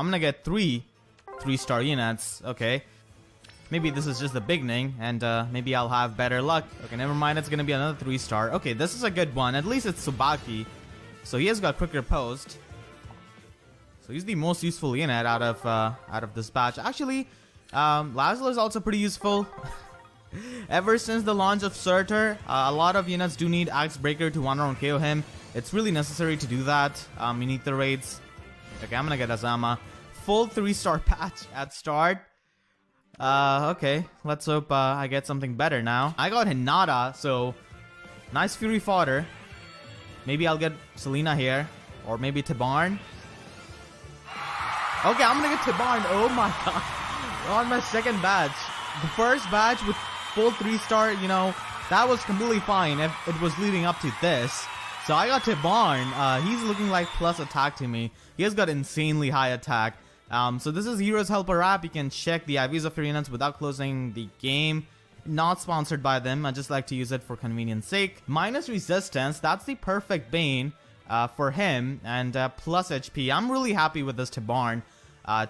I'm gonna get three 3-star units. Okay. Maybe this is just the beginning, and maybe I'll have better luck. Okay, never mind. It's gonna be another 3-star. Okay, this is a good one. At least it's Tsubaki. So he has got quicker post. So he's the most useful unit out of this batch. Actually, Laszlo is also pretty useful. Ever since the launch of Surtur, a lot of units do need Axe Breaker to one-round KO him. It's really necessary to do that. You need the raids. Okay, I'm gonna get Azama. Full 3-star patch at start. Okay, let's hope I get something better now. I got Hinata, so nice Fury fodder. Maybe I'll get Selena here, or maybe Tibarn. Okay, I'm gonna get Tibarn. Oh my god. On my second batch. The first batch with full 3-star, you know, that was completely fine if it was leading up to this. So I got Tibarn. He's looking like plus attack to me. He has got insanely high attack. So this is Heroes Helper app. You can check the IVs of your units without closing the game. Not sponsored by them. I just like to use it for convenience sake. Minus resistance. That's the perfect Bane for him. And plus HP. I'm really happy with this Tibarn.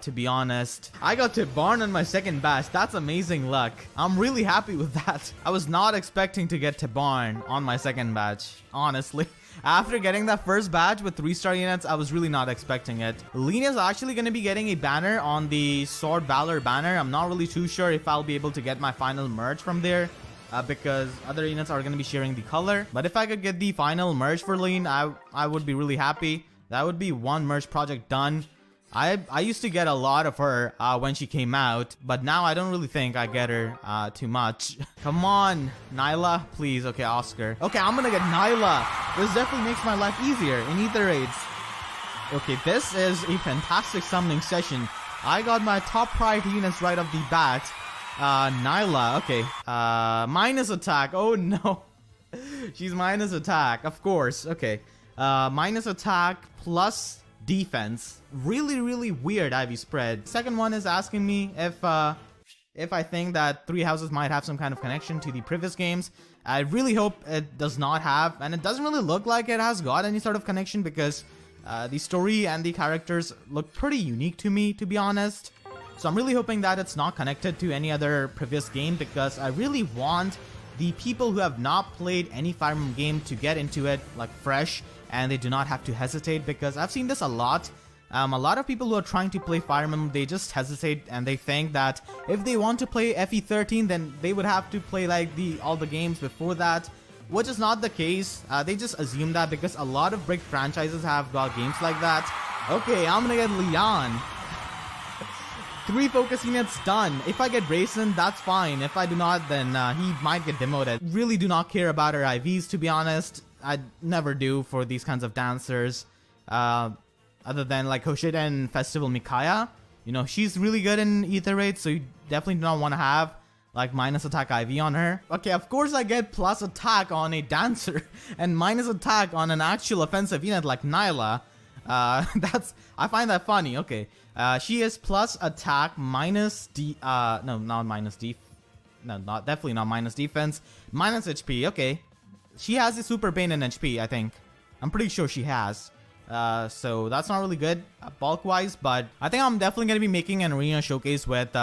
To be honest, I got Tibarn on my second batch. That's amazing luck. I'm really happy with that. I was not expecting to get Tibarn on my second batch, honestly. After getting that first batch with 3-star units, I was really not expecting it. Lena's actually going to be getting a banner on the Sword Valor banner. I'm not really too sure if I'll be able to get my final merge from there. Because other units are going to be sharing the color. But if I could get the final merge for Lena, I would be really happy. That would be one merge project done. I used to get a lot of her when she came out, but now I don't really think I get her too much. Come on, Nyla, please. Okay, Oscar. Okay, I'm gonna get Nyla. This definitely makes my life easier in Ether raids. Okay, this is a fantastic summoning session. I got my top priority units right off the bat. Nyla, okay. Minus attack. Oh no. She's minus attack, of course. Okay. Minus attack plus defense. Really weird IV spread. Second one is asking me if I think that Three Houses might have some kind of connection to the previous games. I really hope it does not have, and it doesn't really look like it has got any sort of connection because the story and the characters look pretty unique to me, to be honest. So I'm really hoping that it's not connected to any other previous game because I really want the people who have not played any Fire Emblem game to get into it like fresh, and they do not have to hesitate, because I've seen this a lot. A lot of people who are trying to play Fire Emblem, they just hesitate and they think that if they want to play FE13, then they would have to play like all the games before that, which is not the case. They just assume that because a lot of big franchises have got games like that. Okay, I'm gonna get Leon. 3 focus units done. If I get Raisin, that's fine. If I do not, then he might get demoted. Really do not care about her IVs, to be honest. I never do for these kinds of dancers. Other than like Hoshida and Festival Mikaya. You know, she's really good in Ether raids, so you definitely do not want to have like minus attack IV on her. Okay, of course I get plus attack on a dancer and minus attack on an actual offensive unit like Nyla. I find that funny. Okay, she is plus attack minus no, not minus definitely not minus defense, minus HP. Okay, she has a super bane in HP, I think. I'm pretty sure she has. So that's not really good bulk wise, but I think I'm definitely going to be making an arena showcase with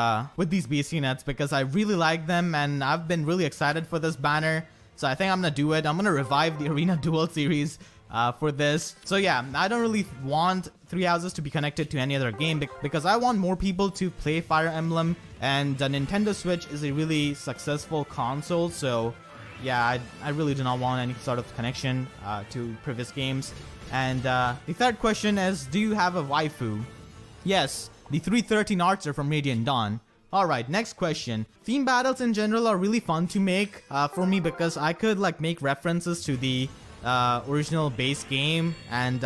these beast units because I really like them and I've been really excited for this banner. So I think I'm going to do it. I'm going to revive the arena duel series for this. So yeah, I don't really want Three Houses to be connected to any other game because I want more people to play Fire Emblem, and the Nintendo Switch is a really successful console. So yeah, I really do not want any sort of connection to previous games. And the third question is, do you have a waifu? Yes, the 313 Archer from Radiant Dawn. Alright, next question. Theme battles in general are really fun to make for me because I could like make references to the original base game, and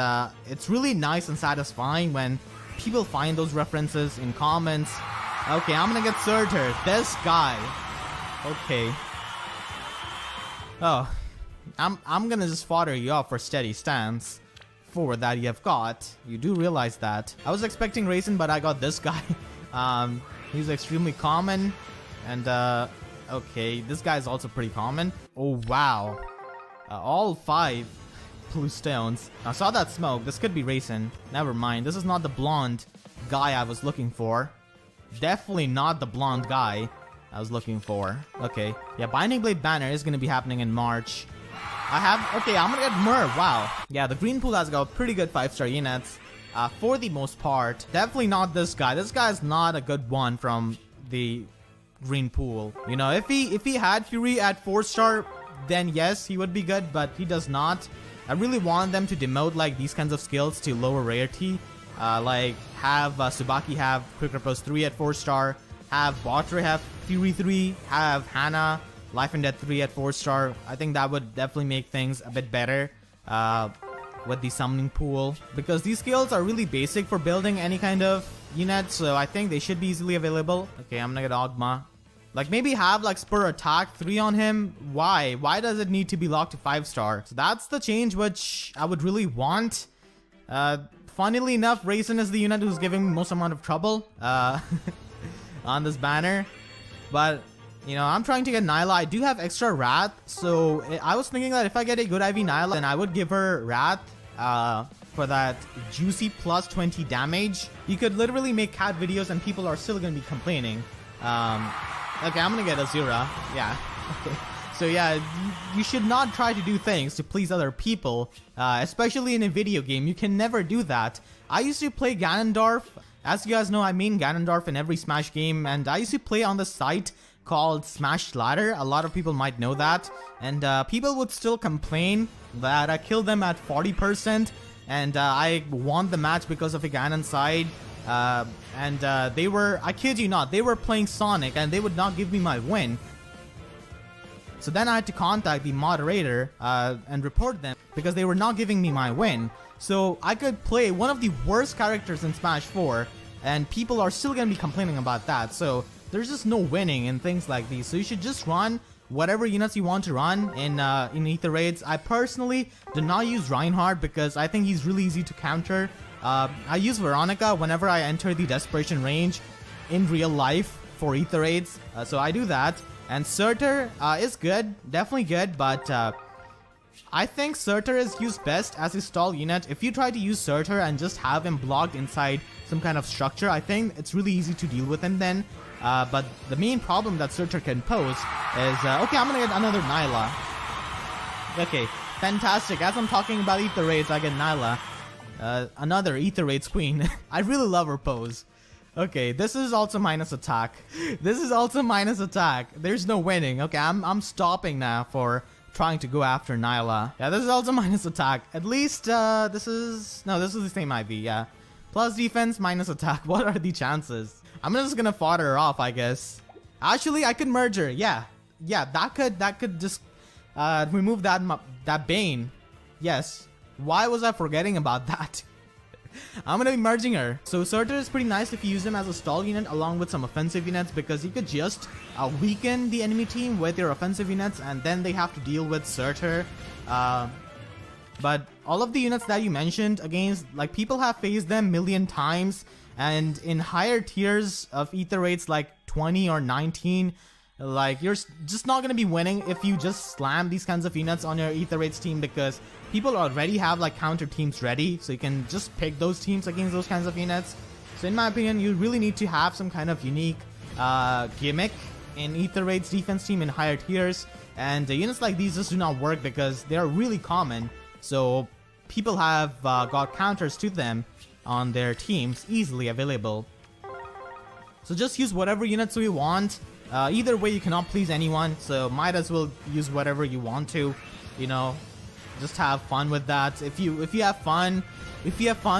it's really nice and satisfying when people find those references in comments. Okay, I'm gonna get Surtur. This guy. Okay. Oh, I'm gonna just fodder you up for steady stance. For that you have got. You do realize that. I was expecting Raisin, but I got this guy. He's extremely common. And okay, this guy is also pretty common. Oh wow. All 5 blue stones. I saw that smoke. This could be Raisin. Never mind. This is not the blonde guy I was looking for. Definitely not the blonde guy I was looking for. Okay, yeah, Binding Blade banner is gonna be happening in March. Okay, I'm gonna get Myrrh. Wow. Yeah, the green pool has got pretty good 5-star units for the most part. Definitely not this guy. This guy is not a good one from the green pool. You know, if he had Fury at 4-star, then yes, he would be good, but he does not. I really want them to demote like these kinds of skills to lower rarity. Like have Tsubaki have Quick Repose 3 at 4-star, have Batre have Fury 3, have Hana Life and Death 3 at 4-star. I think that would definitely make things a bit better with the summoning pool, because these skills are really basic for building any kind of unit, so I think they should be easily available. Okay, I'm gonna get Ogma. Like maybe have like Spur Attack 3 on him. Why? Why does it need to be locked to 5-star? So that's the change which I would really want. Funnily enough, Raisin is the unit who's giving me most amount of trouble on this banner. But, you know, I'm trying to get Nyla. I do have extra Wrath, so I was thinking that if I get a good IV Nyla, then I would give her Wrath for that juicy plus 20 damage. You could literally make cat videos and people are still going to be complaining. Okay, I'm going to get Azura. Yeah. Okay. So yeah, you should not try to do things to please other people, especially in a video game. You can never do that. I used to play Ganondorf. As you guys know, I main Ganondorf in every Smash game, and I used to play on the site called Smash Ladder. A lot of people might know that, and people would still complain that I killed them at 40%, and I won the match because of a Ganon side. They were, I kid you not, they were playing Sonic, and they would not give me my win. So then I had to contact the moderator and report them because they were not giving me my win. So I could play one of the worst characters in Smash 4 and people are still going to be complaining about that. So there's just no winning in things like these. So you should just run whatever units you want to run in Ether Raids. I personally do not use Reinhardt because I think he's really easy to counter. I use Veronica whenever I enter the Desperation range in real life for Ether Raids. So I do that. And Surtur is good, definitely good, but I think Surtur is used best as a stall unit. If you try to use Surtur and just have him blocked inside some kind of structure, I think it's really easy to deal with him then. But the main problem that Surtur can pose is, okay, I'm gonna get another Nyla. Okay, fantastic. As I'm talking about Ether Raids, I get Nyla. Another Ether Raids queen. I really love her pose. Okay, this is also minus attack. This is also minus attack. There's no winning. Okay, I'm stopping now for trying to go after Nyla. Yeah, this is also minus attack. At least this is the same IV. Yeah, plus defense, minus attack. What are the chances? I'm just gonna fodder her off, I guess. Actually, I could merge her. Yeah, that could just remove that Bane. Yes. Why was I forgetting about that? I'm gonna be merging her. So Surtur is pretty nice if you use him as a stall unit along with some offensive units, because you could just weaken the enemy team with your offensive units and then they have to deal with Surtur. But all of the units that you mentioned against, like, people have faced them a million times, and in higher tiers of Ether Raids like 20 or 19, like, you're just not gonna be winning if you just slam these kinds of units on your Ether Raids team, because people already have like counter teams ready, so you can just pick those teams against those kinds of units. So in my opinion, you really need to have some kind of unique gimmick in Ether Raid's defense team in higher tiers, and units like these just do not work because they are really common, so people have got counters to them on their teams easily available. So just use whatever units you want. Either way, you cannot please anyone, so might as well use whatever you want to, you know. Just have fun with that. If you have fun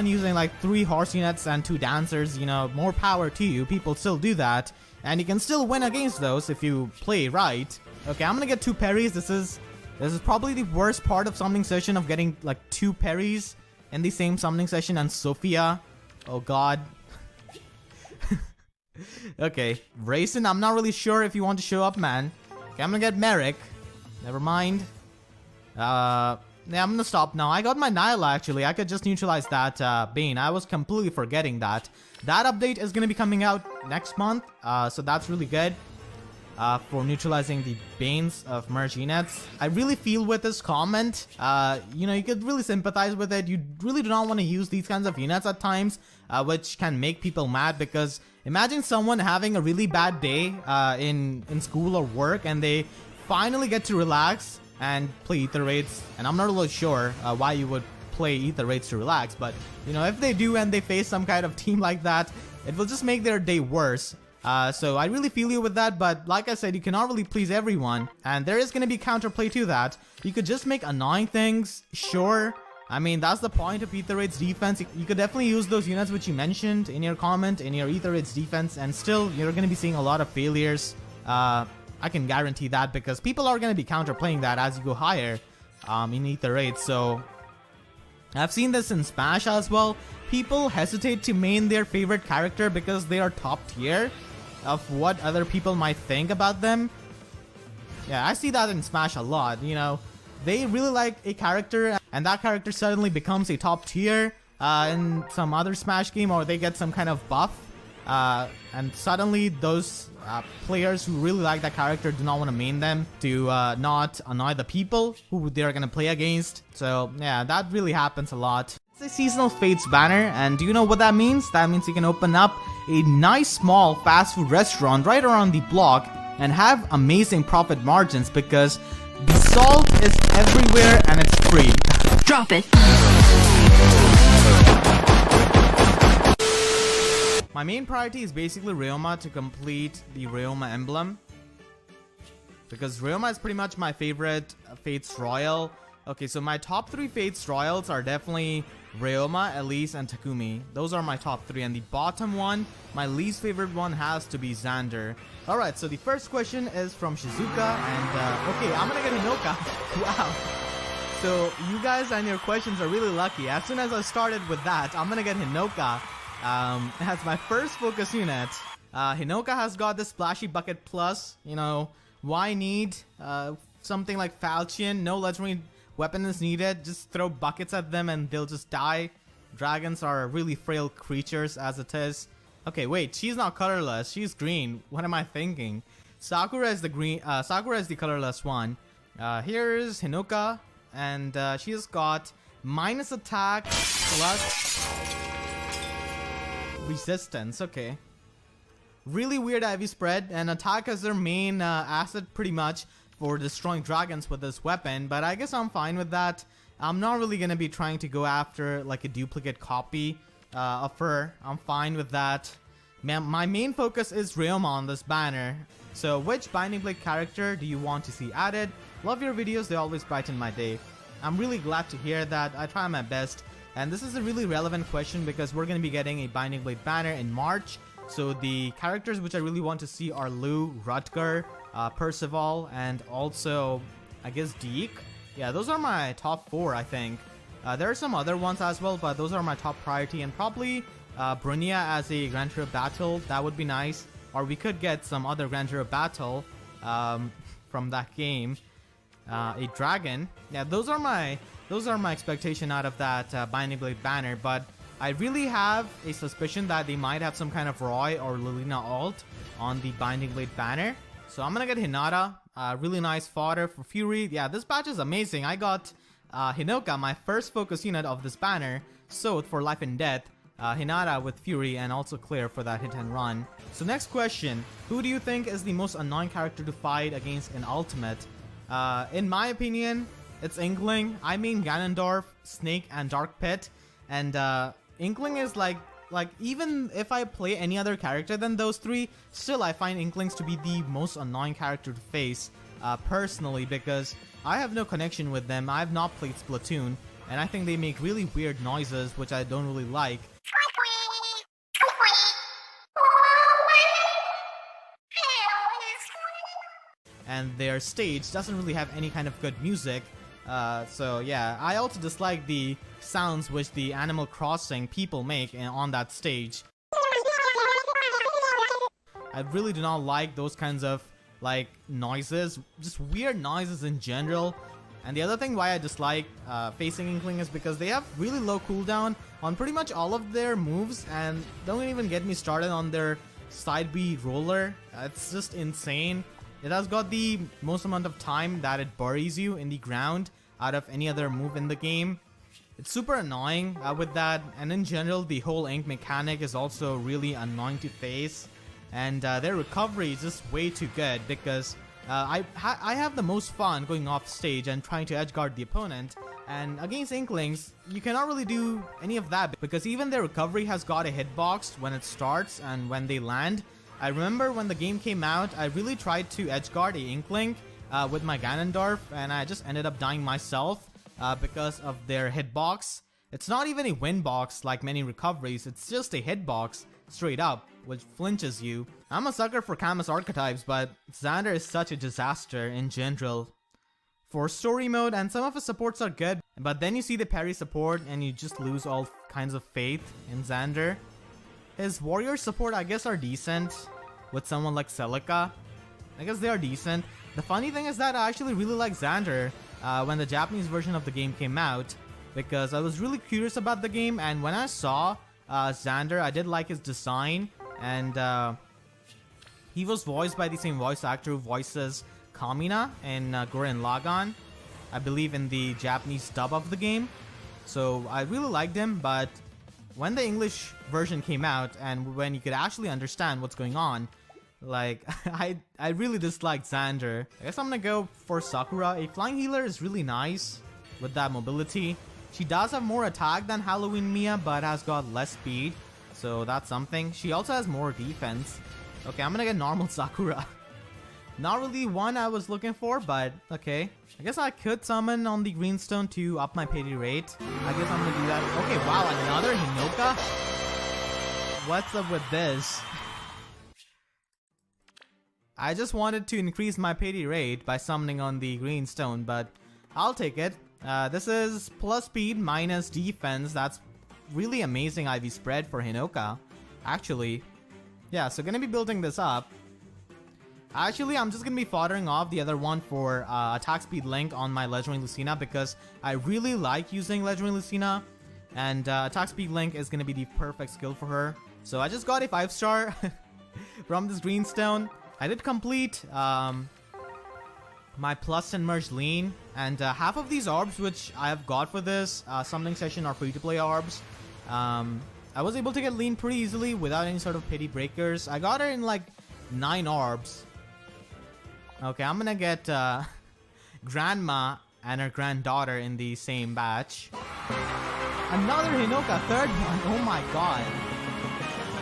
using like 3 horse units and 2 dancers, you know, more power to you. People still do that, and you can still win against those if you play right. Okay, I'm gonna get 2 parries. This is probably the worst part of summoning session, of getting like 2 parries in the same summoning session. And Sophia, oh god. Okay, Raisin, I'm not really sure if you want to show up, man. Okay, I'm gonna get Merrick. Never mind. Yeah, I'm gonna stop now. I got my Nyla, actually. I could just neutralize that Bane. I was completely forgetting that. That update is gonna be coming out next month, so that's really good. for neutralizing the Banes of merge units. I really feel with this comment, you know, you could really sympathize with it. You really do not want to use these kinds of units at times, which can make people mad, because imagine someone having a really bad day in school or work, and they finally get to relax and play ether raids. And I'm not really sure why you would play ether raids to relax, but you know, if they do and they face some kind of team like that, it will just make their day worse. So I really feel you with that, but like I said, you cannot really please everyone, and there is going to be counterplay to that. You could just make annoying things, sure. I mean, that's the point of Ether Raid's defense. You could definitely use those units which you mentioned in your comment, in your Ether Raid's defense, and still, you're going to be seeing a lot of failures. I can guarantee that, because people are going to be counterplaying that as you go higher in Ether Raid. So I've seen this in Smash as well. People hesitate to main their favorite character because they are top tier of what other people might think about them. Yeah, I see that in Smash a lot. You know, they really like a character, and that character suddenly becomes a top tier in some other Smash game, or they get some kind of buff, and suddenly those players who really like that character do not want to main them to not annoy the people who they're gonna play against. So yeah, that really happens a lot. It's a seasonal fates banner, and do you know what that means? That means you can open up a nice small fast food restaurant right around the block and have amazing profit margins, because the salt is everywhere and it's free. Drop it. My main priority is basically Ryoma to complete the Ryoma Emblem, because Ryoma is pretty much my favorite Fates Royal. Okay, so my top 3 Fates Royals are definitely Ryoma, Elise, and Takumi. Those are my top 3, and the bottom one, my least favorite one, has to be Xander. Alright, so the first question is from Shizuka, and okay, I'm gonna get Hinoka. Wow. So you guys and your questions are really lucky. As soon as I started with that, I'm gonna get Hinoka as my first focus unit. Hinoka has got the Splashy Bucket Plus. You know, why need something like Falchion? No legendary weapon is needed. Just throw buckets at them and they'll just die. Dragons are really frail creatures as it is. Okay, wait, she's not colorless. She's green. What am I thinking? Sakura is the green. Sakura is the colorless one. Here's Hinoka, and she's got minus attack plus resistance. Okay. Really weird IV spread, and attack is their main asset pretty much for destroying dragons with this weapon, but I guess I'm fine with that. I'm not really gonna be trying to go after like a duplicate copy of her. I'm fine with that. My main focus is Ryoma on this banner. So which Binding Blade character do you want to see added? Love your videos, they always brighten my day. I'm really glad to hear that. I try my best. And this is a really relevant question because we're going to be getting a Binding Blade banner in March. So the characters which I really want to see are Lou, Rutger, Percival, and also, I guess, Deke. Yeah, those are my top 4, I think. There are some other ones as well, but those are my top priority. And probably Brunia as a Grand Hero Battle, that would be nice. Or we could get some other Grand Hero Battle from that game. A dragon. Yeah, those are my expectation out of that Binding Blade banner. But I really have a suspicion that they might have some kind of Roy or Lilina ult on the Binding Blade banner. So I'm gonna get Hinata. Really nice fodder for Fury. Yeah, this patch is amazing. I got Hinoka, my first focus unit of this banner, Soth for Life and Death, Hinata with Fury, and also Claire for that hit and run. So next question, who do you think is the most annoying character to fight against in Ultimate? In my opinion, it's Inkling. I mean Ganondorf, Snake, and Dark Pit. And Inkling is like even if I play any other character than those 3, still I find Inklings to be the most annoying character to face personally, because I have no connection with them. I have not played Splatoon, and I think they make really weird noises which I don't really like. And their stage doesn't really have any kind of good music. So yeah, I also dislike the sounds which the Animal Crossing people make on that stage. I really do not like those kinds of like noises, just weird noises in general. And the other thing why I dislike facing Inkling is because they have really low cooldown on pretty much all of their moves, and don't even get me started on their side B roller. It's just insane. It has got the most amount of time that it buries you in the ground out of any other move in the game. It's super annoying with that, and in general the whole ink mechanic is also really annoying to face, and their recovery is just way too good because I have the most fun going off stage and trying to edgeguard the opponent, and against Inklings you cannot really do any of that because even their recovery has got a hitbox when it starts and when they land. I remember when the game came out, I really tried to edgeguard a Inkling with my Ganondorf, and I just ended up dying myself because of their hitbox. It's not even a win box like many recoveries, it's just a hitbox straight up, which flinches you. I'm a sucker for Camus archetypes, but Xander is such a disaster in general. For story mode, and some of his supports are good, but then you see the parry support and you just lose all kinds of faith in Xander. His warrior support I guess are decent, with someone like Celica. I guess they are decent. The funny thing is that I actually really like Xander when the Japanese version of the game came out, because I was really curious about the game, and when I saw Xander, I did like his design, and he was voiced by the same voice actor who voices Kamina in Gurren Lagann, I believe in the Japanese dub of the game. So I really liked him, but when the English version came out and when you could actually understand what's going on, like, I really disliked Xander. I guess I'm gonna go for Sakura. A flying healer is really nice with that mobility. She does have more attack than Halloween Mia, but has got less speed, so that's something. She also has more defense. Okay, I'm gonna get normal Sakura. Not really one I was looking for, but okay. I guess I could summon on the greenstone to up my pity rate. I guess I'm gonna do that. Okay, wow, another Hinoka? What's up with this? I just wanted to increase my pity rate by summoning on the greenstone, but I'll take it. This is plus speed minus defense. That's really amazing IV spread for Hinoka, actually. Yeah, so gonna be building this up. Actually, I'm just gonna be foddering off the other one for attack speed link on my Legendary Lucina because I really like using Legendary Lucina, and attack speed link is gonna be the perfect skill for her. So I just got a 5-star from this greenstone. I did complete my plus and merge lean, and half of these orbs which I have got for this summoning session are free to play orbs. I was able to get lean pretty easily without any sort of pity breakers. I got her in like 9 orbs. Okay, I'm gonna get grandma and her granddaughter in the same batch. Another Hinoka, third one. Oh my god.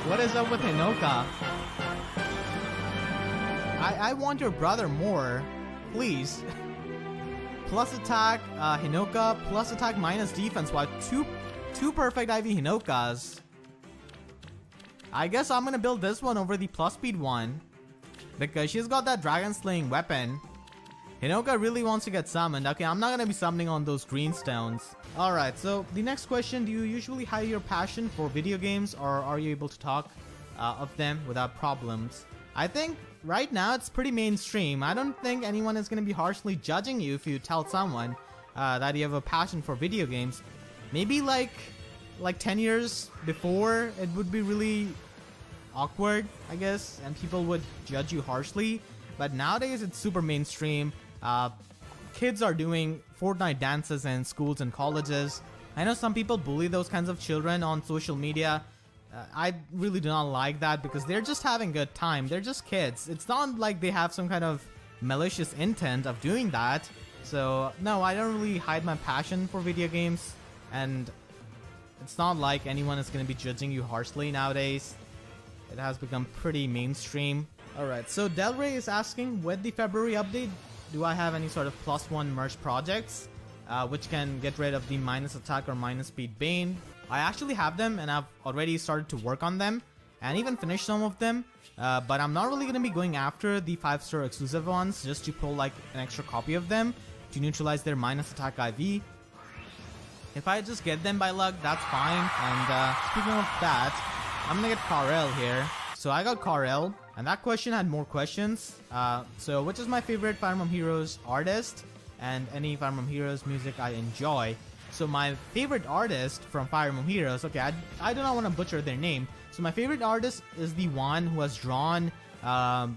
What is up with Hinoka? I want your brother more, please. Plus attack, Hinoka, plus attack minus defense. Wow, two perfect IV Hinokas. I guess I'm gonna build this one over the plus speed one, because she's got that dragon slaying weapon. Hinoka really wants to get summoned. Okay, I'm not gonna be summoning on those greenstones. Alright, so the next question, do you usually hide your passion for video games, or are you able to talk of them without problems? I think right now it's pretty mainstream. I don't think anyone is gonna be harshly judging you if you tell someone that you have a passion for video games. Maybe like 10 years before, it would be really awkward, I guess, and people would judge you harshly, but nowadays it's super mainstream. Kids are doing Fortnite dances in schools and colleges. I know some people bully those kinds of children on social media. I really do not like that because they're just having a good time. They're just kids. It's not like they have some kind of malicious intent of doing that. So no, I don't really hide my passion for video games, and it's not like anyone is going to be judging you harshly nowadays. It has become pretty mainstream. Alright, so Del Rey is asking, with the February update, do I have any sort of +1 merge projects which can get rid of the minus attack or minus speed Bane? I actually have them, and I've already started to work on them and even finished some of them, but I'm not really going to be going after the 5-star exclusive ones just to pull like an extra copy of them to neutralize their minus attack IV. If I just get them by luck, that's fine. And speaking of that, I'm gonna get Karel here. So I got Karel, and that question had more questions. So which is my favorite Fire Emblem Heroes artist, and any Fire Emblem Heroes music I enjoy. So my favorite artist from Fire Emblem Heroes, okay, I do not want to butcher their name. So my favorite artist is the one who has drawn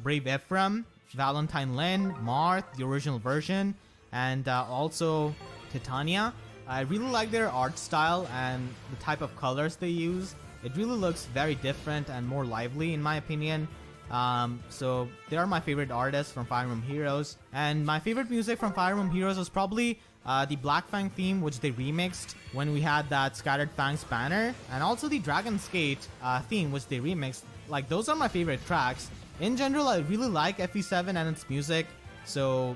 Brave Ephraim Valentine Lynn, Marth, the original version, and also Titania. I really like their art style and the type of colors they use. It really looks very different and more lively in my opinion. So they are my favorite artists from Fire Emblem Heroes. And my favorite music from Fire Emblem Heroes was probably the Black Fang theme, which they remixed when we had that Scattered Fangs banner. And also the Dragon's Gate theme, which they remixed. Like, those are my favorite tracks. In general, I really like FE7 and its music. So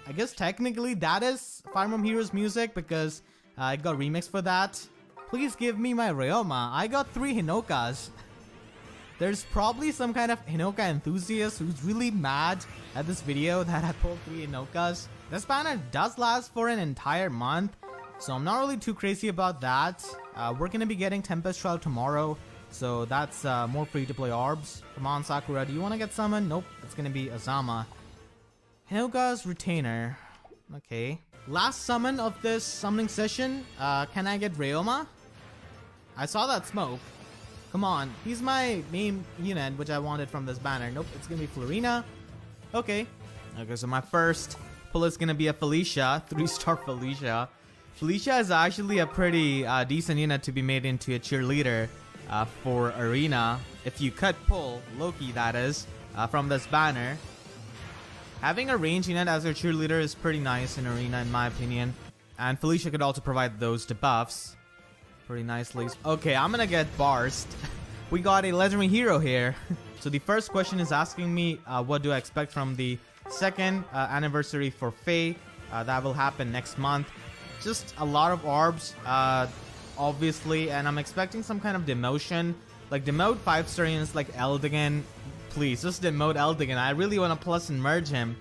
I guess technically that is Fire Emblem Heroes music because I got remixed for that. Please give me my Ryoma. I got 3 Hinokas. There's probably some kind of Hinoka enthusiast who's really mad at this video that I pulled 3 Hinokas. This banner does last for an entire month, so I'm not really too crazy about that. We're gonna be getting Tempest Trial tomorrow, so that's more free-to-play orbs. Come on, Sakura, do you want to get summoned? Nope, it's gonna be Azama. Hinoka's Retainer. Okay. Last summon of this summoning session. Can I get Ryoma? I saw that smoke. Come on, he's my main unit, which I wanted from this banner. Nope, it's gonna be Florina. Okay. Okay, so my first pull is gonna be a Felicia, 3-star Felicia. Felicia is actually a pretty decent unit to be made into a cheerleader for Arena. If you cut pull, Loki that is, from this banner. Having a range unit as your cheerleader is pretty nice in Arena in my opinion. And Felicia could also provide those debuffs pretty nicely. Okay, I'm gonna get Barst. We got a legendary hero here. So the first question is asking me what do I expect from the second anniversary for Faye. That will happen next month. Just a lot of orbs, obviously, and I'm expecting some kind of demotion. Like, demote 5-star units like Eldigan. Please, just demote Eldigan. I really want to plus and merge him.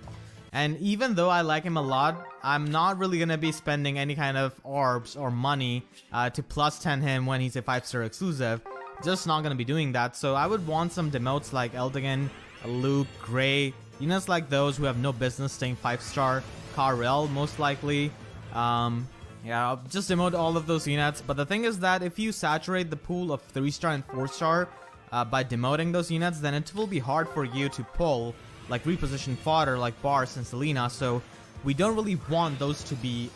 And even though I like him a lot, I'm not really going to be spending any kind of orbs or money to plus 10 him when he's a 5-star exclusive. Just not going to be doing that. So I would want some demotes like Eldigan, Luke, Gray, units like those who have no business staying 5-star. Karel, most likely. Yeah, I'll just demote all of those units. But the thing is that if you saturate the pool of 3-star and 4-star by demoting those units, then it will be hard for you to pull like reposition fodder like Bars and Selena. So we don't really want those to be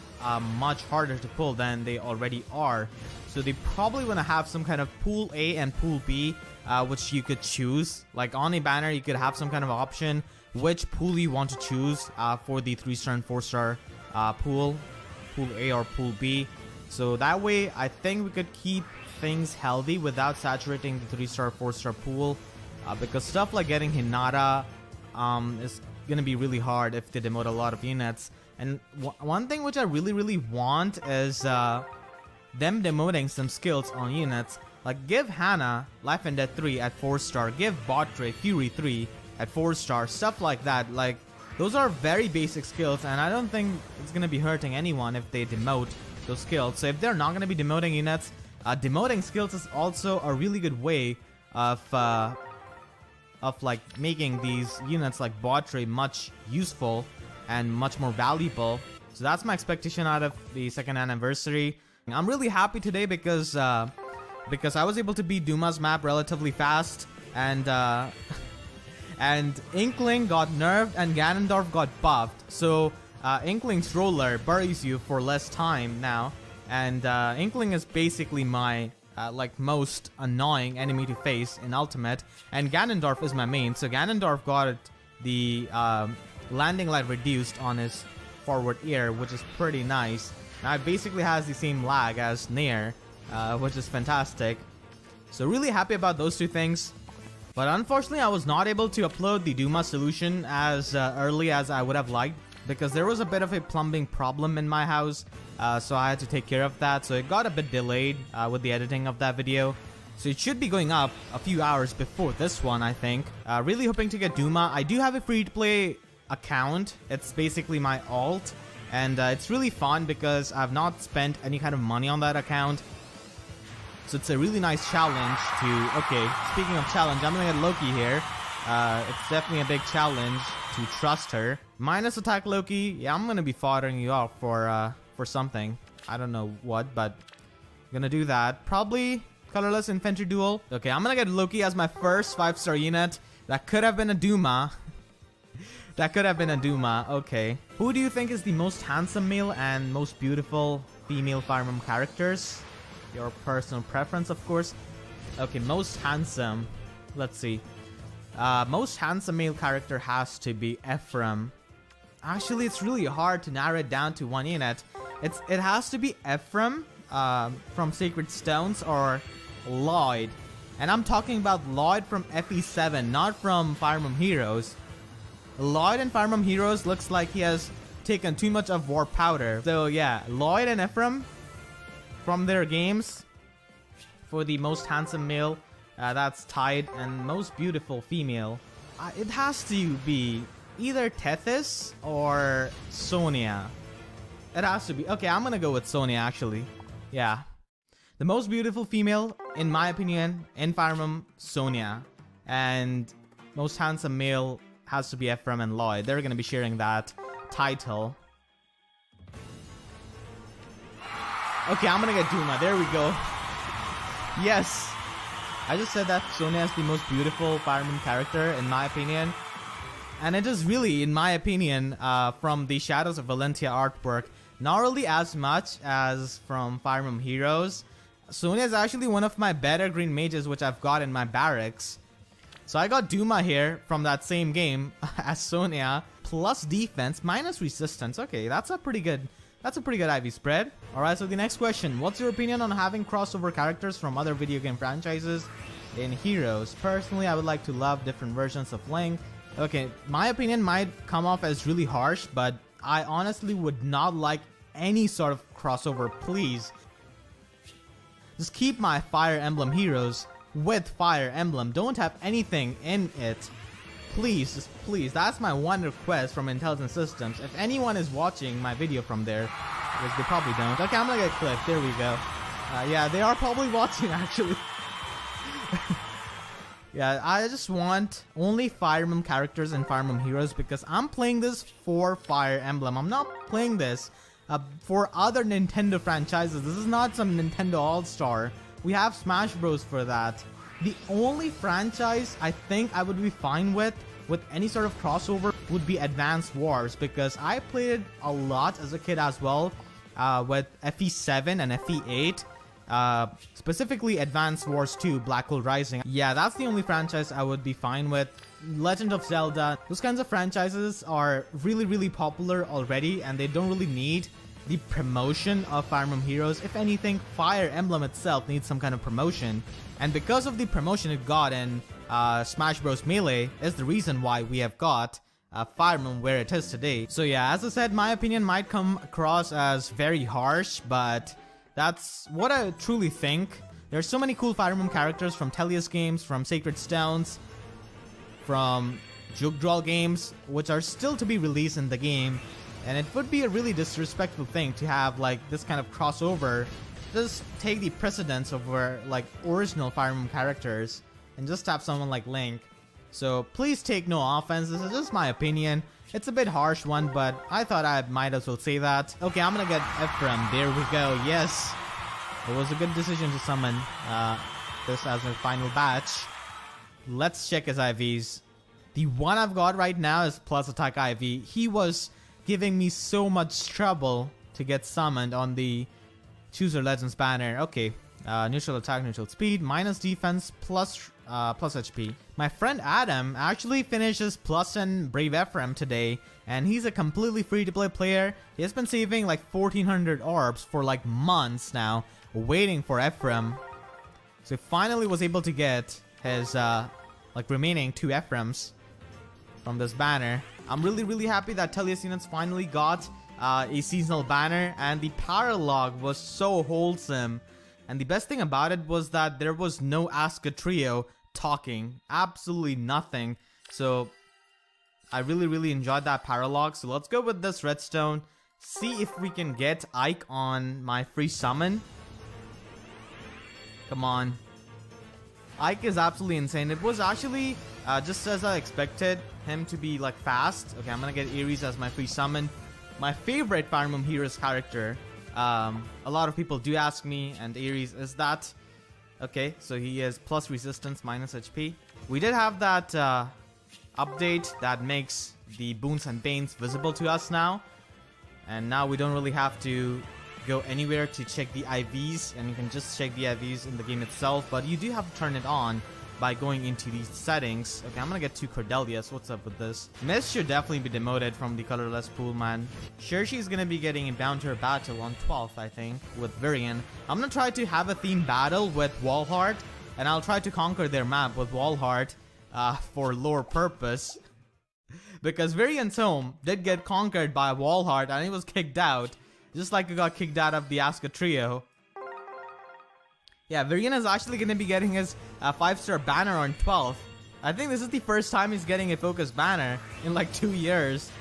much harder to pull than they already are. So they probably want to have some kind of pool A and pool B, which you could choose. Like on a banner, you could have some kind of option which pool you want to choose for the 3-star and 4-star pool A or pool B. So that way I think we could keep things healthy without saturating the 3-star 4-star pool, because stuff like getting Hinata is gonna be really hard if they demote a lot of units. And one thing which I really want is them demoting some skills on units. Like, give Hannah Life and Death 3 at 4-star, give Botre Fury 3 at 4-star, stuff like that. Like, those are very basic skills, and I don't think it's gonna be hurting anyone if they demote those skills. So if they're not gonna be demoting units, demoting skills is also a really good way of like making these units like Botre much useful and much more valuable. So that's my expectation out of the second anniversary. I'm really happy today because I was able to beat Duma's map relatively fast, and and Inkling got nerfed and Ganondorf got buffed. So Inkling's roller buries you for less time now, and Inkling is basically my like most annoying enemy to face in Ultimate, and Ganondorf is my main. So Ganondorf got the landing light reduced on his forward ear, which is pretty nice. Now it basically has the same lag as Nair, which is fantastic. So really happy about those two things. But unfortunately I was not able to upload the Duma solution as early as I would have liked, because there was a bit of a plumbing problem in my house, so I had to take care of that. So it got a bit delayed with the editing of that video. So it should be going up a few hours before this one, I think. Really hoping to get Duma. I do have a free-to-play account. It's basically my alt, and it's really fun because I've not spent any kind of money on that account. So it's a really nice challenge to... Okay, speaking of challenge, I'm gonna get Loki here. It's definitely a big challenge to trust her. Minus attack Loki. Yeah, I'm gonna be foddering you off for something. I don't know what, but I'm gonna do that. Probably colorless infantry duel. Okay, I'm gonna get Loki as my first 5-star unit. That could have been a Duma. That could have been a Duma. Okay. Who do you think is the most handsome male and most beautiful female Fire Emblem characters? Your personal preference, of course. Okay, most handsome. Let's see. Most handsome male character has to be Ephraim. Actually, it's really hard to narrow it down to one unit. It has to be Ephraim from Sacred Stones or Lloyd. And I'm talking about Lloyd from FE7, not from Fire Emblem Heroes. Lloyd in Fire Emblem Heroes looks like he has taken too much of War Powder. So yeah, Lloyd and Ephraim from their games for the most handsome male, that's tied, and most beautiful female. It has to be either Tethys or Sonia. It has to be. Okay, I'm gonna go with Sonia actually. Yeah. The most beautiful female, in my opinion, in Fire Emblem, Sonia. And most handsome male has to be Ephraim and Lloyd. They're gonna be sharing that title. Okay, I'm gonna get Duma. There we go. Yes. I just said that Sonia is the most beautiful Fire Emblem character, in my opinion. And it is really, in my opinion, from the Shadows of Valentia artwork, not really as much as from Fire Emblem Heroes. Sonia is actually one of my better green mages which I've got in my barracks. So I got Duma here from that same game as Sonia, plus defense, minus resistance. Okay, that's a pretty good IV spread. Alright, so the next question. What's your opinion on having crossover characters from other video game franchises in Heroes? Personally, I would like to love different versions of Link. Okay, my opinion might come off as really harsh, but I honestly would not like any sort of crossover, please. Just keep my Fire Emblem Heroes with Fire Emblem. Don't have anything in it. Please, just please. That's my one request from Intelligent Systems. If anyone is watching my video from there, which they probably don't. Okay, I'm gonna get clipped. There we go. Yeah, they are probably watching actually. Yeah, I just want only Fire Emblem characters and Fire Emblem Heroes because I'm playing this for Fire Emblem. I'm not playing this for other Nintendo franchises. This is not some Nintendo All-Star. We have Smash Bros for that. The only franchise I think I would be fine with any sort of crossover would be Advance Wars, because I played it a lot as a kid as well, with FE7 and FE8. Specifically Advance Wars 2, Black Hole Rising. Yeah, that's the only franchise I would be fine with. Legend of Zelda, those kinds of franchises are really, really popular already, and they don't really need the promotion of Fire Emblem Heroes. If anything, Fire Emblem itself needs some kind of promotion. And because of the promotion it got in Smash Bros. Melee is the reason why we have got Fire Emblem where it is today. So yeah, as I said, my opinion might come across as very harsh, but that's what I truly think. There's so many cool Fire Emblem characters from Tellius games, from Sacred Stones, from Jugdral games, which are still to be released in the game. And it would be a really disrespectful thing to have like this kind of crossover just take the precedence over like original Fire Emblem characters and just have someone like Link. So please take no offense, this is just my opinion. It's a bit harsh one, but I thought I might as well say that. Okay, I'm gonna get Ephraim. There we go. Yes, it was a good decision to summon this as a final batch. Let's check his IVs. The one I've got right now is plus attack IV. He was giving me so much trouble to get summoned on the Choose Your Legends banner. Okay, neutral attack, neutral speed, minus defense, plus HP. My friend Adam actually finishes plus in Brave Ephraim today, and he's a completely free-to-play player. He has been saving like 1400 orbs for like months now, waiting for Ephraim. So he finally was able to get his like remaining 2 Ephraims from this banner. I'm really happy that Tellius units finally got a seasonal banner, and the paralog was so wholesome. And the best thing about it was that there was no Asuka trio talking, absolutely nothing. So I really enjoyed that paralog. So let's go with this redstone, see if we can get Ike on my free summon. Come on, Ike is absolutely insane. It was actually just as I expected him to be like fast. Okay, I'm gonna get Ares as my free summon. My favorite Fire Emblem Heroes character. A lot of people do ask me, and Ares is that. Okay, so he is plus resistance, minus HP. We did have that update that makes the boons and banes visible to us now. And now we don't really have to go anywhere to check the IVs, and you can just check the IVs in the game itself, but you do have to turn it on by going into these settings. Okay, I'm gonna get 2 Cordelias. What's up with this? Mist should definitely be demoted from the colorless pool, man. Sure, she's gonna be getting a Bouncer battle on 12th, I think, with Virion. I'm gonna try to have a theme battle with Wallheart, and I'll try to conquer their map with Wallheart for lore purpose. Because Virion's home did get conquered by Wallheart, and he was kicked out, just like he got kicked out of the Asuka trio. Yeah, Virion is actually going to be getting his 5-star banner on 12th. I think this is the first time he's getting a focus banner in like 2 years.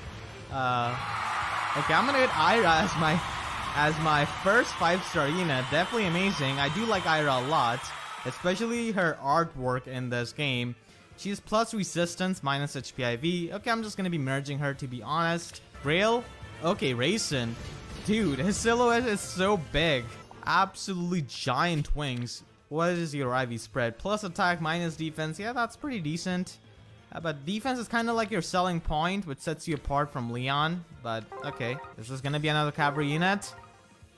Okay, I'm going to get Ira as my first 5-star unit. Definitely amazing. I do like Ira a lot, especially her artwork in this game. She's plus resistance, minus HPIV. Okay, I'm just going to be merging her, to be honest. Grail? Okay, Raisin. Dude, his silhouette is so big. Absolutely giant wings. What is your IV spread? Plus attack, minus defense. Yeah, that's pretty decent. But defense is kind of like your selling point, which sets you apart from Leon. But okay, this is gonna be another cavalry unit.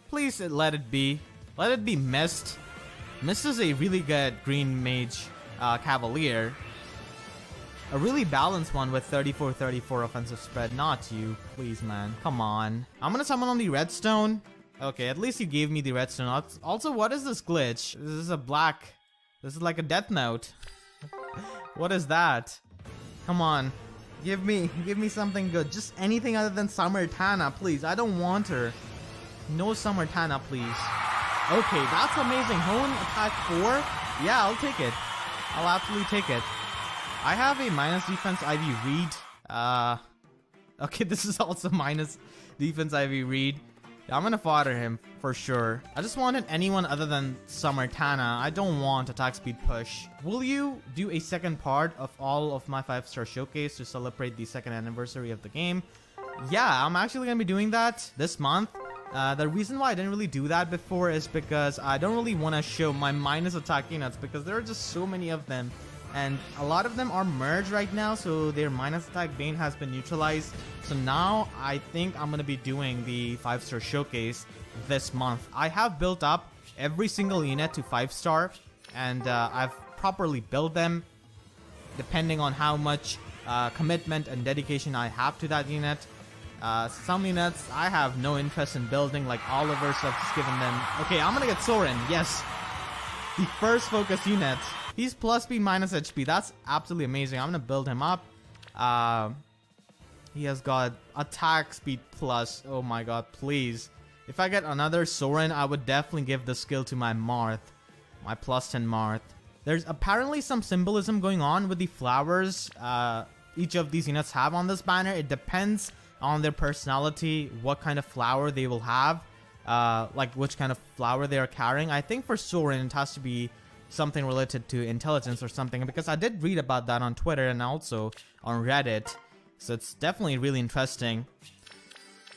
Please let it be. Let it be Mist. Mist is a really good green mage cavalier. A really balanced one with 34-34 offensive spread. Not you, please, man. Come on. I'm gonna summon on the redstone. Okay, at least you gave me the redstone. Also, what is this glitch? This is a black... This is like a death note. What is that? Come on. Give me something good. Just anything other than Summer Tana, please. I don't want her. No Summer Tana, please. Okay, that's amazing. Hone attack 4? Yeah, I'll take it. I'll absolutely take it. I have a minus defense IV read. Okay, this is also minus defense IV read. I'm gonna fodder him for sure. I just wanted anyone other than Summer Tana. I don't want attack speed push. Will you do a second part of all of my 5-star showcase to celebrate the 2nd anniversary of the game? Yeah, I'm actually gonna be doing that this month. The reason why I didn't really do that before is because I don't really want to show my minus attack units, because there are just so many of them. And a lot of them are merged right now, so their minus attack bane has been neutralized. So now I think I'm going to be doing the 5-star showcase this month. I have built up every single unit to 5-star, and I've properly built them depending on how much commitment and dedication I have to that unit. Some units I have no interest in building, like Oliver, so I've just given them... Okay, I'm going to get Soren, yes. The first focus unit. He's plus speed, minus HP. That's absolutely amazing. I'm gonna build him up. He has got attack speed plus. Oh my god, please. If I get another Soren, I would definitely give the skill to my Marth. My plus 10 Marth. There's apparently some symbolism going on with the flowers each of these units have on this banner. It depends on their personality, what kind of flower they will have. Like which kind of flower they are carrying. I think for Soren, it has to be something related to intelligence or something, because I did read about that on Twitter and also on Reddit, so it's definitely really interesting.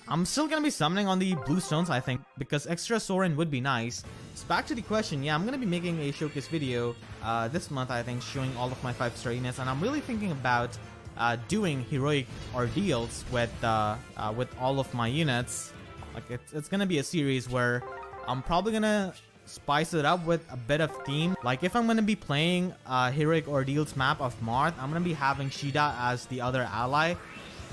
I'm still gonna be summoning on the blue stones, I think, because extra Soren would be nice. So back to the question, yeah, I'm gonna be making a showcase video this month, I think, showing all of my 5-star units, and I'm really thinking about doing heroic ordeals with all of my units. Like it's gonna be a series where I'm probably gonna spice it up with a bit of theme. Like if I'm gonna be playing heroic ordeals map of Marth, I'm gonna be having Shida as the other ally.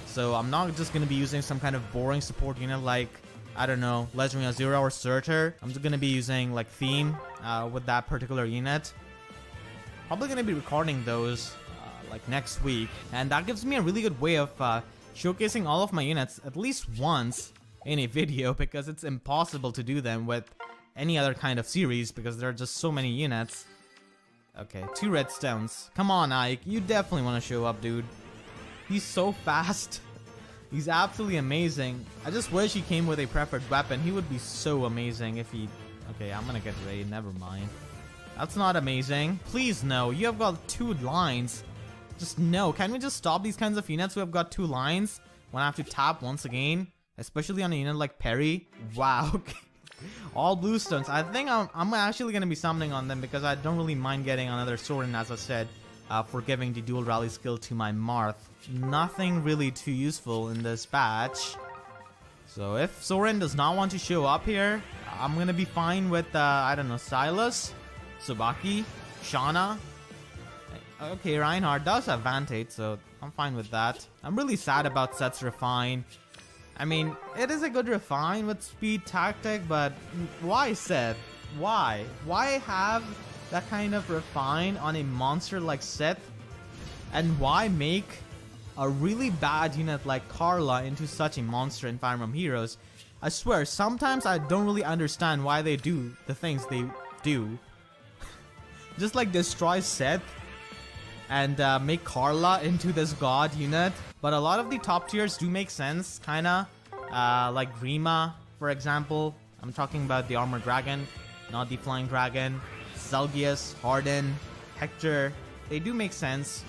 So I'm not just gonna be using some kind of boring support unit like, I don't know, Legendary Azura or Surtur. I'm just gonna be using like theme with that particular unit. Probably gonna be recording those like next week, and that gives me a really good way of showcasing all of my units at least once in a video, because it's impossible to do them with any other kind of series because there are just so many units. Okay, 2 redstones. Come on, Ike, you definitely want to show up, dude. He's so fast. He's absolutely amazing. I just wish he came with a preferred weapon. He would be so amazing if he... Okay, I'm gonna get Raid, never mind. That's not amazing. Please no, you have got 2 lines. Just no, can we just stop these kinds of units who have got 2 lines when I have to tap once again? Especially on a unit like Perry. Wow, okay. All blue stones. I think I'm actually going to be summoning on them because I don't really mind getting another Soren, as I said. for giving the dual rally skill to my Marth. Nothing really too useful in this batch. So if Soren does not want to show up here, I'm gonna be fine with, I don't know, Silas, Tsubaki, Shauna. Okay, Reinhardt does have Vantage, so I'm fine with that. I'm really sad about Set's Refine. I mean, it is a good Refine with speed tactic, but why Seth? Why? Why have that kind of Refine on a monster like Seth? And why make a really bad unit like Carla into such a monster in Fire Emblem Heroes? I swear, sometimes I don't really understand why they do the things they do. Just like destroy Seth and make Carla into this god unit. But a lot of the top tiers do make sense, kinda. Like Rima, for example. I'm talking about the Armored Dragon, not the Flying Dragon. Zelgius, Harden, Hector. They do make sense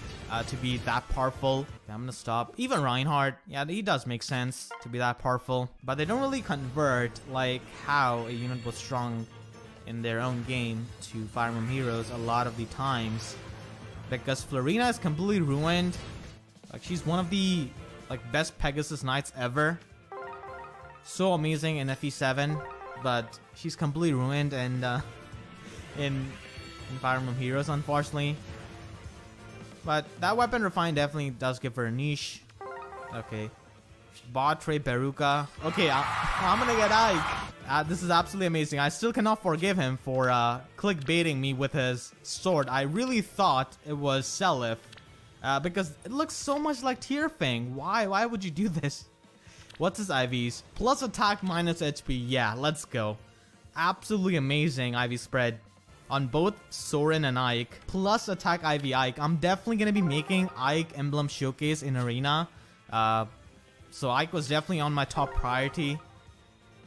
to be that powerful. Okay, I'm gonna stop. Even Reinhardt, yeah, he does make sense to be that powerful. But they don't really convert like how a unit was strong in their own game to Fire Emblem Heroes a lot of the times. Because Florina is completely ruined. Like, she's one of the best Pegasus Knights ever. So amazing in FE7, but she's completely ruined and in Fire Emblem Heroes, unfortunately. But that weapon refine definitely does give her a niche. Okay. Bot Trey Beruka. Okay, I'm gonna get Ike. This is absolutely amazing. I still cannot forgive him for clickbaiting me with his sword. I really thought it was Seliph. Because it looks so much like Tearfang. Why would you do this? What's his IVs? Plus attack, minus HP. Yeah, let's go. Absolutely amazing IV spread on both Soren and Ike. Plus attack IV Ike. I'm definitely going to be making Ike Emblem Showcase in Arena. So Ike was definitely on my top priority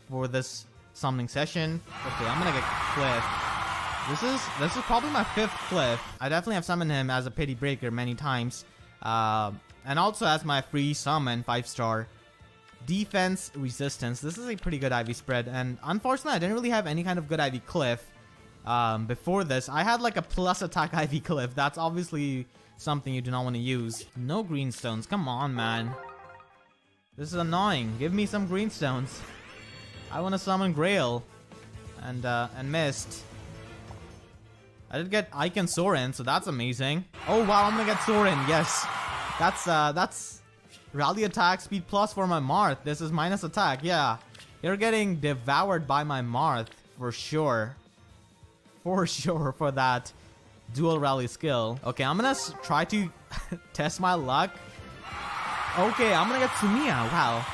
for this summoning session. Okay, I'm going to get Cliff. This is probably my 5th Cliff. I definitely have summoned him as a pity breaker many times. And also as my free summon 5-star. Defense, resistance. This is a pretty good IV spread. And unfortunately, I didn't really have any kind of good IV Cliff. Before this, I had like a plus attack IV Cliff. That's obviously something you do not want to use. No greenstones. Come on, man. This is annoying. Give me some greenstones. I want to summon Grail and Mist. I did get Ike and Soren, so that's amazing. Oh wow, I'm gonna get Soren. Yes, that's rally attack speed plus for my Marth. This is minus attack. Yeah, you're getting devoured by my Marth for sure. For sure for that dual rally skill. Okay, I'm gonna try to test my luck. Okay, I'm gonna get Sumiya. Wow.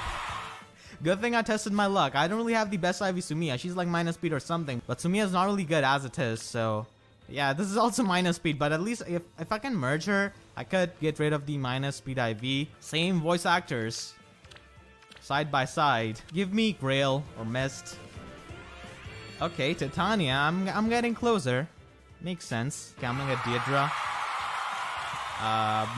Good thing I tested my luck. I don't really have the best IV Sumiya. She's like minus speed or something. But Sumiya's not really good as it is, so... Yeah, this is also minus speed, but at least if I can merge her, I could get rid of the minus speed IV. Same voice actors. Side by side. Give me Grail or Mist. Okay, Titania. I'm getting closer. Makes sense. Okay, I'm gonna get Deidre.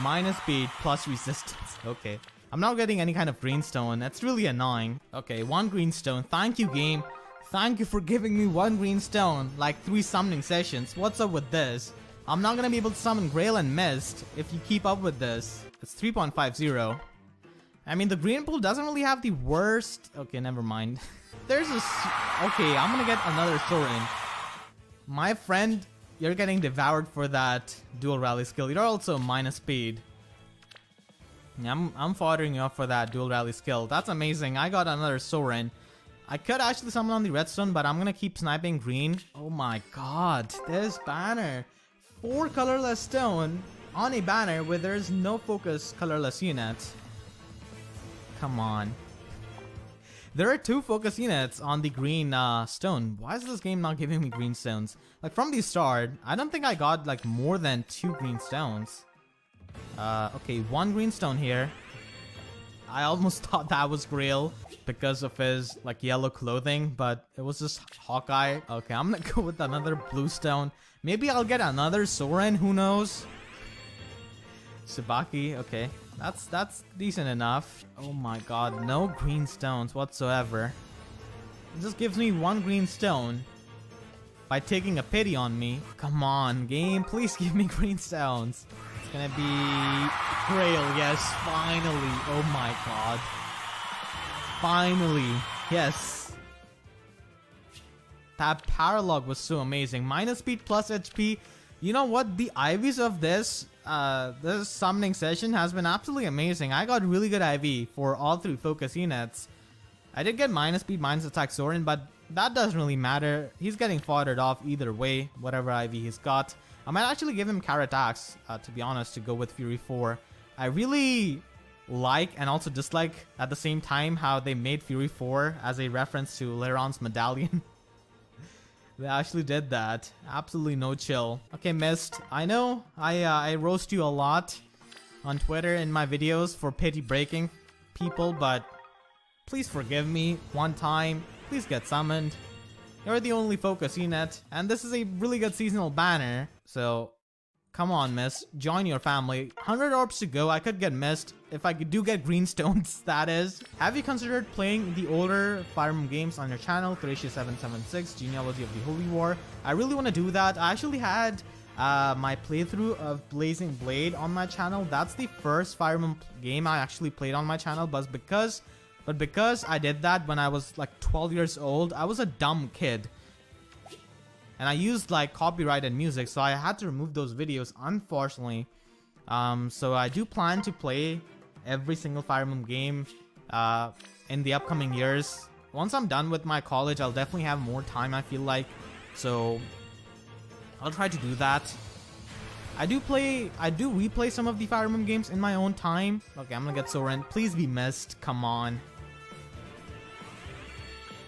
Minus speed plus resistance. Okay. I'm not getting any kind of greenstone. That's really annoying. Okay, 1 greenstone. Thank you, game. Thank you for giving me 1 greenstone. Like 3 summoning sessions. What's up with this? I'm not gonna be able to summon Grail and Mist if you keep up with this. It's 3.50. I mean, the green pool doesn't really have the worst... Okay, never mind. There's a... Okay, I'm gonna get another Soren. My friend, you're getting devoured for that dual rally skill. You're also minus speed. Yeah, I'm following you up for that dual rally skill. That's amazing. I got another Soren. I could actually summon on the redstone, but I'm gonna keep sniping green. Oh my god, this banner. 4 colorless stone on a banner where there's no focus colorless units. Come on. There are 2 focus units on the green stone. Why is this game not giving me green stones? Like from the start, I don't think I got like more than 2 green stones. Okay, 1 green stone here. I almost thought that was Grail because of his like yellow clothing, but it was just Hawkeye. Okay, I'm gonna go with another blue stone. Maybe I'll get another Soren, who knows? Tsubaki, okay. That's decent enough. Oh my god, no green stones whatsoever. It just gives me 1 green stone by taking a pity on me. Come on, game, please give me green stones. gonna be Grail, yes, finally. Oh my god. Finally, yes. That paralog was so amazing. Minus speed plus HP. You know what? The IVs of this summoning session has been absolutely amazing. I got really good IV for all 3 focus units. I did get minus speed, minus attack Soren, but that doesn't really matter. He's getting foddered off either way, whatever IV he's got. I might actually give him Carrot Axe, to be honest, to go with Fury 4. I really like and also dislike at the same time how they made Fury 4 as a reference to Leron's medallion. They actually did that. Absolutely no chill. Okay, Mist. I know I roast you a lot on Twitter in my videos for pity breaking people, but please forgive me one time. Please get summoned. You're the only focus unit, and this is a really good seasonal banner. So, come on, Mist. Join your family. 100 orbs to go. I could get Mist if I do get green stones, that is. Have you considered playing the older Fire Emblem games on your channel? Thracia776, Genealogy of the Holy War. I really want to do that. I actually had my playthrough of Blazing Blade on my channel. That's the first Fire Emblem game I actually played on my channel, but because I did that when I was like 12 years old, I was a dumb kid. And I used like copyrighted music, so I had to remove those videos, unfortunately. So I do plan to play every single Fire Emblem game in the upcoming years. Once I'm done with my college, I'll definitely have more time, I feel like. So I'll try to do that. I do replay some of the Fire Emblem games in my own time. Okay, I'm gonna get Soren. Please be Mist. Come on.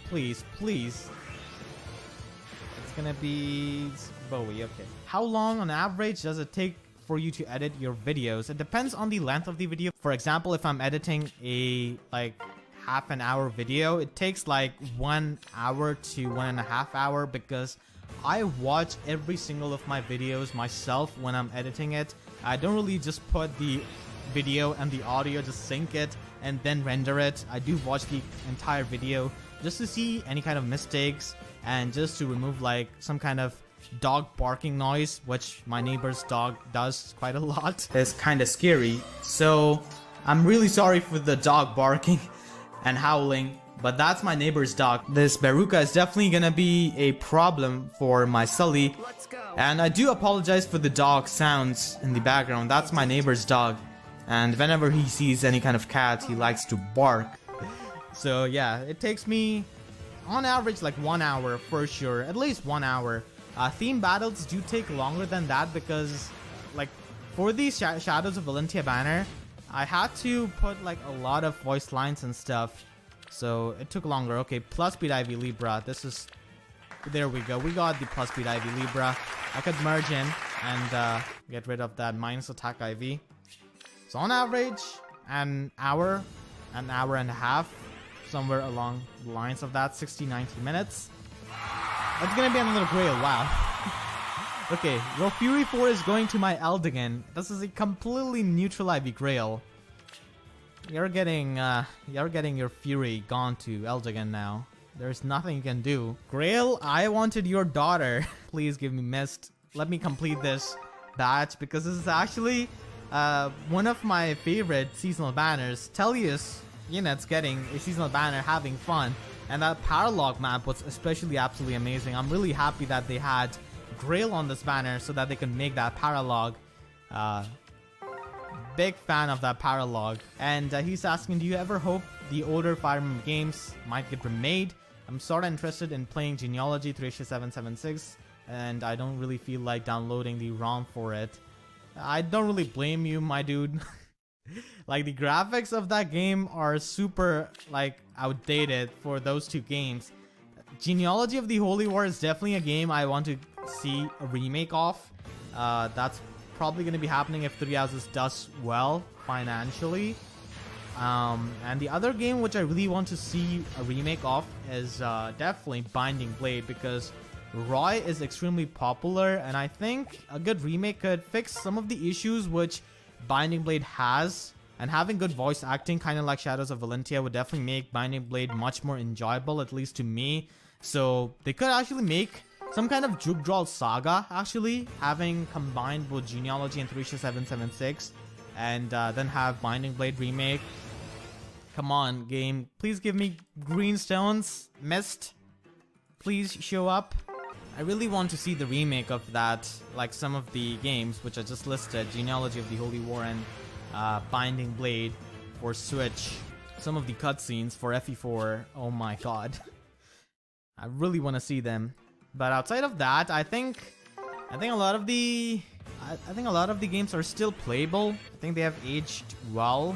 Please, please. It's gonna be Bowie, okay. How long on average does it take for you to edit your videos? It depends on the length of the video. For example, if I'm editing a like half an hour video, it takes like 1 hour to 1.5 hours because I watch every single of my videos myself when I'm editing it. I don't really just put the video and the audio, just sync it and then render it. I do watch the entire video just to see any kind of mistakes and just to remove like some kind of dog barking noise, which my neighbor's dog does quite a lot. It's kind of scary, so I'm really sorry for the dog barking and howling, but that's my neighbor's dog. This Baruka is definitely gonna be a problem for my Sully, and I do apologize for the dog sounds in the background. That's my neighbor's dog, and whenever he sees any kind of cat, he likes to bark. So yeah, it takes me on average like 1 hour for sure, at least 1 hour. Theme battles do take longer than that because like for these Shadows of Valentia banner, I had to put like a lot of voice lines and stuff, so it took longer. Okay, plus speed IV Libra. This is, there we go. We got the plus speed IV Libra. I could merge in and get rid of that minus attack IV. So on average, an hour and a half, somewhere along the lines of that, 60-90 minutes. That's gonna be another Grail, wow. Okay, well, Fury 4 is going to my Eldigan. This is a completely neutral IV Grail. You're getting your Fury gone to Eldigan now. There's nothing you can do. Grail, I wanted your daughter. Please give me Mist. Let me complete this batch because this is actually one of my favorite seasonal banners. Tellius units getting a seasonal banner, having fun. And that Paralog map was especially absolutely amazing. I'm really happy that they had Grail on this banner so that they could make that Paralog. Big fan of that Paralog. And he's asking, do you ever hope the older Fire Emblem games might get remade? I'm sort of interested in playing Genealogy Thracia776, and I don't really feel like downloading the ROM for it. I don't really blame you, my dude. Like, the graphics of that game are super, like, outdated for those two games. Genealogy of the Holy War is definitely a game I want to see a remake of. That's probably going to be happening if 3 Houses does well financially. And the other game which I really want to see a remake of is definitely Binding Blade, because Roy is extremely popular, and I think a good remake could fix some of the issues which Binding Blade has, and having good voice acting, kind of like Shadows of Valentia, would definitely make Binding Blade much more enjoyable, at least to me. So they could actually make some kind of Jugdral saga, actually, having combined both Genealogy and 3776, and then have Binding Blade remake. Come on, game. Please give me green stones. Mist, please show up. I really want to see the remake of that, like some of the games which I just listed, Genealogy of the Holy War and Binding Blade for Switch. Some of the cutscenes for FE4, oh my god. I really want to see them. But outside of that, I think a lot of the games are still playable. I think they have aged well.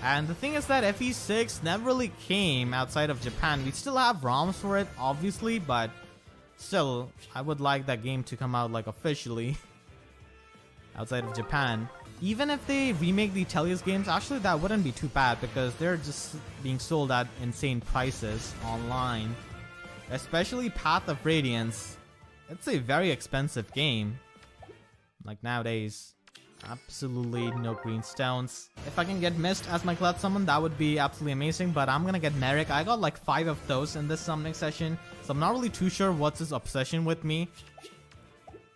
And the thing is that FE6 never really came outside of Japan. We still have ROMs for it, obviously, but still, I would like that game to come out like officially outside of Japan. Even if they remake the Tellius games, actually that wouldn't be too bad because they're just being sold at insane prices online. Especially Path of Radiance. It's a very expensive game. Like nowadays. Absolutely no green stones. If I can get Mist as my Cloud Summon, that would be absolutely amazing, but I'm gonna get Merrick. I got like 5 of those in this summoning session, so I'm not really too sure what's his obsession with me.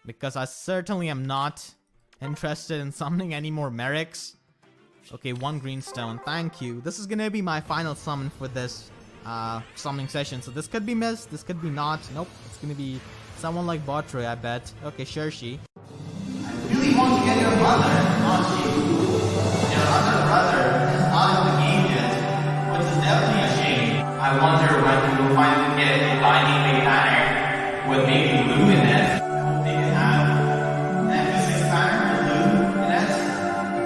Because I certainly am not interested in summoning any more Merricks. Okay, 1 green stone, thank you. This is gonna be my final summon for this summoning session, so this could be Mist, this could be not. Nope, it's gonna be someone like Botre, I bet. Okay, Shershi. Really want to get your mother, not you. Your other brother is not in the game yet, which is definitely a shame. I wonder when we will finally get a Binding Blade banner with maybe blue in it. I hope they can have an FE6 banner with blue in it.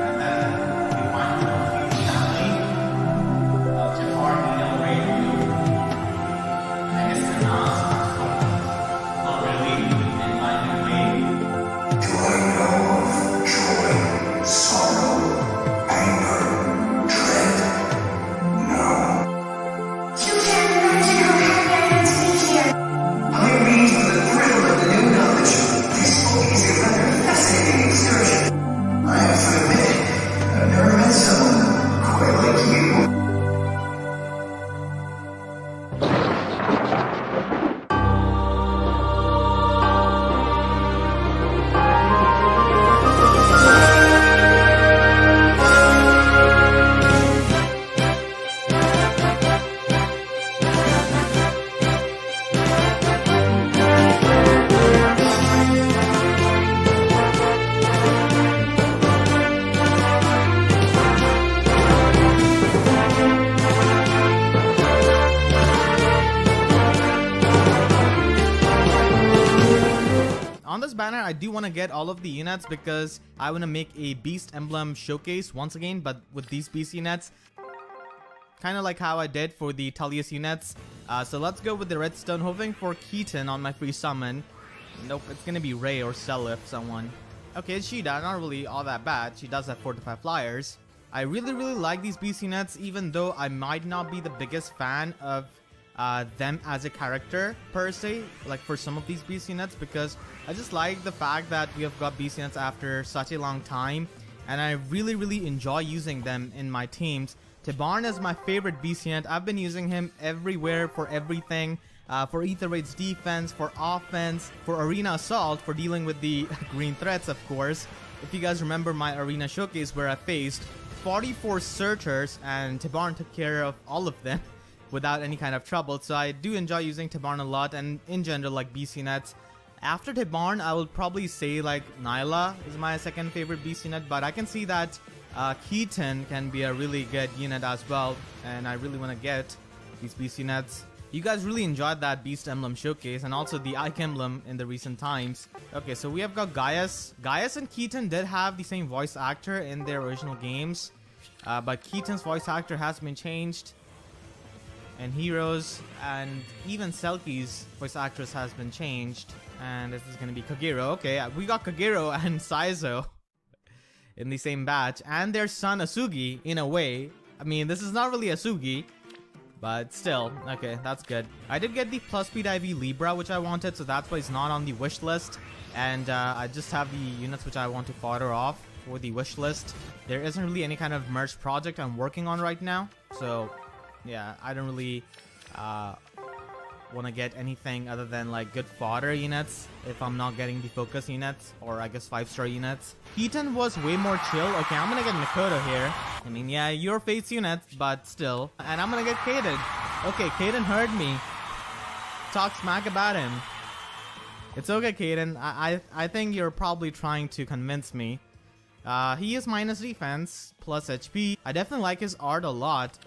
And then we finally complete the family of Jafar and Elray blue. I guess they're not really in Binding Blade. Sorrow, anger, dread. No. You can't imagine how happy I am to be here. I read with the thrill of the new knowledge. This book is a rather fascinating excursion. I have to admit, I've never met someone quite like you. I do want to get all of the units because I want to make a Beast Emblem showcase once again, but with these Beast units. Kind of like how I did for the Tellius units. So let's go with the Redstone, hoping for Keaton on my free summon. Nope, it's going to be Ray or Selif, someone. Okay, it's Shida, not really all that bad. She does have 4 to 5 flyers. I really like these Beast units, even though I might not be the biggest fan of them as a character per se, like for some of these Beast units, because I just like the fact that we have got Beast units after such a long time, and I really enjoy using them in my teams. Tibarn is my favorite Beast unit. I've been using him everywhere for everything, for Ether Raid's defense, for offense, for Arena Assault, for dealing with the green threats, of course. If you guys remember my Arena Showcase where I faced 44 searchers and Tibarn took care of all of them without any kind of trouble. So I do enjoy using Tibarn a lot, and in general like BC units. After Tibarn, I will probably say like Nyla is my second favorite BC unit, but I can see that Keaton can be a really good unit as well, and I really want to get these BC units. You guys really enjoyed that Beast Emblem showcase and also the Ike Emblem in the recent times. Okay, so we have got Gaius. Gaius and Keaton did have the same voice actor in their original games, but Keaton's voice actor has been changed. And Heroes and even Selkie's voice actress has been changed. And this is going to be Kagero. Okay, we got Kagero and Saizo in the same batch. And their son Asugi, in a way. I mean, this is not really Asugi, but still. Okay, that's good. I did get the plus speed IV Libra, which I wanted, so that's why it's not on the wish list. And I just have the units which I want to fodder off for the wish list. There isn't really any kind of merge project I'm working on right now. So yeah, I don't really want to get anything other than like good fodder units if I'm not getting the focus units, or I guess 5-star units. Keaton was way more chill. Okay, I'm gonna get Makoto here. I mean, yeah, your face units, but still. And I'm gonna get Kaden. Okay, Kaden heard me. Talk smack about him. It's okay, Kaden. I think you're probably trying to convince me. He is minus defense, plus HP. I definitely like his art a lot.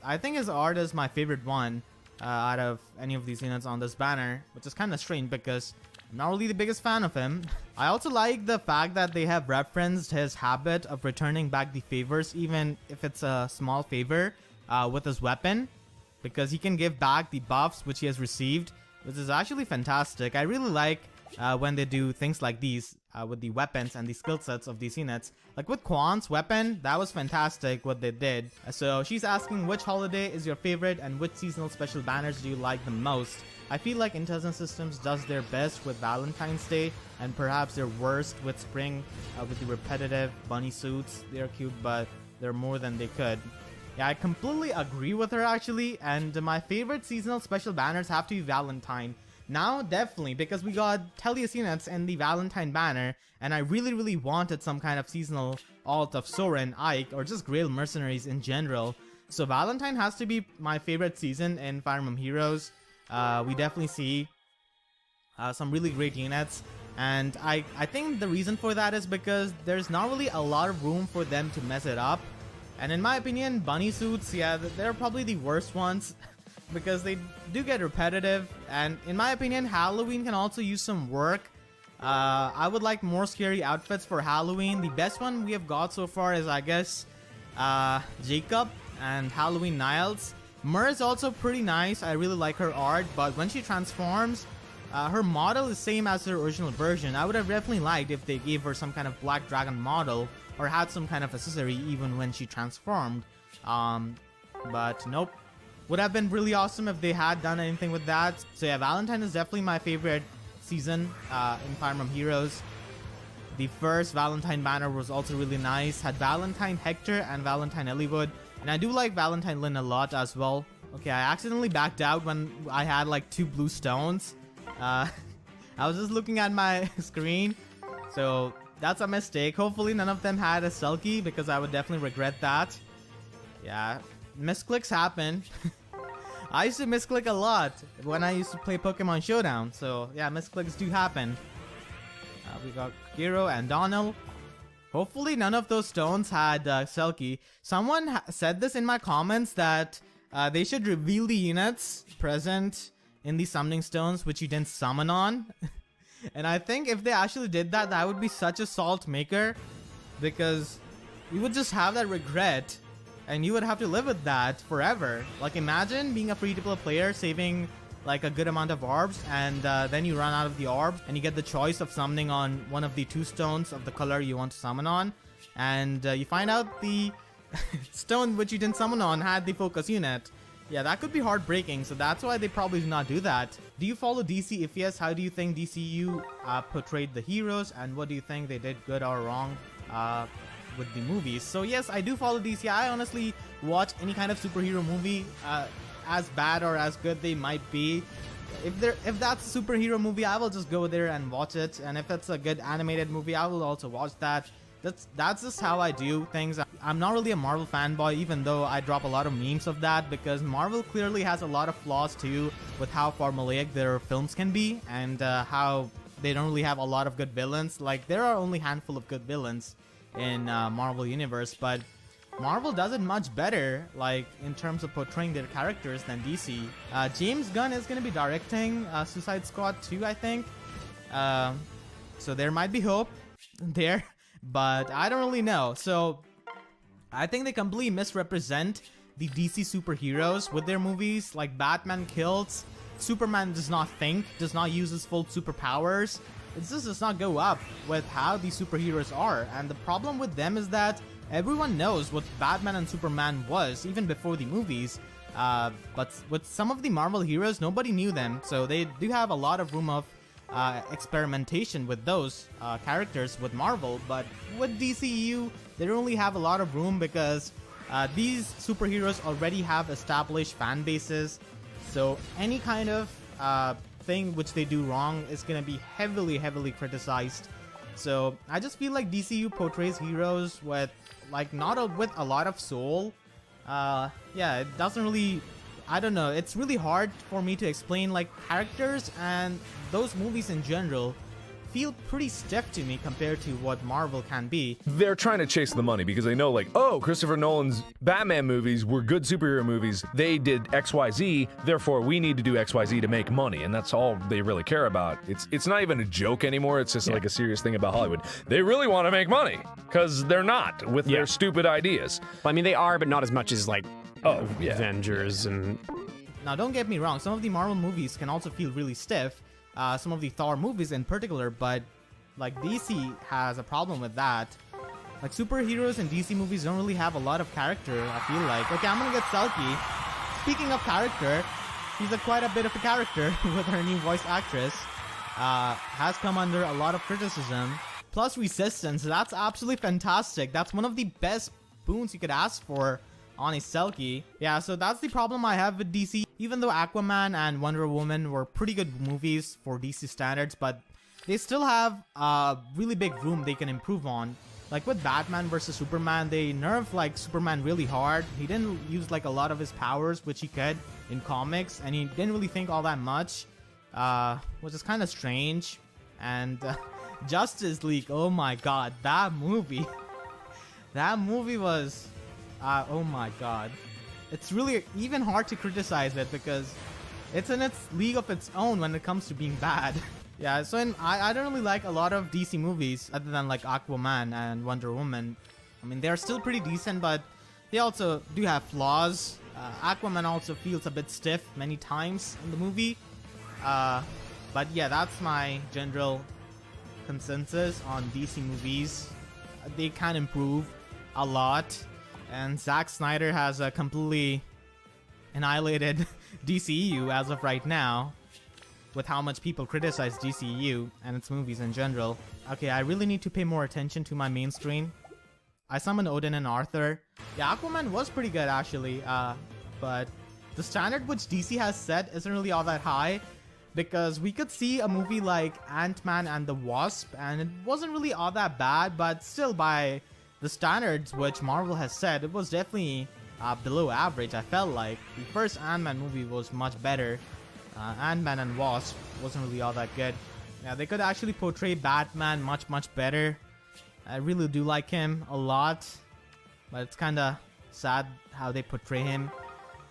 I think his art is my favorite one out of any of these units on this banner, which is kind of strange because I'm not really the biggest fan of him. I also like the fact that they have referenced his habit of returning back the favors, even if it's a small favor, with his weapon, because he can give back the buffs which he has received, which is actually fantastic. I really like when they do things like these with the weapons and the skill sets of these units. Like with Quan's weapon, that was fantastic what they did. So she's asking which holiday is your favorite and which seasonal special banners do you like the most? I feel like Intelligent Systems does their best with Valentine's Day and perhaps their worst with spring with the repetitive bunny suits. They're cute, but they're more than they could. Yeah, I completely agree with her actually, and my favorite seasonal special banners have to be Valentine. Now, definitely, because we got Tellius units in the Valentine banner, and I really wanted some kind of seasonal alt of Soren, Ike, or just Grail mercenaries in general. So Valentine has to be my favorite season in Fire Emblem Heroes. We definitely see some really great units, and I think the reason for that is because there's not really a lot of room for them to mess it up. And in my opinion, bunny suits, yeah, they're probably the worst ones. Because they do get repetitive, and in my opinion, Halloween can also use some work. I would like more scary outfits for Halloween. The best one we have got so far is, I guess, Jacob and Halloween Niles. Myrrh is also pretty nice. I really like her art, but when she transforms, her model is same as her original version. I would have definitely liked if they gave her some kind of black dragon model or had some kind of accessory even when she transformed. But nope. Would have been really awesome if they had done anything with that. So yeah, Valentine is definitely my favorite season in Fire Emblem Heroes. The first Valentine banner was also really nice. Had Valentine Hector and Valentine Eliwood. And I do like Valentine Lynn a lot as well. Okay, I accidentally backed out when I had like 2 blue stones. I was just looking at my screen. So that's a mistake. Hopefully none of them had a Selkie, because I would definitely regret that. Yeah. Misclicks happen. I used to misclick a lot when I used to play Pokemon Showdown, so yeah, misclicks do happen. We got Hiro and Donald. Hopefully none of those stones had Selkie. Someone said this in my comments that they should reveal the units present in the summoning stones which you didn't summon on. And I think if they actually did that, that would be such a salt maker, because you would just have that regret. And you would have to live with that forever. Like, imagine being a free-to-play player, saving like a good amount of orbs, and then you run out of the orbs, and you get the choice of summoning on one of the 2 stones of the color you want to summon on, and you find out the stone which you didn't summon on had the focus unit. Yeah, that could be heartbreaking, so that's why they probably do not do that. Do you follow DC? If yes, how do you think DCU portrayed the heroes, and what do you think they did good or wrong with the movies? So yes, I do follow DC. I honestly watch any kind of superhero movie, as bad or as good they might be. If that's a superhero movie, I will just go there and watch it, and if it's a good animated movie, I will also watch that. That's just how I do things. I'm not really a Marvel fanboy, even though I drop a lot of memes of that, because Marvel clearly has a lot of flaws too with how formulaic their films can be, and how they don't really have a lot of good villains. Like, there are only a handful of good villains in Marvel Universe, but Marvel does it much better, like in terms of portraying their characters, than DC. James Gunn is going to be directing Suicide Squad 2, I think. So there might be hope there, but I don't really know. So I think they completely misrepresent the DC superheroes with their movies. Like, Batman kills, Superman does not think, does not use his full superpowers. It just does not go up with how these superheroes are, and the problem with them is that everyone knows what Batman and Superman was even before the movies, but with some of the Marvel heroes, nobody knew them, so they do have a lot of room of experimentation with those characters with Marvel. But with DCU, they don't really have a lot of room, because these superheroes already have established fan bases, so any kind of thing which they do wrong is gonna be heavily criticized. So I just feel like DCU portrays heroes with with a lot of soul. Yeah, it doesn't really, I don't know, it's really hard for me to explain. Like, characters and those movies in general feel pretty stiff to me compared to what Marvel can be. They're trying to chase the money because they know, like, oh, Christopher Nolan's Batman movies were good superhero movies. They did XYZ, therefore we need to do XYZ to make money, and that's all they really care about. It's not even a joke anymore. It's just like a serious thing about Hollywood. They really want to make money because they're not with their stupid ideas. Well, I mean, they are, but not as much as like yeah. Avengers and. Now, don't get me wrong. Some of the Marvel movies can also feel really stiff. Some of the Thor movies in particular, but like DC has a problem with that. Like, superheroes in DC movies don't really have a lot of character, I feel like. Okay, I'm gonna get Selkie. Speaking of character, she's quite a bit of a character with her new voice actress. Has come under a lot of criticism. Plus Resistance, that's absolutely fantastic. That's one of the best boons you could ask for on a Selkie. Yeah, so that's the problem I have with DC. Even though Aquaman and Wonder Woman were pretty good movies for DC standards, but they still have a really big room they can improve on. Like with Batman vs Superman, they nerfed like Superman really hard. He didn't use like a lot of his powers, which he could in comics, and he didn't really think all that much, which is kind of strange. And Justice League, oh my god, that movie was oh my god. It's really even hard to criticize it because it's in its league of its own when it comes to being bad. Yeah, so I don't really like a lot of DC movies other than like Aquaman and Wonder Woman. I mean, they're still pretty decent, but they also do have flaws. Aquaman also feels a bit stiff many times in the movie. But yeah, that's my general consensus on DC movies. They can improve a lot. And Zack Snyder has completely annihilated DCEU as of right now, with how much people criticize DCEU and its movies in general. Okay, I really need to pay more attention to my main screen. I summoned Odin and Arthur. Yeah, Aquaman was pretty good actually, but the standard which DC has set isn't really all that high, because we could see a movie like Ant-Man and the Wasp, and it wasn't really all that bad, but still by the standards which Marvel has set, it was definitely below average. I felt like the first Ant-Man movie was much better. Ant-Man and Wasp wasn't really all that good. Yeah, they could actually portray Batman much better. I really do like him a lot, but it's kind of sad how they portray him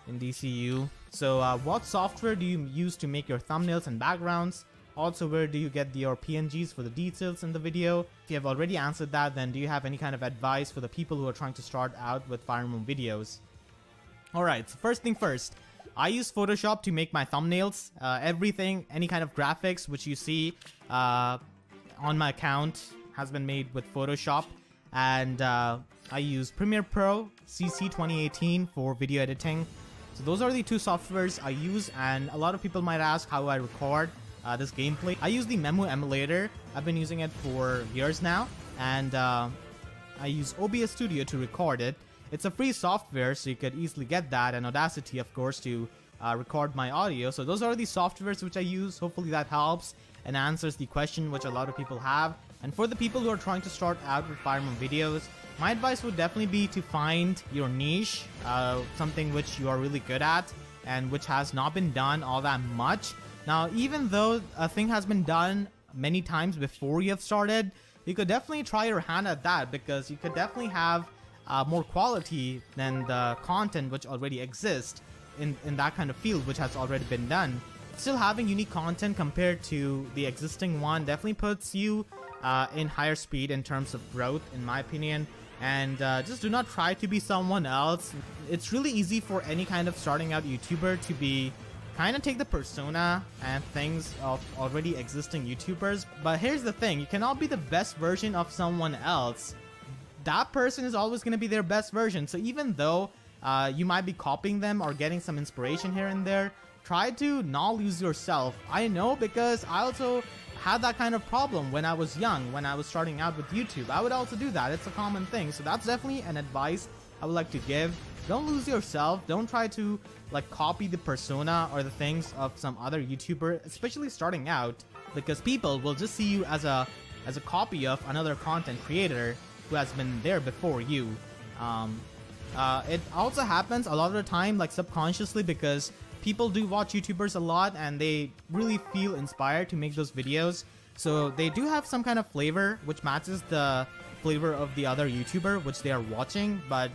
in DCU. So what software do you use to make your thumbnails and backgrounds? Also, where do you get your PNGs for the details in the video? If you have already answered that, then do you have any kind of advice for the people who are trying to start out with Fire Emblem videos? Alright, so first thing first, I use Photoshop to make my thumbnails. Everything, any kind of graphics which you see on my account has been made with Photoshop. And I use Premiere Pro CC 2018 for video editing. So those are the two softwares I use, and a lot of people might ask how I record this gameplay. I use the Memo emulator. I've been using it for years now, and I use OBS Studio to record it. It's a free software, so you could easily get that, and Audacity, of course, to record my audio. So those are the softwares which I use. Hopefully that helps and answers the question which a lot of people have. And for the people who are trying to start out with Fire Emblem videos, my advice would definitely be to find your niche, something which you are really good at and which has not been done all that much. Now, even though a thing has been done many times before you have started, you could definitely try your hand at that, because you could definitely have more quality than the content which already exists in that kind of field which has already been done. Still having unique content compared to the existing one definitely puts you in higher speed in terms of growth, in my opinion. And just do not try to be someone else. It's really easy for any kind of starting out YouTuber to be kind of take the persona and things of already existing YouTubers. But here's the thing, you cannot be the best version of someone else. That person is always going to be their best version. So even though you might be copying them or getting some inspiration here and there, try to not lose yourself. I know, because I also had that kind of problem when I was young, when I was starting out with YouTube. I would also do that. It's a common thing. So that's definitely an advice I would like to give. Don't lose yourself. Don't try to like copy the persona or the things of some other YouTuber, especially starting out, because people will just see you as a copy of another content creator who has been there before you. It also happens a lot of the time, like subconsciously, because people do watch YouTubers a lot and they really feel inspired to make those videos. So they do have some kind of flavor which matches the flavor of the other YouTuber which they are watching, but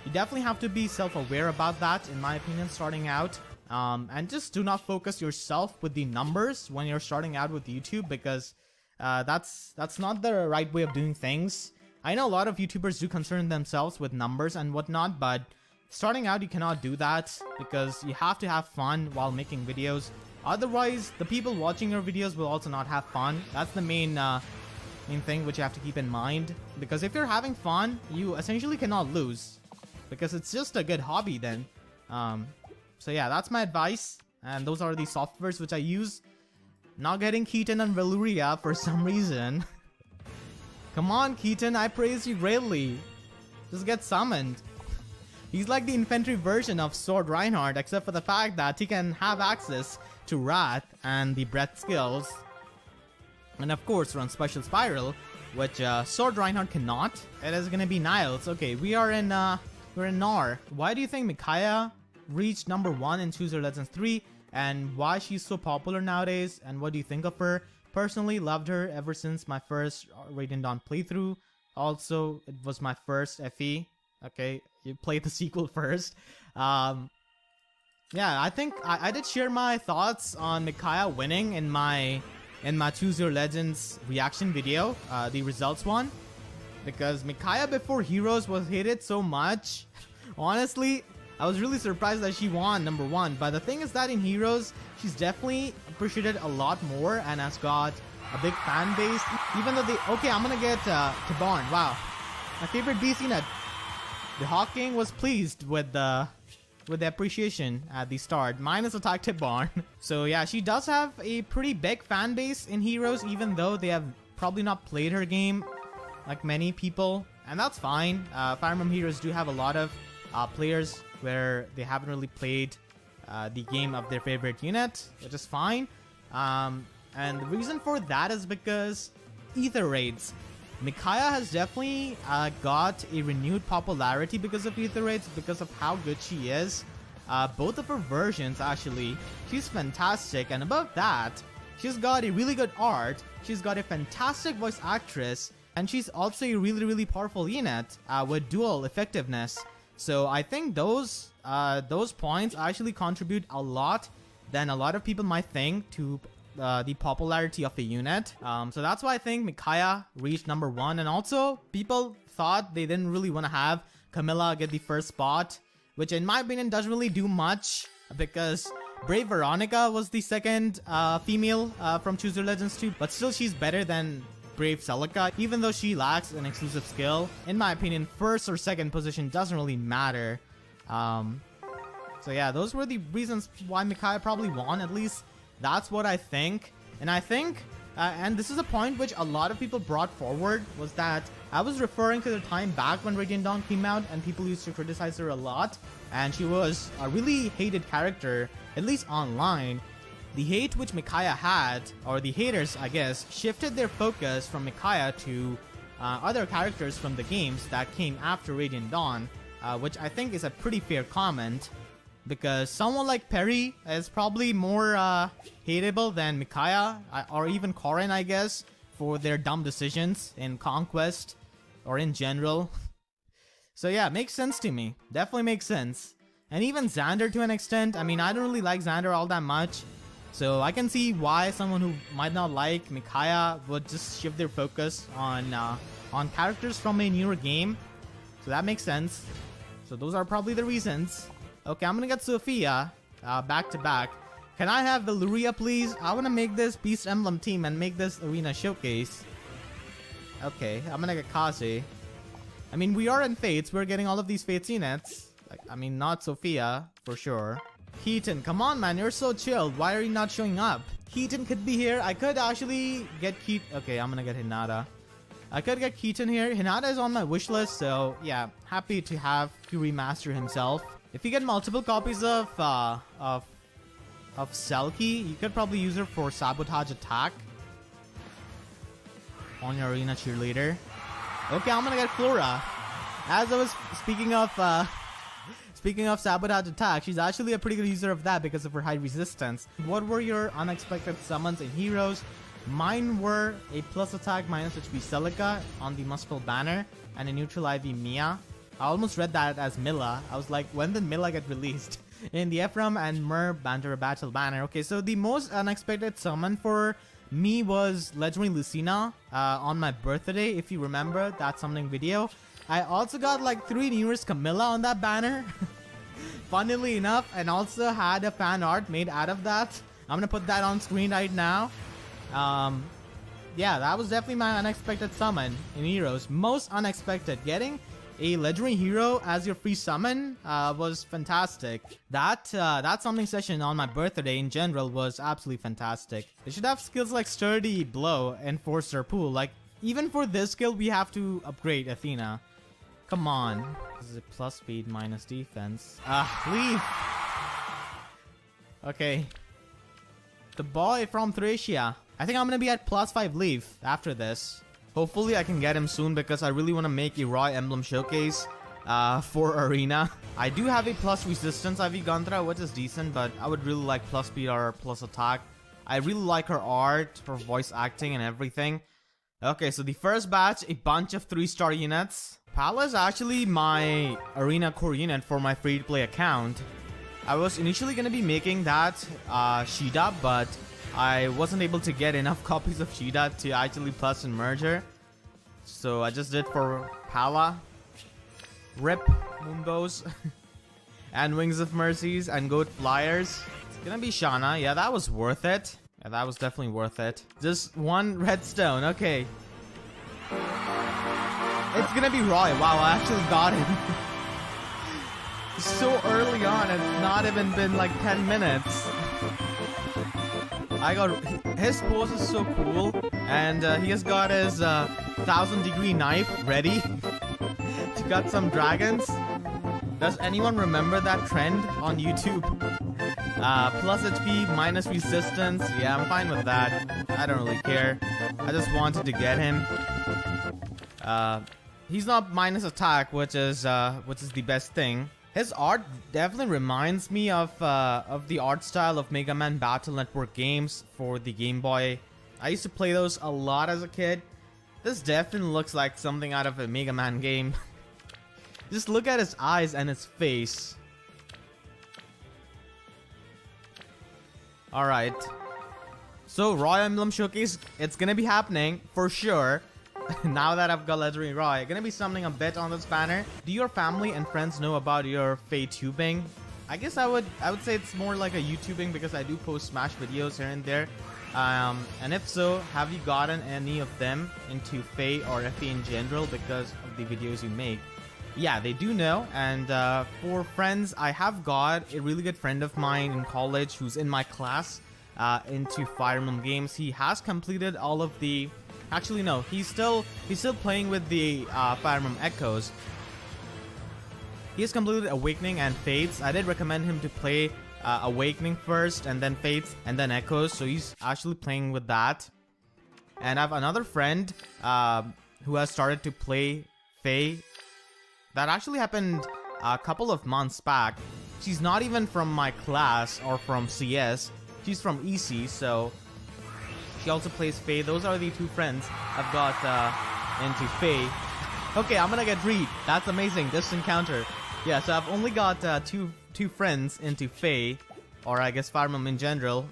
you definitely have to be self-aware about that, in my opinion, starting out. And just do not focus yourself with the numbers when you're starting out with YouTube, because that's not the right way of doing things. I know a lot of YouTubers do concern themselves with numbers and whatnot, but starting out you cannot do that, because you have to have fun while making videos. Otherwise, the people watching your videos will also not have fun. That's the main thing which you have to keep in mind, because if you're having fun, you essentially cannot lose, because it's just a good hobby then. So yeah, that's my advice, and those are the softwares which I use. Not getting Keaton and Valuria for some reason. Come on, Keaton, I praise you greatly. Just get summoned. He's like the infantry version of Sword Reinhardt, except for the fact that he can have access to Wrath and the Breath skills. And of course run Special Spiral, which Sword Reinhardt cannot. It is gonna be Niles. Okay, we're in Nar. Why do you think Micaiah reached number 1 in Choose Your Legends 3? And why she's so popular nowadays? And what do you think of her? Personally, loved her ever since my first Radiant Dawn playthrough. Also, it was my first FE. Okay, you played the sequel first. Yeah, I think I did share my thoughts on Micaiah winning in my Choose Your Legends reaction video, the results one. Because Micaiah before Heroes was hated so much. Honestly, I was really surprised that she won number 1. But the thing is that in Heroes, she's definitely appreciated a lot more and has got a big fan base. Even though they... Okay, I'm gonna get Tibarn. Wow. My favorite beast unit. The Hawk King was pleased with the appreciation at the start. Minus attack Tibarn. So yeah, she does have a pretty big fan base in Heroes, even though they have probably not played her game like many people. And that's fine. Fire Emblem Heroes do have a lot of players where they haven't really played the game of their favorite unit, which is fine. And the reason for that is because Ether Raids. Micaiah has definitely got a renewed popularity because of Ether Raids, because of how good she is. Both of her versions, actually, she's fantastic. And above that, she's got a really good art, she's got a fantastic voice actress, and she's also a really, really powerful unit with dual effectiveness. So I think those points actually contribute a lot than a lot of people might think to the popularity of the unit. So that's why I think Micaiah reached number 1. And also, people thought they didn't really want to have Camilla get the first spot, which in my opinion doesn't really do much, because Brave Veronica was the second female from Choose Your Legends 2, but still she's better than Brave Celica, even though she lacks an exclusive skill. In my opinion, first or second position doesn't really matter. So yeah, those were the reasons why Micaiah probably won. At least that's what I think. And I think, and this is a point which a lot of people brought forward, was that I was referring to the time back when Radiant Dawn came out and people used to criticize her a lot, and she was a really hated character, at least online. The hate which Micaiah had, or the haters I guess, shifted their focus from Micaiah to other characters from the games that came after Radiant Dawn, which I think is a pretty fair comment, because someone like Perry is probably more hateable than Micaiah, or even Corrin, I guess, for their dumb decisions in Conquest or in general. So yeah, makes sense to me. Definitely makes sense. And even Xander to an extent. I mean, I don't really like Xander all that much, so I can see why someone who might not like Micaiah would just shift their focus on characters from a newer game. So that makes sense. So those are probably the reasons. Okay, I'm gonna get Sophia back to back. Can I have Valuria, please? I wanna make this Beast Emblem team and make this arena showcase. Okay, I'm gonna get Kaze. I mean, we are in Fates. We're getting all of these Fates units. Like, I mean, not Sophia, for sure. Keaton, come on, man. You're so chilled. Why are you not showing up? Keaton could be here. I could actually get Keaton. Okay, I'm gonna get Hinata. I could get Keaton here. Hinata is on my wish list, so yeah, happy to have Fury Master himself. If you get multiple copies of Selkie, you could probably use her for Sabotage Attack on your Arena Cheerleader. Okay, I'm gonna get Flora. As I was speaking of Sabotage Attack, she's actually a pretty good user of that because of her high resistance. What were your unexpected summons in Heroes? Mine were a plus attack minus HP Celica on the Muspel banner and a neutral IV Mia. I almost read that as Milla. I was like, when did Milla get released? In the Ephraim and Mer Banter Battle banner. Okay, so the most unexpected summon for me was Legendary Lucina on my birthday, if you remember that summoning video. I also got like 3 nearest Camilla on that banner. Funnily enough, and also had a fan art made out of that. I'm gonna put that on screen right now. Yeah, that was definitely my unexpected summon in Heroes. Most unexpected. Getting a legendary hero as your free summon was fantastic. That summoning session on my birthday in general was absolutely fantastic. They should have skills like Sturdy Blow, Enforcer Pool. Like, even for this skill, we have to upgrade Athena. Come on. This is a plus speed minus defense. Leave. Okay. The boy from Thracia. I think I'm gonna be at plus 5 Leaf after this. Hopefully I can get him soon because I really want to make a raw emblem showcase for Arena. I do have a plus resistance IV Gantra, which is decent, but I would really like plus speed or plus attack. I really like her art, her voice acting and everything. Okay, so the first batch, a bunch of 3-star units. Pala is actually my Arena core unit for my free-to-play account. I was initially going to be making that Shida, but I wasn't able to get enough copies of Shida to actually plus and merge her. So I just did for Pala, Rip, Moonbows, and Wings of Mercies, and Goat Flyers. It's gonna be Shana. Yeah, that was worth it. Yeah, that was definitely worth it. Just 1 redstone. Okay. It's gonna be Roy. Wow, I actually got him. So early on, it's not even been like 10 minutes. I got his pose is so cool, and he has got his 1000-degree knife ready to cut some dragons. Does anyone remember that trend on YouTube? Plus HP, minus resistance. Yeah, I'm fine with that. I don't really care. I just wanted to get him. He's not minus attack, which is the best thing. His art definitely reminds me of the art style of Mega Man Battle Network games for the Game Boy. I used to play those a lot as a kid. This definitely looks like something out of a Mega Man game. Just look at his eyes and his face. Alright. So, Raw Emblem Showcase, it's gonna be happening for sure. Now that I've got Legendary Roy, gonna be summoning a bit on this banner. Do your family and friends know about your Fae tubing? I guess I would say it's more like a YouTubing because I do post Smash videos here and there. And if so, have you gotten any of them into Fae or FA in general because of the videos you make? Yeah, they do know. And for friends, I have got a really good friend of mine in college who's in my class into Fire Emblem games. He has completed all of the... Actually, no. He's still playing with the Fire Emblem Echoes. He has completed Awakening and Fates. I did recommend him to play Awakening first, and then Fates, and then Echoes. So he's actually playing with that. And I have another friend who has started to play Fae. That actually happened a couple of months back. She's not even from my class or from CS. She's from EC, so... She also plays Fae. Those are the 2 friends I've got into Fae. Okay, I'm gonna get Reed. That's amazing. This encounter. Yeah, so I've only got two friends into Fae, or I guess Fire Emblem in general,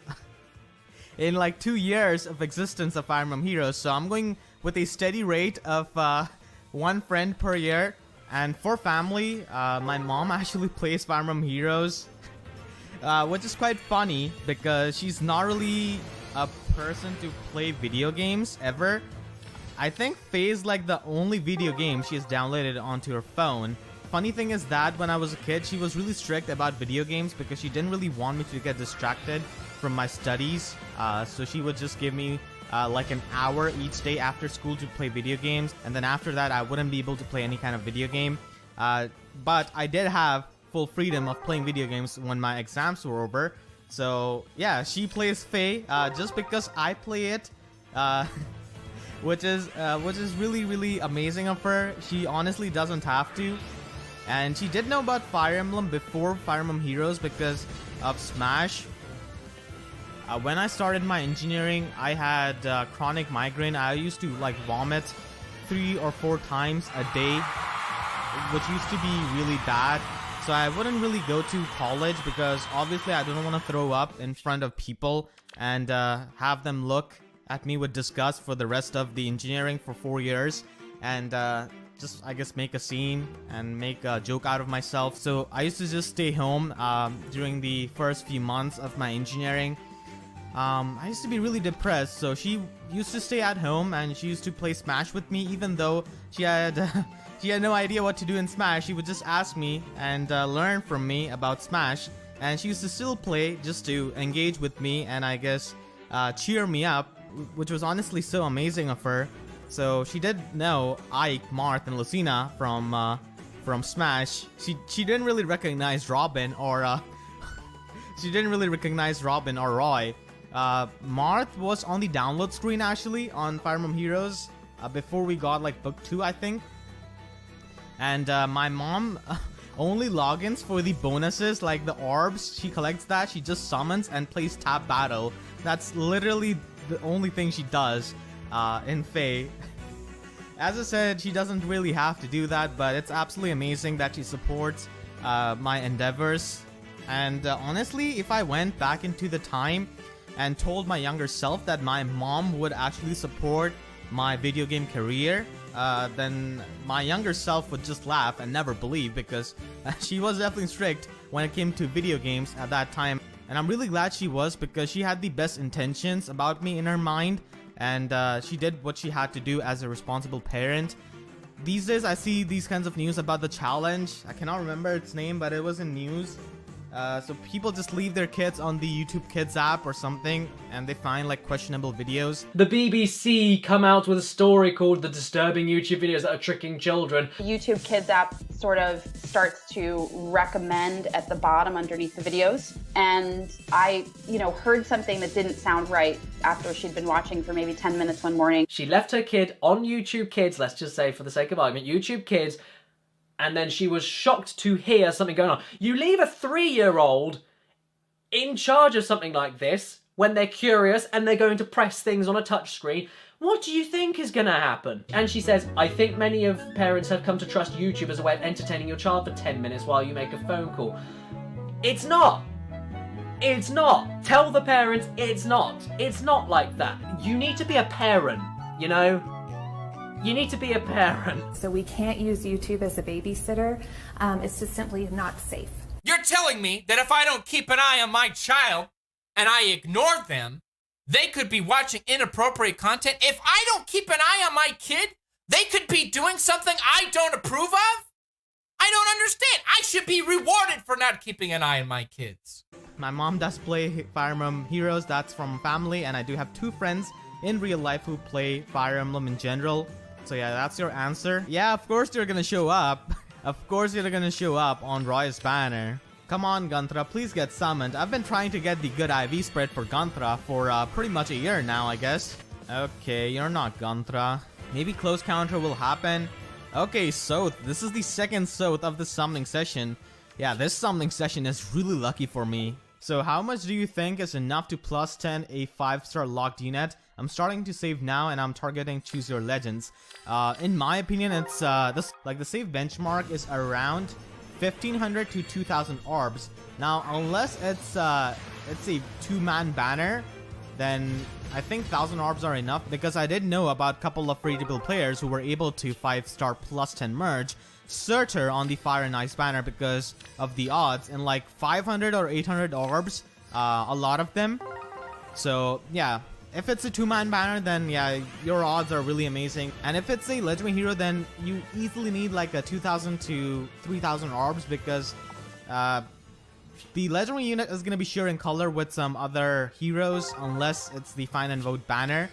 in like 2 years of existence of Fire Emblem Heroes. So I'm going with a steady rate of 1 friend per year. And for family, my mom actually plays Fire Emblem Heroes, which is quite funny because she's not really a person to play video games ever. I think Fae is like the only video game she has downloaded onto her phone. Funny thing is that when I was a kid, she was really strict about video games because she didn't really want me to get distracted from my studies. So she would just give me like an hour each day after school to play video games, and then after that I wouldn't be able to play any kind of video game. But I did have full freedom of playing video games when my exams were over. So yeah, she plays Faye just because I play it, which is really amazing of her. She honestly doesn't have to, and she did know about Fire Emblem before Fire Emblem Heroes because of Smash. When I started my engineering, I had chronic migraine. I used to like vomit 3 or 4 times a day, which used to be really bad. So I wouldn't really go to college because obviously I don't want to throw up in front of people and have them look at me with disgust for the rest of the engineering for 4 years and just, I guess, make a scene and make a joke out of myself. So I used to just stay home during the first few months of my engineering. I used to be really depressed, so she used to stay at home and she used to play Smash with me, even though she had she had no idea what to do in Smash. She would just ask me and learn from me about Smash, and she used to still play just to engage with me and I guess cheer me up, which was honestly so amazing of her. So she did know Ike, Marth, and Lucina from Smash. She didn't really recognize Robin or she didn't really recognize Robin or Roy. Marth was on the download screen actually on Fire Emblem Heroes before we got like book 2, I think. And my mom only logins for the bonuses like the orbs. She collects that, she just summons and plays Tap Battle. That's literally the only thing she does in Faye. As I said, she doesn't really have to do that, but it's absolutely amazing that she supports my endeavors. And honestly, if I went back into the time and told my younger self that my mom would actually support my video game career, then my younger self would just laugh and never believe, because she was definitely strict when it came to video games at that time. And I'm really glad she was, because she had the best intentions about me in her mind, and she did what she had to do as a responsible parent. These days I see these kinds of news about the challenge. I cannot remember its name, but it was in news. So people just leave their kids on the YouTube Kids app or something, and they find like questionable videos. The BBC come out with a story called "The Disturbing YouTube Videos That Are Tricking Children." YouTube Kids app sort of starts to recommend at the bottom underneath the videos. And I, heard something that didn't sound right after she'd been watching for maybe 10 minutes one morning. She left her kid on YouTube Kids, let's just say for the sake of argument, YouTube Kids, and then she was shocked to hear something going on. You leave a 3-year-old in charge of something like this when they're curious and they're going to press things on a touchscreen. What do you think is going to happen? And she says, I think many of parents have come to trust YouTube as a way of entertaining your child for 10 minutes while you make a phone call. It's not. It's not. Tell the parents it's not. It's not like that. You need to be a parent, you know? You need to be a parent. So we can't use YouTube as a babysitter. It's just simply not safe. You're telling me that if I don't keep an eye on my child and I ignore them, they could be watching inappropriate content? If I don't keep an eye on my kid, they could be doing something I don't approve of? I don't understand. I should be rewarded for not keeping an eye on my kids. My mom does play Fire Emblem Heroes. That's from family, and I do have 2 friends in real life who play Fire Emblem in general. So yeah, that's your answer. Yeah, of course you're gonna show up. Of course you're gonna show up on Roy's banner. Come on, Gunthra, please get summoned. I've been trying to get the good IV spread for Gunthra for pretty much a year now, I guess. Okay, you're not Gunthra. Maybe close counter will happen. Okay, Soth. This is the second Soth of the summoning session. Yeah, this summoning session is really lucky for me. So how much do you think is enough to plus 10 a 5-star locked unit? I'm starting to save now and I'm targeting Choose Your Legends. In my opinion, it's the save benchmark is around 1500 to 2000 orbs. Now, unless it's a 2-man banner, then I think 1000 orbs are enough, because I did know about a couple of free-to-play players who were able to 5-star plus 10 merge Surtur on the Fire and Ice banner because of the odds, and like 500 or 800 orbs, a lot of them. So yeah, if it's a 2-man banner, then yeah, your odds are really amazing. And if it's a legendary hero, then you easily need like a 2000 to 3000 orbs, because the legendary unit is going to be sharing color with some other heroes unless it's the Find and Vote banner.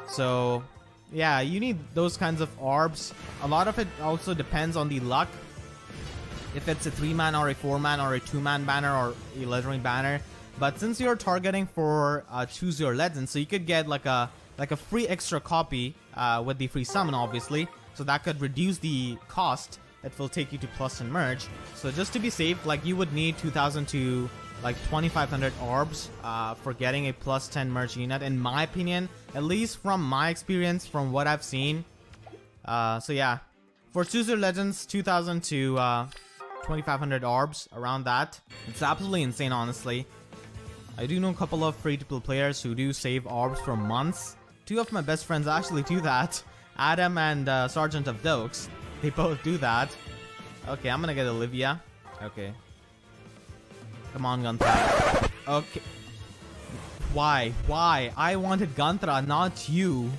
So yeah, you need those kinds of orbs. A lot of it also depends on the luck. If it's a 3-man or a 4-man or a 2-man banner or a legendary banner. But since you're targeting for Choose Your Legend, so you could get like a free extra copy with the free summon, obviously. So that could reduce the cost. It will take you to plus 10 merge. So just to be safe, like you would need 2,000 to like 2,500 orbs for getting a plus 10 merge unit, in my opinion. At least from my experience, from what I've seen. So yeah, for Choose Your Legends, 2,000 to 2,500 orbs, around that. It's absolutely insane, honestly. I do know a couple of free-to-play players who do save orbs for months. 2 of my best friends actually do that. Adam and Sergeant of Dokes. They both do that. Okay, I'm gonna get Olivia. Okay. Come on, Gunthra. Okay. Why? Why? I wanted Gunthra, not you.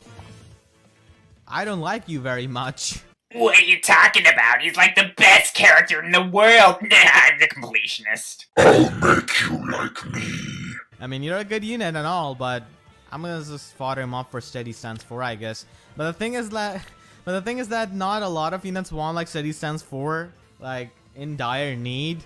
I don't like you very much. What are you talking about? He's like the best character in the world. Nah, I'm the completionist. I'll make you like me. I mean, you're a good unit and all, but I'm gonna just fodder him up for Steady Stance 4, I guess. But the thing is that not a lot of units want like Steady Stance 4, like in dire need.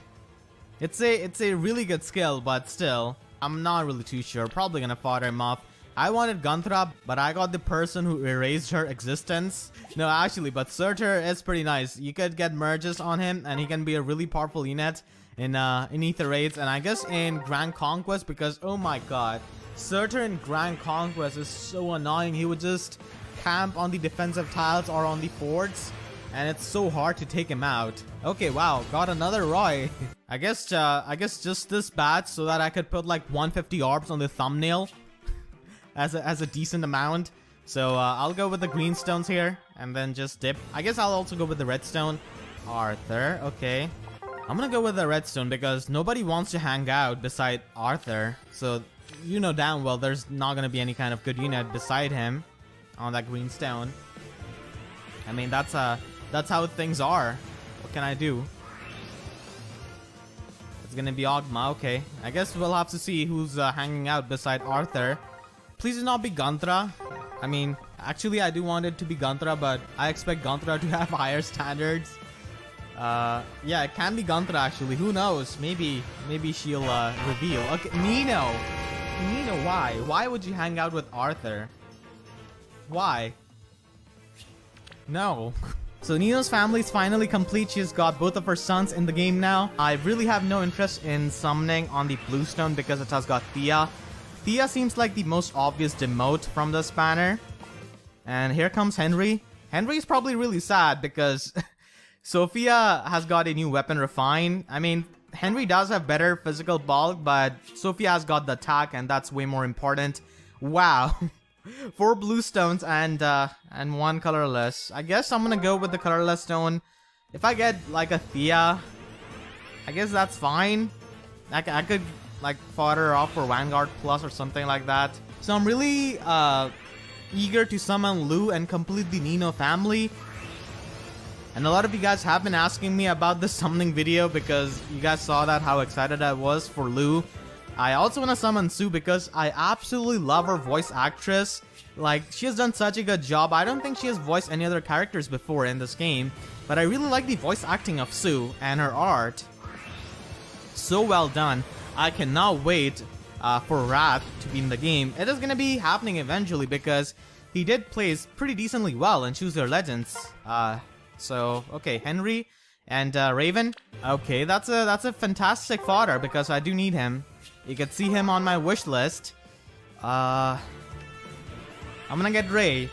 It's a really good skill, but still, I'm not really too sure. Probably gonna fodder him up. I wanted Gunthra, but I got the person who erased her existence. No, actually, but Surtur is pretty nice. You could get merges on him, and he can be a really powerful unit in Ether Raids, and I guess in Grand Conquest, because oh my god, Surtur in Grand Conquest is so annoying. He would just camp on the defensive tiles or on the forts, and it's so hard to take him out. Okay, wow, got another Roy. I guess just this batch so that I could put like 150 orbs on the thumbnail as a decent amount. So I'll go with the green stones here and then just dip. I guess I'll also go with the redstone. Arthur, okay. I'm gonna go with the redstone because nobody wants to hang out beside Arthur. So you know damn well there's not gonna be any kind of good unit beside him on that green stone. I mean, that's how things are. What can I do? It's gonna be Ogma, okay. I guess we'll have to see who's hanging out beside Arthur. Please do not be Gunthra. I mean, actually I do want it to be Gunthra, but I expect Gunthra to have higher standards. Yeah, it can be Gunthra actually. Who knows? Maybe she'll reveal. Okay, Nino. Nino, why? Why would you hang out with Arthur? Why? No. So Nino's family is finally complete. She's got both of her sons in the game now. I really have no interest in summoning on the Bluestone because it has got Thea. Thea seems like the most obvious demote from this banner. And here comes Henry. Henry's probably really sad because Sophia has got a new weapon, Refine. I mean, Henry does have better physical bulk, but Sophia has got the attack, and that's way more important. Wow. 4 blue stones and 1 colorless. I guess I'm gonna go with the colorless stone. If I get like a Thea, I guess that's fine. I could like fodder off for Vanguard Plus or something like that. So I'm really eager to summon Lou and complete the Nino family. And a lot of you guys have been asking me about this summoning video because you guys saw that how excited I was for Lou. I also want to summon Sue because I absolutely love her voice actress. Like, she has done such a good job. I don't think she has voiced any other characters before in this game, but I really like the voice acting of Sue and her art. So well done. I cannot wait for Wrath to be in the game. It is going to be happening eventually because he did play pretty decently well in Choose Your Legends. So, okay, Henry and Raven. Okay, that's a fantastic fodder because I do need him. You can see him on my wish list. I'm gonna get Ray.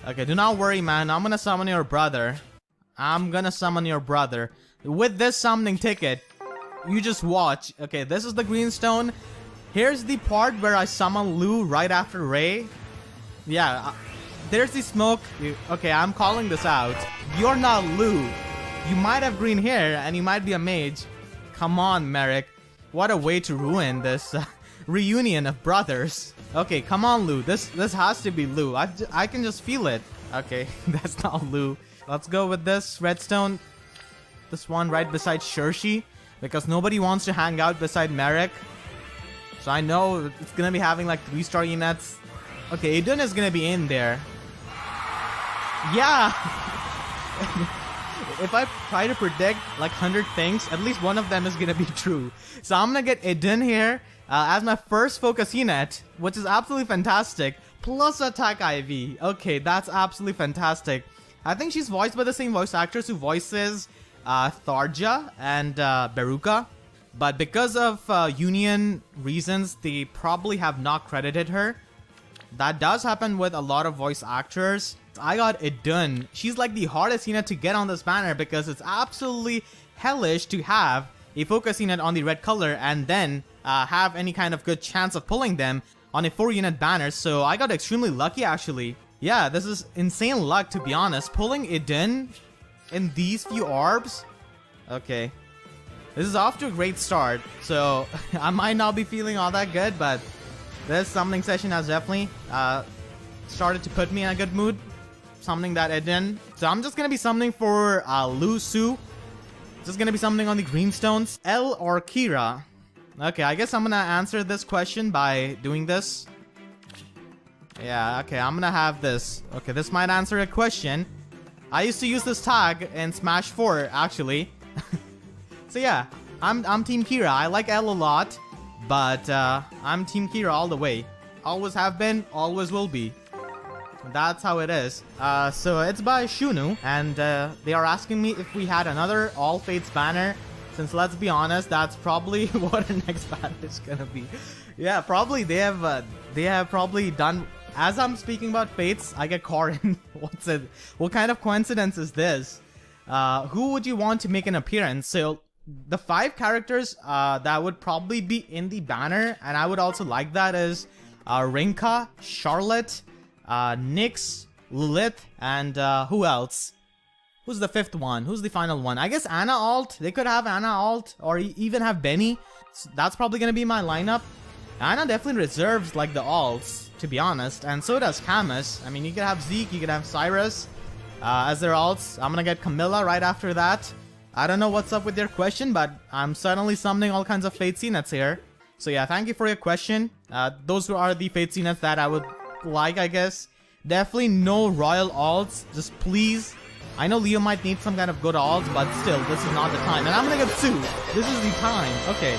Okay, do not worry, man. I'm gonna summon your brother. I'm gonna summon your brother. With this summoning ticket, you just watch. Okay, this is the green stone. Here's the part where I summon Lou right after Ray. Yeah, there's the smoke. Okay, I'm calling this out. You're not Lou. You might have green hair and you might be a mage. Come on, Merrick. What a way to ruin this reunion of brothers. Okay, come on, Lou. This has to be Lou. I can just feel it. Okay, that's not Lou. Let's go with this redstone. This one right beside Shershi. Because nobody wants to hang out beside Merrick. So I know it's gonna be having like 3-star units. Okay, Idun is gonna be in there. Yeah! If I try to predict like 100 things, at least one of them is gonna be true. So I'm gonna get Idun here as my first focus unit, which is absolutely fantastic. Plus attack IV. Okay, that's absolutely fantastic. I think she's voiced by the same voice actress who voices Tharja and Beruka. But because of union reasons, they probably have not credited her. That does happen with a lot of voice actors. I got Idun. She's like the hardest unit to get on this banner because it's absolutely hellish to have a focus unit on the red color and then have any kind of good chance of pulling them on a 4-unit banner. So I got extremely lucky actually. Yeah, this is insane luck to be honest. Pulling Idun in these few orbs. Okay. This is off to a great start. So I might not be feeling all that good, but this summoning session has definitely started to put me in a good mood. Summoning that Idun. So I'm just gonna be summoning for Lu Su. Just gonna be summoning on the greenstones. L or Kira. Okay, I guess I'm gonna answer this question by doing this. Yeah, okay, I'm gonna have this. Okay, this might answer a question. I used to use this tag in Smash 4, actually. So yeah, I'm Team Kira. I like L a lot, but I'm Team Kira all the way. Always have been, always will be. That's how it is. So it's by Shunu, and they are asking me if we had another All Fates banner. Since let's be honest, that's probably what our next banner is gonna be. Yeah, probably they have probably done. As I'm speaking about Fates, I get Korin. What's it? What kind of coincidence is this? Who would you want to make an appearance? So the 5 characters that would probably be in the banner, and I would also like that is Rinka, Charlotte, Nyx, Lilith, and who else? Who's the 5th one? Who's the final one? I guess Anna Alt. They could have Anna Alt or even have Benny. So that's probably gonna be my lineup. Anna definitely reserves like the alts, to be honest, and so does Camus. I mean, you could have Zeke, you could have Cyrus as their alts. I'm gonna get Camilla right after that. I don't know what's up with your question, but I'm certainly summoning all kinds of Fate units here. So yeah, thank you for your question. Those are the Fate units that I would like, I guess. Definitely no royal alts, just please. I know Leo might need some kind of good alts, but still, this is not the time. And I'm gonna get Sue. This is the time. Okay.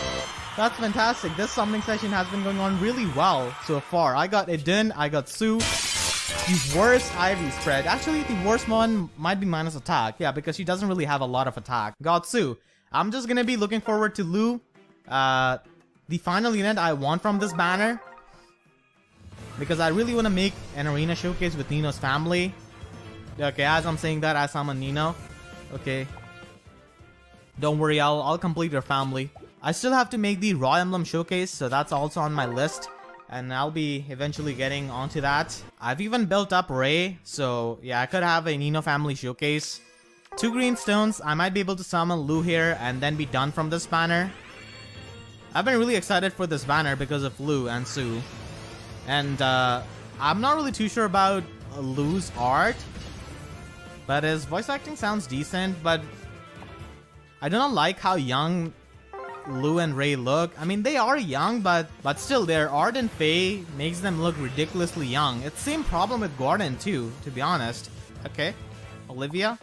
That's fantastic. This summoning session has been going on really well so far. I got Idun, I got Sue. The worst Ivy spread. Actually, the worst one might be minus attack. Yeah, because she doesn't really have a lot of attack. Got Sue. I'm just gonna be looking forward to Lu. The final unit I want from this banner. Because I really want to make an arena showcase with Nino's family. Okay, as I'm saying that, I summon Nino. Okay. Don't worry, I'll complete your family. I still have to make the Raw Emblem showcase, so that's also on my list. And I'll be eventually getting onto that. I've even built up Ray, so yeah, I could have a Nino family showcase. 2 green stones, I might be able to summon Lu here and then be done from this banner. I've been really excited for this banner because of Lu and Sue. And I'm not really too sure about Lu's art. But his voice acting sounds decent, but I do not like how young Lu and Ray look. I mean, they are young, but still, their art and Faye makes them look ridiculously young. It's the same problem with Gordon too, to be honest. Okay, Olivia.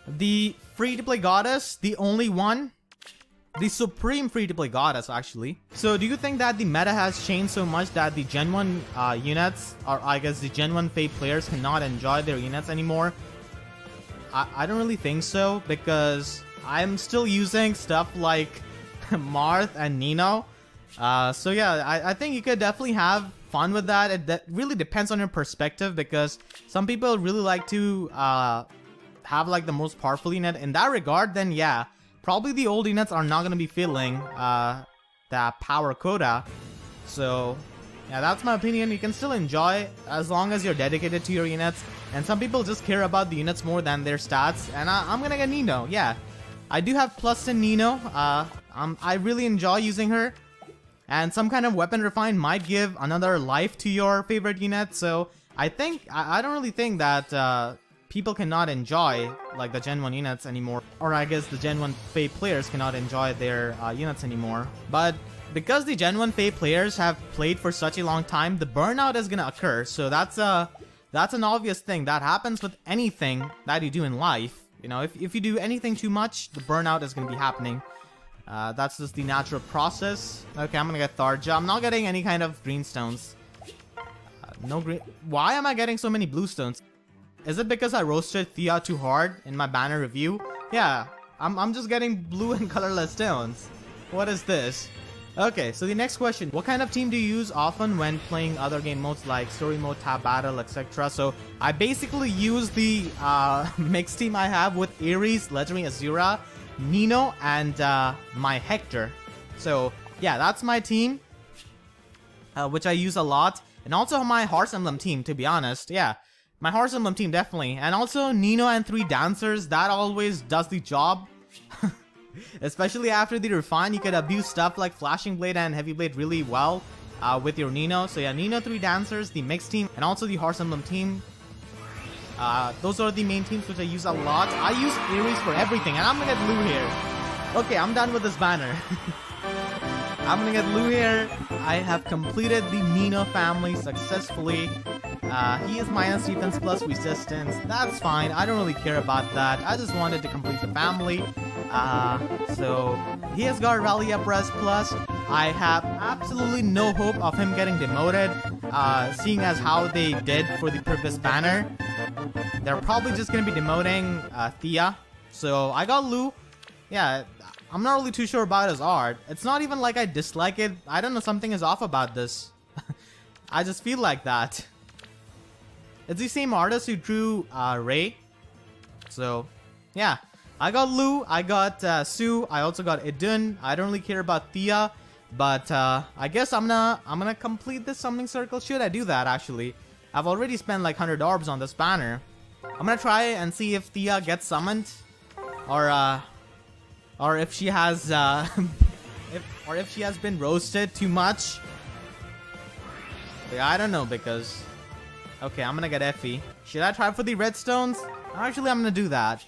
The free-to-play goddess, the only one. The supreme free-to-play goddess, actually. So, do you think that the meta has changed so much that the Gen 1 units, or I guess the Gen 1 Faye players cannot enjoy their units anymore? I don't really think so, because I'm still using stuff like Marth and Nino. So yeah, I think you could definitely have fun with that. That really depends on your perspective, because some people really like to have like the most powerful unit. In that regard, then yeah, probably the old units are not going to be feeling that power quota. So yeah, that's my opinion. You can still enjoy as long as you're dedicated to your units. And some people just care about the units more than their stats. And I'm gonna get Nino, yeah. I do have plus in Nino. I really enjoy using her. And some kind of weapon refine might give another life to your favorite unit. So I think, I don't really think that people cannot enjoy like the Gen 1 units anymore. Or I guess the Gen 1 Fae players cannot enjoy their units anymore. But because the Gen 1 Fae players have played for such a long time, the burnout is gonna occur. So that's an obvious thing that happens with anything that you do in life. You know, if you do anything too much, the burnout is gonna be happening. That's just the natural process. Okay, I'm gonna get Tharja. I'm not getting any kind of green stones. No green. Why am I getting so many blue stones? Is it because I roasted Thea too hard in my banner review? Yeah, I'm just getting blue and colorless stones. What is this? Okay, so the next question. What kind of team do you use often when playing other game modes like story mode, tab battle, etc.? So I basically use the mixed team I have with Ares, Legendary Azura, Nino, and my Hector. So yeah, that's my team, which I use a lot. And also my Horse Emblem team, to be honest. Yeah, my Horse Emblem team, definitely. And also Nino and 3 dancers, that always does the job. Especially after the refine, you could abuse stuff like Flashing Blade and Heavy Blade really well with your Nino. So yeah, Nino, 3 dancers, the mixed team, and also the Horse Emblem team. Those are the main teams which I use a lot. I use Ares for everything, and I'm gonna get Lou here. Okay, I'm done with this banner. I'm gonna get Lou here. I have completed the Nino family successfully. He is minus defense plus resistance. That's fine. I don't really care about that. I just wanted to complete the family. So he has got Rallia Press plus. I have absolutely no hope of him getting demoted, seeing as how they did for the previous banner. They're probably just gonna be demoting Thea. So I got Lou. Yeah, I'm not really too sure about his art. It's not even like I dislike it. I don't know, something is off about this. I just feel like that. It's the same artist who drew Ray. So yeah, I got Lou, I got Sue, I also got Idun. I don't really care about Thea, but I guess I'm gonna complete this summoning circle. Should I do that? Actually, I've already spent like 100 orbs on this banner. I'm gonna try and see if Thea gets summoned, or if she has if she has been roasted too much. Yeah, I don't know, because okay, I'm gonna get Effie. Should I try for the redstones? Actually, I'm gonna do that,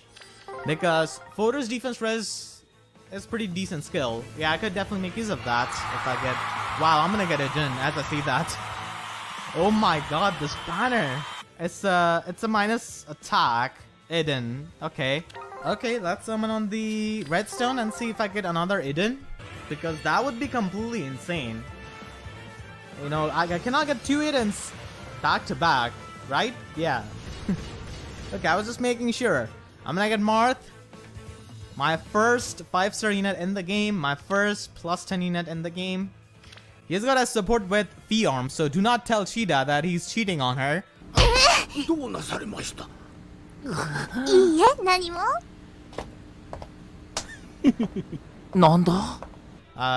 because Photo's defense res is pretty decent skill. Yeah, I could definitely make use of that if I get... Wow, I'm gonna get it in as I see that. Oh my god, this banner. It's a minus attack. Eden. Okay. Okay, let's summon on the redstone and see if I get another Eden, because that would be completely insane. You know, I cannot get 2 Edens back to back, right? Yeah. Okay, I was just making sure. I'm gonna get Marth. My first 5-star unit in the game. My first plus 10 unit in the game. He's got a support with Pheon, so do not tell Shida that he's cheating on her.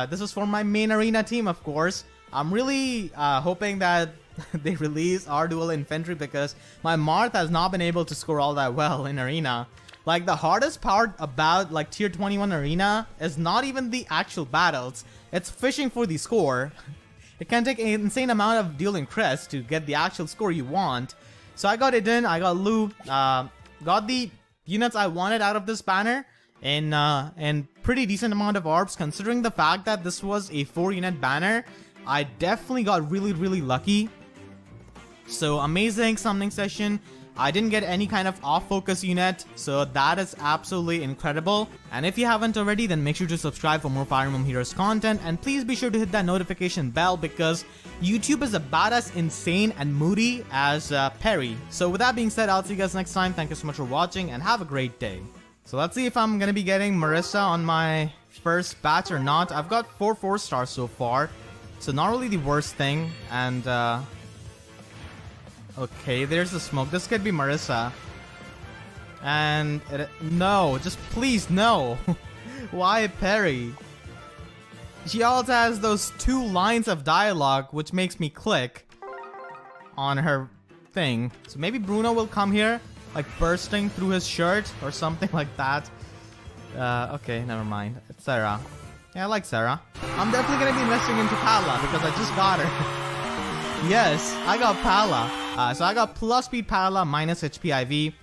This is for my main arena team, of course. I'm really hoping that they release our dual infantry, because my Marth has not been able to score all that well in arena. Like, the hardest part about like tier 21 arena is not even the actual battles, it's fishing for the score. It can take an insane amount of dueling crests to get the actual score you want. So I got Eden, I got Lou, got the units I wanted out of this banner in pretty decent amount of orbs, considering the fact that this was a 4-unit banner. I definitely got really lucky. So amazing summoning session. I didn't get any kind of off-focus unit, so that is absolutely incredible. And if you haven't already, then make sure to subscribe for more Fire Emblem Heroes content, and please be sure to hit that notification bell, because YouTube is about as insane and moody as Perry. So with that being said, I'll see you guys next time. Thank you so much for watching, and have a great day. So let's see if I'm gonna be getting Marissa on my first batch or not. I've got 4 4-stars so far, so not really the worst thing. And okay, there's the smoke. This could be Marissa. And no, just please no. Why Perry? She also has those 2 lines of dialogue, which makes me click on her thing. So maybe Bruno will come here, like bursting through his shirt or something like that. Okay, never mind. It's Sarah. Yeah, I like Sarah. I'm definitely gonna be investing into Pala, because I just got her. Yes, I got Pala. So I got plus speed Pala, minus HP IV.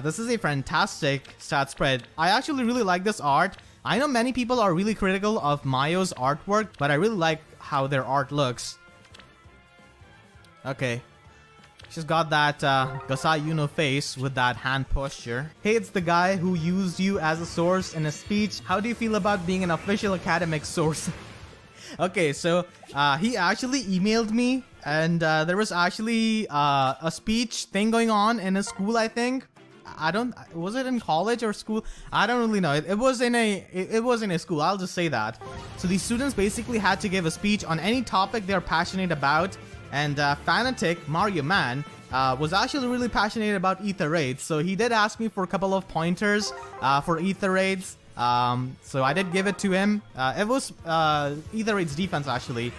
This is a fantastic stat spread. I actually really like this art. I know many people are really critical of Mayo's artwork, but I really like how their art looks. Okay. She's got that Gasai Yuno face with that hand posture. Hey, it's the guy who used you as a source in a speech. How do you feel about being an official academic source? Okay, so he actually emailed me, and there was actually a speech thing going on in a school, I think. Was it in college or school? I don't really know. It was in a school, I'll just say that. So the students basically had to give a speech on any topic they're passionate about, and Fanatic Mario Man was actually really passionate about ether raids. So he did ask me for a couple of pointers for ether raids. So I did give it to him. It was ether raids defense, actually,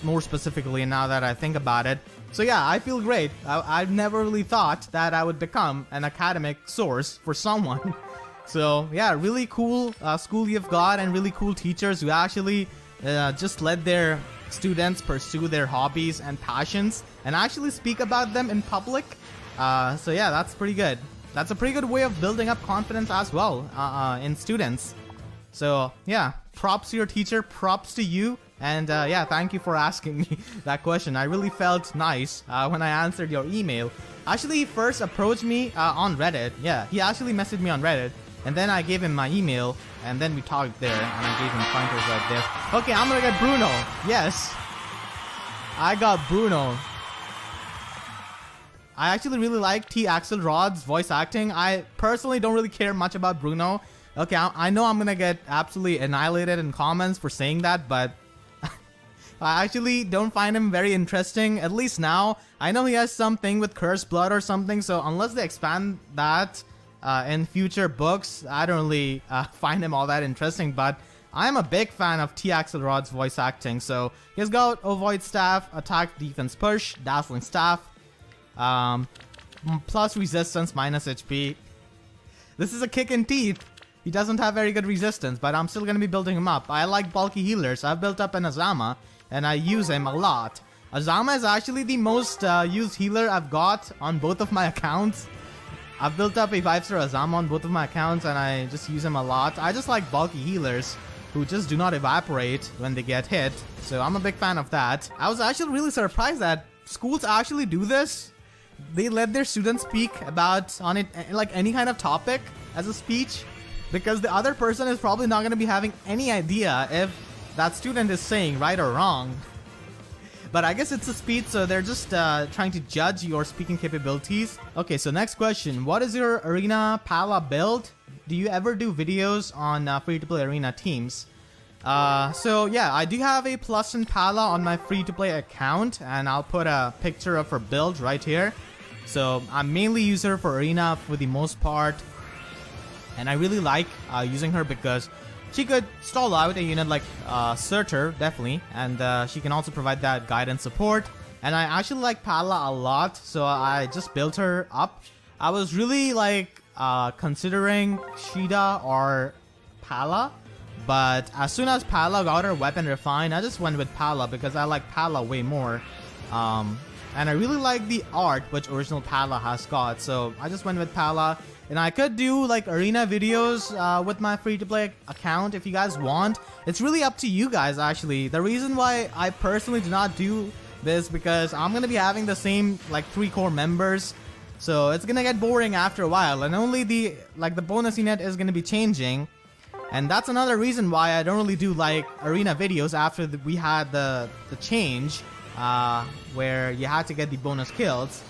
more specifically, now that I think about it. So yeah, I feel great. I've never really thought that I would become an academic source for someone. So yeah, really cool school you've got, and really cool teachers who actually just let their students pursue their hobbies and passions and actually speak about them in public. So yeah, that's pretty good. That's a pretty good way of building up confidence as well in students. So yeah, props to your teacher, props to you. And yeah, thank you for asking me that question. I really felt nice when I answered your email. Actually, he first approached me on Reddit. Yeah, he actually messaged me on Reddit. And then I gave him my email. And then we talked there. And I gave him pointers right there. Okay, I'm gonna get Bruno. Yes. I got Bruno. I actually really like T. Axelrod's voice acting. I personally don't really care much about Bruno. Okay, I know I'm gonna get absolutely annihilated in comments for saying that, but I actually don't find him very interesting, at least now. I know he has something with cursed blood or something, so unless they expand that in future books, I don't really find him all that interesting, but I'm a big fan of T. Axelrod's voice acting. So he's got Avoid Staff, Attack, Defense, Push, Dazzling Staff, plus Resistance, minus HP. This is a kick in teeth. He doesn't have very good resistance, but I'm still going to be building him up. I like bulky healers. I've built up an Azama, and I use him a lot. Azama is actually the most used healer I've got on both of my accounts. I've built up a 5-star Azama on both of my accounts, and I just use him a lot. I just like bulky healers who just do not evaporate when they get hit, so I'm a big fan of that. I was actually really surprised that schools actually do this. They let their students speak about on it, like any kind of topic as a speech, because the other person is probably not going to be having any idea if that student is saying right or wrong. But I guess it's a speech, so they're just trying to judge your speaking capabilities. Okay, so next question. What is your Arena Pala build? Do you ever do videos on free-to-play Arena teams? So yeah, I do have a plus in Pala on my free-to-play account, and I'll put a picture of her build right here. So I mainly use her for Arena for the most part, and I really like using her because she could stall out a unit like Surtur, definitely, and she can also provide that guidance support. And I actually like Pala a lot, so I just built her up. I was really like considering Shida or Pala, but as soon as Pala got her weapon refined, I just went with Pala because I like Pala way more. And I really like the art which original Pala has got, so I just went with Pala. And I could do like arena videos with my free-to-play account if you guys want. It's really up to you guys, actually. The reason why I personally do not do this because I'm gonna be having the same like 3 core members, so it's gonna get boring after a while, and only the bonus unit is gonna be changing. And that's another reason why I don't really do like arena videos after we had the change where you had to get the bonus kills.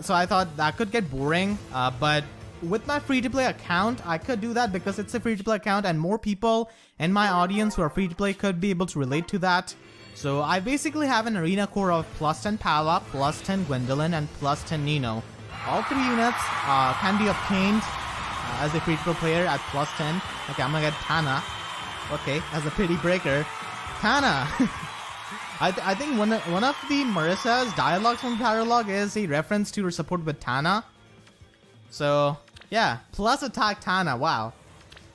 So I thought that could get boring, but with my free-to-play account, I could do that because it's a free-to-play account and more people in my audience who are free-to-play could be able to relate to that. So I basically have an arena core of plus 10 Pala, plus 10 Gwendolyn, and plus 10 Nino. All 3 units can be obtained as a free-to-play player at plus 10. Okay, I'm gonna get Tana. Okay, as a pity breaker. Tana! I think one of the Marissa's dialogues from Paralog is a reference to her support with Tana. So, yeah, plus attack Tana, wow.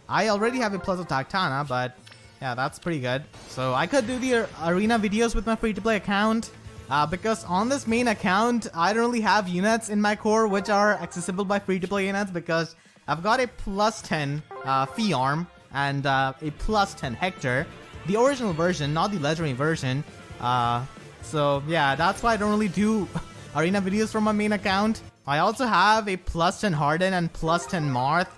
I already have a plus attack Tana, but yeah, that's pretty good. So I could do the arena videos with my free-to-play account. Because on this main account, I don't really have units in my core which are accessible by free-to-play units because I've got a plus 10 Pheon and a plus 10 Hector, the original version, not the legendary version. So yeah, that's why I don't really do arena videos from my main account. I also have a plus 10 Harden and plus 10 Marth,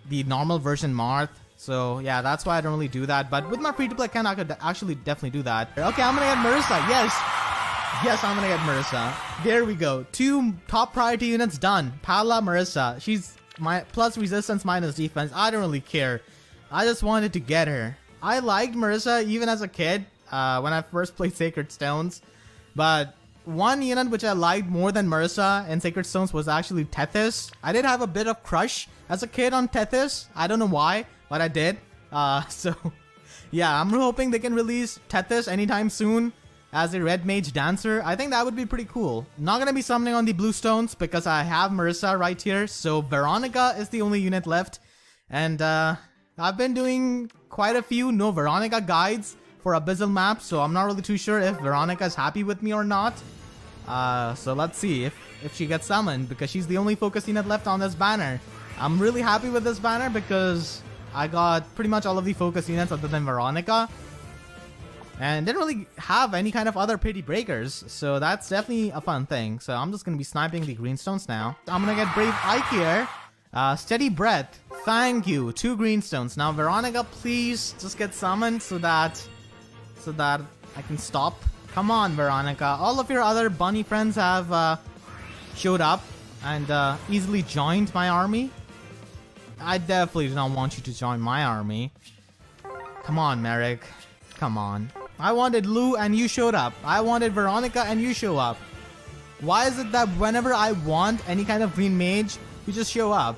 the normal version Marth. So yeah, that's why I don't really do that. But with my free-to-play account, I could actually definitely do that. Okay, I'm gonna get Marissa. Yes, I'm gonna get Marissa. There we go. 2 top priority units done. Pala, Marissa. She's my plus resistance minus defense. I don't really care. I just wanted to get her. I liked Marissa even as a kid when I first played Sacred Stones. But one unit which I liked more than Marissa in Sacred Stones was actually Tethys. I did have a bit of crush as a kid on Tethys. I don't know why, but I did. So yeah, I'm hoping they can release Tethys anytime soon as a red mage dancer. I think that would be pretty cool. Not gonna be summoning on the blue stones because I have Marissa right here. So Veronica is the only unit left. And I've been doing quite a few no Veronica guides for Abyssal map, so I'm not really too sure if Veronica is happy with me or not. So let's see if she gets summoned, because she's the only focus unit left on this banner. I'm really happy with this banner because I got pretty much all of the focus units other than Veronica. And didn't really have any kind of other pity breakers, so that's definitely a fun thing. So I'm just gonna be sniping the greenstones now. I'm gonna get Brave Ike here. Steady Breath, thank you, 2 greenstones. Now Veronica, please just get summoned so that I can stop. Come on, Veronica. All of your other bunny friends have showed up and easily joined my army. I definitely do not want you to join my army. Come on, Merrick. Come on. I wanted Lou and you showed up. I wanted Veronica and you show up. Why is it that whenever I want any kind of green mage, you just show up?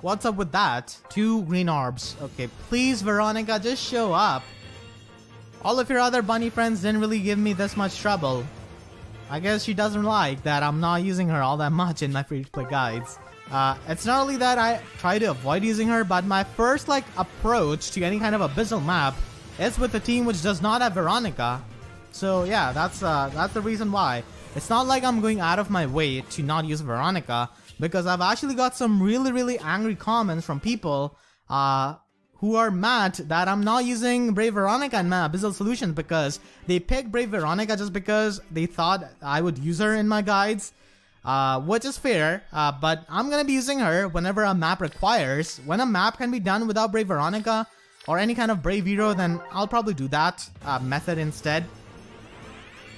What's up with that? 2 green orbs. Okay, please, Veronica, just show up. All of your other bunny friends didn't really give me this much trouble. I guess she doesn't like that I'm not using her all that much in my free-to-play guides. It's not only that I try to avoid using her, but my first approach to any kind of abyssal map is with a team which does not have Veronica. So yeah, that's the reason why. It's not like I'm going out of my way to not use Veronica, because I've actually got some really angry comments from people who are mad that I'm not using Brave Veronica in my Abyssal Solutions, because they picked Brave Veronica just because they thought I would use her in my guides, which is fair, but I'm gonna be using her whenever a map requires. When a map can be done without Brave Veronica or any kind of Brave Hero, then I'll probably do that method instead,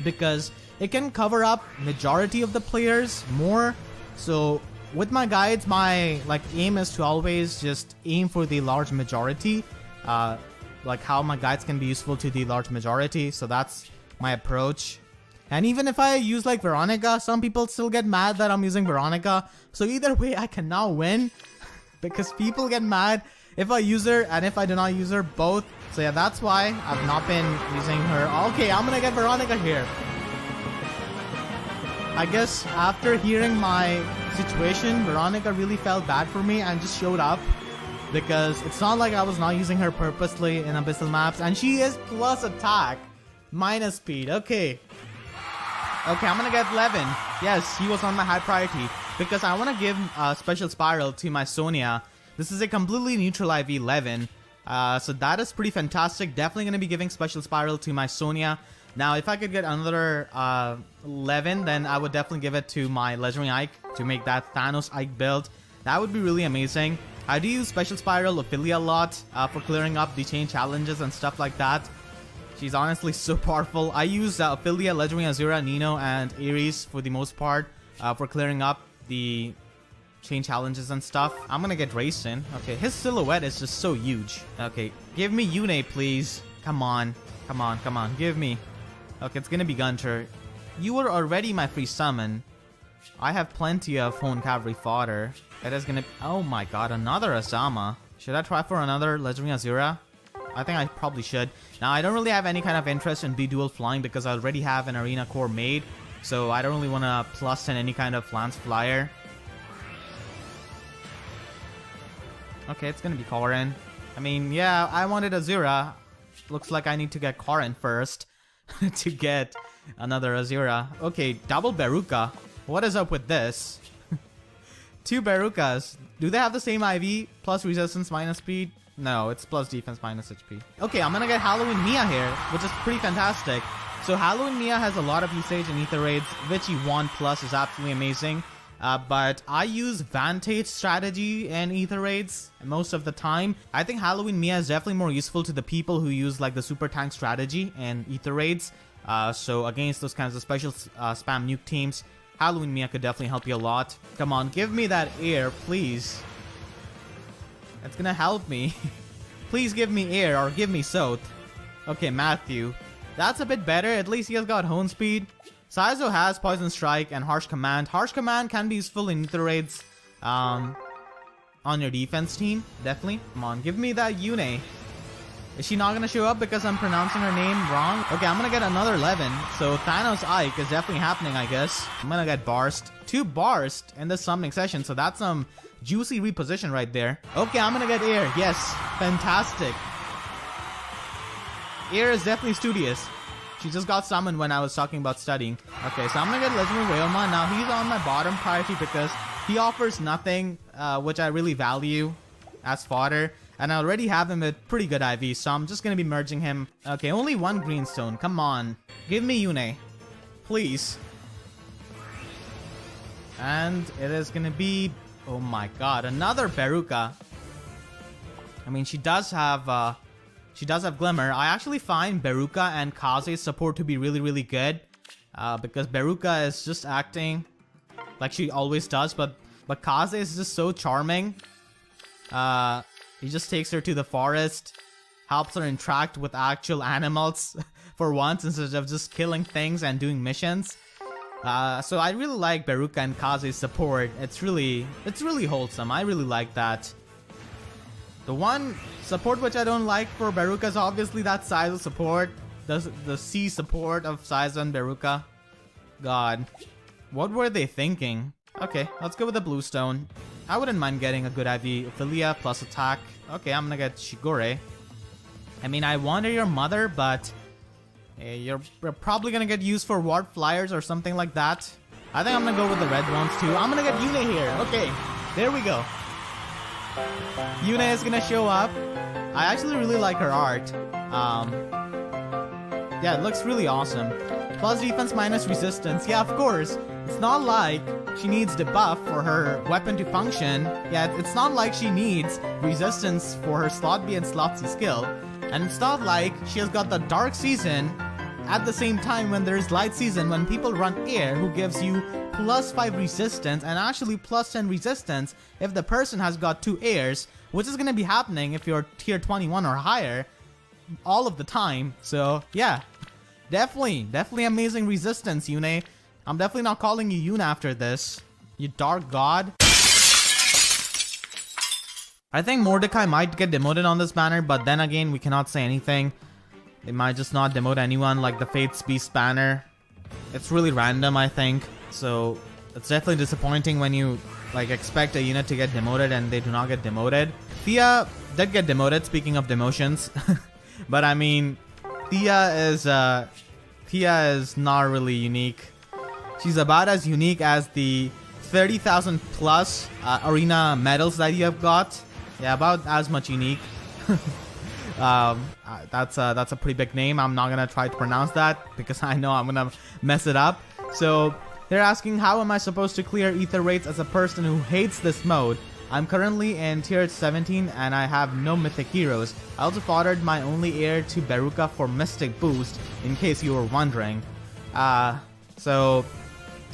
because it can cover up majority of the players more. So with my guides, my aim is to always just aim for the large majority, how my guides can be useful to the large majority. So that's my approach. And even if I use Veronica, some people still get mad that I'm using Veronica. So either way, I cannot win because people get mad if I use her and if I do not use her both. So yeah, that's why I've not been using her. Okay, I'm gonna get Veronica here. I guess after hearing my situation, Veronica really felt bad for me and just showed up, because it's not like I was not using her purposely in Abyssal maps. And she is plus attack, minus speed. Okay, I'm gonna get Levin. Yes, he was on my high priority because I want to give a special spiral to my Sonia. This is a completely neutral IV Levin, so that is pretty fantastic. Definitely gonna be giving special spiral to my Sonia. Now, if I could get another Levin, then I would definitely give it to my Legendary Ike to make that Thanos Ike build. That would be really amazing. I do use Special Spiral Ophelia a lot for clearing up the chain challenges and stuff like that. She's honestly so powerful. I use Ophelia, Legendary Azura, Nino, and Ares for the most part for clearing up the chain challenges and stuff. I'm gonna get Rayson. Okay, his silhouette is just so huge. Okay, give me Yune, please. Come on, give me. Okay, it's gonna be Gunter. You were already my free summon. I have plenty of Hone Cavalry fodder. It is gonna... Oh my god, another Asama. Should I try for another Legendary Azura? I think I probably should. Now, I don't really have any kind of interest in B-Dual Flying because I already have an Arena Core made. So I don't really want to plus in any kind of Lance Flyer. Okay, it's gonna be Corrin. I mean, yeah, I wanted Azura. Looks like I need to get Corrin first. to get another Azura. Okay, double Beruka. What is up with this? 2 Berukas. Do they have the same IV? Plus resistance minus speed? No, it's plus defense minus HP. Okay, I'm gonna get Halloween Mia here, which is pretty fantastic. So Halloween Mia has a lot of usage in Ether Raids. Vichy 1 plus is absolutely amazing. But I use Vantage strategy in Ether Raids most of the time. I think Halloween Mia is definitely more useful to the people who use like the super tank strategy in Ether Raids. So against those kinds of special spam nuke teams, Halloween Mia could definitely help you a lot. Come on, give me that air, please. That's gonna help me. Please give me air or give me Soth. Okay, Matthew. That's a bit better. At least he has got Hone Speed. Saizo has Poison Strike and Harsh Command. Harsh Command can be useful in Ether Raids on your defense team. Definitely. Come on, give me that Yune. Is she not gonna show up because I'm pronouncing her name wrong? Okay, I'm gonna get another 11. So Thanos Ike is definitely happening, I guess. I'm gonna get Barst. 2 Barst in this summoning session. So that's some juicy reposition right there. Okay, I'm gonna get Air. Yes, fantastic. Air is definitely studious. She just got summoned when I was talking about studying. Okay, so I'm gonna get Legendary Whalema. Now he's on my bottom priority because he offers nothing, which I really value as fodder. And I already have him with pretty good IV, so I'm just gonna be merging him. Okay, only 1 greenstone. Come on. Give me Yune. Please. And it is gonna be... Oh my god, another Beruka. I mean, she does have Glimmer. I actually find Beruka and Kaze's support to be really, really good. Because Beruka is just acting like she always does, but Kaze is just so charming. He just takes her to the forest, helps her interact with actual animals for once instead of just killing things and doing missions. So I really like Beruka and Kaze's support. It's really wholesome. I really like that. The one support which I don't like for Beruka is obviously that Saizo support. The C support of Saizo and Beruka. God. What were they thinking? Okay, let's go with the blue stone. I wouldn't mind getting a good IV. Ophelia plus attack. Okay, I'm gonna get Shigure. I mean, I wonder your mother, but you're probably gonna get used for warp flyers or something like that. I think I'm gonna go with the red ones too. I'm gonna get Yune here. Okay, there we go. Yune is gonna show up. I actually really like her art. Yeah, it looks really awesome. Plus defense minus resistance. Yeah, of course. It's not like she needs debuff for her weapon to function. Yeah, it's not like she needs resistance for her slot B and slot C skill. And it's not like she has got the dark season at the same time when there's light season, when people run air, who gives you plus 5 resistance and actually plus 10 resistance if the person has got 2 airs, which is going to be happening if you're tier 21 or higher all of the time. So yeah, definitely amazing resistance, Yune. I'm definitely not calling you Yune after this, you dark god. I think Mordecai might get demoted on this banner, but then again, we cannot say anything. They might just not demote anyone like the Fates Beast banner. It's really random, I think. So it's definitely disappointing when you like expect a unit to get demoted and they do not get demoted. Thea did get demoted, speaking of demotions. But I mean, Thea is not really unique. She's about as unique as the 30,000 plus arena medals that you have got. Yeah, about as much unique. That's a pretty big name. I'm not gonna try to pronounce that because I know I'm gonna mess it up. So they're asking, how am I supposed to clear ether rates as a person who hates this mode? I'm currently in tier 17 and I have no mythic heroes. I also foddered my only heir to Beruka for mystic boost, in case you were wondering. So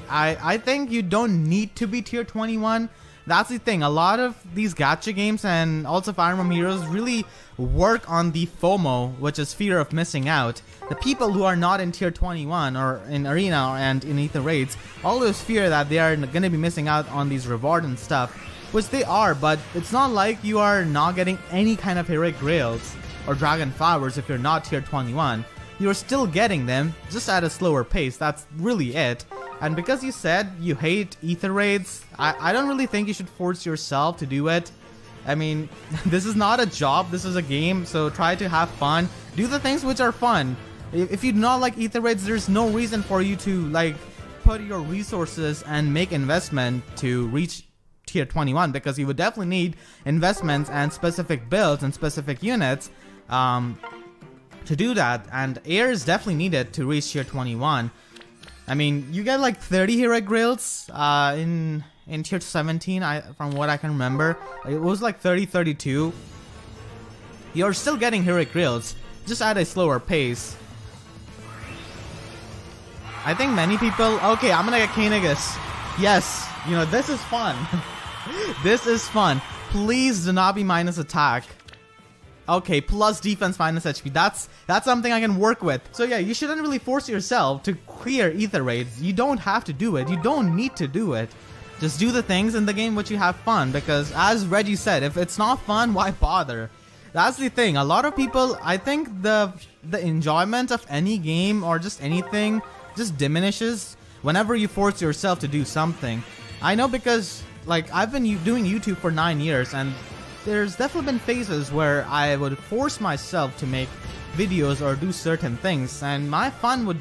I think you don't need to be tier 21. That's the thing. A lot of these gacha games and also Fire Emblem Heroes really work on the FOMO, which is fear of missing out. The people who are not in tier 21 or in arena and in ether raids always fear that they are going to be missing out on these rewards and stuff, which they are, but it's not like you are not getting any kind of heroic grails or dragon flowers if you're not tier 21. You're still getting them, just at a slower pace. That's really it. And because you said you hate ether raids, I don't really think you should force yourself to do it. I mean, this is not a job, this is a game, so try to have fun. Do the things which are fun. If you do not like ether raids, there's no reason for you to like put your resources and make investment to reach tier 21, because you would definitely need investments and specific builds and specific units to do that, and air is definitely needed to reach tier 21. I mean, you get like 30 heroic grills in tier 17, from what I can remember. It was like 32. You're still getting heroic grills, just at a slower pace. I think many people... Okay, I'm gonna get Kainigus. Yes, you know, this is fun. This is fun. Please do not be minus attack. Okay, plus defense minus HP. That's something I can work with. So yeah, you shouldn't really force yourself to clear ether raids. You don't have to do it. You don't need to do it. Just do the things in the game which you have fun, because as Reggie said, if it's not fun, why bother? That's the thing. A lot of people, I think the enjoyment of any game or just anything just diminishes whenever you force yourself to do something. I know, because like I've been doing YouTube for 9 years, and there's definitely been phases where I would force myself to make videos or do certain things, and my fun would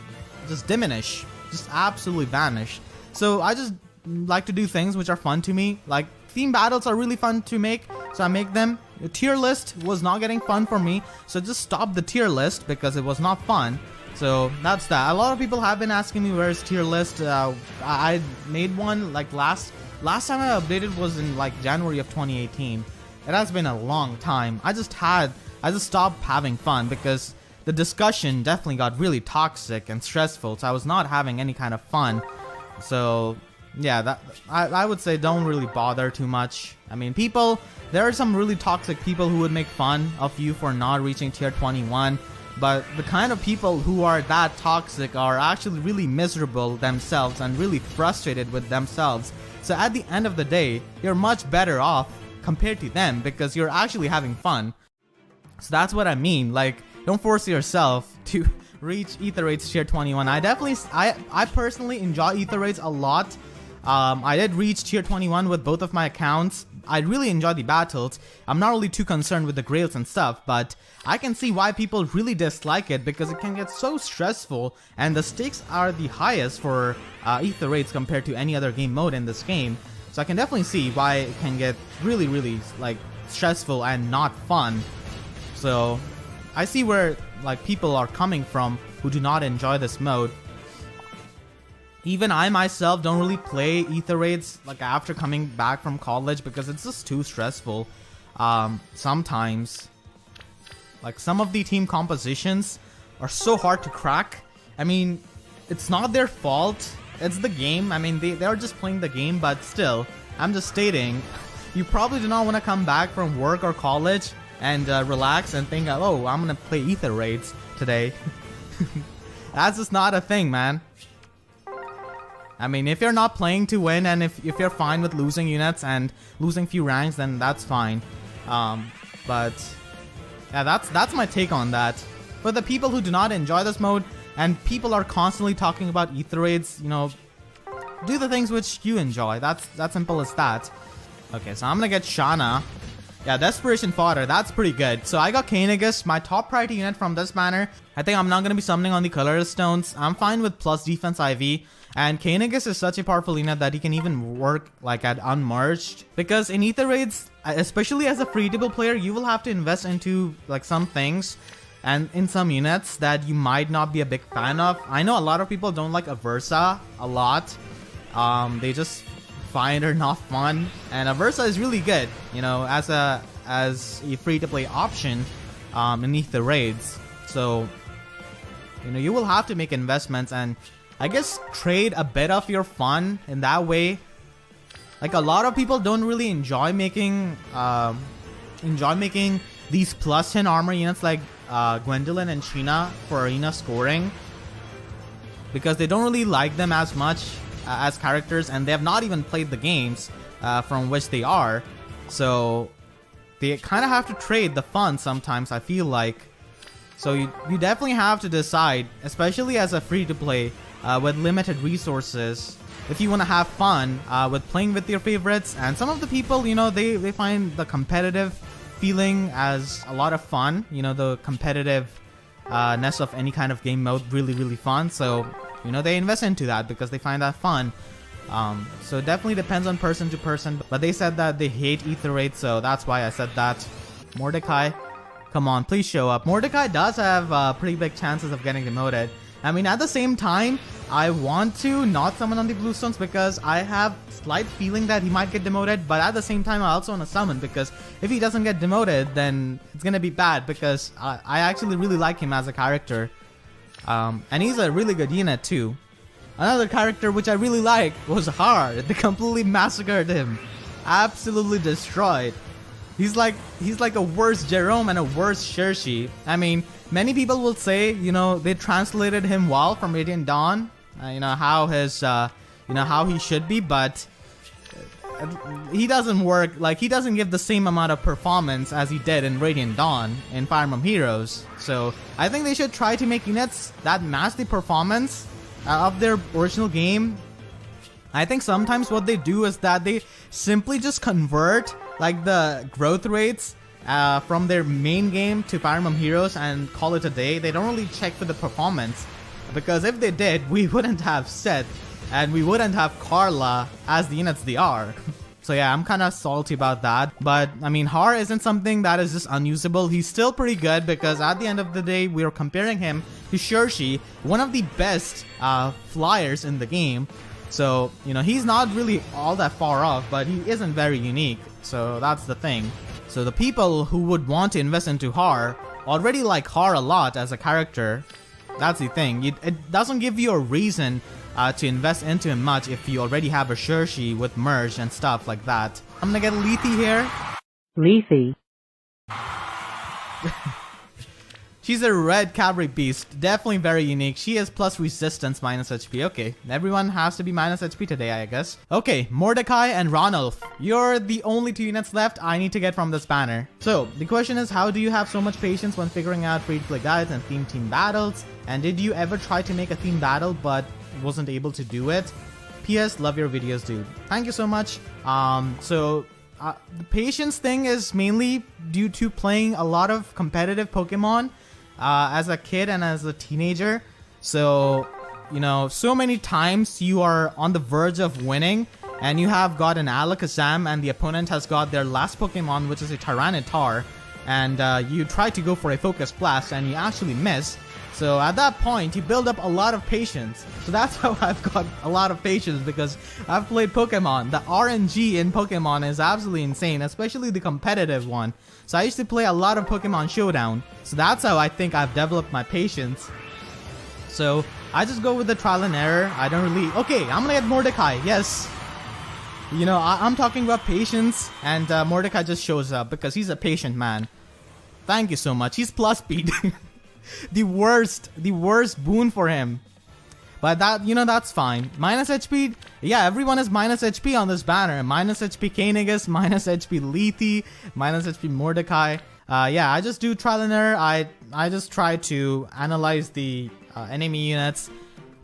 just diminish, just absolutely vanish. So I just like to do things which are fun to me. Like theme battles are really fun to make, so I make them. The tier list was not getting fun for me, so just stop the tier list because it was not fun. So that's that. A lot of people have been asking me where's tier list. I made one like last time I updated was in like January of 2018. It has been a long time. I just stopped having fun because the discussion definitely got really toxic and stressful, so I was not having any kind of fun. So yeah, that I would say don't really bother too much. I mean, there are some really toxic people who would make fun of you for not reaching tier 21, but the kind of people who are that toxic are actually really miserable themselves and really frustrated with themselves. So at the end of the day, you're much better off compared to them because you're actually having fun. So that's what I mean. Like, don't force yourself to reach ether raids tier 21. I personally enjoy ether raids a lot. I did reach tier 21 with both of my accounts. I really enjoy the battles. I'm not really too concerned with the grails and stuff, but I can see why people really dislike it because it can get so stressful, and the stakes are the highest for ether raids compared to any other game mode in this game. So I can definitely see why it can get really, really like stressful and not fun. So I see where like people are coming from who do not enjoy this mode. Even I myself don't really play ether raids like after coming back from college because it's just too stressful. Sometimes, like some of the team compositions are so hard to crack. I mean, it's not their fault. It's the game. I mean, they're just playing the game, but still, I'm just stating, you probably do not want to come back from work or college and relax and think, oh, I'm gonna play ether raids today. That's just not a thing, man. I mean, if you're not playing to win and if you're fine with losing units and losing few ranks, then that's fine. But yeah, that's my take on that. For the people who do not enjoy this mode and people are constantly talking about ether raids, you know, do the things which you enjoy. That's simple as that. Okay, so I'm gonna get Shana. Yeah, Desperation Fodder, that's pretty good. So I got Kainigus, my top priority unit from this banner. I think I'm not going to be summoning on the colorless stones. I'm fine with plus defense IV. And Kainigus is such a powerful unit that he can even work like at unmerged. Because in ether raids, especially as a free-to-play player, you will have to invest into like some things and in some units that you might not be a big fan of. I know a lot of people don't like Aversa a lot. They just find her not fun, and Aversa is really good, you know, as a free-to-play option in ether raids. So, you know, you will have to make investments and I guess trade a bit of your fun in that way. Like a lot of people don't really enjoy making these plus 10 armor units like Gwendolyn and Sheena for arena scoring because they don't really like them as much as characters, and they have not even played the games from which they are, so they kind of have to trade the fun sometimes, I feel like. So you definitely have to decide, especially as a free-to-play with limited resources, if you want to have fun with playing with your favorites. And some of the people, you know, they find the competitive feeling as a lot of fun, you know, the competitive ness of any kind of game mode really fun. So, you know, they invest into that because they find that fun. So it definitely depends on person to person, but they said that they hate ether rates, so that's why I said that. Mordecai, come on, please show up. Mordecai does have pretty big chances of getting demoted. I mean, at the same time, I want to not summon on the Bluestones because I have slight feeling that he might get demoted, but at the same time, I also want to summon because if he doesn't get demoted, then it's gonna be bad because I actually really like him as a character. And he's a really good unit too. Another character which I really like was Har. They completely massacred him. Absolutely destroyed. He's like a worse Jerome and a worse Shershi. I mean, many people will say, you know, they translated him well from Radiant Dawn. You know, how his, you know, how he should be, but he doesn't work, like, he doesn't give the same amount of performance as he did in Radiant Dawn in Fire Emblem Heroes. So, I think they should try to make units that match the performance of their original game. I think sometimes what they do is that they simply just convert like the growth rates from their main game to Fire Emblem Heroes and call it a day. They don't really check for the performance, because if they did, we wouldn't have Seth and we wouldn't have Carla as the units they are. So yeah, I'm kind of salty about that. But I mean, Har isn't something that is just unusable. He's still pretty good because at the end of the day, we are comparing him to Shershi, one of the best flyers in the game. So, you know, he's not really all that far off, but he isn't very unique. So that's the thing. So the people who would want to invest into Har already like Har a lot as a character. That's the thing. It doesn't give you a reason to invest into him much if you already have a Shershi with merge and stuff like that. I'm gonna get Lethe here. Lethe. She's a red cavalry beast, definitely very unique. She is plus resistance minus HP. Okay, everyone has to be minus HP today, I guess. Okay, Mordecai and Ranulf. You're the only 2 units left I need to get from this banner. So, the question is, how do you have so much patience when figuring out free-to-play guides and theme team battles? And did you ever try to make a theme battle but wasn't able to do it? P.S. Love your videos, dude. Thank you so much. The patience thing is mainly due to playing a lot of competitive Pokemon as a kid and as a teenager. So, you know, so many times you are on the verge of winning and you have got an Alakazam and the opponent has got their last Pokemon, which is a Tyranitar, and you try to go for a Focus Blast and you actually miss. So at that point, you build up a lot of patience. So that's how I've got a lot of patience, because I've played Pokemon. The RNG in Pokemon is absolutely insane, especially the competitive one. So I used to play a lot of Pokemon Showdown. So that's how I think I've developed my patience. So I just go with the trial and error. I don't really... Okay, I'm gonna get Mordecai. Yes. You know, I'm talking about patience, and Mordecai just shows up because he's a patient man. Thank you so much. He's plus speed. the worst boon for him. But that, you know, that's fine. Minus HP, yeah, everyone is minus HP on this banner. Minus HP Kainigus, minus HP Lethe, minus HP Mordecai. Yeah, I just do trial and error. I just try to analyze the enemy units,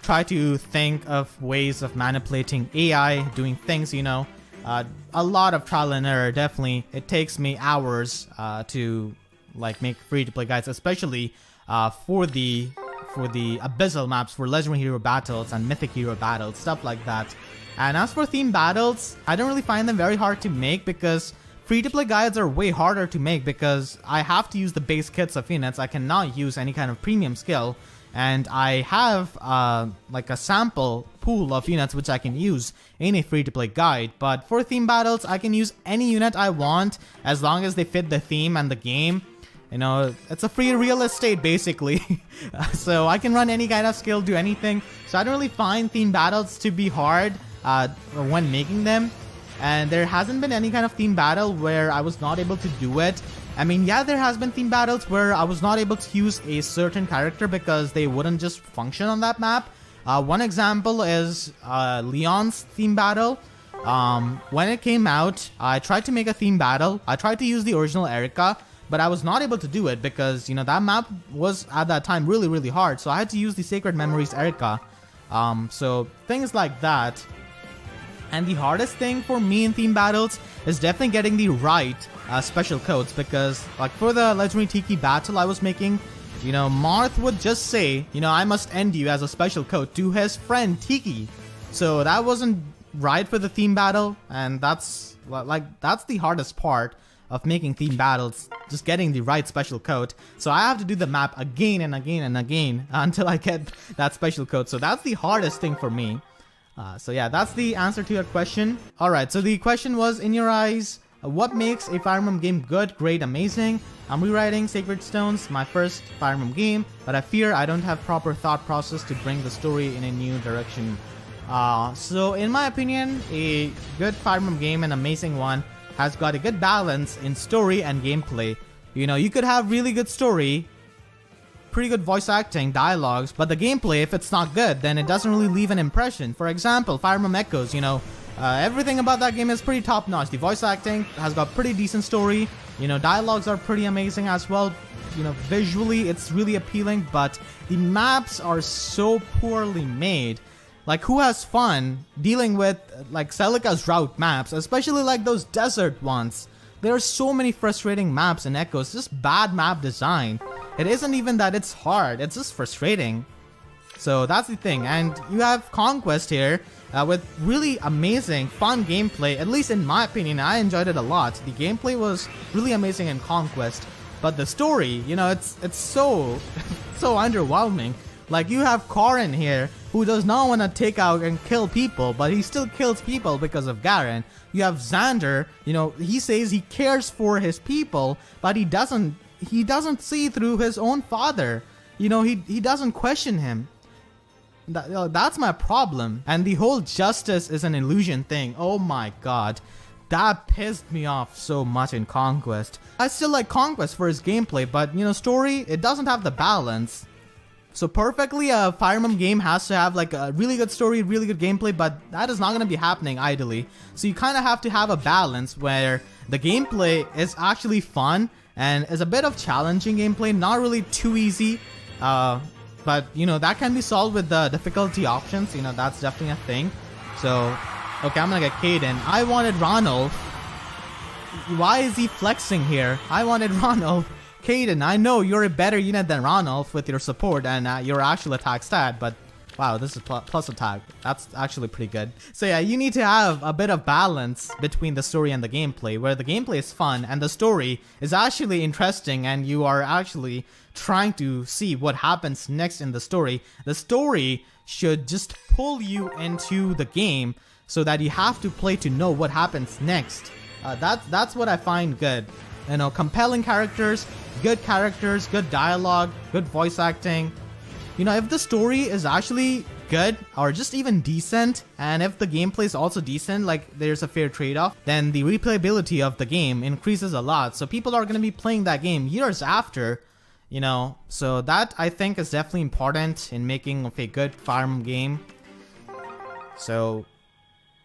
try to think of ways of manipulating AI, doing things, you know. A lot of trial and error, definitely. It takes me hours to like make free-to-play guides, especially for the abyssal maps, for legendary hero battles and mythic hero battles, stuff like that. And as for theme battles, I don't really find them very hard to make, because free-to-play guides are way harder to make because I have to use the base kits of units. I cannot use any kind of premium skill, and I have like a sample pool of units which I can use in a free-to-play guide. But for theme battles, I can use any unit I want as long as they fit the theme and the game. You know, it's a free real estate basically. So I can run any kind of skill, do anything. So I don't really find theme battles to be hard when making them. And there hasn't been any kind of theme battle where I was not able to do it. I mean, yeah, there has been theme battles where I was not able to use a certain character because they wouldn't just function on that map. One example is Leon's theme battle. When it came out, I tried to make a theme battle. I tried to use the original Erica, but I was not able to do it because, you know, that map was at that time really, really hard. So I had to use the Sacred Memories Erica. So things like that. And the hardest thing for me in theme battles is definitely getting the right special codes, because like for the Legendary Tiki battle I was making, Marth would just say, I must end you as a special code to his friend Tiki. So that wasn't right for the theme battle, and that's the hardest part of making theme battles, just getting the right special code. So I have to do the map again and again and again until I get that special code. So that's the hardest thing for me. So yeah, that's the answer to your question. Alright, so the question was, in your eyes, what makes a Fire Emblem game good, great, amazing? I'm rewriting Sacred Stones, my first Fire Emblem game, but I fear I don't have proper thought process to bring the story in a new direction. So in my opinion, a good Fire Emblem game, an amazing one, has got a good balance in story and gameplay. You could have really good story, pretty good voice acting, dialogues, but the gameplay, if it's not good, then it doesn't really leave an impression. For example, Fire Emblem Echoes, everything about that game is pretty top notch. The voice acting has got pretty decent story, dialogues are pretty amazing as well. Visually it's really appealing, but the maps are so poorly made. Like, who has fun dealing with like Celica's route maps, especially like those desert ones? There are so many frustrating maps in Echoes, just bad map design. It isn't even that it's hard, it's just frustrating. So that's the thing. And you have Conquest here with really amazing, fun gameplay. At least in my opinion, I enjoyed it a lot. The gameplay was really amazing in Conquest, but the story, it's so so underwhelming. Like, you have Corrin here, who does not want to take out and kill people, but he still kills people because of Garen. You have Xander, he says he cares for his people, but he doesn't see through his own father. He doesn't question him. That's my problem. And the whole justice is an illusion thing. Oh my god. That pissed me off so much in Conquest. I still like Conquest for his gameplay, but story, it doesn't have the balance. So perfectly, a Fire Emblem game has to have like a really good story, really good gameplay, but that is not going to be happening ideally. So you kind of have to have a balance where the gameplay is actually fun and is a bit of challenging gameplay, not really too easy. But that can be solved with the difficulty options. That's definitely a thing. So, okay, I'm gonna get Caden. I wanted Ronald. Why is he flexing here? I wanted Ronald. Caden, I know you're a better unit than Ronald with your support and your actual attack stat, but wow, this is plus attack. That's actually pretty good. So yeah, you need to have a bit of balance between the story and the gameplay, where the gameplay is fun and the story is actually interesting and you are actually trying to see what happens next in the story. The story should just pull you into the game so that you have to play to know what happens next. That's what I find good. Compelling characters, good dialogue, good voice acting. If the story is actually good or just even decent, and if the gameplay is also decent, like there's a fair trade-off, then the replayability of the game increases a lot. So people are going to be playing that game years after, So that, I think, is definitely important in making a good Fire Emblem game. So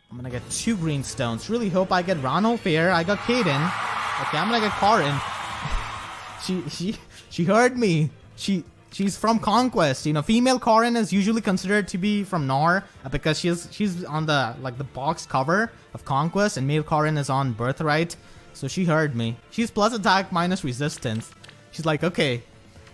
I'm going to get 2 green stones. Really hope I get Ronald fair. I got Caden. Okay, I'm gonna get Corrin. She heard me. She's from Conquest. Female Corrin is usually considered to be from Nor because she's on the box cover of Conquest, and male Corrin is on Birthright. So she heard me. She's plus attack minus resistance. She's like, okay,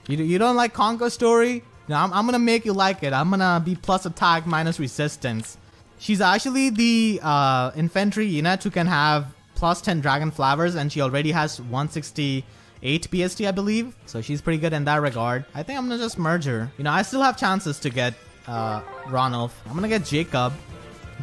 you don't like Conquest story? No, I'm gonna make you like it. I'm gonna be plus attack minus resistance. She's actually the infantry unit who can have plus 10 dragon flowers, and she already has 168 BST, I believe. So she's pretty good in that regard. I think I'm gonna just merge her. I still have chances to get Ronolf. I'm gonna get Jacob.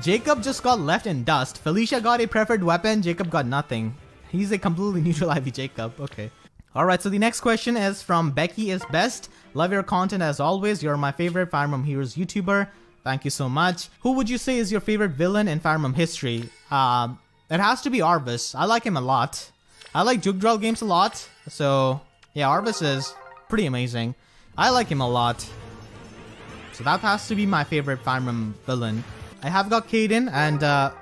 Jacob just got left in dust. Felicia got a preferred weapon. Jacob got nothing. He's a completely neutral IV Jacob. Okay. Alright, so the next question is from Becky is Best. Love your content as always. You're my favorite Fire Emblem Heroes YouTuber. Thank you so much. Who would you say is your favorite villain in Fire Emblem history? It has to be Arvis. I like him a lot. I like Jugdral games a lot. So, yeah, Arvis is pretty amazing. I like him a lot. So that has to be my favorite Fire Emblem villain. I have got Caden and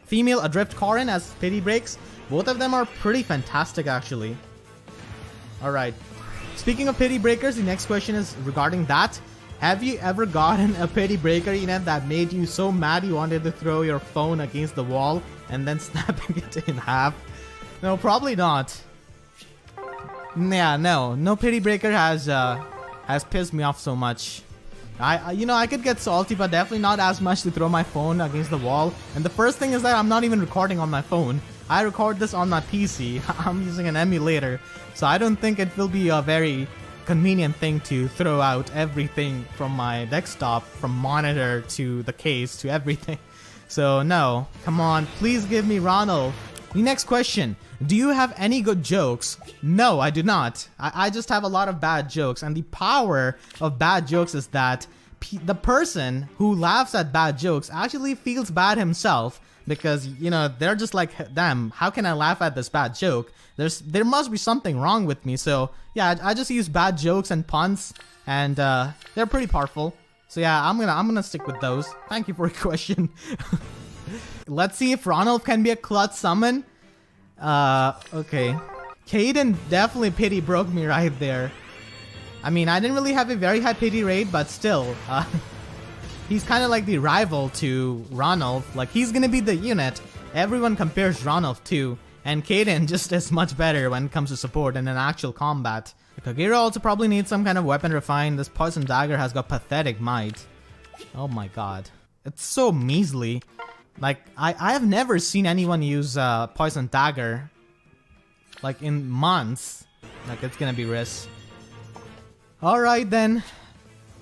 female Adrift Corrin as pity breaks. Both of them are pretty fantastic, actually. Alright. Speaking of pity breakers, the next question is regarding that. Have you ever gotten a pity breaker unit that made you so mad you wanted to throw your phone against the wall and then snapping it in half? No, probably not. Yeah, no pity breaker has has pissed me off so much. I could get salty, but definitely not as much to throw my phone against the wall. And the first thing is that I'm not even recording on my phone. I record this on my PC. I'm using an emulator, so I don't think it will be a very convenient thing to throw out everything from my desktop, from monitor to the case to everything. So no, come on, please give me Ronald. The next question. Do you have any good jokes? No, I do not. I just have a lot of bad jokes, and the power of bad jokes is that the person who laughs at bad jokes actually feels bad himself, because, you know, they're just like, damn, how can I laugh at this bad joke? There must be something wrong with me. So yeah, I just use bad jokes and puns, and they're pretty powerful. So yeah, I'm gonna stick with those. Thank you for your question. Let's see if Ronald can be a clutch summon. Okay. Caden definitely pity broke me right there. I mean, I didn't really have a very high pity rate, but still, he's kind of like the rival to Ronald. Like, he's gonna be the unit everyone compares Ronald to, and Caden just is much better when it comes to support and in actual combat. Kagero also probably needs some kind of weapon refine. This poison dagger has got pathetic might. Oh my god. It's so measly. Like, I have never seen anyone use poison dagger, like, in months. Like, it's gonna be risk. Alright then.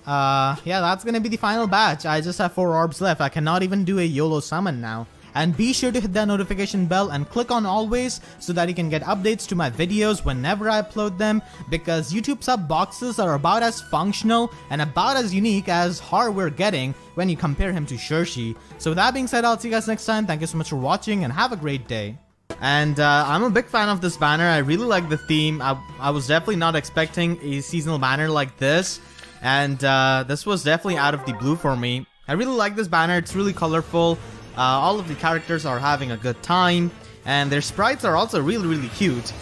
Yeah, that's gonna be the final batch. I just have 4 orbs left. I cannot even do a YOLO summon now. And be sure to hit that notification bell and click on always so that you can get updates to my videos whenever I upload them, because YouTube sub boxes are about as functional and about as unique as Har we're getting when you compare him to Shershi. So with that being said, I'll see you guys next time. Thank you so much for watching and have a great day. And I'm a big fan of this banner. I really like the theme. I was definitely not expecting a seasonal banner like this, and this was definitely out of the blue for me. I really like this banner. It's really colorful. All of the characters are having a good time, and their sprites are also really cute.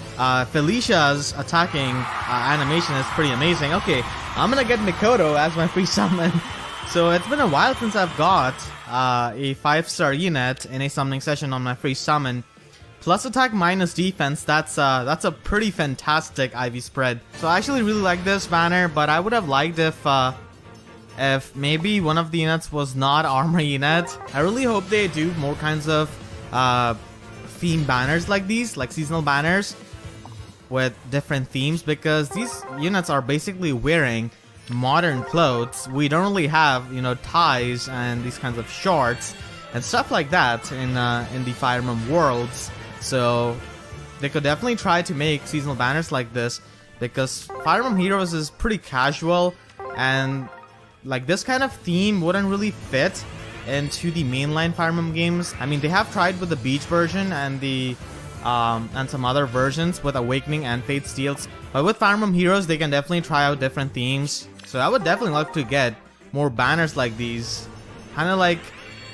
Felicia's attacking animation is pretty amazing. Okay, I'm gonna get Mikoto as my free summon. So it's been a while since I've got a 5-star unit in a summoning session on my free summon. Plus attack minus defense, that's a pretty fantastic IV spread. So I actually really like this banner, but I would have liked if maybe one of the units was not armor unit. I really hope they do more kinds of theme banners like these, like seasonal banners with different themes, because these units are basically wearing modern clothes. We don't really have, you know, ties and these kinds of shorts and stuff like that in the Fire Emblem worlds. So they could definitely try to make seasonal banners like this, because Fire Emblem Heroes is pretty casual, and like this kind of theme wouldn't really fit into the mainline Fire Emblem games. I mean, they have tried with the beach version and the and some other versions with Awakening and Fate Steels, but with Fire Emblem Heroes they can definitely try out different themes. So I would definitely love to get more banners like these, kind of like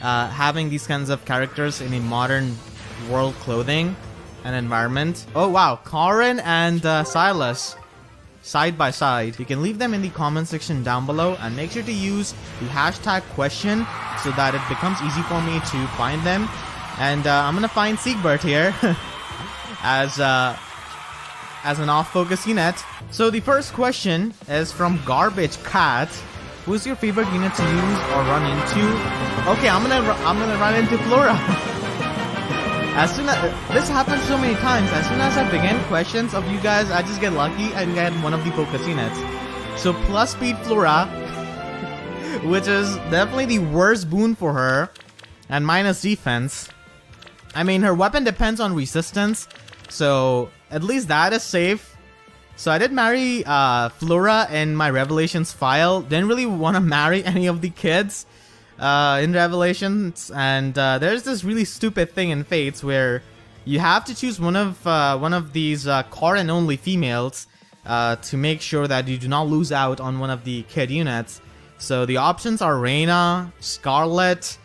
having these kinds of characters in a modern world clothing and environment. Oh wow, Karin and Silas side by side. You can leave them in the comment section down below, and make sure to use the hashtag question so that it becomes easy for me to find them. And I'm gonna find Siegbert here as an off-focus unit. So the first question is from Garbage Cat. Who's your favorite unit to use or run into? Okay, I'm gonna run into Flora. As soon as this happens so many times, as soon as I begin questions of you guys, I just get lucky and get one of the focus units. So plus speed Flora, which is definitely the worst boon for her, and minus defense. I mean, her weapon depends on resistance, so at least that is safe. So I did marry Flora in my Revelations file. Didn't really want to marry any of the kids in Revelations, and there's this really stupid thing in Fates where you have to choose one of these Karin only females to make sure that you do not lose out on one of the kid units. So the options are Reina, Scarlet,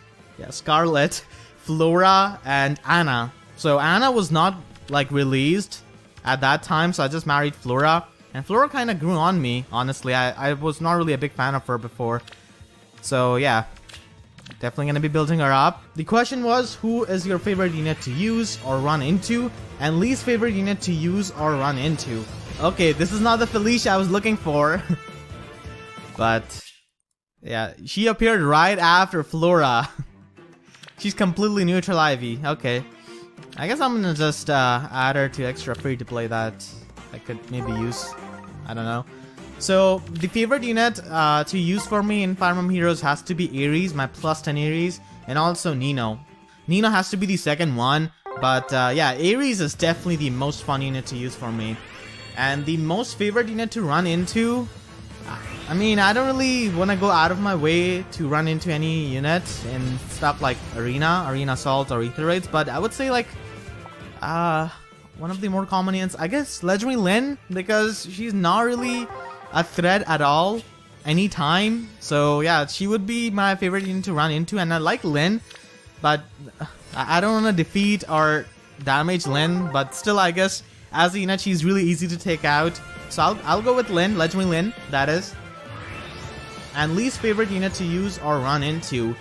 Flora, and Anna. So Anna was not like released at that time, so I just married Flora, and Flora kind of grew on me, honestly. I was not really a big fan of her before, so yeah, definitely gonna be building her up. The question was, who is your favorite unit to use or run into, and least favorite unit to use or run into? Okay, this is not the Felicia I was looking for. But yeah, she appeared right after Flora. She's completely neutral Ivy. Okay. I guess I'm gonna just add her to extra free to play that I could maybe use. I don't know. So the favorite unit to use for me in Fire Emblem Heroes has to be Ares, my plus 10 Ares, and also Nino. Nino has to be the second one, but yeah, Ares is definitely the most fun unit to use for me. And the most favorite unit to run into, I mean, I don't really want to go out of my way to run into any unit in stuff like Arena Assault, or Ether Raids, but I would say like, one of the more common units, I guess Legendary Lyn, because she's not really a threat at all anytime. So yeah, she would be my favorite unit to run into, and I like Lyn, but I don't want to defeat or damage Lyn, but still I guess as a unit she's really easy to take out. So I'll go with Lyn, Legendary Lyn, that is. And least favorite unit to use or run into.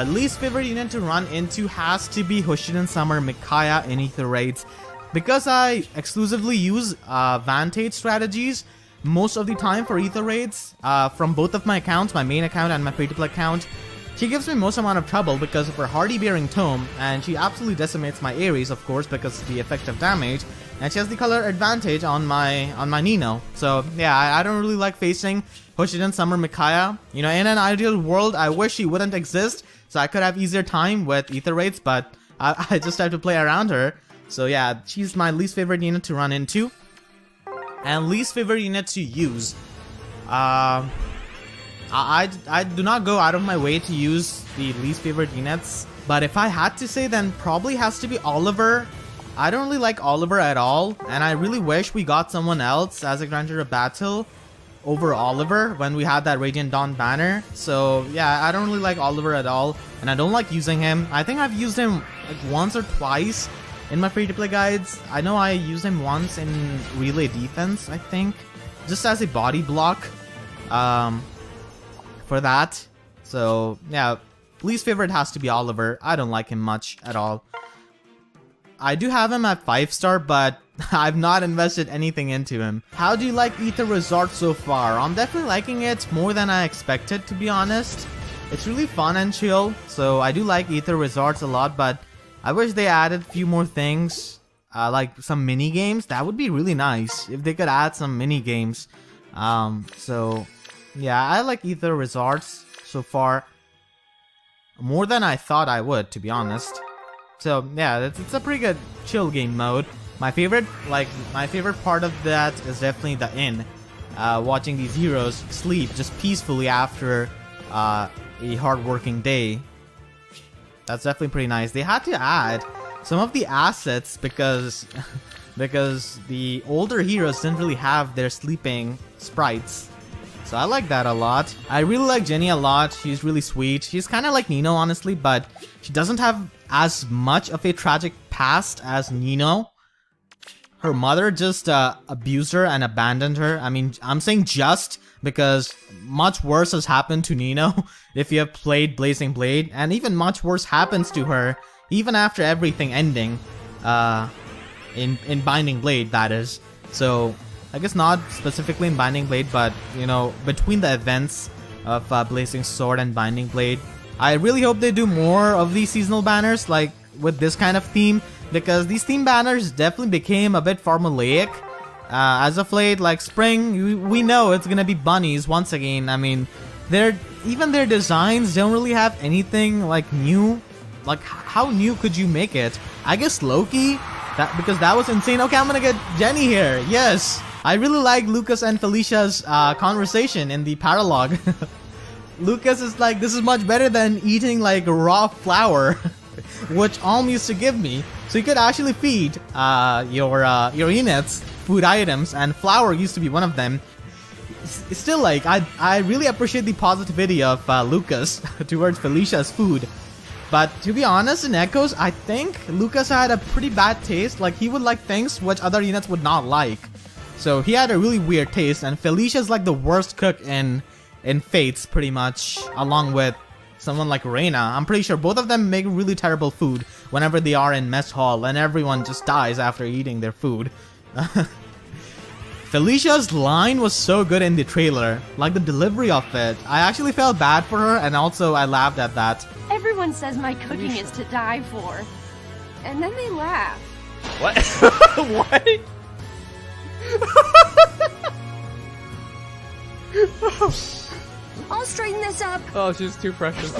Least favorite unit to run into has to be Hoshiden Summer Micaiah in Ether Raids. Because I exclusively use Vantage strategies most of the time for Ether Raids, from both of my accounts, my main account and my free-to-play account, she gives me most amount of trouble because of her Hardy Bearing Tome, and she absolutely decimates my Ares, of course, because of the effective damage, and she has the color advantage on my Nino. So yeah, I don't really like facing Hoshiden Summer Micaiah. You know, in an ideal world, I wish she wouldn't exist, so I could have easier time with Ether Raids, but I just have to play around her. So yeah, she's my least favorite unit to run into. And least favorite unit to use. I do not go out of my way to use the least favorite units, but if I had to say, then probably has to be Oliver. I don't really like Oliver at all, and I really wish we got someone else as a Grandeur of Battle over Oliver when we had that Radiant Dawn banner. So yeah, I don't really like Oliver at all, and I don't like using him. I think I've used him like once or twice in my free-to-play guides. I know I used him once in Relay Defense, I think, just as a body block for that. So yeah, least favorite has to be Oliver. I don't like him much at all. I do have him at 5-star, but I've not invested anything into him. How do you like Ether Resort so far? I'm definitely liking it more than I expected, to be honest. It's really fun and chill, so I do like Ether Resorts a lot, but I wish they added a few more things, like some mini games. That would be really nice if they could add some mini games. So yeah, I like Ether Resorts so far more than I thought I would, to be honest. So yeah, it's a pretty good chill game mode. My favorite part of that is definitely the inn. Watching these heroes sleep just peacefully after a hard-working day. That's definitely pretty nice. They had to add some of the assets because the older heroes didn't really have their sleeping sprites. So I like that a lot. I really like Jenny a lot. She's really sweet. She's kind of like Nino, honestly, but she doesn't have as much of a tragic past as Nino. Her mother just abused her and abandoned her. I mean, I'm saying just because much worse has happened to Nino if you have played Blazing Blade, and even much worse happens to her even after everything ending in Binding Blade, that is. So I guess not specifically in Binding Blade, but you know, between the events of Blazing Sword and Binding Blade, I really hope they do more of these seasonal banners like with this kind of theme, because these theme banners definitely became a bit formulaic as of late. Like spring, we know it's gonna be bunnies once again. I mean, even their designs don't really have anything like new. Like, how new could you make it? I guess Loki, because that was insane. Okay, I'm gonna get Jenny here. Yes, I really like Lucas and Felicia's conversation in the paralogue. Lucas is like, this is much better than eating like raw flour, which Alm used to give me. So you could actually feed your units food items, and flour used to be one of them. It's still, like, I really appreciate the positivity of Lucas towards Felicia's food. But to be honest, in Echoes, I think Lucas had a pretty bad taste. Like, he would like things which other units would not like. So he had a really weird taste, and Felicia's like the worst cook in Fates, pretty much, along with someone like Reina. I'm pretty sure both of them make really terrible food whenever they are in mess hall, and everyone just dies after eating their food. Felicia's line was so good in the trailer, like the delivery of it. I actually felt bad for her, and also I laughed at that. Everyone says my cooking is to die for. And then they laugh. What? What? I'll straighten this up. Oh, she's too precious.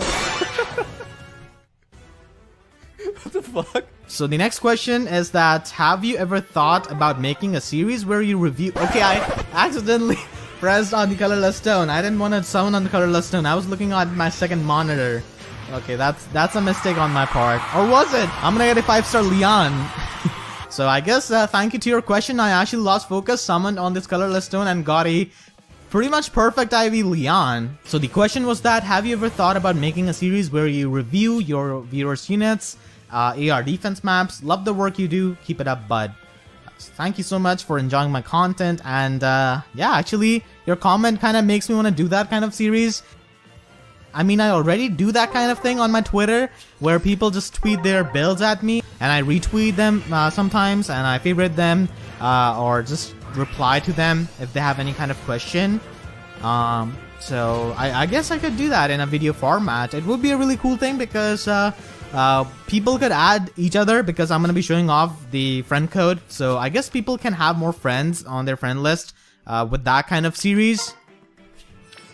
What the fuck? So the next question is that, have you ever thought about making a series where you review... Okay, I accidentally pressed on the colorless stone. I didn't want to summon on the colorless stone. I was looking at my second monitor. Okay, that's a mistake on my part. Or was it? I'm gonna get a 5-star Leon. So I guess, thank you to your question, I actually lost focus, summoned on this colorless stone, and got a pretty much perfect IV Leon. So the question was that, have you ever thought about making a series where you review your viewers' units, AR defense maps? Love the work you do. Keep it up, bud. Thank you so much for enjoying my content. And yeah, actually, your comment kind of makes me want to do that kind of series. I mean, I already do that kind of thing on my Twitter, where people just tweet their builds at me, and I retweet them sometimes, and I favorite them, or just reply to them if they have any kind of question. So I guess I could do that in a video format. It would be a really cool thing because people could add each other, because I'm going to be showing off the friend code. So I guess people can have more friends on their friend list with that kind of series.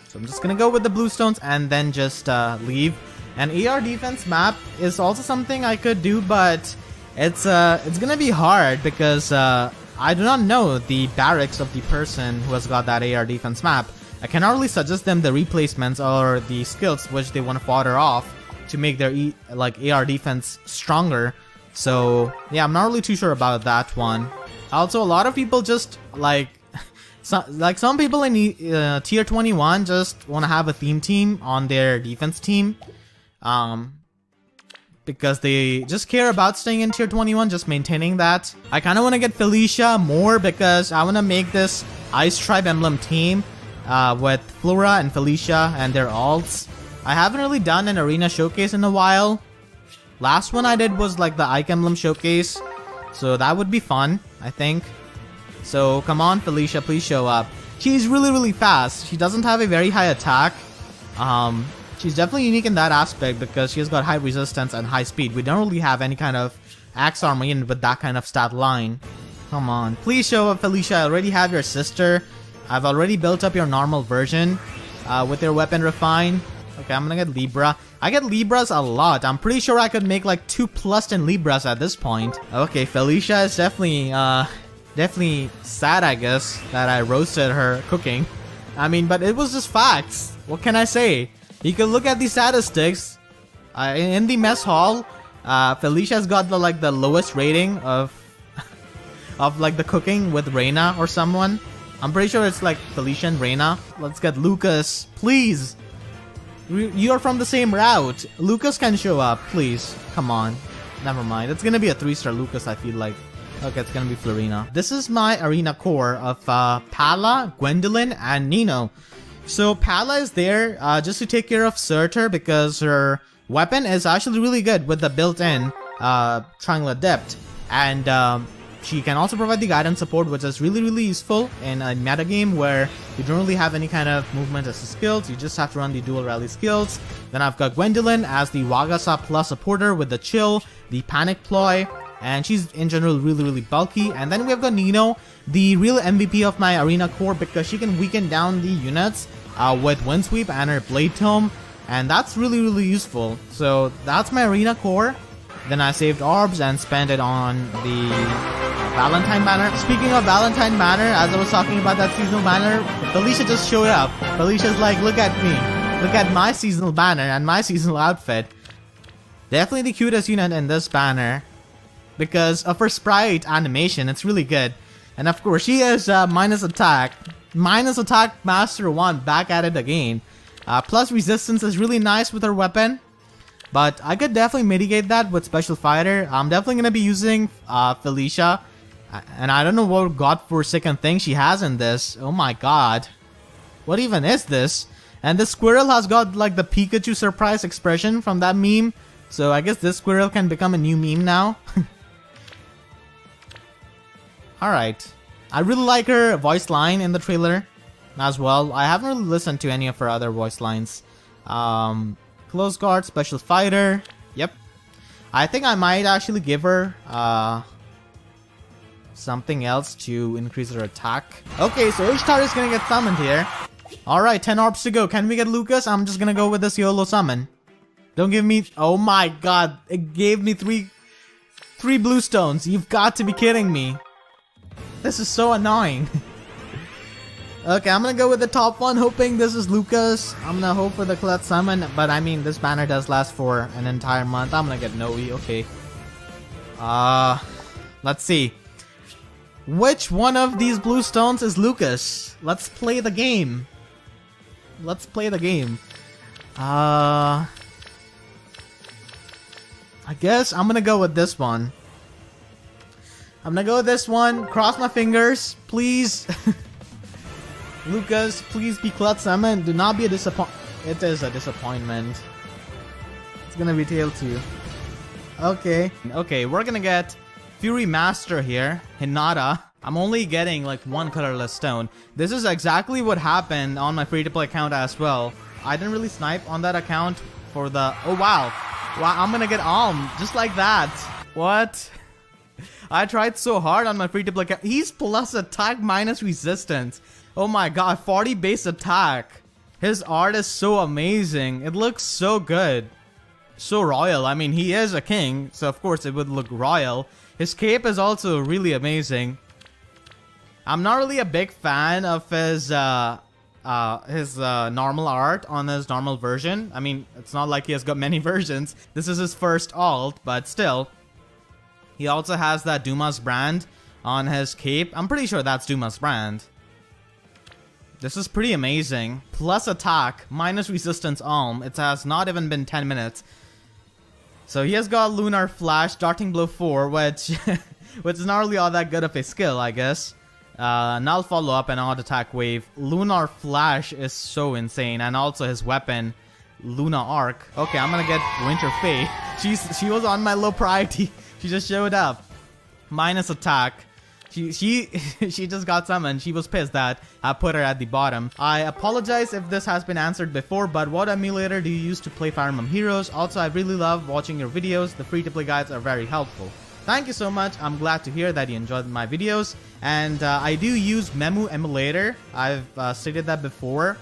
So I'm just going to go with the blue stones and then just leave. An AR defense map is also something I could do, but it's going to be hard because I do not know the barracks of the person who has got that AR defense map. I cannot really suggest them the replacements or the skills which they want to fodder off to make their AR defense stronger. So yeah, I'm not really too sure about that one. Also, a lot of people just some people in tier 21 just want to have a theme team on their defense team, because they just care about staying in tier 21, just maintaining that. I kind of want to get Felicia more because I want to make this Ice Tribe Emblem team with Flora and Felicia and their alts. I haven't really done an arena showcase in a while. Last one I did was like the Ike Emblem showcase, so that would be fun, I think. So come on, Felicia, please show up. She's really fast. She doesn't have a very high attack. She's definitely unique in that aspect because she has got high resistance and high speed. We don't really have any kind of axe armor in with that kind of stat line. Come on, please show up, Felicia. I already have your sister. I've already built up your normal version with your weapon refine. Okay, I'm gonna get Libra. I get Libras a lot. I'm pretty sure I could make like 2+ in Libras at this point. Okay, Felicia is definitely sad, I guess, that I roasted her cooking. I mean, but it was just facts. What can I say? You can look at the statistics. In the mess hall, Felicia's got the lowest rating of the cooking with Reina or someone. I'm pretty sure it's like Felicia and Reina. Let's get Lucas, please. You're from the same route. Lucas can show up, please. Come on. Never mind. It's gonna be a 3-star Lucas, I feel like. Okay, it's gonna be Florina. This is my arena core of Pala, Gwendolyn, and Nino. So Pala is there just to take care of Surtur because her weapon is actually really good with the built-in Triangle Adept. And she can also provide the guidance support, which is really useful in a metagame where you don't really have any kind of movement as skills. You just have to run the dual rally skills. Then I've got Gwendolyn as the Wagasa Plus supporter with the Chill, the Panic Ploy, and she's in general really bulky. And then we've got Nino, the real MVP of my arena core, because she can weaken down the units with Windsweep and her Blade Tome, and that's really useful. So that's my arena core. Then I saved orbs and spent it on the Valentine banner. Speaking of Valentine banner, as I was talking about that seasonal banner, Felicia just showed up. Felicia's like, look at me. Look at my seasonal banner and my seasonal outfit. Definitely the cutest unit in this banner because of her sprite animation. It's really good. And of course, she is minus attack. Minus attack master 1 back at it again. Plus resistance is really nice with her weapon. But I could definitely mitigate that with Special Fighter. I'm definitely going to be using Felicia. And I don't know what godforsaken thing she has in this. Oh my god. What even is this? And this squirrel has got like the Pikachu surprise expression from that meme. So I guess this squirrel can become a new meme now. Alright. I really like her voice line in the trailer as well. I haven't really listened to any of her other voice lines. Close guard, special fighter. Yep. I think I might actually give her something else to increase her attack. Okay, so Ishtar is gonna get summoned here. Alright, 10 orbs to go. Can we get Lucas? I'm just gonna go with this YOLO summon. Don't give me... Oh my god. It gave me three blue stones. You've got to be kidding me. This is so annoying. Okay, I'm gonna go with the top one, hoping this is Lucas. I'm gonna hope for the Colette summon, but I mean, this banner does last for an entire month. I'm gonna get Noe, okay. Let's see. Which one of these blue stones is Lucas? Let's play the game. Let's play the game. I guess I'm gonna go with this one. I'm gonna go with this one. Cross my fingers, please. Lucas, please be Colette summon. Do not be a disappointment. It is a disappointment. It's gonna be Tail 2. Okay. Okay, we're gonna get Fury Master here. Hinata. I'm only getting like one colorless stone. This is exactly what happened on my free-to-play account as well. I didn't really snipe on that account for the... Oh wow. Wow, I'm gonna get Alm. Just like that. What? I tried so hard on my free-to-play account. He's plus attack minus resistance. Oh my god, 40 base attack. His art is so amazing. It looks so good. So royal. I mean, he is a king, so of course it would look royal. His cape is also really amazing. I'm not really a big fan of his normal art on his normal version. I mean, it's not like he has got many versions. This is his first alt, but still. He also has that Duma's brand on his cape. I'm pretty sure that's Duma's brand. This is pretty amazing. Plus attack, minus resistance Alm. It has not even been 10 minutes. So he has got Lunar Flash, Darting Blow 4, which is not really all that good of a skill, I guess. Null Follow Up and Odd Attack Wave. Lunar Flash is so insane. And also his weapon, Luna Arc. Okay, I'm gonna get Winter Fae. She was on my low priority. She just showed up. Minus attack. She just got summoned. She was pissed that I put her at the bottom. I apologize if this has been answered before, but what emulator do you use to play Fire Emblem Heroes? Also, I really love watching your videos. The free-to-play guides are very helpful. Thank you so much. I'm glad to hear that you enjoyed my videos. And I do use Memu emulator. I've stated that before.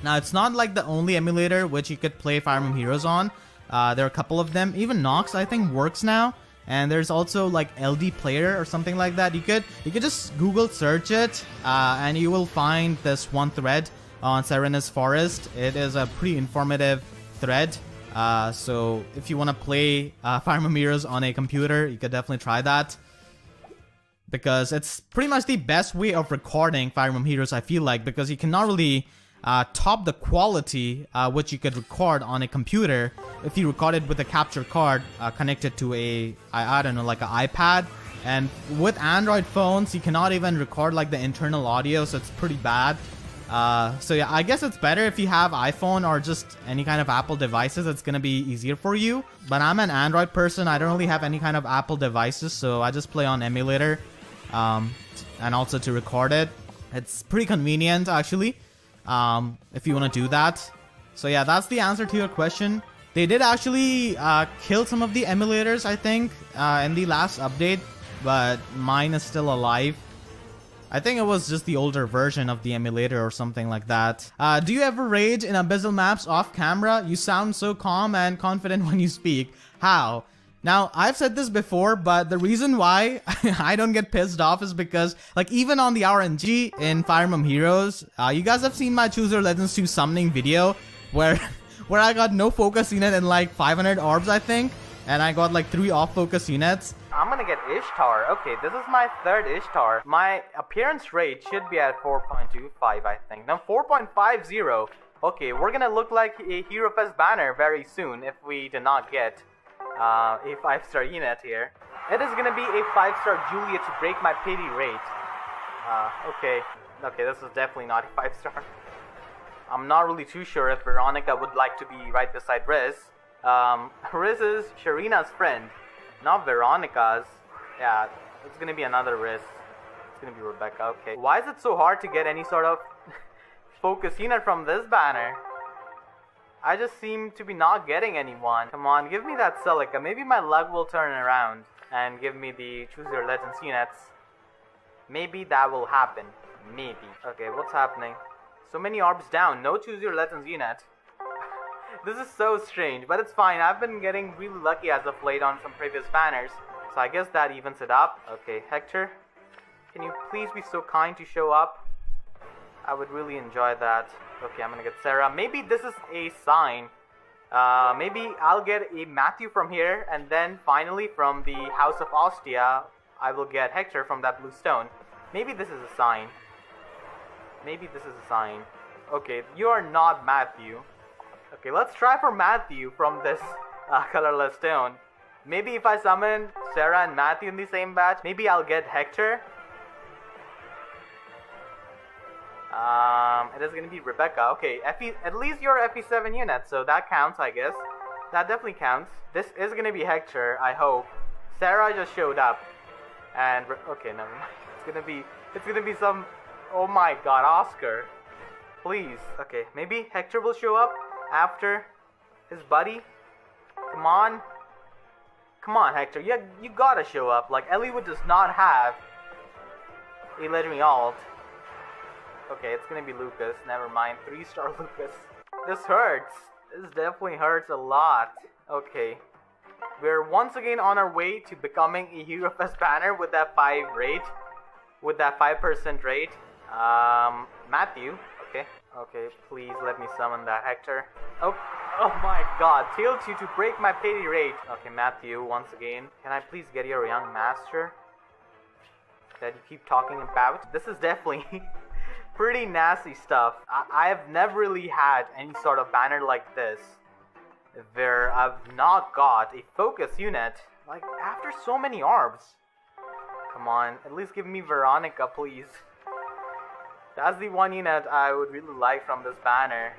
Now, it's not like the only emulator which you could play Fire Emblem Heroes on. There are a couple of them. Even Nox, I think, works now. And there's also like LD Player or something like that. You could just Google search it, and you will find this one thread on Serena's Forest. It is a pretty informative thread. So if you want to play Fire Emblem Heroes on a computer, you could definitely try that. Because it's pretty much the best way of recording Fire Emblem Heroes, I feel like, because you cannot really top the quality which you could record on a computer if you recorded with a capture card connected to a, I don't know, like an iPad. And with Android phones, you cannot even record like the internal audio, so it's pretty bad. So yeah, I guess it's better if you have iPhone or just any kind of Apple devices. It's gonna be easier for you. But I'm an Android person. I don't really have any kind of Apple devices, so I just play on emulator, and also to record it. It's pretty convenient actually, if you want to do that. So yeah, that's the answer to your question. They did actually kill some of the emulators, I think, in the last update, but mine is still alive. I think it was just the older version of the emulator or something like that. Do you ever rage in Abyssal maps off camera? You sound so calm and confident when you speak. How? Now, I've said this before, but the reason why I don't get pissed off is because, like, even on the RNG in Fire Emblem Heroes, you guys have seen my Choose Your Legends 2 summoning video where I got no focus unit and like 500 orbs, I think, and I got like 3 off focus units. I'm gonna get Ishtar. Okay, this is my third Ishtar. My appearance rate should be at 4.25, I think. No, 4.50. Okay, we're gonna look like a Hero Fest banner very soon if we do not get a 5-star unit here. It is gonna be a 5-star Julia to break my pity rate. Okay, this is definitely not a 5-star. I'm not really too sure if Veronica would like to be right beside Riz. Riz is Sharina's friend, not Veronica's. Yeah, it's gonna be another Riz. It's gonna be Rebecca. Okay. Why is it so hard to get any sort of focus unit from this banner? I just seem to be not getting anyone. Come on, give me that Celica. Maybe my luck will turn around and give me the Choose Your Legends units. Maybe that will happen. Maybe. Okay, what's happening? So many orbs down. No Choose Your Legends unit. This is so strange, but it's fine. I've been getting really lucky as of late on some previous banners. So I guess that evens it up. Okay, Hector, can you please be so kind to show up? I would really enjoy that. Okay, I'm gonna get Sarah. Maybe this is a sign. Maybe I'll get a Matthew from here, and then finally from the House of Ostia, I will get Hector from that blue stone. Maybe this is a sign. Maybe this is a sign. Okay, you are not Matthew. Okay, let's try for Matthew from this colorless stone. Maybe if I summon Sarah and Matthew in the same batch, maybe I'll get Hector. It is gonna be Rebecca. Okay, at least you're FE7 unit, so that counts, I guess. That definitely counts. This is gonna be Hector, I hope. Sarah just showed up, and okay, never mind. It's gonna be some. Oh my God, Oscar, please. Okay, maybe Hector will show up after his buddy. Come on, Hector. You gotta show up. Like Eliwood does not have a legendary alt. Okay, it's gonna be Lucas. Never mind. 3-star Lucas. This hurts. This definitely hurts a lot. Okay. We're once again on our way to becoming a Hero Fest banner with that 5 rate. With that 5% rate. Matthew. Okay. Okay, please let me summon that Hector. Oh my God. Tilt you to break my pity rate. Okay, Matthew, once again. Can I please get your young master that you keep talking about? This is definitely pretty nasty stuff. I have never really had any sort of banner like this where I've not got a focus unit like after so many orbs. Come on, at least give me Veronica, please. That's the one unit I would really like from this banner,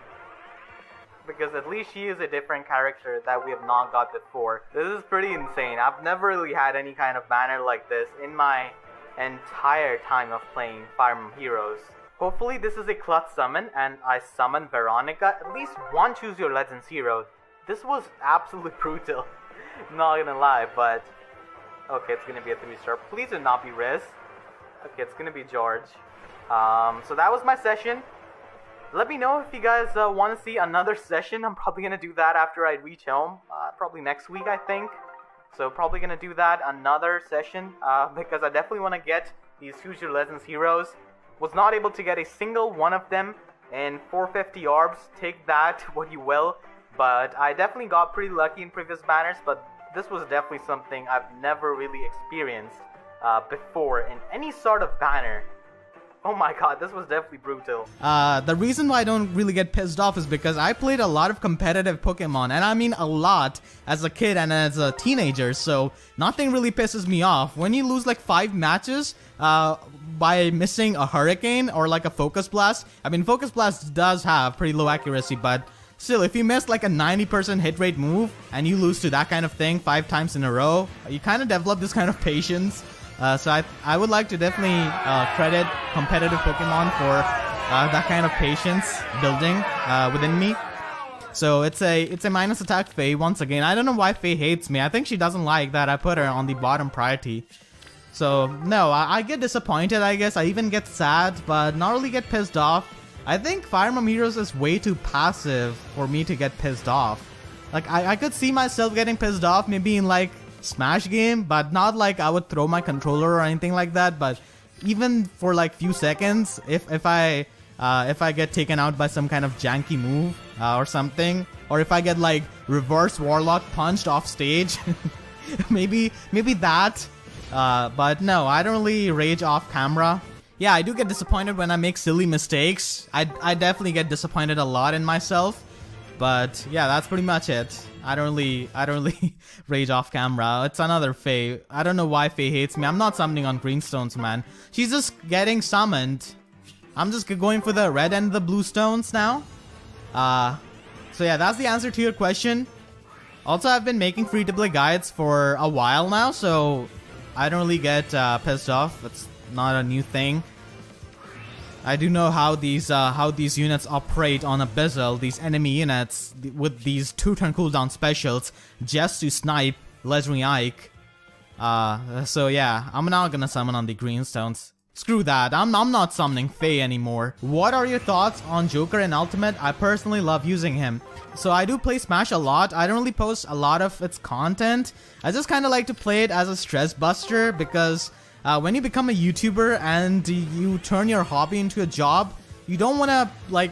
because at least she is a different character that we have not got before. This is pretty insane. I've never really had any kind of banner like this in my entire time of playing Fire Emblem Heroes. Hopefully this is a clutch summon and I summon Veronica, at least one Choose Your Legends hero. This was absolutely brutal, not gonna lie, but okay, it's gonna be a 3-star. Please do not be Riz. Okay, it's gonna be George. So that was my session. Let me know if you guys want to see another session. I'm probably gonna do that after I reach home, probably next week, I think. So probably gonna do that another session, because I definitely want to get these Choose Your Legends heroes. Was not able to get a single one of them in 450 orbs. Take that what you will, but I definitely got pretty lucky in previous banners. But this was definitely something I've never really experienced before in any sort of banner. Oh my God, this was definitely brutal. The reason why I don't really get pissed off is because I played a lot of competitive Pokemon, and I mean a lot, as a kid and as a teenager, so nothing really pisses me off. When you lose like 5 matches by missing a Hurricane or like a Focus Blast, I mean Focus Blast does have pretty low accuracy, but still, if you miss like a 90% hit rate move and you lose to that kind of thing 5 times in a row, you kind of develop this kind of patience. So I would like to definitely credit competitive Pokemon for that kind of patience building within me. So it's a minus attack Faye once again. I don't know why Faye hates me. I think she doesn't like that I put her on the bottom priority. So no, I get disappointed, I guess. I even get sad, but not really get pissed off. I think Fire Emblem Heroes is way too passive for me to get pissed off. Like I could see myself getting pissed off maybe in like Smash game, but not like I would throw my controller or anything like that. But even for like few seconds, if I get taken out by some kind of janky move or something, or if I get like reverse Warlock punched off stage, maybe that. But no, I don't really rage off camera. Yeah, I do get disappointed when I make silly mistakes. I definitely get disappointed a lot in myself. But yeah, that's pretty much it. I don't really rage off camera. It's another Faye. I don't know why Faye hates me. I'm not summoning on greenstones, man. She's just getting summoned. I'm just going for the red and the blue stones now. So yeah, that's the answer to your question. Also, I've been making free-to-play guides for a while now, so I don't really get pissed off. not a new thing. I do know how these units operate on Abyssal, these enemy units with these 2-turn cooldown specials just to snipe Legendary Ike. So yeah, I'm not gonna summon on the greenstones. Screw that, I'm not summoning Faye anymore. What are your thoughts on Joker in Ultimate? I personally love using him. So I do play Smash a lot. I don't really post a lot of its content. I just kind of like to play it as a stress buster because when you become a YouTuber and you turn your hobby into a job, you don't want to like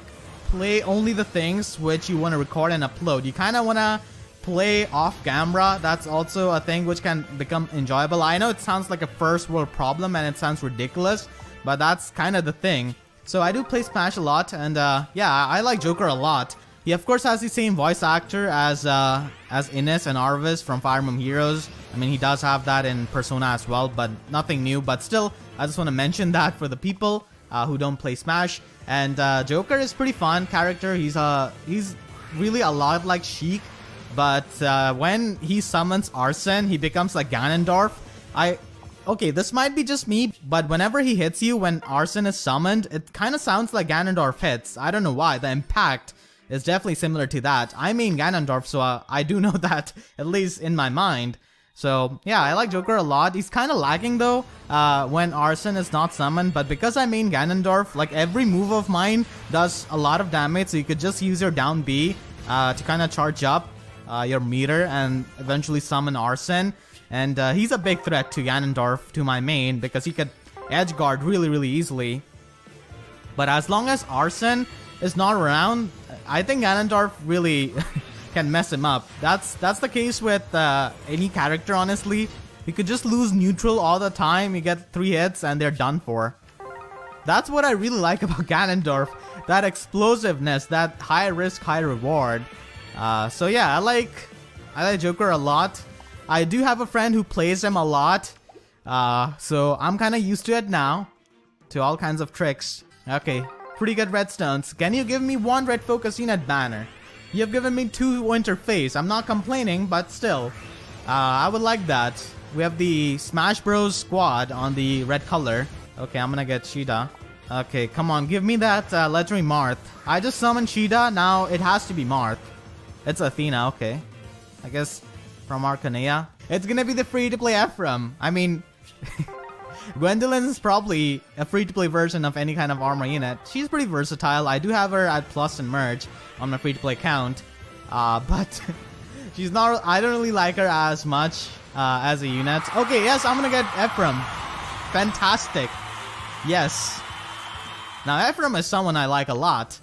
play only the things which you want to record and upload. You kind of want to play off camera. That's also a thing which can become enjoyable. I know it sounds like a first world problem and it sounds ridiculous, but that's kind of the thing. So I do play Smash a lot, and yeah, I like Joker a lot. He of course has the same voice actor as Ines and Arvis from Fire Emblem Heroes. I mean, he does have that in Persona as well, but nothing new. But still, I just want to mention that for the people who don't play Smash. And Joker is pretty fun character. He's really a lot like Sheik, but when he summons Arsene, he becomes like Ganondorf. Okay, this might be just me, but whenever he hits you when Arsene is summoned, it kind of sounds like Ganondorf hits. I don't know why. The impact is definitely similar to that. I mean Ganondorf, so I do know that, at least in my mind. So yeah, I like Joker a lot. He's kind of lagging though when Arsene is not summoned, but because I main Ganondorf, like every move of mine does a lot of damage, so you could just use your down B to kind of charge up your meter and eventually summon Arsene. And he's a big threat to Ganondorf, to my main, because he could edge guard really easily. But as long as Arsene is not around, I think Ganondorf really can mess him up. That's the case with any character, honestly. You could just lose neutral all the time, you get 3 hits and they're done for. That's what I really like about Ganondorf, that explosiveness, that high risk, high reward. So yeah, I like Joker a lot. I do have a friend who plays him a lot, so I'm kind of used to it now, to all kinds of tricks. Okay, pretty good redstones. Can you give me 1 red focus unit banner? You have given me 2 winter face. I'm not complaining, but still, I would like that. We have the Smash Bros squad on the red color. Okay, I'm gonna get Shida. Okay, come on, give me that legendary Marth. I just summoned Shida, now it has to be Marth. It's Athena, okay. I guess from Arcanea. It's gonna be the free-to-play Ephraim. I mean, Gwendolyn is probably a free-to-play version of any kind of armor unit. She's pretty versatile. I do have her at plus and merge on my free-to-play account. But she's not, I don't really like her as much as a unit. Okay, yes, I'm gonna get Ephraim. Fantastic. Yes. Now, Ephraim is someone I like a lot.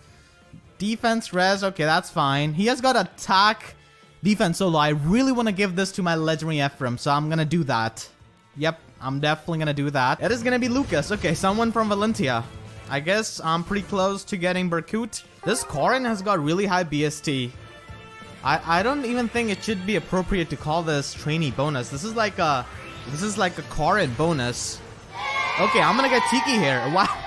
Defense res, okay, that's fine. He has got attack, defense solo. I really want to give this to my legendary Ephraim, so I'm gonna do that. Yep, I'm definitely gonna do that. It is gonna be Lucas. Okay, someone from Valentia. I guess I'm pretty close to getting Berkut. This Corrin has got really high BST. I don't even think it should be appropriate to call this trainee bonus. This is like a Corrin bonus. Okay, I'm gonna get Tiki here. Wow.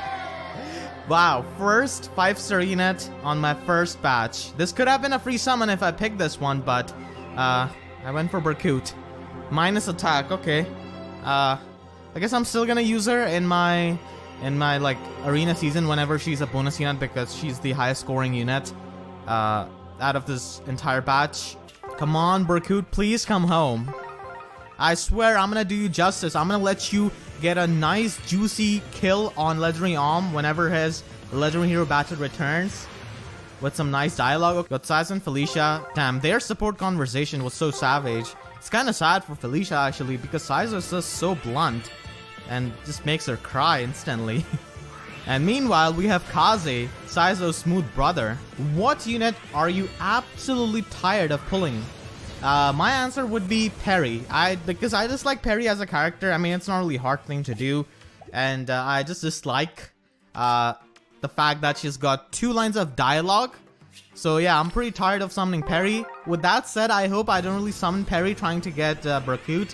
Wow, first 5-star unit on my first batch. This could have been a free summon if I picked this one, but I went for Berkut. Minus attack, okay. I guess I'm still gonna use her in my like arena season whenever she's a bonus unit, because she's the highest scoring unit out of this entire batch. Come on, Berkut, please come home. I swear I'm gonna do you justice. I'm gonna let you get a nice juicy kill on Legendary Om whenever his Legendary Hero battle returns, with some nice dialogue. Got Size and Felicia. Damn, their support conversation was so savage. It's kind of sad for Felicia actually, because Size is just so blunt and just makes her cry instantly. And meanwhile, we have Kaze, Saizo's smooth brother. What unit are you absolutely tired of pulling? My answer would be Perry. Because I just like Perry as a character. I mean, it's not really a hard thing to do, and I just dislike the fact that she's got 2 lines of dialogue. So yeah, I'm pretty tired of summoning Perry. With that said, I hope I don't really summon Perry trying to get Berkut.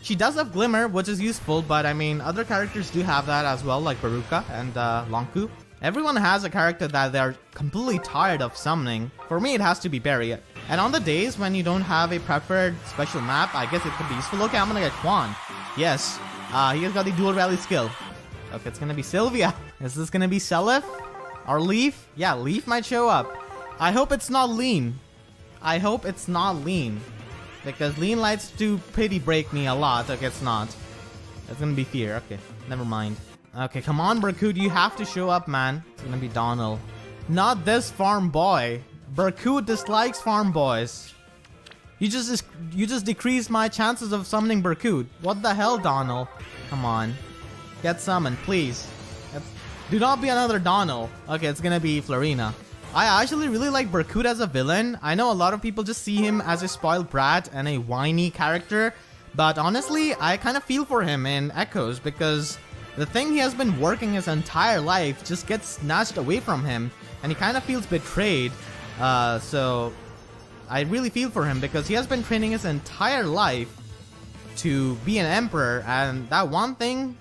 She does have Glimmer, which is useful, but I mean, other characters do have that as well, like Baruka and Lonku. Everyone has a character that they're completely tired of summoning. For me, it has to be Barry. And on the days when you don't have a preferred special map, I guess it could be useful. Okay, I'm gonna get Quan. Yes, he has got the dual rally skill. Okay, it's gonna be Sylvia. Is this gonna be Seliph? Or Leaf? Yeah, Leaf might show up. I hope it's not Lean. I hope it's not Lean. Because Lean likes to pity break me a lot. Okay, it's not. It's gonna be Fear. Okay, never mind. Okay, come on, Berkut. You have to show up, man. It's gonna be Donald. Not this farm boy. Berkut dislikes farm boys. You just decreased my chances of summoning Berkut. What the hell, Donald? Come on. Get summoned, please. Do not be another Donald. Okay, it's gonna be Florina. I actually really like Berkut as a villain. I know a lot of people just see him as a spoiled brat and a whiny character, but honestly, I kind of feel for him in Echoes because the thing he has been working his entire life just gets snatched away from him, and he kind of feels betrayed. So I really feel for him because he has been training his entire life to be an emperor, and that one thing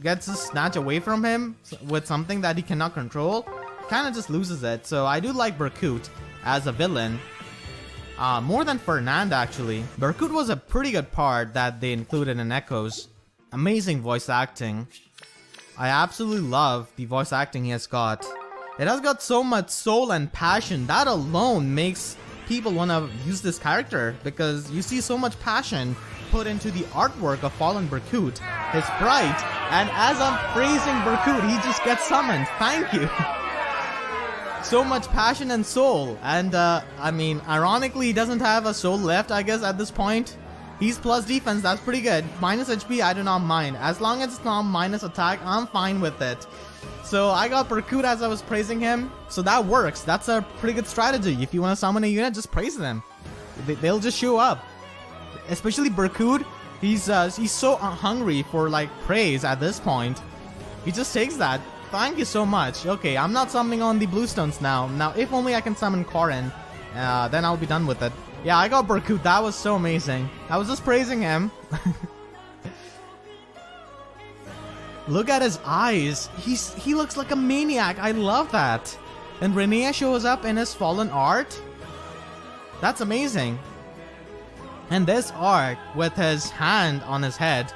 gets snatched away from him with something that he cannot control. Kind of just loses it. So I do like Berkut as a villain more than Fernand, actually. Berkut was a pretty good part that they included in Echoes. Amazing voice acting. I absolutely love the voice acting he has got. It has got so much soul and passion. That alone makes people want to use this character because you see so much passion put into the artwork of Fallen Berkut, his sprite, and as I'm praising Berkut, he just gets summoned. Thank you. So much passion and soul, and I mean, ironically, he doesn't have a soul left, I guess, at this point. He's plus defense, that's pretty good. Minus HP, I do not mind. As long as it's not minus attack, I'm fine with it. So I got Berkut as I was praising him, so that works. That's a pretty good strategy. If you want to summon a unit, just praise them. They'll just show up. Especially Berkut, he's so hungry for like praise at this point. He just takes that. Thank you so much. Okay, I'm not summoning on the Bluestones now. Now, if only I can summon Corrin, then I'll be done with it. Yeah, I got Berkut. That was so amazing. I was just praising him. Look at his eyes. He looks like a maniac. I love that. And Renea shows up in his fallen art. That's amazing. And this art with his hand on his head.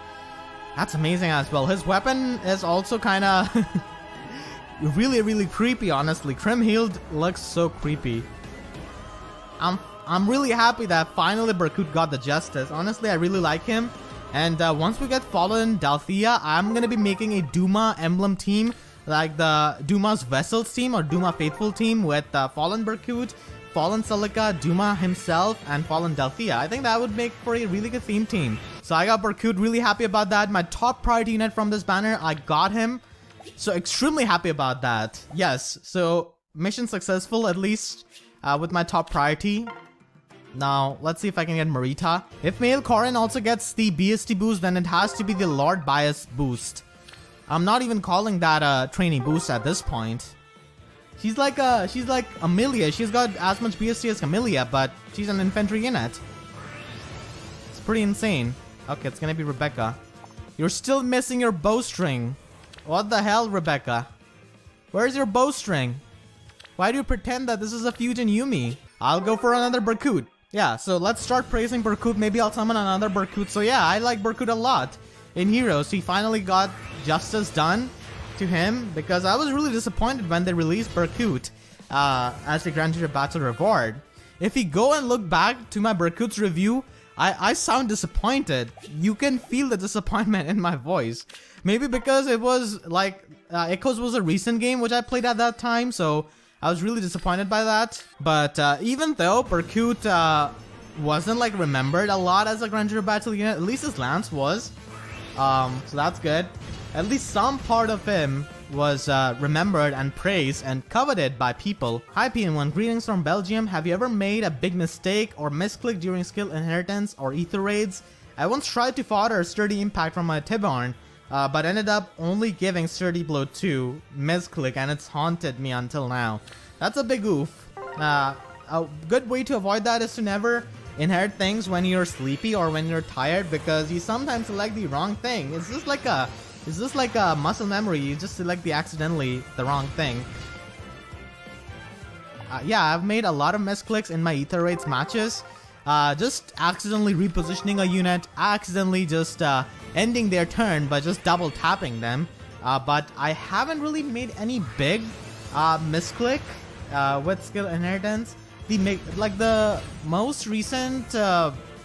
That's amazing as well. His weapon is also kind of really creepy, honestly. Crimhild looks so creepy. I'm really happy that finally Berkut got the justice. Honestly, I really like him. And once we get Fallen Dalthea, I'm gonna be making a Duma Emblem team, like the Duma's Vessels team or Duma Faithful team with Fallen Berkut, Fallen Celica, Duma himself, and Fallen Dalthea. I think that would make for a really good theme team. So I got Berkut, really happy about that. My top priority unit from this banner, I got him. So extremely happy about that. Yes, so mission successful at least with my top priority. Now, let's see if I can get Marita. If male Corrin also gets the BST boost, then it has to be the Lord Bias boost. I'm not even calling that a training boost at this point. She's like Amelia. She's got as much BST as Camellia, but she's an infantry unit. It's pretty insane. Okay, it's gonna be Rebecca. You're still missing your bowstring. What the hell, Rebecca? Where's your bowstring? Why do you pretend that this is a Fusion Yumi? I'll go for another Berkut. Yeah, so let's start praising Berkut. Maybe I'll summon another Berkut. So yeah, I like Berkut a lot. In Heroes, he finally got justice done to him because I was really disappointed when they released Berkut as the Grand Battle reward. If you go and look back to my Berkut's review, I sound disappointed. You can feel the disappointment in my voice. Maybe because it was like Echoes was a recent game which I played at that time, so I was really disappointed by that. But even though Berkut wasn't like remembered a lot as a Grand Battle unit, at least his lance was. So that's good. At least some part of him was remembered and praised and coveted by people. Hi PN1, greetings from Belgium. Have you ever made a big mistake or misclick during skill inheritance or ether raids? I once tried to fodder sturdy impact from my Tibarn, but ended up only giving sturdy blow 2 misclick, and it's haunted me until now. That's a big oof. A good way to avoid that is to never inherit things when you're sleepy or when you're tired, because you sometimes select the wrong thing. It's just like a muscle memory. You just select accidentally the wrong thing. Yeah, I've made a lot of misclicks in my ether raids matches. Just accidentally repositioning a unit, accidentally just ending their turn by just double tapping them. but I haven't really made any big misclick with skill inheritance. The most recent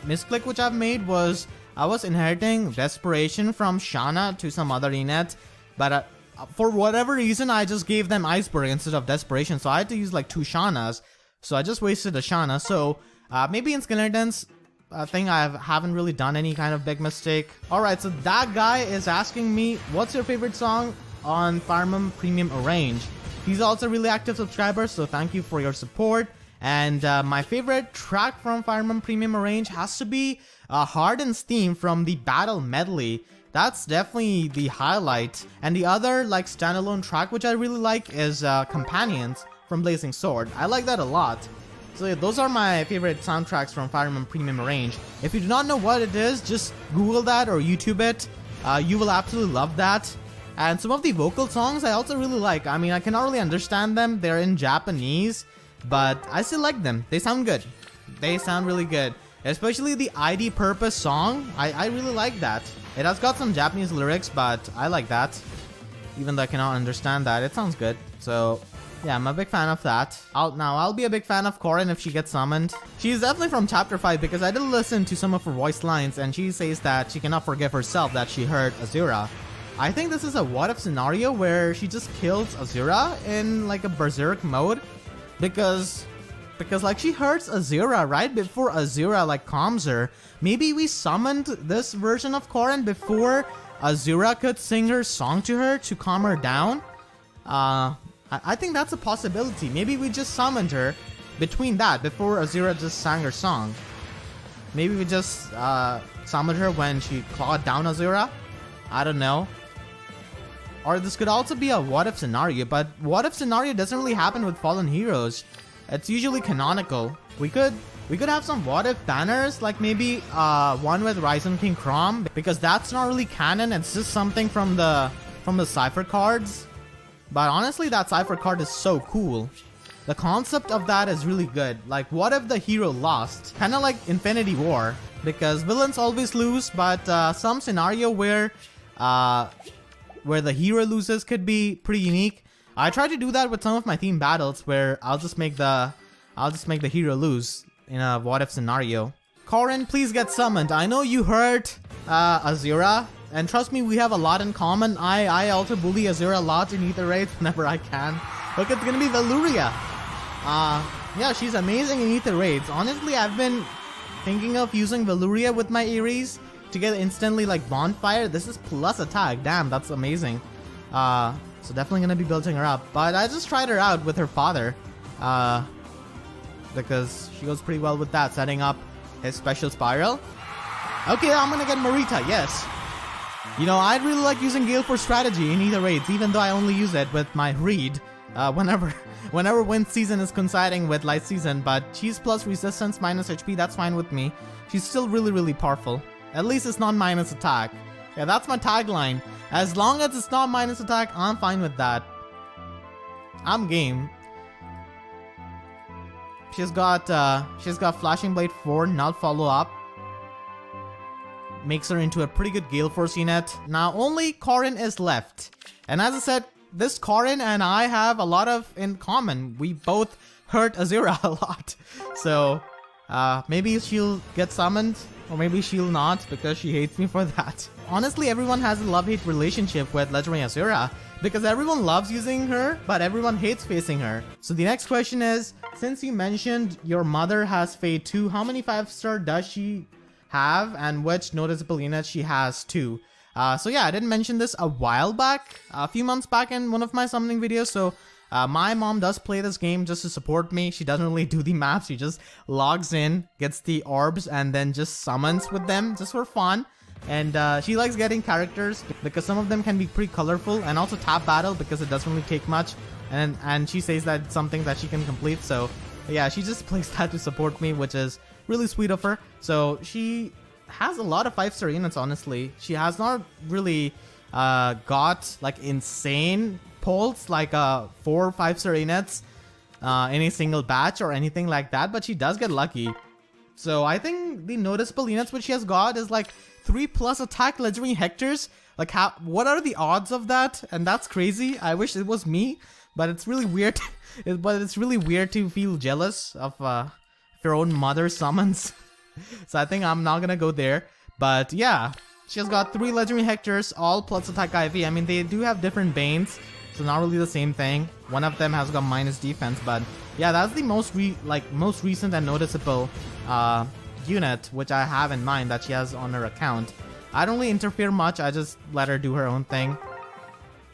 misclick which I've made was I was inheriting Desperation from Shanna to some other Enet, but for whatever reason I just gave them Iceberg instead of Desperation, so I had to use like 2 Shannas, so I just wasted a Shanna. So maybe in skill inheritance I think I haven't really done any kind of big mistake. Alright, so that guy is asking me, what's your favorite song on Fire Emblem Premium Arrange? He's also a really active subscriber, so thank you for your support. And my favorite track from Fire Emblem Premium Arrange has to be Harden's theme from the Battle Medley. That's definitely the highlight. And the other like standalone track which I really like is Companions from Blazing Sword. I like that a lot. So yeah, those are my favorite soundtracks from Fire Emblem Premium Arrange. If you do not know what it is, just Google that or YouTube it. You will absolutely love that. And some of the vocal songs I also really like. I mean, I cannot really understand them. They're in Japanese, but I still like them. They sound good. They sound really good. Especially the ID Purpose song. I really like that. It has got some Japanese lyrics, but I like that. Even though I cannot understand that, it sounds good. So yeah, I'm a big fan of that. I'll be a big fan of Corin if she gets summoned. She's definitely from Chapter 5 because I did listen to some of her voice lines and she says that she cannot forgive herself that she hurt Azura. I think this is a what if scenario where she just kills Azura in like a berserk mode because like she hurts Azura right before Azura like calms her. Maybe we summoned this version of Corin before Azura could sing her song to her to calm her down. I think that's a possibility. Maybe we just summoned her between that, before Azura just sang her song. Maybe we just summoned her when she clawed down Azura. I don't know. Or this could also be a what if scenario, but what if scenario doesn't really happen with Fallen Heroes. It's usually canonical. We could have some what if banners, like maybe one with Ryzen King Chrom, because that's not really canon. It's just something from the Cypher cards. But honestly, that Cypher card is so cool. The concept of that is really good. Like, what if the hero lost? Kind of like Infinity War, because villains always lose, but some scenario where the hero loses could be pretty unique. I tried to do that with some of my team battles, where I'll just make the hero lose in a what if scenario. Corin, please get summoned. I know you hurt Azura. And trust me, we have a lot in common. I also bully Azura a lot in Ether Raids whenever I can. Look, it's gonna be Valuria. Yeah, she's amazing in Ether Raids. Honestly, I've been thinking of using Valuria with my Ares to get instantly like Bonfire. This is plus attack. Damn, that's amazing. So definitely gonna be building her up. But I just tried her out with her father. Because she goes pretty well with that, setting up his special spiral. Okay, I'm gonna get Marita, yes. You know, I'd really like using Gale for strategy in Ether Raids, even though I only use it with my Reed whenever Wind Season is coinciding with Light Season, but she's plus resistance, minus HP, that's fine with me. She's still really, really powerful. At least it's not minus attack. Yeah, that's my tagline. As long as it's not minus attack, I'm fine with that. I'm game. She's got Flashing Blade 4, not follow up. Makes her into a pretty good Gale Force unit. Now only Corin is left. And as I said, this Corin and I have a lot of in common. We both hurt Azura a lot. So maybe she'll get summoned, or maybe she'll not because she hates me for that. Honestly, everyone has a love-hate relationship with Legendary Azura because everyone loves using her, but everyone hates facing her. So the next question is, since you mentioned your mother has Fade 2, how many 5-star does she have, and which noticeable units she has too? So yeah, I didn't mention this a while back, a few months back in one of my summoning videos. So my mom does play this game just to support me. She doesn't really do the maps. She just logs in, gets the orbs, and then just summons with them just for fun. And she likes getting characters because some of them can be pretty colorful, and also tap battle because it doesn't really take much. And she says that it's something that she can complete. So yeah, she just plays that to support me, which is really sweet of her. So she has a lot of 5-star units, honestly. She has not really got like insane pulls like 4 or 5-star units in a single batch or anything like that, but she does get lucky. So I think the noticeable units which she has got is like 3+ attack legendary Hectors Like, what are the odds of that? And that's crazy. I wish it was me, but it's really weird. But it's really weird to feel jealous of your own mother summons. So I think I'm not gonna go there. But yeah, she has got 3 legendary Hectors, all plus attack IV. I mean, they do have different Banes, so not really the same thing. One of them has got minus defense, but yeah, that's the most recent and noticeable unit which I have in mind that she has on her account. I don't really interfere much. I just let her do her own thing.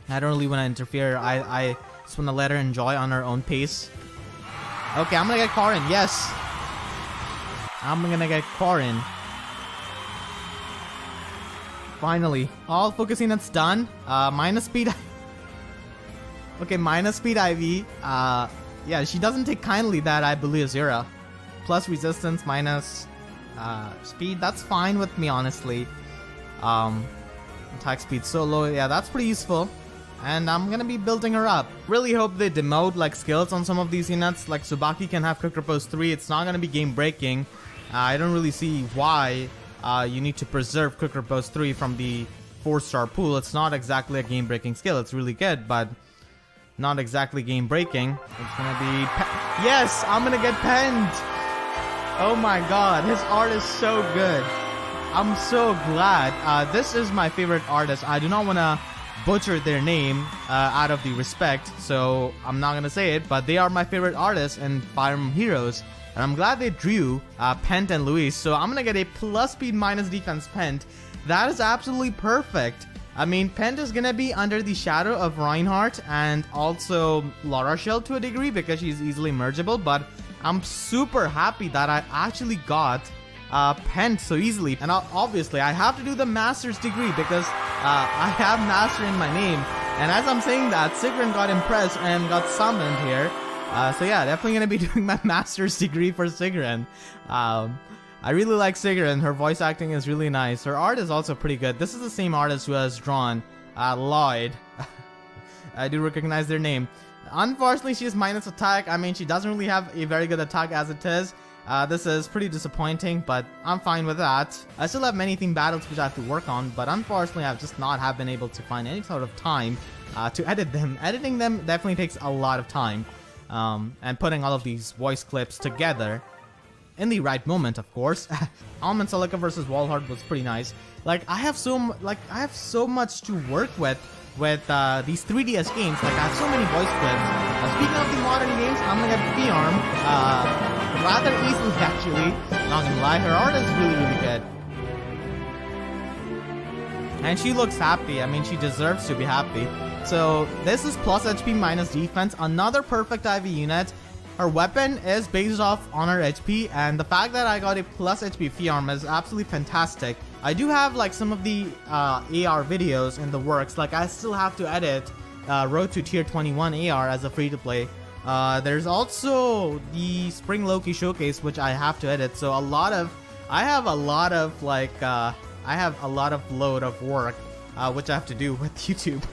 I don't really want to interfere. I just want to let her enjoy on her own pace. Okay, I'm gonna get Corin. Yes, I'm gonna get Corin. Finally, all focusing that's done. Minus speed. Okay, minus speed IV. Yeah, she doesn't take kindly that, I believe, Zira. Plus resistance, minus speed. That's fine with me, honestly. Attack speed so low. Yeah, that's pretty useful. And I'm gonna be building her up. Really hope they demote like skills on some of these units. Like Tsubaki can have Quick Repose 3. It's not gonna be game breaking. I don't really see why you need to preserve Quick Repose 3 from the 4-star pool. It's not exactly a game breaking skill. It's really good, but not exactly game breaking. It's gonna be yes, I'm gonna get penned. Oh my god, his art is so good. I'm so glad. This is my favorite artist. I do not want to butcher their name out of the respect, so I'm not gonna say it, but they are my favorite artists in Fire Emblem Heroes, and I'm glad they drew Pent and Luis. So I'm gonna get a plus speed minus defense Pent. That is absolutely perfect. I mean, Pent is gonna be under the shadow of Reinhardt and also Lara Shell to a degree because she's easily mergeable, but I'm super happy that I actually got Pent so easily. And obviously I have to do the master's degree because I have master in my name, and as I'm saying that, Sigrun got impressed and got summoned here. So yeah, definitely gonna be doing my master's degree for Sigrun. I really like Sigrun. Her voice acting is really nice. Her art is also pretty good. This is the same artist who has drawn Lloyd. I do recognize their name. Unfortunately, she is minus attack. I mean, she doesn't really have a very good attack as it is. This is pretty disappointing, but I'm fine with that. I still have many theme battles which I have to work on, but unfortunately I've just not been able to find any sort of time to edit them. Editing them definitely takes a lot of time, and putting all of these voice clips together in the right moment, of course. Almond Celica versus Walhart was pretty nice. Like, I have so much to work with these 3DS games. Like, I have so many voice clips. Speaking of the modern games, I'm gonna get Pheon rather easily, actually. Not gonna lie, her art is really, really good. And she looks happy. I mean, she deserves to be happy. So, this is plus HP minus defense. Another perfect IV unit. Her weapon is based off on her HP, and the fact that I got a plus HP Pheon is absolutely fantastic. I do have like some of the AR videos in the works. Like, I still have to edit Road to Tier 21 AR as a free-to-play. There's also the Spring Loki Showcase, which I have to edit. So I have a lot of load of work, which I have to do with YouTube.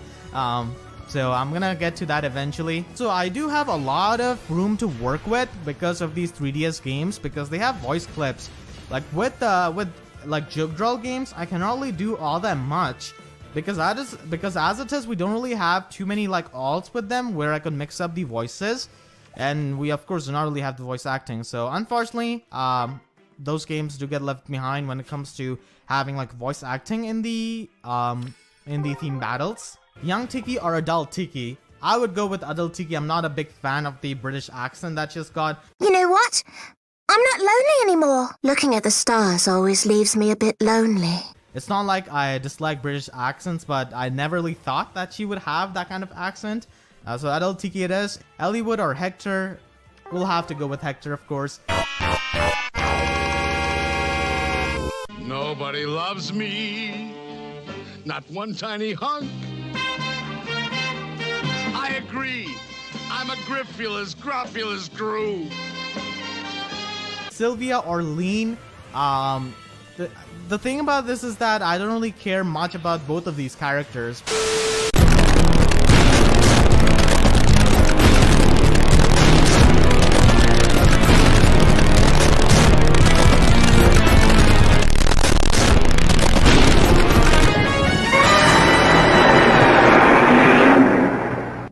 So I'm gonna get to that eventually. So I do have a lot of room to work with because of these 3DS games, because they have voice clips. Like with like Joke Draw games, I cannot really do all that much because as it is, we don't really have too many like alts with them where I could mix up the voices, and we of course do not really have the voice acting. So unfortunately, those games do get left behind when it comes to having like voice acting in the theme battles. Young Tiki or adult Tiki? I would go with adult Tiki. I'm not a big fan of the British accent that she's got. You know what? I'm not lonely anymore. Looking at the stars always leaves me a bit lonely. It's not like I dislike British accents, but I never really thought that she would have that kind of accent. So adult Tiki it is. Elliewood or Hector? We'll have to go with Hector, of course. Nobody loves me. Not one tiny hunk. I agree. I'm a Griffulous Gru. Sylvia or Lean. The thing about this is that I don't really care much about both of these characters.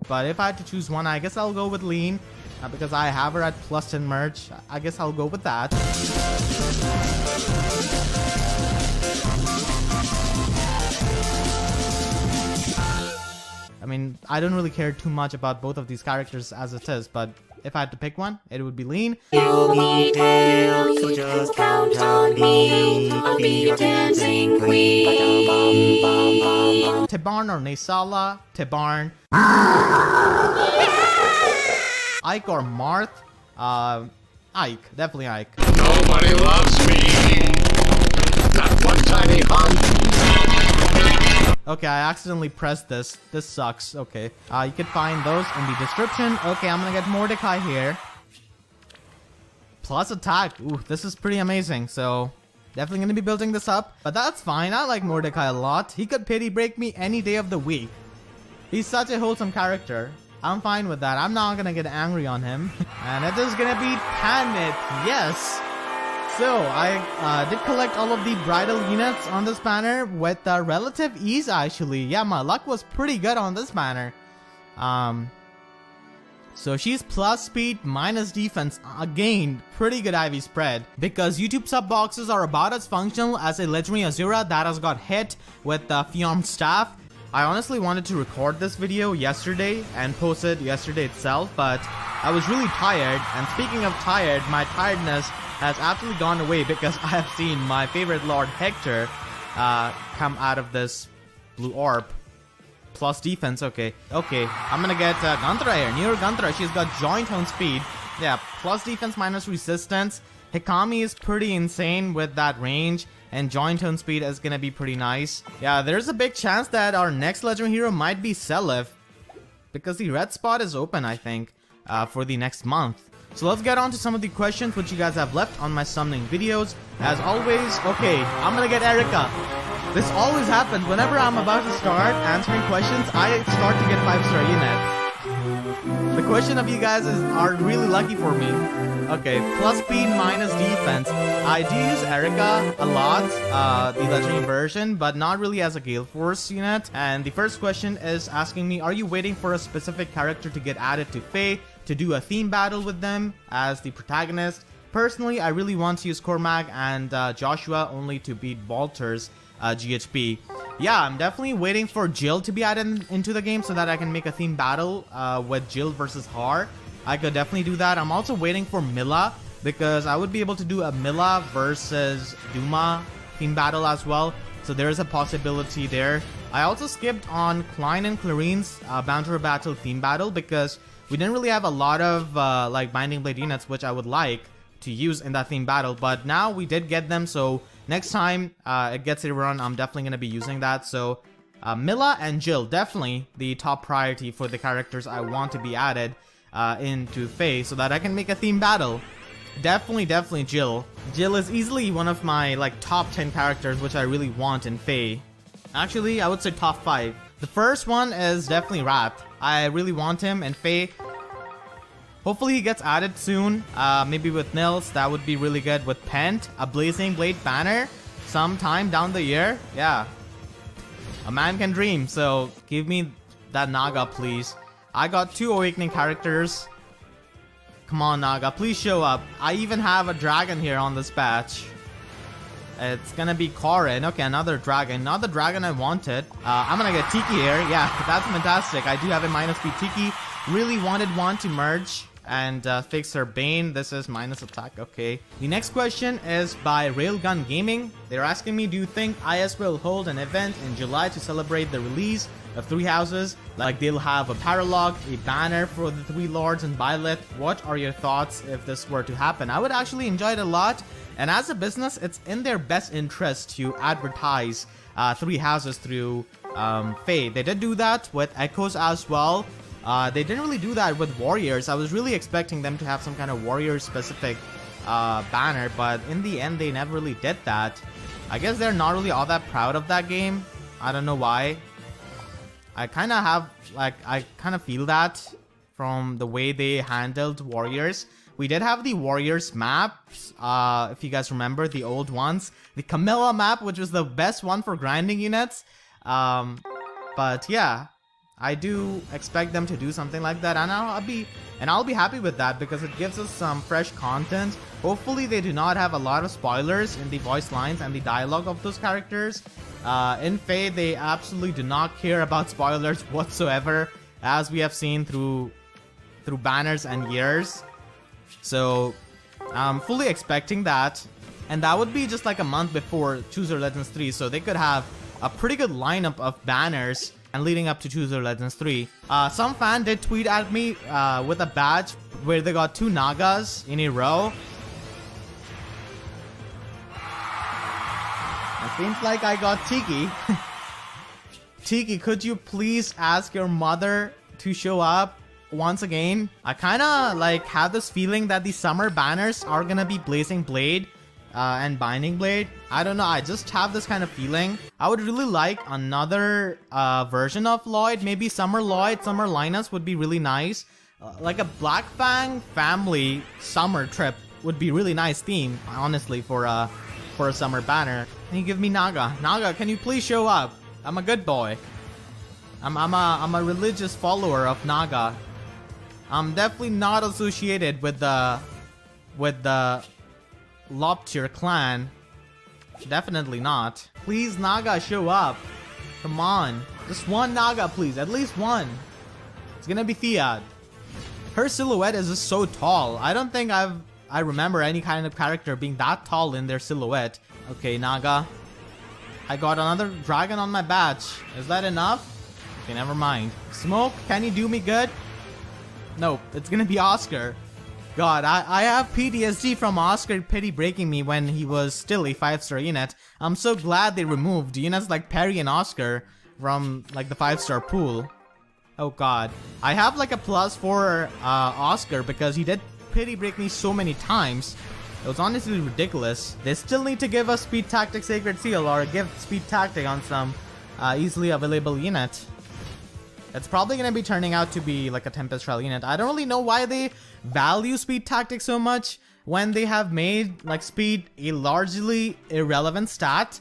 but if I had to choose one, I guess I'll go with Lean. Because I have her at plus 10 merch. I guess I'll go with that. I mean, I don't really care too much about both of these characters as it is, but if I had to pick one, it would be Lean. You'll be tailed, so just count on me. I'll be your dancing queen. Tibarn or Naysala? Tibarn. Ike or Marth? Ike. Definitely Ike. Nobody loves me. Not one tiny hunk. Okay, I accidentally pressed this. This sucks. Okay. You can find those in the description. Okay, I'm gonna get Mordecai here. Plus attack. Ooh, this is pretty amazing. So, definitely gonna be building this up. But that's fine. I like Mordecai a lot. He could pity break me any day of the week. He's such a wholesome character. I'm fine with that. I'm not gonna get angry on him. And it is gonna be Tanit. Yes! So, I did collect all of the bridal units on this banner with relative ease, actually. Yeah, my luck was pretty good on this banner. So she's plus speed, minus defense. Again, pretty good IV spread. Because YouTube sub boxes are about as functional as a legendary Azura that has got hit with the Pheon staff. I honestly wanted to record this video yesterday and post it yesterday itself, but I was really tired. And speaking of tired, my tiredness has absolutely gone away because I have seen my favorite Lord Hector come out of this blue orb. Plus defense, okay. I'm gonna get Gunthra here. Near Gunthra, she's got joint tone speed. Yeah, plus defense, minus resistance. Hikami is pretty insane with that range. And joint tone speed is gonna be pretty nice. Yeah, there's a big chance that our next legendary hero might be Seliph. Because the red spot is open, I think, for the next month. So let's get on to some of the questions which you guys have left on my summoning videos. As always, okay, I'm gonna get Erica. This always happens. Whenever I'm about to start answering questions, I start to get 5-star units. The question of you guys are really lucky for me. Okay, plus speed, minus defense. I do use Erica a lot, the legendary version, but not really as a Gale Force unit. And the first question is asking me, are you waiting for a specific character to get added to Fae to do a theme battle with them as the protagonist? Personally, I really want to use Cormac and Joshua only to beat Walter's GHP. Yeah, I'm definitely waiting for Jill to be added into the game so that I can make a theme battle with Jill versus Har. I could definitely do that. I'm also waiting for Mila because I would be able to do a Mila versus Duma theme battle as well. So there's a possibility there. I also skipped on Klein and Clarine's Boundary Battle theme battle because we didn't really have a lot of like Binding Blade units which I would like to use in that theme battle. But now we did get them, so next time it gets a run, I'm definitely going to be using that. So Mila and Jill, definitely the top priority for the characters I want to be added into Fae so that I can make a theme battle. Definitely Jill. Jill is easily one of my like top 10 characters which I really want in Fae. Actually, I would say top 5. The first one is definitely Wrath. I really want him in Fae. Hopefully he gets added soon, maybe with Nils. That would be really good. With Pent, a Blazing Blade banner sometime down the year. Yeah, a man can dream. So give me that Naga, please. I got 2 Awakening characters. Come on, Naga, please show up. I even have a dragon here on this batch. It's gonna be Korin. Okay, another dragon. Not the dragon I wanted. I'm gonna get Tiki here. Yeah, that's fantastic. I do have a minus speed Tiki. Really wanted one to merge and fix her Bane. This is minus attack. Okay. The next question is by Railgun Gaming. They're asking me, do you think IS will hold an event in July to celebrate the release of 3 houses? Like they'll have a paralog, a banner for the 3 lords and Byleth. What are your thoughts if this were to happen? I would actually enjoy it a lot. And as a business, it's in their best interest to advertise 3 houses through Fae. They did do that with Echoes as well. They didn't really do that with Warriors. I was really expecting them to have some kind of Warrior-specific banner, but in the end, they never really did that. I guess they're not really all that proud of that game. I don't know why. I kind of feel that from the way they handled Warriors. We did have the Warriors maps, if you guys remember, the old ones. The Camilla map, which was the best one for grinding units. But yeah, I do expect them to do something like that, and I'll be happy with that because it gives us some fresh content. Hopefully they do not have a lot of spoilers in the voice lines and the dialogue of those characters. In Faye, they absolutely do not care about spoilers whatsoever, as we have seen through banners and years. So I'm fully expecting that, and that would be just like a month before Choose Your Legends 3, so they could have a pretty good lineup of banners and leading up to Choose Your Legends 3. Some fan did tweet at me with a badge where they got 2 Nagas in a row. It seems like I got Tiki. Tiki, could you please ask your mother to show up once again? I kinda like have this feeling that the summer banners are gonna be Blazing Blade and Binding Blade. I don't know, I just have this kind of feeling. I would really like another version of Lloyd. Maybe Summer Lloyd, Summer Linus would be really nice. Like a Black Fang family summer trip would be really nice theme, honestly, for a summer banner. Can you give me Naga? Naga, can you please show up? I'm a good boy. I'm a religious follower of Naga. I'm definitely not associated with the Loptier clan. Definitely not. Please, Naga, show up. Come on. Just one Naga, please. At least one. It's gonna be Fiat. Her silhouette is just so tall. I don't think I remember any kind of character being that tall in their silhouette. Okay, Naga. I got another dragon on my badge. Is that enough? Okay, never mind. Smoke, can you do me good? Nope, it's gonna be Oscar. God, I have PTSD from Oscar pity breaking me when he was still a 5-star unit. I'm so glad they removed units like Perry and Oscar from like the 5-star pool. Oh god. I have like a plus for Oscar because he did pity break me so many times. It was honestly ridiculous. They still need to give us Speed Tactic Sacred Seal or give Speed Tactic on some easily available unit. It's probably going to be turning out to be like a Tempest Trial unit. I don't really know why they value Speed Tactic so much when they have made like Speed a largely irrelevant stat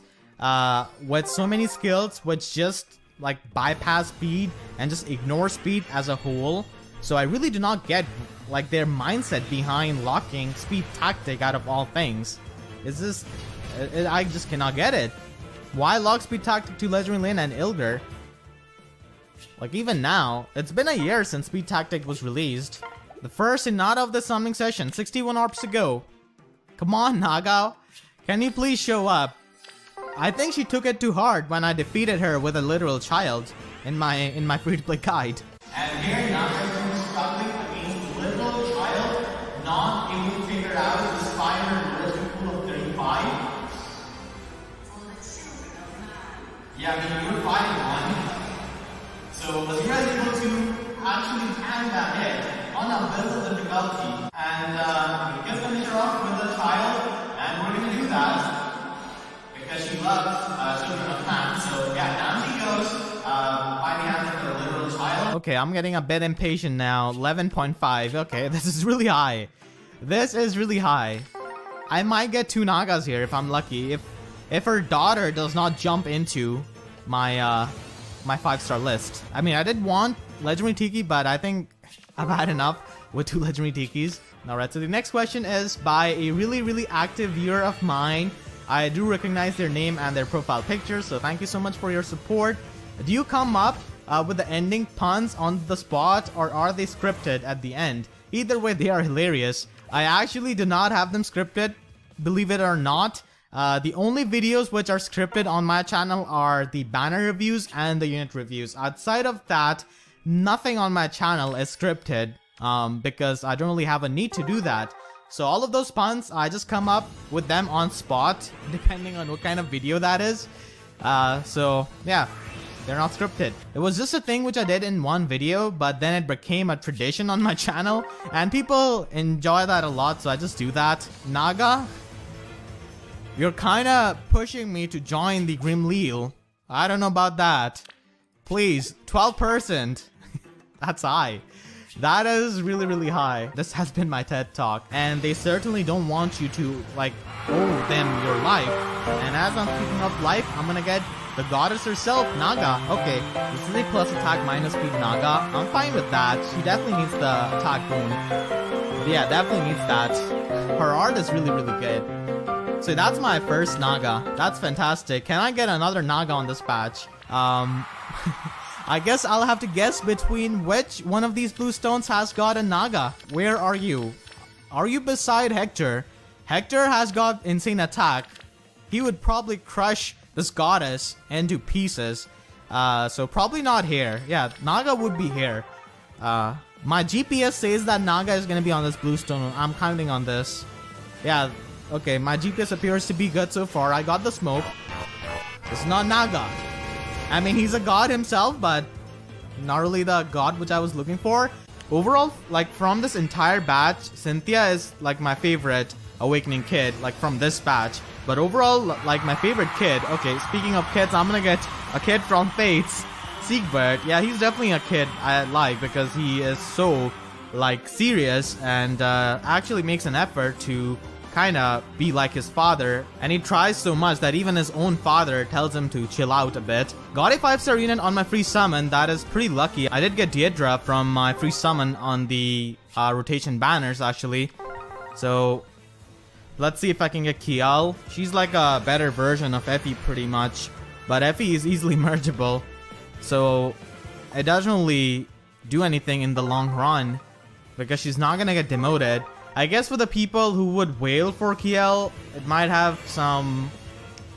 with so many skills which just like bypass Speed and just ignore Speed as a whole. So I really do not get like their mindset behind locking Speed Tactic out of all things. Is this... I just cannot get it. Why lock Speed Tactic to Legendary Lane and Ilger? Like even now, it's been a year since Speed Tactic was released. The first Hinata of the summoning session, 61 orbs to go. Come on, Naga. Can you please show up? I think she took it too hard when I defeated her with a literal child in my free-to-play guide. And here Naga is struggling against the literal child, not able to figure out this 500 version pool of 35. Yeah, I mean, you were fighting one. So was you guys able to actually tank that hit on a build difficulty and get the meter off with the child, and we're gonna do that because she loves children of man. So yeah, down she goes, fighting after the literal child. Okay, I'm getting a bit impatient now. 11.5. Okay, this is really high. This is really high. I might get 2 Nagas here if I'm lucky. If her daughter does not jump into my my 5-star list. I mean, I did want Legendary Tiki, but I think I've had enough with 2 Legendary Tikis. Alright, so the next question is by a really active viewer of mine. I do recognize their name and their profile picture, so thank you so much for your support. Do you come up with the ending puns on the spot, or are they scripted at the end? Either way, they are hilarious. I actually do not have them scripted, believe it or not. The only videos which are scripted on my channel are the banner reviews and the unit reviews. Outside of that, nothing on my channel is scripted because I don't really have a need to do that. So all of those puns, I just come up with them on spot, depending on what kind of video that is. So yeah, they're not scripted. It was just a thing which I did in one video, but then it became a tradition on my channel, and people enjoy that a lot, so I just do that. Naga? You're kinda pushing me to join the Grim Leal. I don't know about that. Please, 12%. That's high. That is really high. This has been my TED Talk. And they certainly don't want you to, like, owe them your life. And as I'm speaking of life, I'm gonna get the goddess herself, Naga. Okay, this is a plus attack minus speed Naga. I'm fine with that. She definitely needs the attack boon. Yeah, definitely needs that. Her art is really, really good. So that's my first Naga. That's fantastic. Can I get another Naga on this patch? I guess I'll have to guess between which one of these blue stones has got a Naga. Where are you? Are you beside Hector? Hector has got insane attack. He would probably crush this goddess into pieces. So probably not here. Yeah, Naga would be here. My GPS says that Naga is gonna be on this blue stone. I'm counting on this. Yeah, okay, my GPS appears to be good so far. I got the smoke. It's not Naga. I mean, he's a god himself, but not really the god which I was looking for. Overall, like from this entire batch, Cynthia is like my favorite Awakening kid, like from this batch. But overall, like my favorite kid. Okay, speaking of kids, I'm gonna get a kid from Fates, Siegbert. Yeah, he's definitely a kid I like because he is so like serious and actually makes an effort to kind of be like his father, and he tries so much that even his own father tells him to chill out a bit. Got a 5-star unit on my free summon. That is pretty lucky. I did get Deidre from my free summon on the rotation banners actually. So let's see if I can get Kiel. She's like a better version of Effie pretty much, but Effie is easily mergeable, so it doesn't really do anything in the long run because she's not gonna get demoted. I guess for the people who would wail for Kiel, it might have some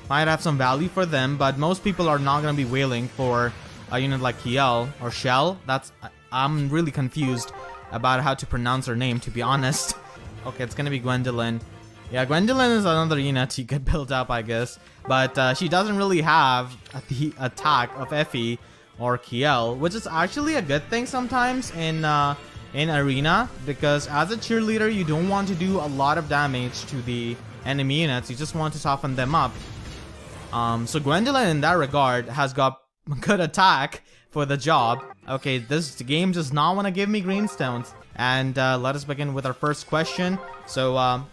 value for them, but most people are not gonna be wailing for a unit like Kiel or Shell. I'm really confused about how to pronounce her name, to be honest. Okay, it's gonna be Gwendolyn. Yeah, Gwendolyn is another unit you could build up, I guess, but she doesn't really have the attack of Effie or Kiel, which is actually a good thing sometimes in Arena, because as a cheerleader you don't want to do a lot of damage to the enemy units, you just want to soften them up. So Gwendolyn in that regard has got good attack for the job. Okay, this game does not want to give me green stones, and let us begin with our first question. So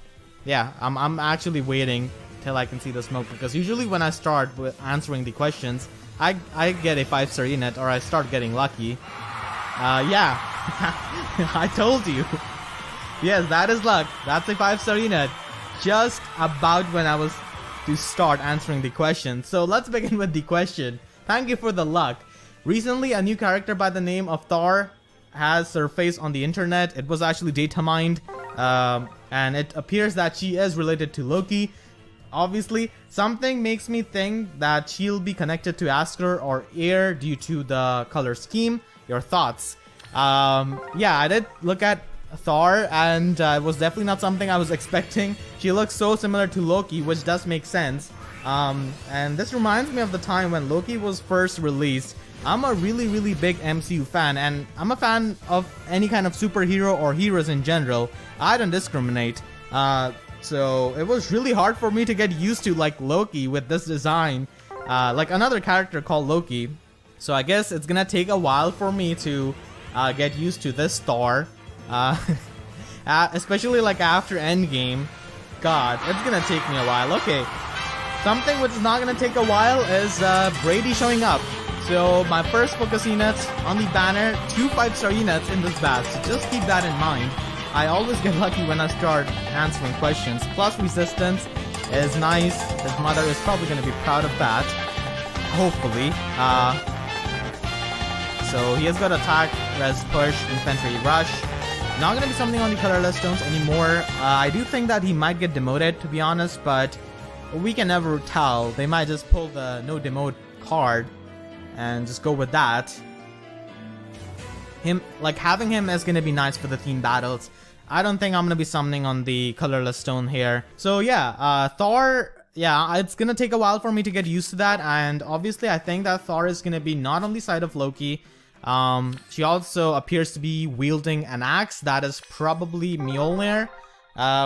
yeah, I'm actually waiting till I can see the smoke, because usually when I start with answering the questions, I get a 5-star unit, or I start getting lucky. Yeah, I told you. Yes, that is luck. That's a 5-star unit. Just about when I was to start answering the question. So let's begin with the question. Thank you for the luck. Recently, a new character by the name of Thor has surfaced on the internet. It was actually data mined, and it appears that she is related to Loki. Obviously, something makes me think that she'll be connected to Asker or Air due to the color scheme. Your thoughts? Yeah, I did look at Thor, and it was definitely not something I was expecting. She looks so similar to Loki, which does make sense. And this reminds me of the time when Loki was first released. I'm a really, really big MCU fan, and I'm a fan of any kind of superhero or heroes in general. I don't discriminate. So it was really hard for me to get used to like Loki with this design, like another character called Loki. So I guess it's gonna take a while for me to get used to this Thor, especially like after Endgame. God, it's gonna take me a while. Okay, something which is not gonna take a while is Brady showing up. So my first focus units on the banner, 2 5-star units in this batch, so just keep that in mind. I always get lucky when I start answering questions. Plus resistance is nice. His mother is probably gonna be proud of that, hopefully. So he has got attack, res push, infantry rush. Not gonna be something on the colorless stones anymore. I do think that he might get demoted, to be honest, but we can never tell. They might just pull the no demote card and just go with that. Having him is gonna be nice for the team battles. I don't think I'm gonna be summoning on the colorless stone here. So yeah, Thor. Yeah, it's gonna take a while for me to get used to that, and obviously I think that Thor is gonna be not on the side of Loki. She also appears to be wielding an axe. That is probably Mjolnir,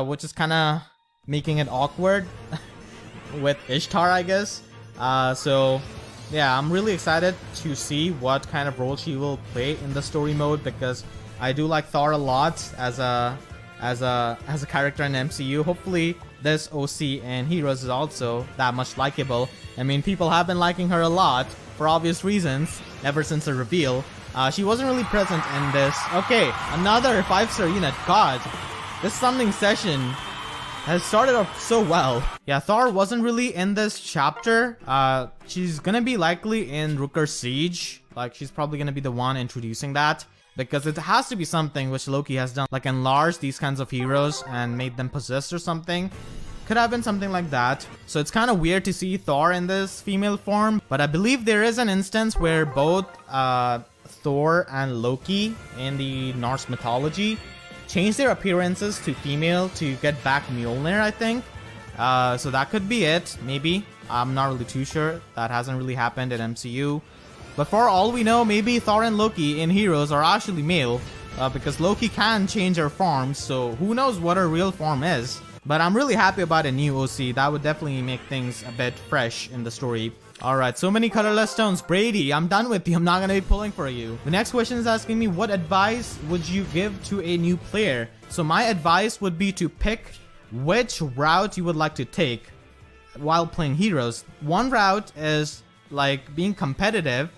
which is kind of making it awkward with Ishtar, I guess. So yeah, I'm really excited to see what kind of role she will play in the story mode, because I do like Thor a lot as a character in MCU. Hopefully this OC in Heroes is also that much likable. I mean, people have been liking her a lot for obvious reasons ever since the reveal. She wasn't really present in this. Okay, another 5-star unit. God, this summoning session has started off so well. Yeah, Thor wasn't really in this chapter. She's gonna be likely in Rooker's Siege. Like, she's probably gonna be the one introducing that. Because it has to be something which Loki has done, like enlarge these kinds of heroes and made them possessed or something. Could have been something like that. So it's kind of weird to see Thor in this female form. But I believe there is an instance where both Thor and Loki in the Norse mythology change their appearances to female to get back Mjolnir, I think. So that could be it, maybe. I'm not really too sure. That hasn't really happened in MCU. But for all we know, maybe Thor and Loki in Heroes are actually male, because Loki can change her forms, so who knows what her real form is. But I'm really happy about a new OC. That would definitely make things a bit fresh in the story. Alright, so many colorless stones. Brady, I'm done with you. I'm not gonna be pulling for you. The next question is asking me, what advice would you give to a new player? So my advice would be to pick which route you would like to take while playing Heroes. One route is like being competitive,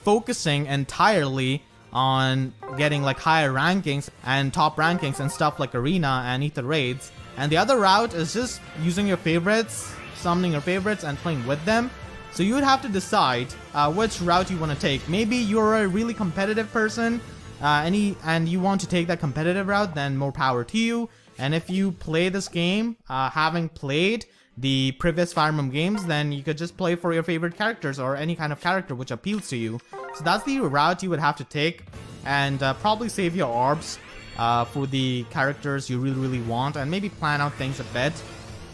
focusing entirely on getting like higher rankings and top rankings and stuff like Arena and Ether Raids. And the other route is just using your favorites, summoning your favorites and playing with them. So you would have to decide which route you want to take. Maybe you're a really competitive person and you want to take that competitive route, then more power to you. And if you play this game having played the previous Fire Emblem games, then you could just play for your favorite characters or any kind of character which appeals to you. So that's the route you would have to take, and probably save your orbs for the characters you really want, and maybe plan out things a bit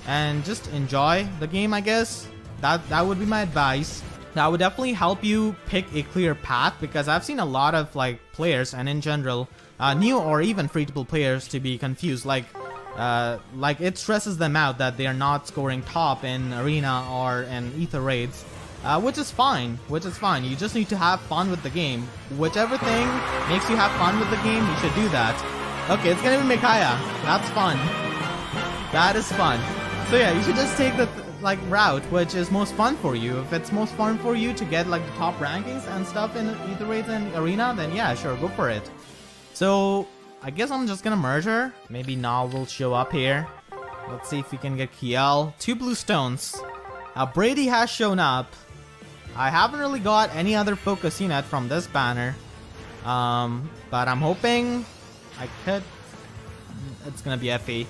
and just enjoy the game, I guess. That would be my advice. That would definitely help you pick a clear path, because I've seen a lot of like players and in general new or even free-to-play players to be confused. Like it stresses them out that they are not scoring top in Arena or in Ether Raids, which is fine. You just need to have fun with the game. Whichever thing makes you have fun with the game, you should do that. Okay, it's gonna be Micaiah. That's fun. That is fun. So yeah, you should just take the like route which is most fun for you. If it's most fun for you to get like the top rankings and stuff in Ether Raids and Arena, then yeah, sure, go for it. So I guess I'm just gonna merge her. Maybe Nal will show up here. Let's see if we can get Kiel. 2 blue stones. Brady has shown up. I haven't really got any other focus unit from this banner. But I'm hoping I could. It's gonna be Effie.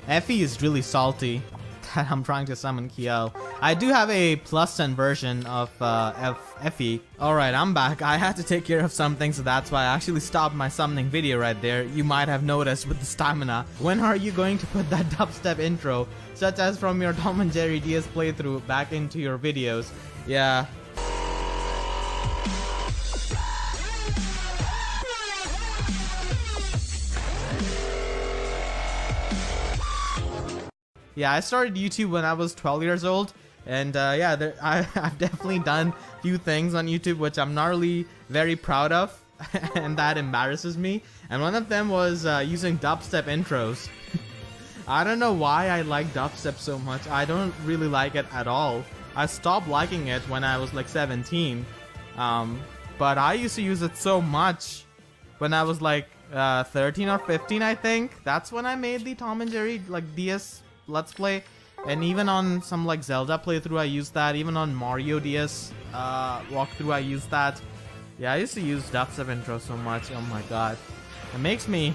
Effie is really salty that I'm trying to summon Kiel. I do have a +10 version of Effie. Alright, I'm back. I had to take care of something, so that's why I actually stopped my summoning video right there. You might have noticed with the stamina. When are you going to put that dubstep intro, such as from your Tom and Jerry DS playthrough, back into your videos? Yeah. Yeah, I started YouTube when I was 12 years old, and yeah, I've definitely done a few things on YouTube which I'm not really very proud of, and that embarrasses me. And one of them was using dubstep intros. I don't know why I like dubstep so much. I don't really like it at all. I stopped liking it when I was like 17, but I used to use it so much when I was like 13 or 15, I think. That's when I made the Tom and Jerry like DS Let's Play, and even on some like Zelda playthrough I used that. Even on Mario DS walkthrough I used that. Yeah, I used to use dubstep intro so much. Oh my god, that makes me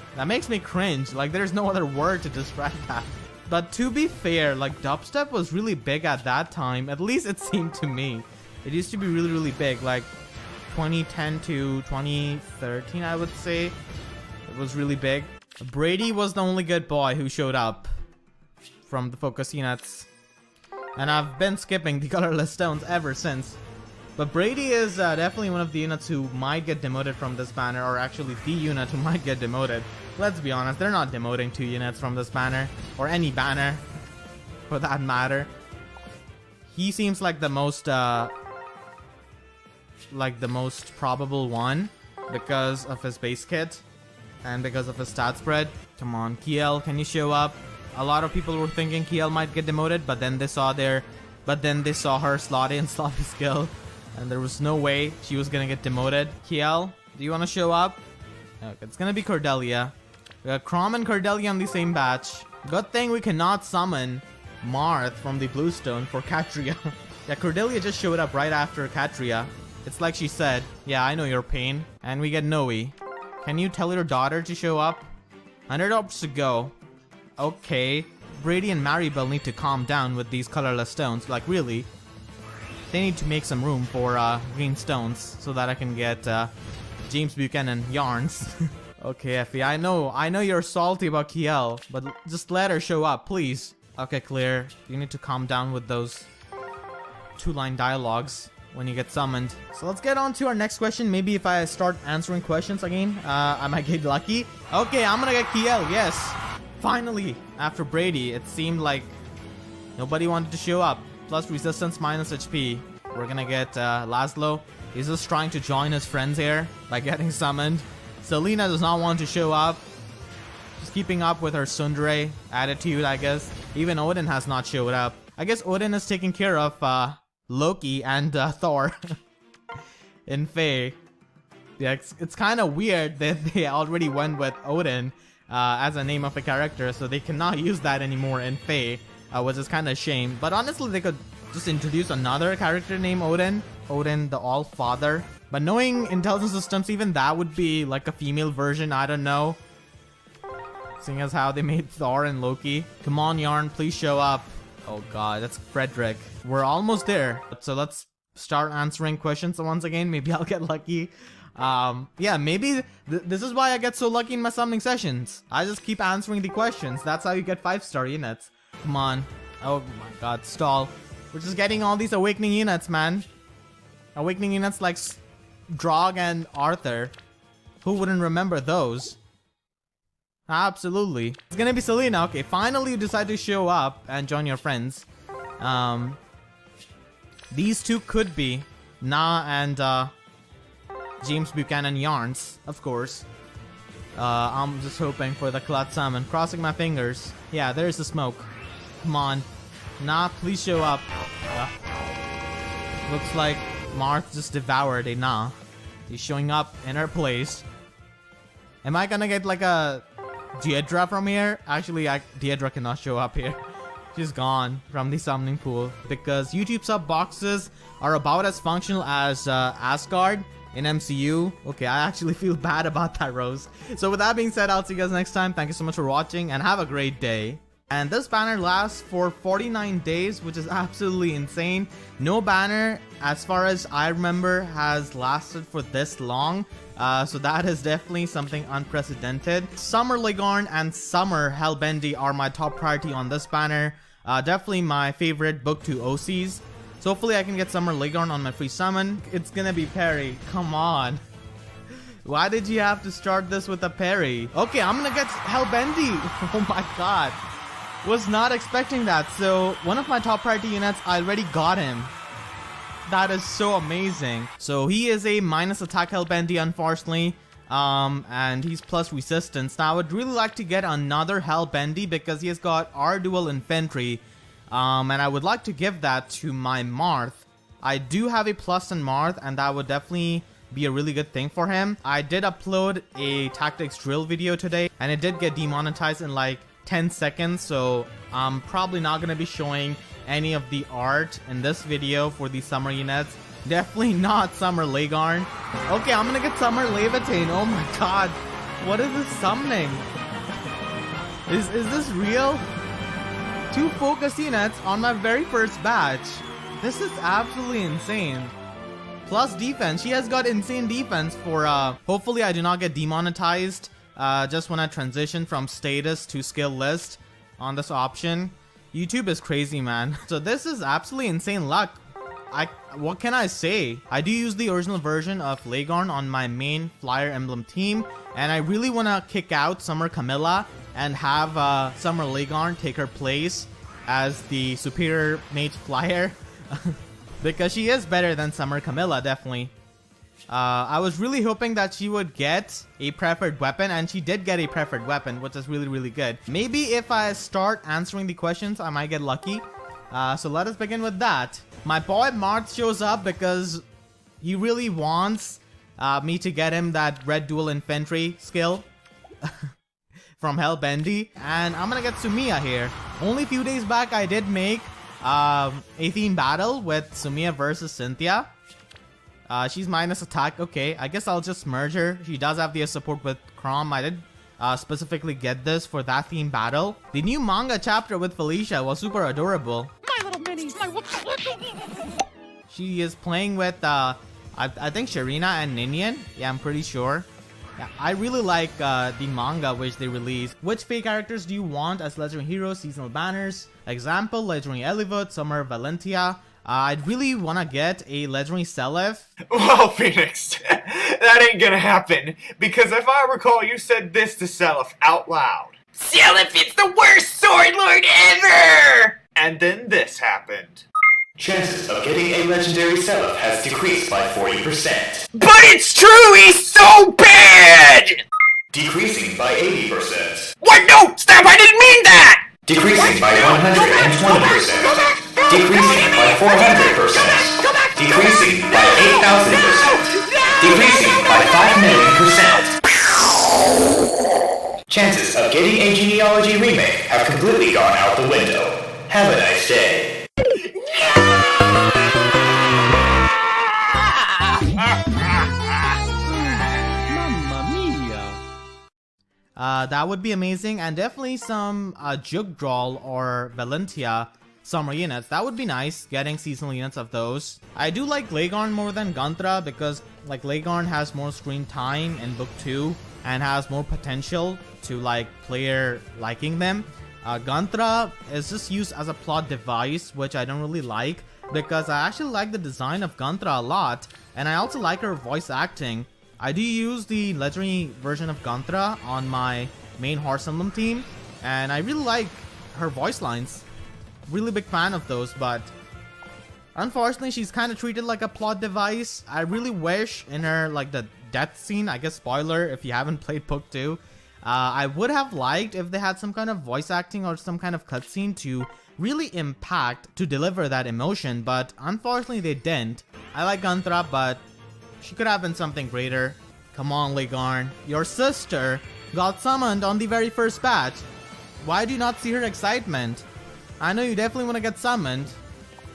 cringe. Like, there's no other word to describe that. But to be fair, like, dubstep was really big at that time. At least it seemed to me. It used to be really big, like 2010 to 2013, I would say. It was really big. Brady was the only good boy who showed up from the focus units, and I've been skipping the colorless stones ever since. But Brady is definitely one of the units who might get demoted from this banner, or actually the unit who might get demoted. Let's be honest, they're not demoting 2 units from this banner, or any banner for that matter. He seems like the most probable one because of his base kit and because of his stat spread. Come on, Kiel, can you show up? A lot of people were thinking Kiel might get demoted, but then they saw her slotty and sloppy skill, and there was no way she was gonna get demoted. Kiel, do you want to show up? Okay, it's gonna be Cordelia. We got Chrom and Cordelia on the same batch. Good thing we cannot summon Marth from the Bluestone for Katria. Yeah, Cordelia just showed up right after Katria. It's like she said, yeah, I know your pain. And we get Noe. Can you tell your daughter to show up? 100 ops to go. Okay. Brady and Maribel need to calm down with these colorless stones. Like, really? They need to make some room for green stones so that I can get James Buchanan yarns. Okay, Effie, I know you're salty about Kiel, but just let her show up, please. Okay, Claire, you need to calm down with those 2-line dialogues when you get summoned. So let's get on to our next question. Maybe if I start answering questions again, I might get lucky. Okay, I'm gonna get Kiel, yes. Finally, after Brady, it seemed like nobody wanted to show up. Plus resistance minus HP. We're gonna get Laszlo. He's just trying to join his friends here by getting summoned. Selena does not want to show up. Just keeping up with her tsundere attitude, I guess. Even Odin has not showed up. I guess Odin is taking care of Loki and Thor in Fae. Yeah, it's kind of weird that they already went with Odin as a name of a character, so they cannot use that anymore in Fae, which is kind of a shame. But honestly, they could just introduce another character named Odin. Odin the All-Father. But knowing intelligence systems, even that would be like a female version, I don't know. Seeing as how they made Thor and Loki. Come on, Yarn, please show up. Oh god, that's Frederick. We're almost there. So let's start answering questions once again. Maybe I'll get lucky. Yeah, maybe this is why I get so lucky in my summoning sessions. I just keep answering the questions. That's how you get 5-star units. Come on. Oh my god, stall. We're just getting all these awakening units, man. Awakening units like Drog and Arthur. Who wouldn't remember those? Absolutely. It's gonna be Selena. Okay, finally you decide to show up and join your friends. These two could be Na and James Buchanan yarns, of course. I'm just hoping for the Clut Salmon. Crossing my fingers. Yeah, there's the smoke. Come on. Na, please show up. Looks like Marth just devoured a Na. He's showing up in her place. Am I gonna get like a Deidre from here? Actually, Deidre cannot show up here. She's gone from the summoning pool because YouTube sub boxes are about as functional as Asgard in MCU. Okay, I actually feel bad about that, Rose. So with that being said, I'll see you guys next time. Thank you so much for watching and have a great day. And this banner lasts for 49 days, which is absolutely insane. No banner, as far as I remember, has lasted for this long. So that is definitely something unprecedented. Summer Legarn and Summer Hellbendy are my top priority on this banner. Definitely my favorite book 2 OCs. So hopefully I can get Summer Legarn on my free summon. It's gonna be Perry. Come on. Why did you have to start this with a Perry? Okay, I'm gonna get Hellbendy. Oh my god. Was not expecting that. So one of my top priority units, I already got him. That is so amazing. So he is a minus attack Hellbendy, unfortunately. And he's plus resistance. Now I would really like to get another Hellbendy because he has got R dual infantry. And I would like to give that to my Marth. I do have a plus in Marth, and that would definitely be a really good thing for him. I did upload a tactics drill video today, and it did get demonetized in like 10 seconds, so I'm probably not going to be showing any of the art in this video for the summer units. Definitely not Summer Legarn. Okay, I'm going to get Summer Levitain. Oh my god. What is this summoning? Is this real? 2 focus units on my very first batch. This is absolutely insane. Plus defense. She has got insane defense for hopefully I do not get demonetized just when I transition from status to skill list on this option. YouTube is crazy, man. So this is absolutely insane luck. What can I say? I do use the original version of Legarn on my main Flyer Emblem team, and I really want to kick out Summer Camilla and have Summer Legarn take her place as the superior mage Flyer because she is better than Summer Camilla, definitely. I was really hoping that she would get a preferred weapon, and she did get a preferred weapon, which is really, really good. Maybe if I start answering the questions, I might get lucky. So let us begin with that. My boy Marth shows up because he really wants me to get him that red dual infantry skill from Hellbendy. And I'm gonna get Sumiya here. Only a few days back, I did make a theme battle with Sumiya versus Cynthia. She's minus attack. Okay, I guess I'll just merge her. She does have the support with Chrom. I did specifically get this for that theme battle. The new manga chapter with Felicia was super adorable. My little minis, She is playing with, I think Sharina and Ninian. Yeah, I'm pretty sure. Yeah, I really like the manga which they released. Which fake characters do you want as legendary heroes, seasonal banners? Example, legendary Elivot, Summer Valentia. I'd really want to get a legendary Selef. Well, Phoenix, that ain't gonna happen, because if I recall, you said this to Selef out loud. Selef is the worst sword lord ever! And then this happened. Chances of getting a legendary Selef has decreased by 40%. But it's true, he's so bad! Decreasing by 80%. What? No! Stop! I didn't mean that! Decreasing by 120%. Decreasing by 400%. Decreasing by 8,000%. Decreasing by 5,000,000%. Chances of getting a genealogy remake have completely gone out the window. Have a nice day. That would be amazing, and definitely some Jugdrawl or Valentia summer units. That would be nice, getting seasonal units of those. I do like Legarn more than Guntra because like Legarn has more screen time in book 2 and has more potential to like player liking them. Guntra is just used as a plot device, which I don't really like because I actually like the design of Guntra a lot, and I also like her voice acting. I do use the legendary version of Guntra on my main Horse Emblem team, and I really like her voice lines. Really big fan of those, but unfortunately she's kind of treated like a plot device. I really wish in her like the death scene, I guess spoiler if you haven't played book 2, I would have liked if they had some kind of voice acting or some kind of cutscene to really impact, to deliver that emotion, but unfortunately they didn't. I like Guntra, but she could have been something greater. Come on, Legarn. Your sister got summoned on the very first batch. Why do you not see her excitement? I know you definitely want to get summoned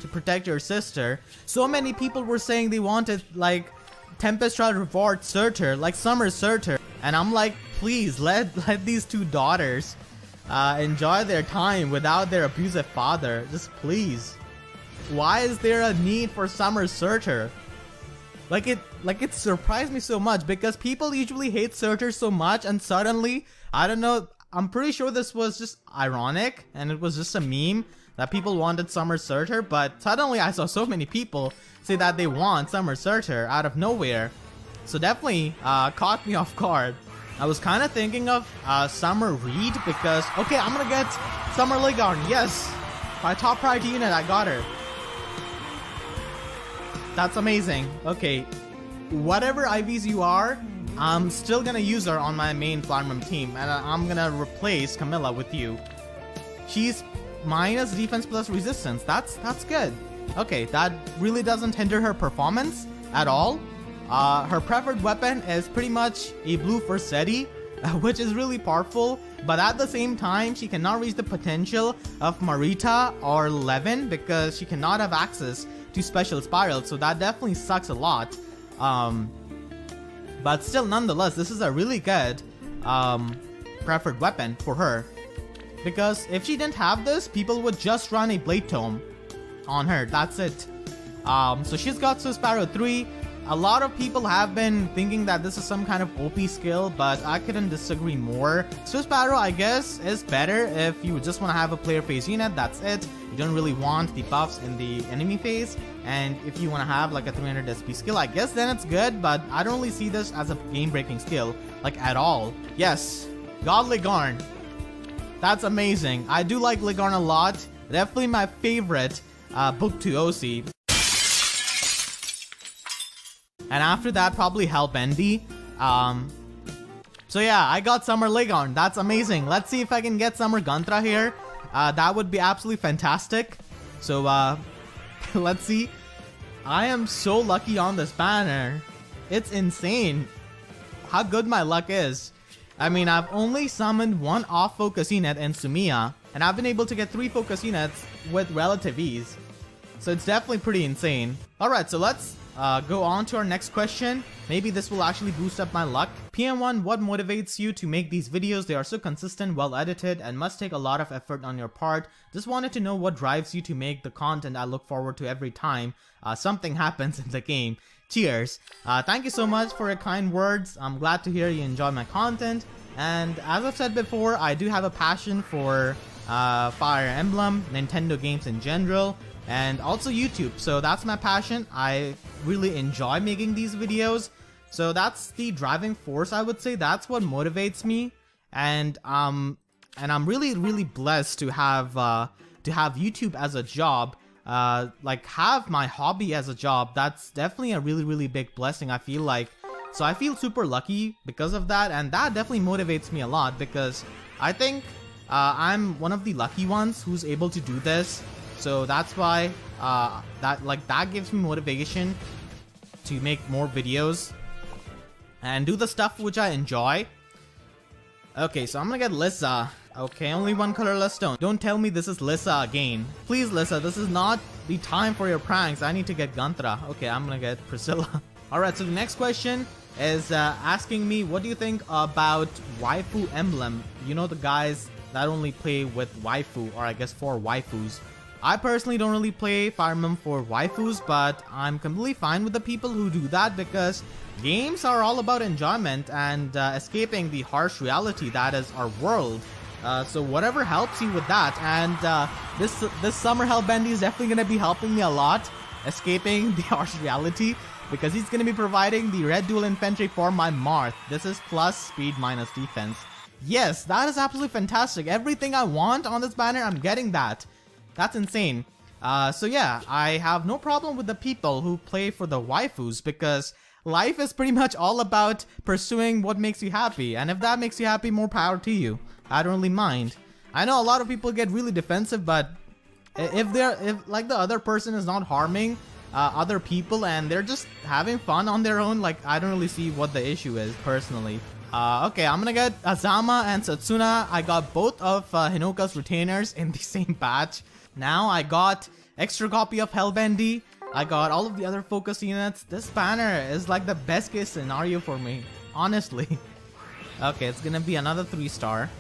to protect your sister. So many people were saying they wanted, like, Tempest Trial Reward Surtur, like Summer Surtur. And I'm like, please, let these two daughters enjoy their time without their abusive father. Just please. Why is there a need for Summer Surtur? Like it surprised me so much because people usually hate Surtur so much, and suddenly, I don't know, I'm pretty sure this was just ironic and it was just a meme that people wanted Summer Surtur, but suddenly I saw so many people say that they want Summer Surtur out of nowhere. So definitely caught me off guard. I was kind of thinking of Summer Reed because, okay, I'm gonna get Summer Legarn, yes! My top priority unit, I got her. That's amazing. Okay, whatever IVs you are, I'm still gonna use her on my main Flarmum team, and I'm gonna replace Camilla with you. She's minus defense plus resistance. That's good. Okay, that really doesn't hinder her performance at all. Her preferred weapon is pretty much a blue Forseti, which is really powerful, but at the same time, she cannot reach the potential of Marita or Levin because she cannot have access to special spirals, so that definitely sucks a lot. But still, nonetheless, this is a really good preferred weapon for her, because if she didn't have this, people would just run a Blade Tome on her. That's it. So she's got Sparrow 3. A lot of people have been thinking that this is some kind of OP skill, but I couldn't disagree more. Sparrow, I guess, is better if you just want to have a player phase unit. That's it. You don't really want the buffs in the enemy phase. And if you want to have like a 300 SP skill, I guess then it's good, but I don't really see this as a game-breaking skill, like at all. Yes, God Legarn. That's amazing. I do like Legarn a lot. Definitely my favorite Book 2 OC. and after that probably Hellbendy. So yeah, I got Summer Leghorn. That's amazing. Let's see if I can get Summer Guntra here. That would be absolutely fantastic. So let's see. I am so lucky on this banner. It's insane how good my luck is. I mean, I've only summoned one off focus unit in Sumiya, and I've been able to get 3 focus units with relative ease. So it's definitely pretty insane. Alright, so let's go on to our next question. Maybe this will actually boost up my luck. PM1, what motivates you to make these videos? They are so consistent, well edited, and must take a lot of effort on your part. Just wanted to know what drives you to make the content I look forward to every time something happens in the game. Cheers. Thank you so much for your kind words. I'm glad to hear you enjoy my content. And as I've said before, I do have a passion for Fire Emblem, Nintendo games in general, and also YouTube. So that's my passion. I really enjoy making these videos. So that's the driving force, I would say. That's what motivates me. And I'm really blessed to have YouTube as a job. Like have my hobby as a job. That's definitely a really big blessing, I feel like. So I feel super lucky because of that, and that definitely motivates me a lot because I think I'm one of the lucky ones who's able to do this. So that's why that gives me motivation to make more videos and do the stuff which I enjoy. Okay, so I'm gonna get Lissa. Okay, only one colorless stone. Don't tell me this is Lissa again. Please, Lissa, this is not the time for your pranks. I need to get Guntra. Okay, I'm gonna get Priscilla. Alright, so the next question is asking me, what do you think about Waifu Emblem? You know, the guys that only play with waifu, or I guess for waifus. I personally don't really play Fire Emblem for waifus, but I'm completely fine with the people who do that because games are all about enjoyment and escaping the harsh reality that is our world. So whatever helps you with that, and this summer Hellbendy is definitely going to be helping me a lot, escaping the harsh reality, because he's going to be providing the red dual infantry for my Marth. This is plus speed minus defense. Yes, that is absolutely fantastic. Everything I want on this banner, I'm getting that. That's insane. So yeah, I have no problem with the people who play for the waifus because life is pretty much all about pursuing what makes you happy, and if that makes you happy, more power to you. I don't really mind. I know a lot of people get really defensive, but if like the other person is not harming other people and they're just having fun on their own, like I don't really see what the issue is personally. Okay, I'm gonna get Azama and Satsuna. I got both of Hinoka's retainers in the same batch. Now I got extra copy of Hellbendy. I got all of the other focus units. This banner is like the best case scenario for me, honestly. Okay, it's gonna be another 3-star.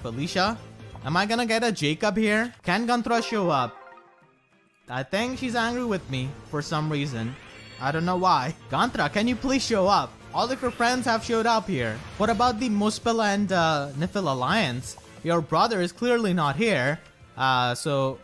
Felicia. Am I gonna get a Jacob here? Can Guntra show up? I think she's angry with me for some reason. I don't know why. Guntra, can you please show up? All of your friends have showed up here. What about the Muspel and Nifil alliance? Your brother is clearly not here. So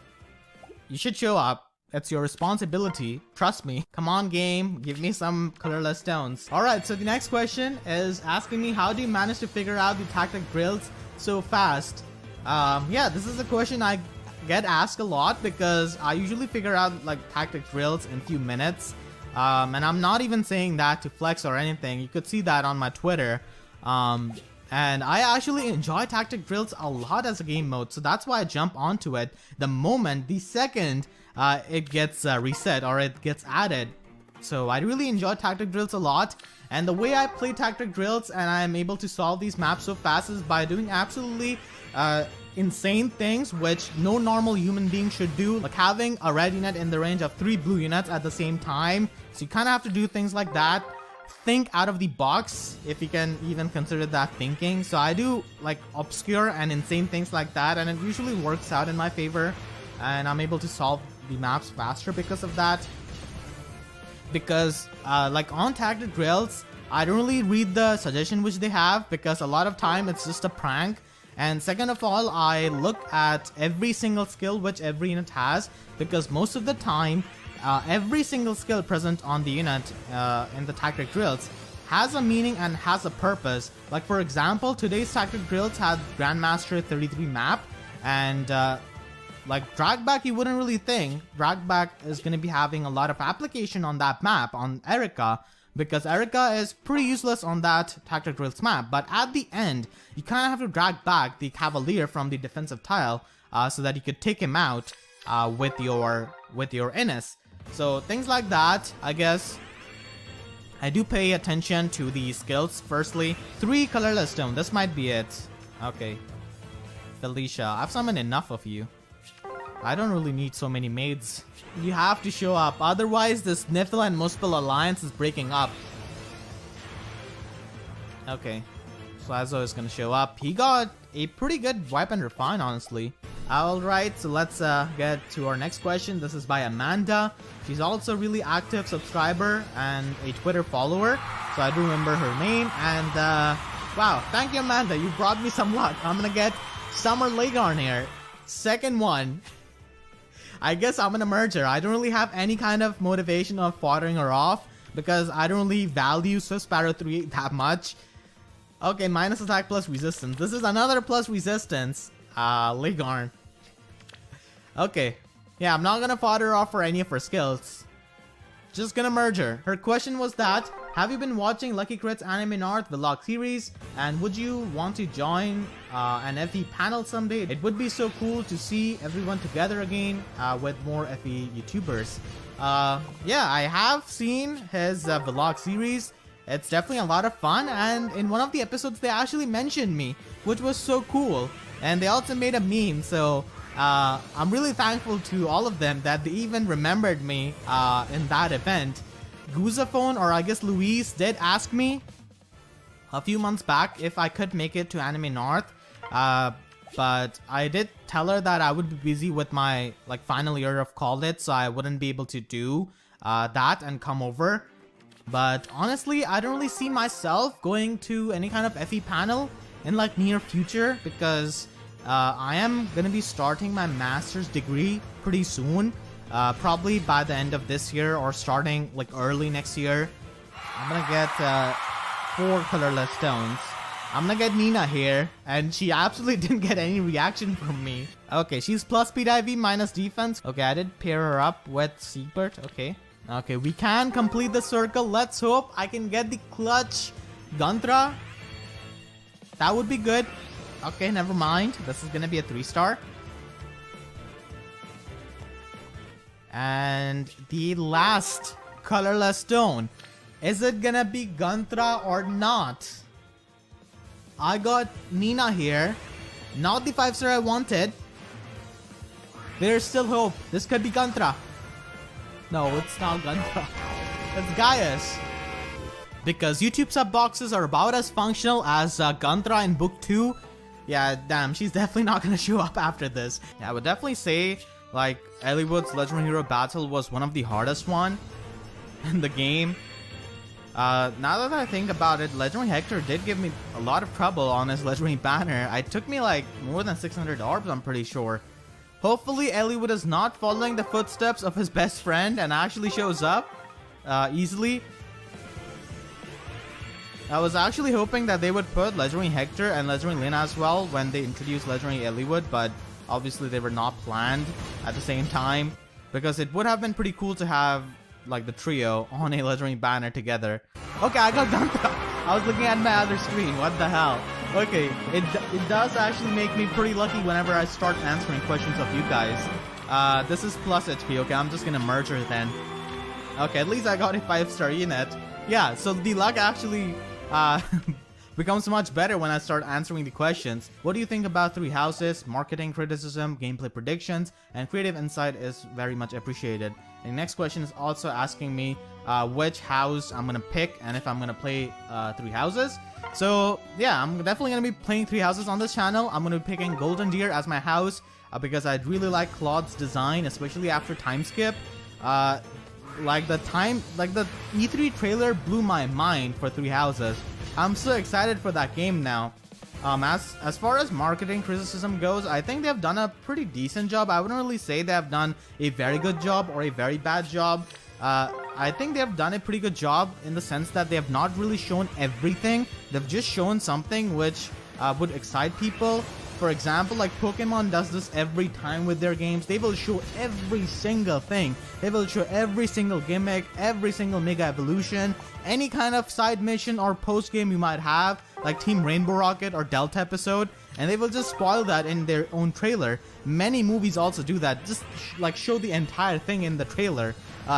you should show up. It's your responsibility. Trust me. Come on, game. Give me some colorless stones. Alright, so the next question is asking me, how do you manage to figure out the tactic drills so fast? Yeah, this is a question I get asked a lot because I usually figure out like tactic drills in a few minutes. And I'm not even saying that to flex or anything. You could see that on my Twitter. And I actually enjoy tactic drills a lot as a game mode, so that's why I jump onto it the second it gets reset or it gets added. So I really enjoy tactic drills a lot, and the way I play tactic drills and I am able to solve these maps so fast is by doing absolutely insane things which no normal human being should do, like having a red unit in the range of 3 blue units at the same time. So you kind of have to do things like that. Think out of the box, if you can even consider that thinking. So I do like obscure and insane things like that, and it usually works out in my favor, and I'm able to solve the maps faster because of that. Because like on tactic drills, I don't really read the suggestion which they have, because a lot of time it's just a prank. And second of all, I look at every single skill which every unit has, because most of the time every single skill present on the unit in the tactic drills has a meaning and has a purpose. Like for example, today's tactic drills had Grandmaster 33 map, and like Dragback, you wouldn't really think Dragback is going to be having a lot of application on that map on Erika, because Erica is pretty useless on that tactic drills map, but at the end, you kind of have to drag back the Cavalier from the defensive tile so that you could take him out with your Innis. So things like that, I guess. I do pay attention to the skills. Firstly, 3 colorless stone. This might be it. Okay. Felicia, I've summoned enough of you. I don't really need so many maids. You have to show up. Otherwise, this Nifil and Muspel alliance is breaking up. Okay. Slazo is gonna show up. He got a pretty good wipe and refine, honestly. Alright, so let's get to our next question. This is by Amanda. She's also a really active subscriber and a Twitter follower. So I do remember her name. And wow, thank you, Amanda. You brought me some luck. I'm gonna get Summer Legarn here. Second one. I guess I'm gonna merge her. I don't really have any kind of motivation of foddering her off because I don't really value Swift Sparrow 3 that much. Okay, minus attack plus resistance. This is another plus resistance. Legarn. Okay. Yeah, I'm not gonna fodder off for any of her skills. Just gonna merge her. Her question was that, have you been watching Lucky Crit's Anime North vlog series? And would you want to join an FE panel someday? It would be so cool to see everyone together again with more FE YouTubers. Yeah, I have seen his vlog series. It's definitely a lot of fun, and in one of the episodes they actually mentioned me, which was so cool. And they also made a meme, so I'm really thankful to all of them that they even remembered me in that event. Goozaphone, or I guess Louise, did ask me a few months back if I could make it to Anime North, but I did tell her that I would be busy with my final year of college, so I wouldn't be able to do that and come over. But honestly, I don't really see myself going to any kind of FE panel in near future, because I am gonna be starting my master's degree pretty soon, probably by the end of this year or starting early next year. I'm gonna get 4 colorless stones. I'm gonna get Nina here, and she absolutely didn't get any reaction from me. Okay, she's plus speed IV minus defense. Okay, I did pair her up with Siegbert. Okay, we can complete the circle. Let's hope I can get the clutch Guntra. That would be good. Okay, never mind. This is gonna be a 3-star. And the last colorless stone. Is it gonna be Guntra or not? I got Nina here. Not the 5-star I wanted. There's still hope. This could be Guntra. No, it's not Guntra. It's Gaius. Because YouTube sub boxes are about as functional as Guntra in Book 2. Yeah, damn, she's definitely not gonna show up after this. Yeah, I would definitely say, Eliwood's Legendary Hero Battle was one of the hardest one in the game. Now that I think about it, Legendary Hector did give me a lot of trouble on his Legendary Banner. It took me more than 600 orbs, I'm pretty sure. Hopefully Eliwood is not following the footsteps of his best friend and actually shows up easily. I was actually hoping that they would put Legendary Hector and Legendary Lina as well when they introduced Legendary Eliwood, but obviously they were not planned at the same time, because it would have been pretty cool to have the trio on a Legendary Banner together. Okay, I got Guntra. I was looking at my other screen. What the hell? Okay, it does actually make me pretty lucky whenever I start answering questions of you guys. This is plus HP. Okay, I'm just gonna merge her then. Okay, at least I got a 5-star unit. Yeah, so the luck actually becomes much better when I start answering the questions. What do you think about 3 houses? Marketing criticism, gameplay predictions, and creative insight is very much appreciated. And the next question is also asking me which house I'm gonna pick and if I'm gonna play 3 houses. So yeah, I'm definitely gonna be playing 3 houses on this channel. I'm gonna be picking Golden Deer as my house because I really like Claude's design, especially after time skip. The E3 trailer blew my mind for 3 houses. I'm so excited for that game now. As far as marketing criticism goes, I think they have done a pretty decent job. I wouldn't really say they have done a very good job or a very bad job. I think they have done a pretty good job in the sense that they have not really shown everything. They've just shown something which would excite people. For example, like Pokemon does this every time with their games. They will show every single thing. They will show every single gimmick, every single Mega Evolution, any kind of side mission or post game you might have, like Team Rainbow Rocket or Delta episode, and they will just spoil that in their own trailer. Many movies also do that, just like show the entire thing in the trailer.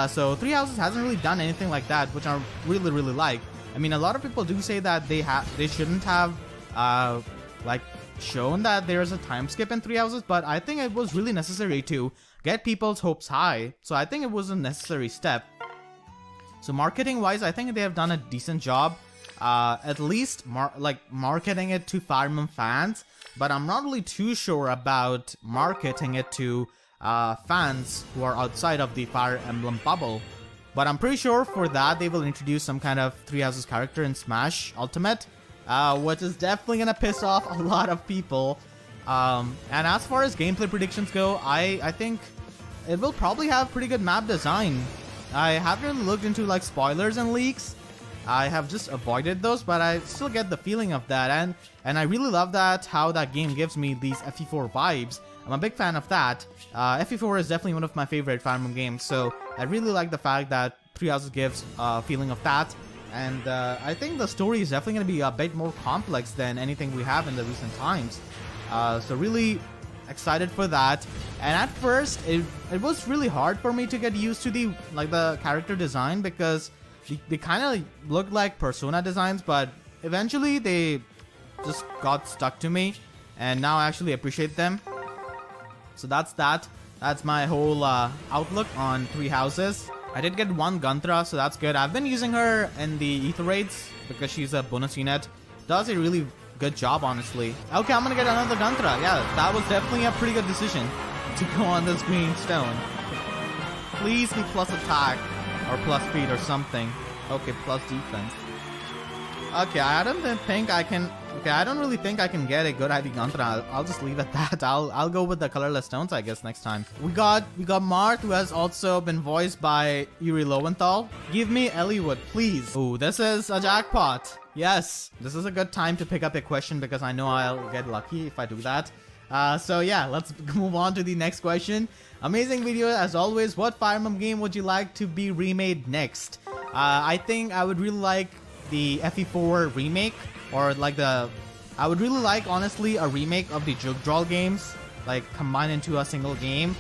So Three Houses hasn't really done anything like that, which I really like. I mean, a lot of people do say that they shouldn't have like shown that there's a time skip in Three Houses, but I think it was really necessary to get people's hopes high. So I think it was a necessary step. So marketing wise, I think they have done a decent job. At least marketing it to Fire Emblem fans, but I'm not really too sure about marketing it to fans who are outside of the Fire Emblem bubble. But I'm pretty sure for that they will introduce some kind of Three Houses character in Smash Ultimate, which is definitely gonna piss off a lot of people. And as far as gameplay predictions go, I think it will probably have pretty good map design. I haven't really looked into like spoilers and leaks. I have just avoided those, but I still get the feeling of that, and I really love that how that game gives me these FE4 vibes. I'm a big fan of that. FE4 is definitely one of my favorite Fire Emblem games, so I really like the fact that Three Houses gives a feeling of that. And I think the story is definitely going to be a bit more complex than anything we have in the recent times. So really excited for that. And at first, it was really hard for me to get used to the character design, because they kind of look like Persona designs, but eventually they just got stuck to me, and now I actually appreciate them. So that's that. That's my whole outlook on Three Houses. I did get one Guntra, so that's good. I've been using her in the Ether Raids because she's a bonus unit. Does a really good job, honestly. Okay, I'm gonna get another Guntra. Yeah, that was definitely a pretty good decision to go on this green stone. Please be plus attack or plus speed or something. Okay, plus defense. Okay, I don't think I can. Okay, I don't really think I can get a good ID Guntra. I'll just leave it at that. I'll go with the colorless stones, I guess, next time. We got Marth, who has also been voiced by Yuri Lowenthal. Give me Eliwood, please. Ooh, this is a jackpot. Yes, this is a good time to pick up a question because I know I'll get lucky if I do that. So yeah, let's move on to the next question. Amazing video as always. What Fire Emblem game would you like to be remade next? I think I would really like the FE4 remake, or I would really like, honestly, a remake of the Jugdrawl games, like combined into a single game,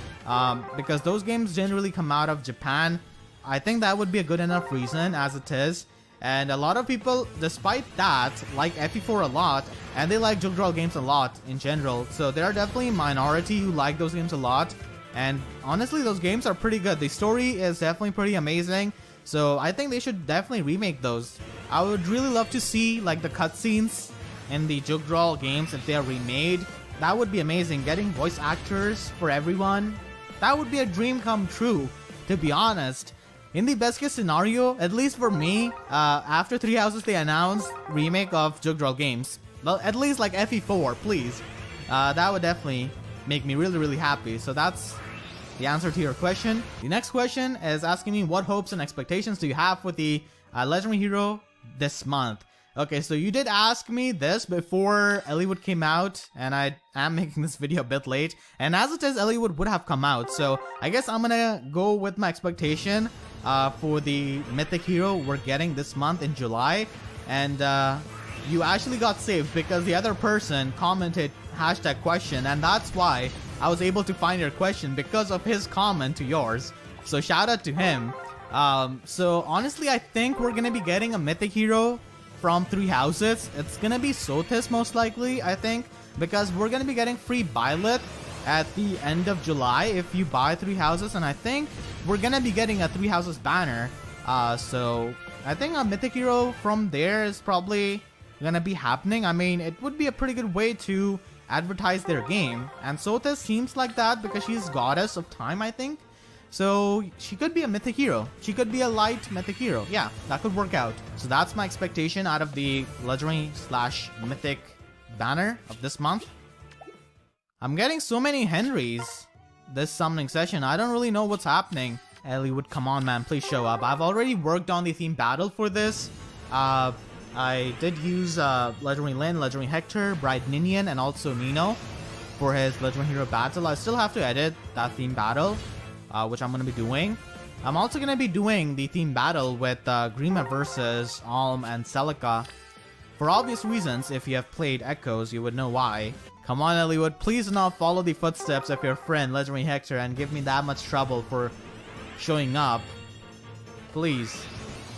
because those games generally come out of Japan. I think that would be a good enough reason as it is. And a lot of people, despite that, like FE4 a lot, and they like Jugdrawl games a lot in general. So there are definitely a minority who like those games a lot. And honestly, those games are pretty good. The story is definitely pretty amazing. So I think they should definitely remake those. I would really love to see like the cutscenes in the Jugdrawl games if they are remade. That would be amazing. Getting voice actors for everyone, that would be a dream come true, to be honest. In the best case scenario, at least for me, after Three Houses they announced remake of Jugdrawl games. Well, at least like FE4, please. That would definitely make me really happy. So that's the answer to your question. The next question is asking me what hopes and expectations do you have for the legendary hero this month. Okay, so you did ask me this before Eliwood came out, and I am making this video a bit late. And as it is, Eliwood would have come out, so I guess I'm gonna go with my expectation for the mythic hero we're getting this month in July. And you actually got saved because the other person commented #question, and that's why I was able to find your question, because of his comment to yours. So shout out to him. So honestly, I think we're gonna be getting a mythic hero from Three Houses. It's gonna be Sothis most likely, I think, because we're gonna be getting free Byleth at the end of July if you buy Three Houses, and I think we're gonna be getting a Three Houses banner. So I think a mythic hero from there is probably gonna be happening. I mean, it would be a pretty good way to advertise their game, and Sothis seems like that because she's goddess of time, I think. So she could be a mythic hero. She could be a light mythic hero. Yeah, that could work out. So that's my expectation out of the legendary / mythic banner of this month. I'm getting so many Henrys this summoning session. I don't really know what's happening. Eliwood, come on man, please show up. I've already worked on the theme battle for this. I did use Legendary Lin, Legendary Hector, Bright Ninian, and also Nino for his Legendary Hero battle. I still have to edit that theme battle, which I'm going to be doing. I'm also going to be doing the theme battle with Grima versus Alm and Celica. For obvious reasons, if you have played Echoes, you would know why. Come on, Eliwood, please do not follow the footsteps of your friend Legendary Hector and give me that much trouble for showing up. Please.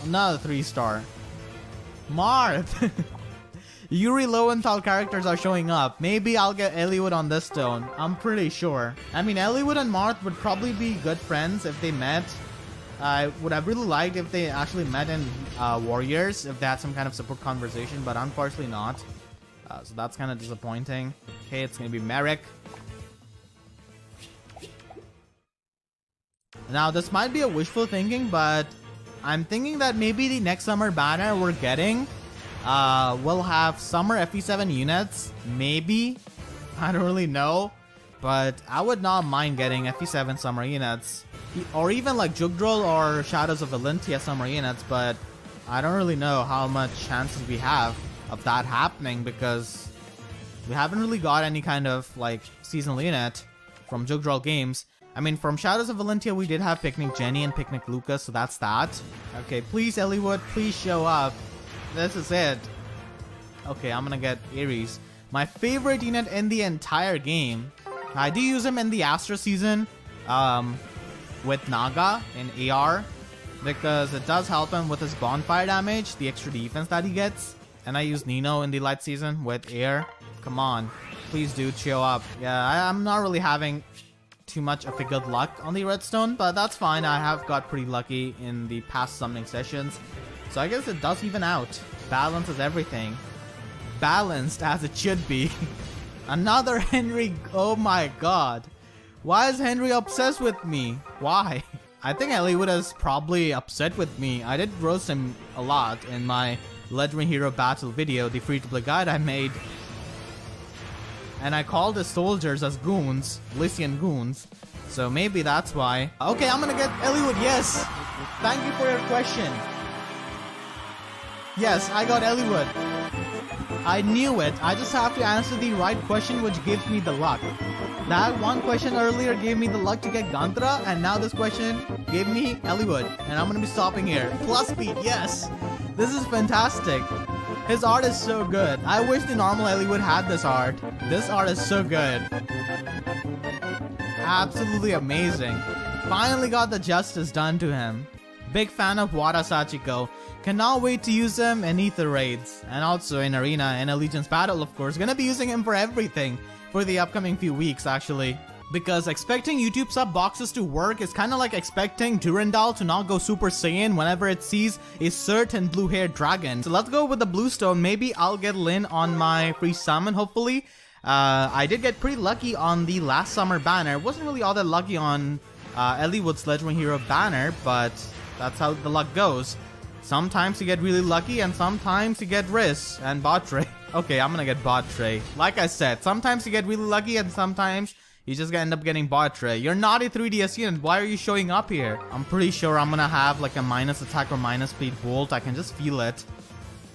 Another 3-star. Marth! Yuri Lowenthal characters are showing up. Maybe I'll get Eliwood on this stone. I'm pretty sure. I mean, Eliwood and Marth would probably be good friends if they met. I would have really liked if they actually met in Warriors, if they had some kind of support conversation, but unfortunately not. So that's kind of disappointing. Okay, it's going to be Merrick. Now, this might be a wishful thinking, but I'm thinking that maybe the next summer banner we're getting will have summer FE7 units. Maybe. I don't really know. But I would not mind getting FE7 summer units. Or even like Jugdrol or Shadows of Valentia summer units, but I don't really know how much chances we have of that happening because we haven't really got any kind of like seasonal unit from Jugdrol games. I mean, from Shadows of Valentia we did have Picnic Jenny and Picnic Lucas, so that's that. Okay, please Eliwood, please show up. This is it. Okay, I'm gonna get Ares. My favorite unit in the entire game. I do use him in the Astra season with Naga in AR because it does help him with his bonfire damage, the extra defense that he gets. And I use Nino in the light season with air. Come on, please dude, show up. Yeah, I'm not really having too much of a good luck on the redstone, but that's fine. I have got pretty lucky in the past summoning sessions, so I guess it does even out. Balance is everything. Balanced as it should be. Another Henry. Oh my god, why is Henry obsessed with me? Why? I think Eliwood is probably upset with me. I did roast him a lot in my Legendary Hero Battle video, the free-to-play guide I made. And I called the soldiers as goons, Lycian goons. So maybe that's why. Okay, I'm gonna get Eliwood, yes! Thank you for your question. Yes, I got Eliwood. I knew it. I just have to answer the right question, which gives me the luck. That one question earlier gave me the luck to get Gantra, and now this question gave me Eliwood. And I'm gonna be stopping here. Plus speed, yes! This is fantastic. His art is so good. I wish the normal Eliwood had this art. This art is so good. Absolutely amazing. Finally got the justice done to him. Big fan of Wada Sachiko. Cannot wait to use him in Ether raids. And also in Arena and Allegiance Battle, of course. Gonna be using him for everything for the upcoming few weeks, actually. Because expecting YouTube sub boxes to work is kind of like expecting Durandal to not go Super Saiyan whenever it sees a certain blue-haired dragon. So let's go with the Bluestone. Maybe I'll get Lin on my free summon, hopefully. I did get pretty lucky on the last summer banner. Wasn't really all that lucky on Eliwood's Legendary Hero banner, but that's how the luck goes. Sometimes you get really lucky and sometimes you get Riz and Botray. Okay, I'm gonna get Botray. Like I said, sometimes you get really lucky and sometimes you just end up getting Botray. You're not a 3DS unit. Why are you showing up here? I'm pretty sure I'm gonna have like a minus attack or minus speed bolt. I can just feel it.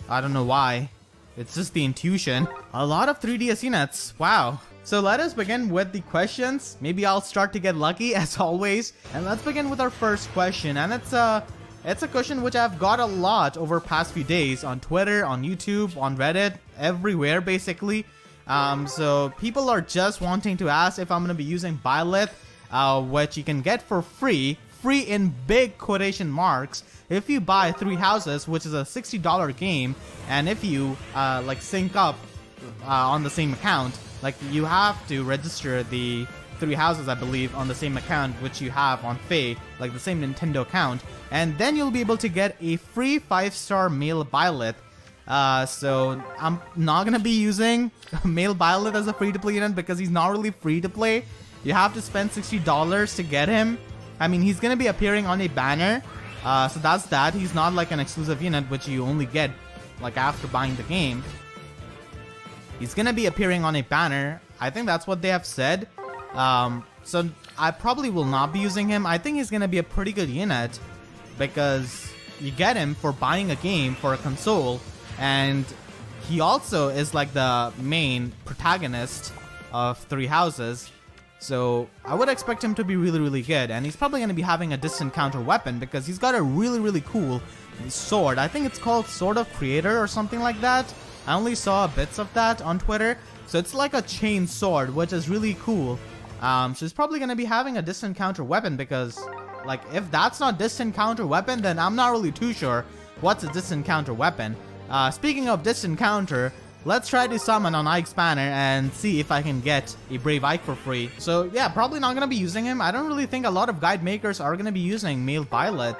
I don't know why. It's just the intuition. A lot of 3DS units. Wow. So let us begin with the questions. Maybe I'll start to get lucky as always. And let's begin with our first question. And it's a question which I've got a lot over past few days on Twitter, on YouTube, on Reddit, everywhere basically. So people are just wanting to ask if I'm going to be using Byleth, which you can get for free in big quotation marks, if you buy 3 houses, which is a $60 game, and if you like sync up on the same account, like you have to register the 3 houses, I believe, on the same account which you have on Faye, like the same Nintendo account, and then you'll be able to get a free 5-star male Byleth. So I'm not gonna be using male Byleth as a free-to-play unit because he's not really free-to-play. You have to spend $60 to get him. I mean, he's gonna be appearing on a banner, so that's that. He's not like an exclusive unit which you only get like after buying the game. He's gonna be appearing on a banner. I think that's what they have said. So I probably will not be using him. I think he's gonna be a pretty good unit because you get him for buying a game for a console, and he also is like the main protagonist of Three Houses. So I would expect him to be really, really good, and he's probably going to be having a distant counter weapon because he's got a really, really cool sword. I think it's called Sword of Creator or something like that. I only saw bits of that on Twitter. So it's like a chain sword, which is really cool. So he's probably going to be having a distant counter weapon because, like, if that's not distant counter weapon, then I'm not really too sure what's a distant counter weapon. Speaking of distant counter, let's try to summon on Ike's banner and see if I can get a Brave Ike for free. So yeah, probably not going to be using him. I don't really think a lot of guide makers are going to be using Male Violet.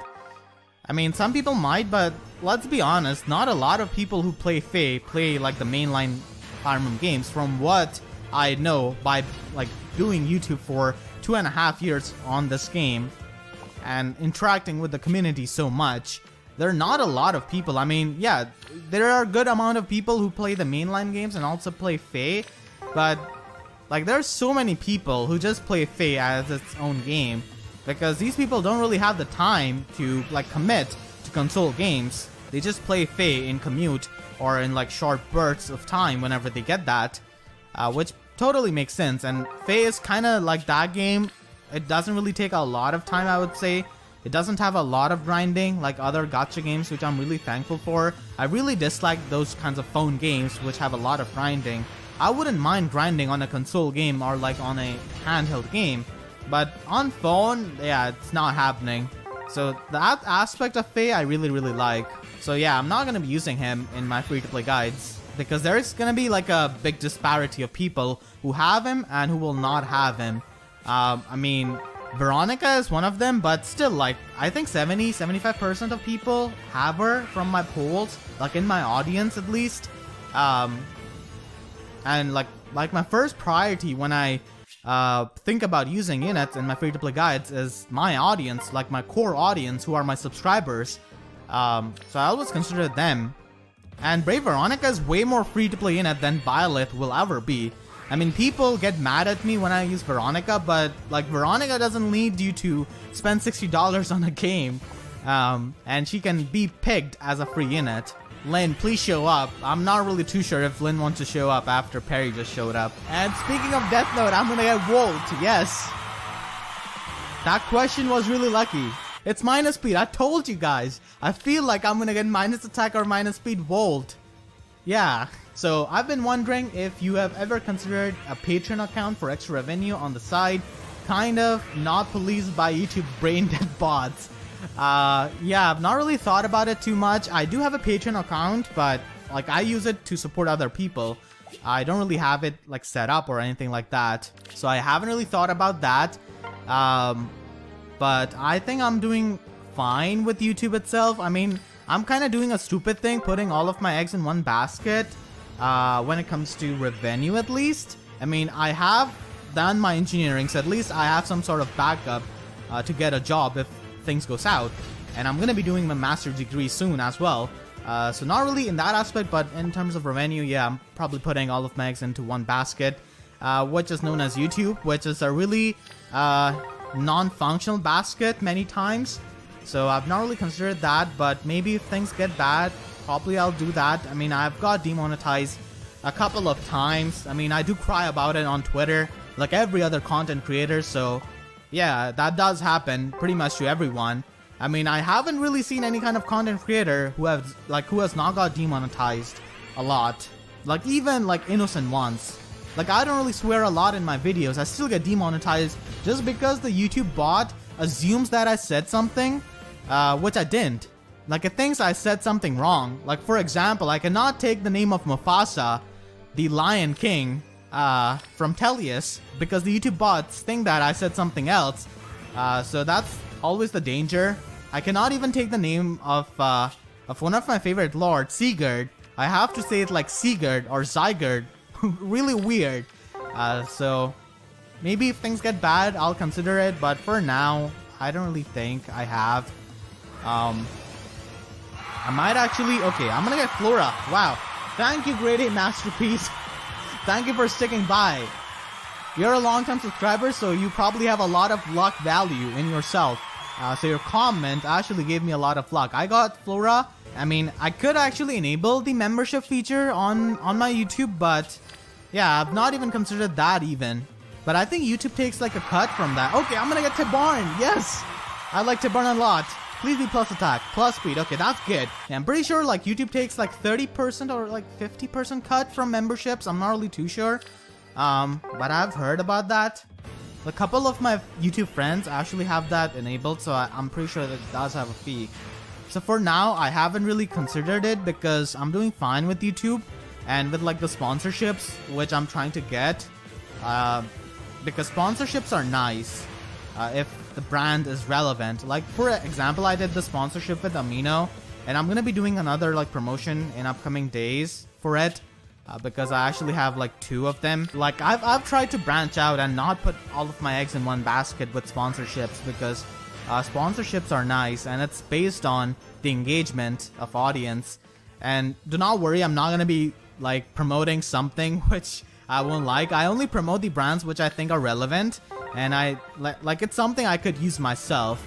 I mean, some people might, but let's be honest, not a lot of people who play Fae play like the mainline Fire Emblem games. From what I know by like doing YouTube for 2.5 years on this game and interacting with the community so much, there are not a lot of people. I mean, yeah, there are a good amount of people who play the mainline games and also play Fae, but like there's so many people who just play Fae as its own game because these people don't really have the time to like commit to console games. They just play Fae in commute or in like short bursts of time whenever they get that, which totally makes sense. And Fae is kind of like that game. It doesn't really take a lot of time, I would say. It doesn't have a lot of grinding like other gacha games, which I'm really thankful for. I really dislike those kinds of phone games which have a lot of grinding. I wouldn't mind grinding on a console game or like on a handheld game, but on phone, yeah, it's not happening. So that aspect of Fae I really, really like. So yeah, I'm not going to be using him in my free-to-play guides because there's going to be like a big disparity of people who have him and who will not have him. I mean, Veronica is one of them, but still, like, I think 70-75% of people have her from my polls, like in my audience at least. And like my first priority when I think about using units in my free-to-play guides is my audience, like my core audience who are my subscribers. So I always consider them. And Brave Veronica is way more free-to-play unit than Violet will ever be. I mean, people get mad at me when I use Veronica, but like Veronica doesn't need you to spend $60 on a game, and she can be picked as a free unit. Lynn, please show up. I'm not really too sure if Lynn wants to show up after Perry just showed up. And speaking of Death Note, I'm gonna get Volt, yes. That question was really lucky. It's minus speed, I told you guys. I feel like I'm gonna get minus attack or minus speed Volt. Yeah. So I've been wondering if you have ever considered a Patreon account for extra revenue on the side, kind of not policed by YouTube brain dead bots. Yeah, I've not really thought about it too much. I do have a Patreon account, but like I use it to support other people. I don't really have it like set up or anything like that. So I haven't really thought about that. But I think I'm doing fine with YouTube itself. I mean, I'm kind of doing a stupid thing, putting all of my eggs in one basket. When it comes to revenue at least. I mean, I have done my engineering, so at least I have some sort of backup to get a job if things go south. And I'm going to be doing my master's degree soon as well. So not really in that aspect, but in terms of revenue, yeah, I'm probably putting all of my eggs into one basket, which is known as YouTube, which is a really non-functional basket many times. So I've not really considered that, but maybe if things get bad, probably I'll do that. I mean, I've got demonetized a couple of times. I mean, I do cry about it on Twitter, like every other content creator. So yeah, that does happen pretty much to everyone. I mean, I haven't really seen any kind of content creator who has not got demonetized a lot. Like even like innocent ones. Like I don't really swear a lot in my videos. I still get demonetized just because the YouTube bot assumes that I said something, which I didn't. Like it thinks I said something wrong. Like for example, I cannot take the name of Mufasa, the Lion King, from Tellius because the YouTube bots think that I said something else. So that's always the danger. I cannot even take the name of one of my favorite lords, Sigurd. I have to say it like Sigurd or Zygurd. Really weird. So maybe if things get bad, I'll consider it. But for now, I don't really think I have. I might actually... Okay, I'm gonna get Flora. Wow. Thank you, Grade 8 Masterpiece. Thank you for sticking by. You're a long-time subscriber, so you probably have a lot of luck value in yourself. So your comment actually gave me a lot of luck. I got Flora. I mean, I could actually enable the membership feature on my YouTube, but yeah, I've not even considered that even. But I think YouTube takes like a cut from that. Okay, I'm gonna get Tibarn. Yes! I like Tibarn a lot. Please be plus attack, plus speed. Okay, that's good. Yeah, I'm pretty sure like YouTube takes like 30% or like 50% cut from memberships. I'm not really too sure. But I've heard about that. A couple of my YouTube friends actually have that enabled, so I'm pretty sure that it does have a fee. So for now, I haven't really considered it because I'm doing fine with YouTube and with like the sponsorships, which I'm trying to get. Because sponsorships are nice if the brand is relevant. Like for example, I did the sponsorship with Amino, and I'm gonna be doing another like promotion in upcoming days for it. Because I actually have like 2 of them. Like I've tried to branch out and not put all of my eggs in one basket with sponsorships, because sponsorships are nice and it's based on the engagement of audience. And do not worry, I'm not gonna be like promoting something which I won't like. I only promote the brands which I think are relevant, and I like it's something I could use myself.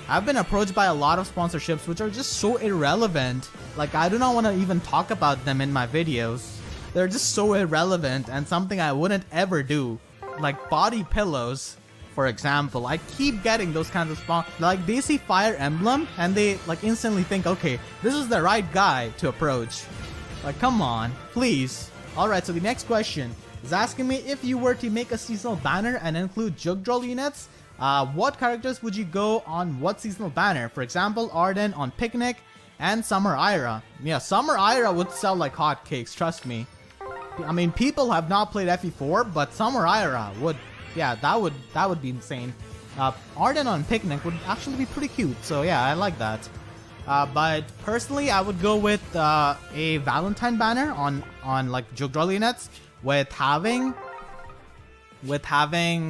I've been approached by a lot of sponsorships which are just so irrelevant. Like I do not want to even talk about them in my videos. They're just so irrelevant and something I wouldn't ever do. Like body pillows, for example. I keep getting those kinds of like they see Fire Emblem and they like instantly think, okay, this is the right guy to approach. Like come on, please. Alright, so the next question is asking me, if you were to make a seasonal banner and include jug draw units, what characters would you go on what seasonal banner? For example, Arden on Picnic and Summer Ira. Yeah, Summer Ira would sell like hotcakes, trust me. I mean, people have not played FE4, but Summer Ira would, yeah, that would be insane. Arden on Picnic would actually be pretty cute, so yeah, I like that. But personally, I would go with a Valentine banner on like Jugdraw units with having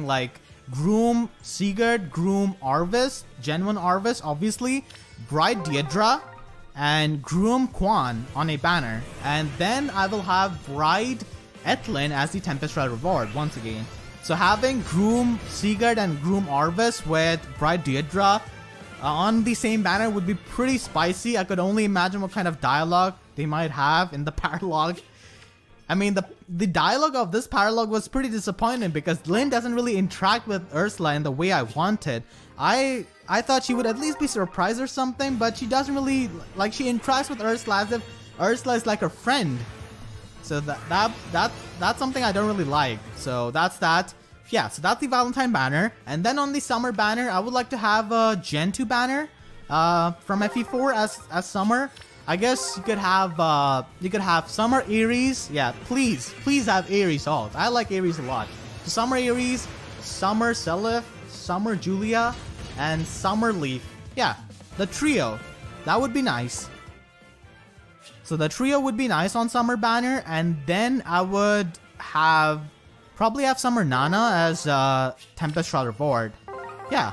like Groom Sigurd, Groom Arvis, Gen 1 Arvis, obviously, Bride Deirdre, and Groom Quan on a banner. And then I will have Bride Etlin as the Tempest Red reward once again. So having Groom Sigurd and Groom Arvis with Bride Deirdre on the same banner would be pretty spicy. I could only imagine what kind of dialogue they might have in the paralogue. I mean, the dialogue of this paralogue was pretty disappointing because Lynn doesn't really interact with Ursula in the way I wanted. I thought she would at least be surprised or something, but she doesn't really, like, she interacts with Ursula as if Ursula is like her friend. So that's something I don't really like. So that's that. Yeah, so that's the Valentine banner. And then on the Summer banner, I would like to have a Gen 2 banner from FE4 as Summer. I guess you could have Summer Ares. Yeah, please have Ares alt. I like Ares a lot. So Summer Ares, Summer Seliph, Summer Julia, and Summer Leaf. Yeah, the trio. That would be nice. So the trio would be nice on Summer banner, and then I would probably have Summer Nana as Tempest Shroud reward. Yeah,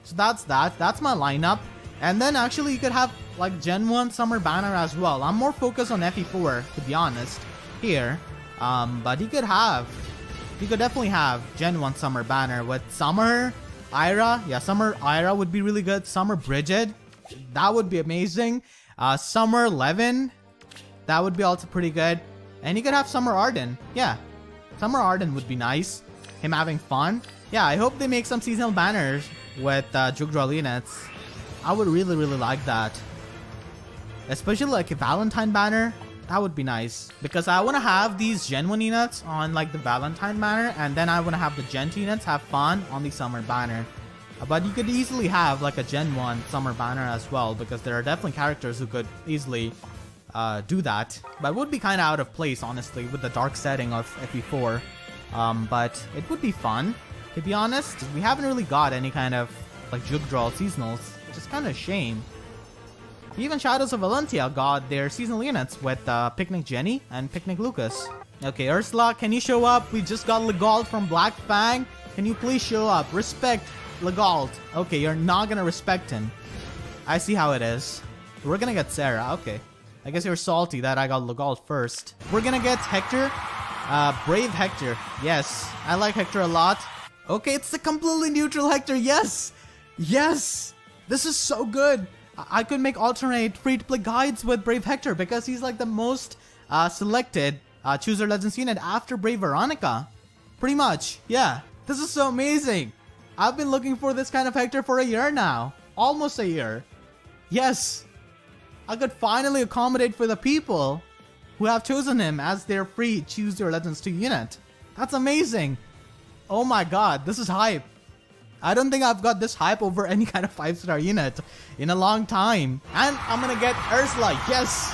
so that's that. That's my lineup. And then actually you could have like Gen 1 Summer banner as well. I'm more focused on FE4 to be honest here. But you could definitely have Gen 1 Summer banner with Summer Ira. Yeah, Summer Ira would be really good. Summer Bridget, that would be amazing. Summer Levin, that would be also pretty good. And you could have Summer Arden. Yeah, Summer Arden would be nice. Him having fun. Yeah, I hope they make some seasonal banners with Jugdraw units. I would really like that. Especially like a Valentine banner. That would be nice. Because I want to have these Gen 1 units on like the Valentine banner. And then I want to have the Gen 2 units have fun on the Summer banner. But you could easily have like a Gen 1 Summer banner as well. Because there are definitely characters who could easily do that. But it would be kind of out of place honestly with the dark setting of FE4. But it would be fun. To be honest, we haven't really got any kind of like Jugdraw seasonals. Which is kind of a shame. Even Shadows of Valentia got their seasonal units with Picnic Jenny and Picnic Lucas. Okay, Ursula, can you show up? We just got Legault from Black Fang. Can you please show up? Respect Legault. Okay, you're not gonna respect him. I see how it is. We're gonna get Sarah. Okay. I guess you're salty that I got Legault first. We're gonna get Hector. Brave Hector. Yes, I like Hector a lot. Okay, it's the completely neutral Hector. Yes! Yes! This is so good. I could make alternate free-to-play guides with Brave Hector because he's like the most selected Choose Your Legends unit after Brave Veronica. Pretty much, yeah. This is so amazing. I've been looking for this kind of Hector for a year now. Almost a year. Yes. I could finally accommodate for the people who have chosen him as their free Choose Your Legends 2 unit. That's amazing. Oh my god, this is hype. I don't think I've got this hype over any kind of 5-star unit in a long time. And I'm gonna get Ursula, yes!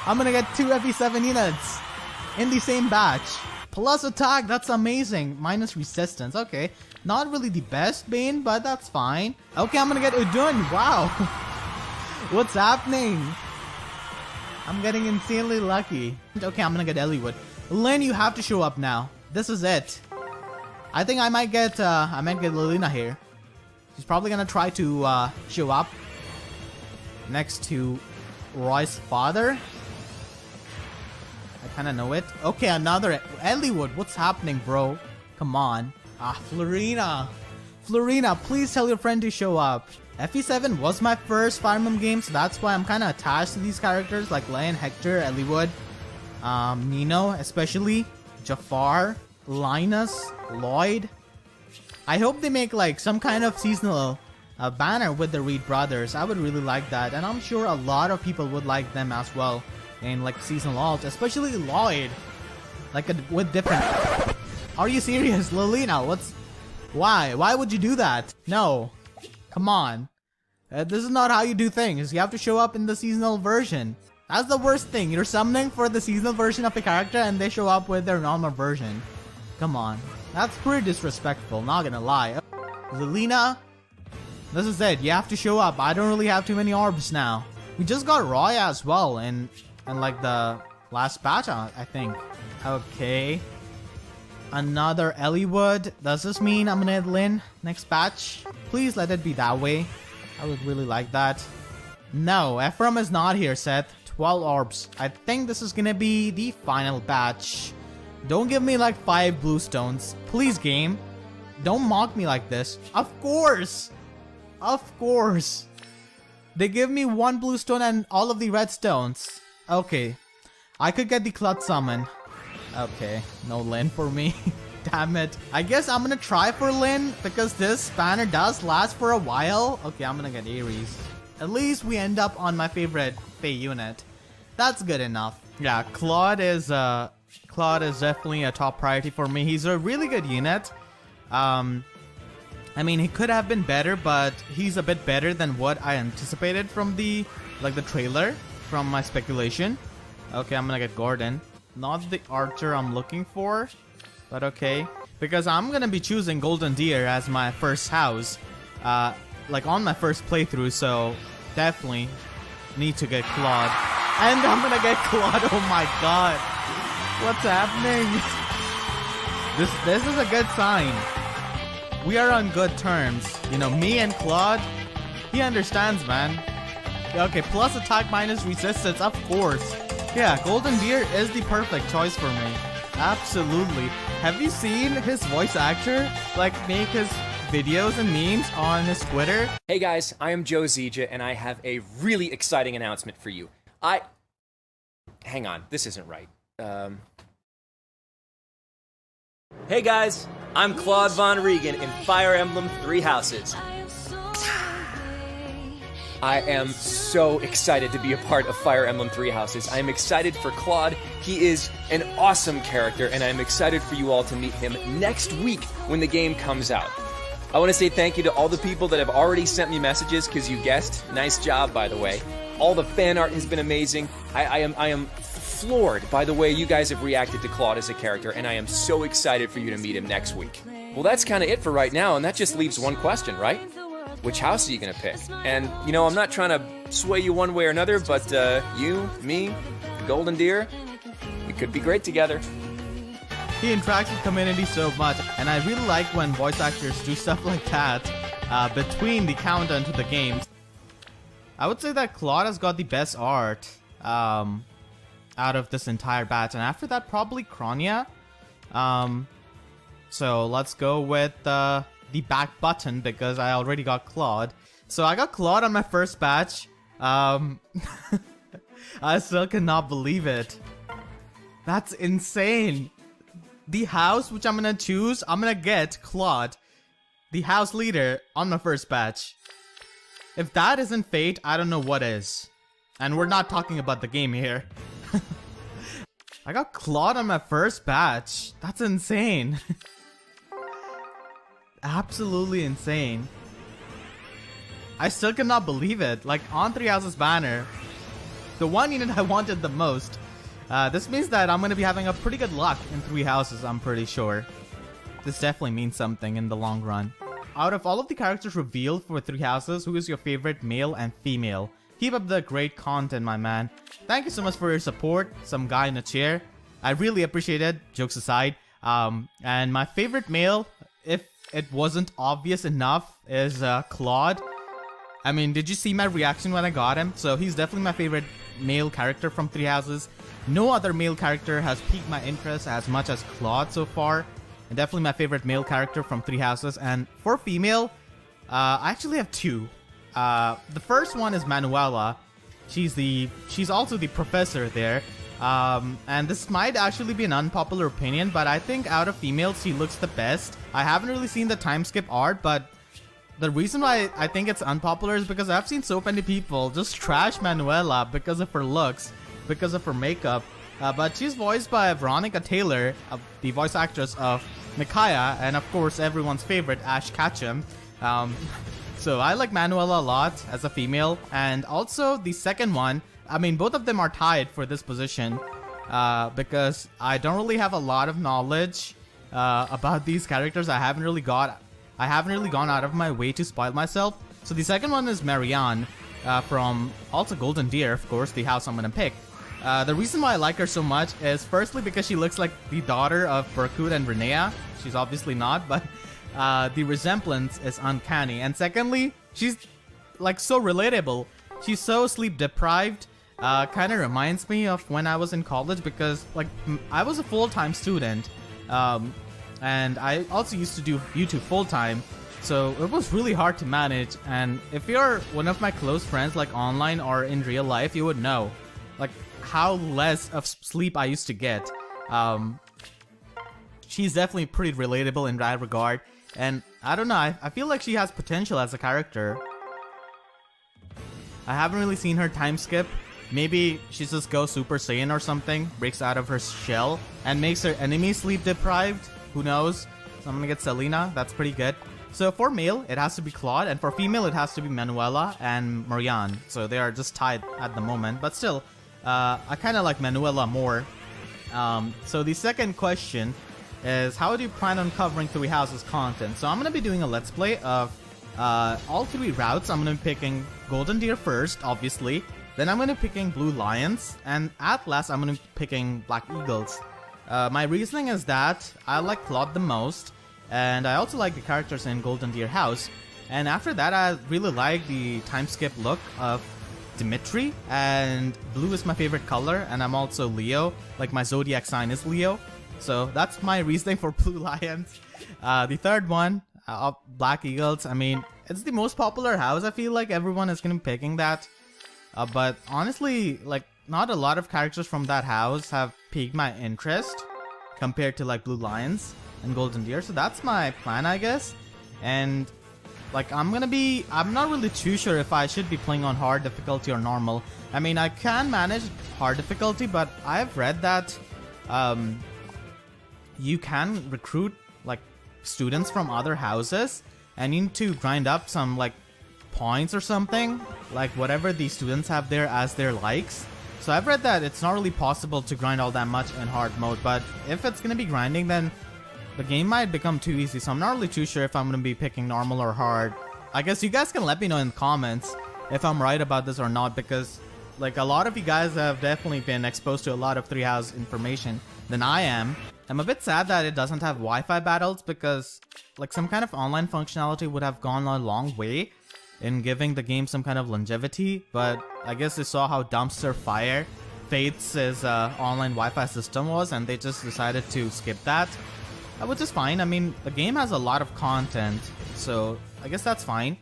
I'm gonna get 2 FE7 units in the same batch. Plus attack, that's amazing. Minus resistance, okay. Not really the best Bane, but that's fine. Okay, I'm gonna get Udun, wow. What's happening? I'm getting insanely lucky. Okay, I'm gonna get Eliwood. Lynn, you have to show up now. This is it. I think I might get Lilina here. She's probably gonna try to show up next to Roy's father. I kinda know it. Okay, another Eliwood. What's happening, bro? Come on. Florina. Florina, please tell your friend to show up. FE7 was my first Fire Emblem game, so that's why I'm kinda attached to these characters like Lane, Hector, Eliwood, Nino, especially, Jafar, Linus, Lloyd. I hope they make like some kind of seasonal banner with the Reed brothers. I would really like that, and I'm sure a lot of people would like them as well in like seasonal alt, especially Lloyd, like with different. Are you serious, Lilina? Why would you do that? No, come on. This is not how you do things. You have to show up in the seasonal version. That's the worst thing. You're summoning for the seasonal version of a character and they show up with their normal version. Come on. That's pretty disrespectful, not gonna lie. Lilina, this is it. You have to show up. I don't really have too many orbs now. We just got Roy as well in like the last batch, I think. Okay. Another Eliwood. Does this mean I'm gonna Lynn next batch? Please let it be that way. I would really like that. No, Ephraim is not here, Seth. 12 orbs. I think this is gonna be the final batch. Don't give me like 5 blue stones. Please, game. Don't mock me like this. Of course! Of course! They give me 1 blue stone and all of the red stones. Okay. I could get the Clut Summon. Okay. No Lyn for me. Damn it. I guess I'm gonna try for Lyn because this banner does last for a while. Okay, I'm gonna get Ares. At least we end up on my favorite Fae unit. That's good enough. Yeah, Claude is definitely a top priority for me. He's a really good unit. I mean, he could have been better, but he's a bit better than what I anticipated from the trailer, from my speculation. Okay, I'm gonna get Gordon. Not the archer I'm looking for, but okay. Because I'm gonna be choosing Golden Deer as my first house, like on my first playthrough, so definitely need to get Claude. And I'm gonna get Claude, oh my god. What's happening? This is a good sign. We are on good terms. You know, me and Claude, he understands, man. Okay, plus attack minus resistance, of course. Yeah, Golden Deer is the perfect choice for me. Absolutely. Have you seen his voice actor, like, make his videos and memes on his Twitter? Hey guys, I am Joe Zija, and I have a really exciting announcement for you. Hang on, this isn't right. Hey guys, I'm Claude Von Regan in Fire Emblem 3 Houses. I am so excited to be a part of Fire Emblem 3 Houses. I am excited for Claude. He is an awesome character, and I'm excited for you all to meet him next week when the game comes out. I want to say thank you to all the people that have already sent me messages, because you guessed. Nice job, by the way. All the fan art has been amazing. I am floored by the way you guys have reacted to Claude as a character, and I am so excited for you to meet him next week. Well, that's kind of it for right now, and that just leaves one question, right? Which house are you gonna pick? And, you know, I'm not trying to sway you one way or another, but you, me, the Golden Deer, we could be great together. He interacts with community so much, and I really like when voice actors do stuff like that between the countdown to the games. I would say that Claude has got the best art out of this entire batch, and after that probably Kronia. So let's go with the back button because I already got Claude. So I got Claude on my first batch. I still cannot believe it. That's insane. The house which I'm gonna choose, I'm gonna get Claude, the house leader, on my first batch. If that isn't fate, I don't know what is. And we're not talking about the game here. I got Claude on my first batch. That's insane. Absolutely insane. I still cannot believe it. Like, on Three Houses banner, the one unit I wanted the most. This means that I'm going to be having a pretty good luck in Three Houses, I'm pretty sure. This definitely means something in the long run. Out of all of the characters revealed for Three Houses, who is your favorite male and female? Keep up the great content, my man. Thank you so much for your support, some guy in a chair. I really appreciate it, jokes aside. And my favorite male, if it wasn't obvious enough, is Claude. I mean, did you see my reaction when I got him? So he's definitely my favorite male character from Three Houses. No other male character has piqued my interest as much as Claude so far. And definitely my favorite male character from Three Houses. And for female, I actually have two. The first one is Manuela. She's also the professor there. And this might actually be an unpopular opinion, but I think out of females, she looks the best. I haven't really seen the time skip art, but the reason why I think it's unpopular is because I've seen so many people just trash Manuela because of her looks, because of her makeup. But she's voiced by Veronica Taylor, the voice actress of Micaiah, and of course everyone's favorite, Ash Ketchum. So I like Manuela a lot as a female. And also the second one, I mean, both of them are tied for this position because I don't really have a lot of knowledge about these characters. I haven't really gone out of my way to spoil myself. So the second one is Marianne from also Golden Deer, of course, the house I'm gonna pick. The reason why I like her so much is firstly because she looks like the daughter of Berkut and Renea. She's obviously not, but the resemblance is uncanny. And secondly, she's like so relatable. She's so sleep deprived. Kind of reminds me of when I was in college because like I was a full-time student. And I also used to do YouTube full-time, so it was really hard to manage. And if you're one of my close friends, like online or in real life, you would know like how less of sleep I used to get. She's definitely pretty relatable in that regard, and I don't know, I feel like she has potential as a character. I haven't really seen her time skip. Maybe she just goes Super Saiyan or something, breaks out of her shell, and makes her enemies sleep deprived. Who knows? So I'm gonna get Selena. That's pretty good. So for male, it has to be Claude, and for female, it has to be Manuela and Marianne. So they are just tied at the moment, but still, I kind of like Manuela more. So the second question is, how do you plan on covering Three Houses content? So I'm gonna be doing a let's play of all three routes. I'm gonna be picking Golden Deer first, obviously. Then I'm gonna be picking Blue Lions, and at last I'm gonna be picking Black Eagles. My reasoning is that I like Claude the most, and I also like the characters in Golden Deer House. And after that, I really like the time skip look of Dimitri, and blue is my favorite color, and I'm also Leo, like my zodiac sign is Leo. So that's my reasoning for Blue Lions. The third one, Black Eagles, I mean, it's the most popular house. I feel like everyone is gonna be picking that. But honestly, like, not a lot of characters from that house have piqued my interest compared to like Blue Lions and Golden Deer. So that's my plan, I guess. And like, I'm not really too sure if I should be playing on hard difficulty or normal. I mean, I can manage hard difficulty, but I've read that you can recruit like students from other houses, and you need to grind up some like points or something, like whatever the students have there as their likes. So I've read that it's not really possible to grind all that much in hard mode, but if it's gonna be grinding, then the game might become too easy. So I'm not really too sure if I'm gonna be picking normal or hard. I guess you guys can let me know in the comments if I'm right about this or not, because like a lot of you guys have definitely been exposed to a lot of Three House information than I am. I'm a bit sad that it doesn't have Wi-Fi battles, because like some kind of online functionality would have gone a long way in giving the game some kind of longevity, but I guess they saw how dumpster fire Faith's online Wi-Fi system was, and they just decided to skip that, which is fine. I mean, the game has a lot of content, so I guess that's fine.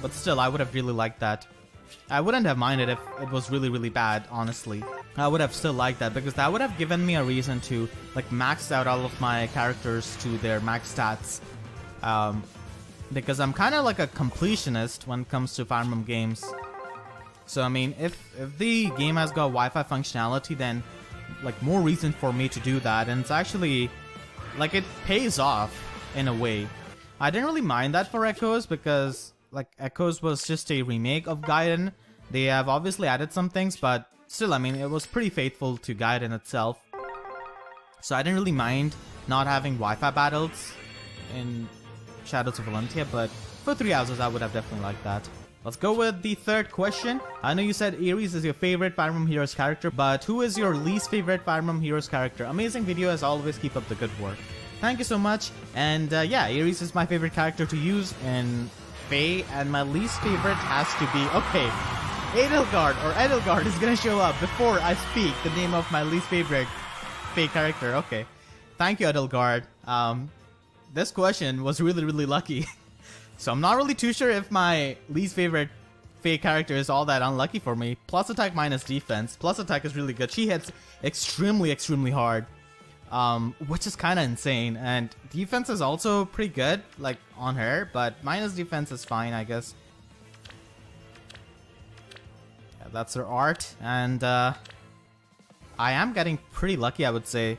but still, I would have really liked that. I wouldn't have minded if it was really, really bad, honestly. I would have still liked that because that would have given me a reason to like max out all of my characters to their max stats. Because I'm kind of like a completionist when it comes to Fire Emblem games. So I mean, if the game has got Wi-Fi functionality, then like more reason for me to do that, and it's actually like it pays off in a way. I didn't really mind that for Echoes because like Echoes was just a remake of Gaiden. They have obviously added some things, but still, I mean, it was pretty faithful to Gaiden itself. So I didn't really mind not having Wi-Fi battles in Shadows of Valentia, but for 3 houses, I would have definitely liked that. Let's go with the third question. I know you said Ares is your favorite Fire Emblem Heroes character, but who is your least favorite Fire Emblem Heroes character? Amazing video as always, keep up the good work. Thank you so much, and yeah, Ares is my favorite character to use in Fae, and my least favorite has to be, okay, Edelgard is gonna show up before I speak the name of my least favorite Fae character. Okay, thank you, Edelgard. This question was really, really lucky. So I'm not really too sure if my least favorite Fae character is all that unlucky for me. Plus attack minus defense. Plus attack is really good. She hits extremely, extremely hard. Which is kind of insane. And defense is also pretty good, like, on her. But minus defense is fine, I guess. Yeah, that's her art. And, I am getting pretty lucky, I would say.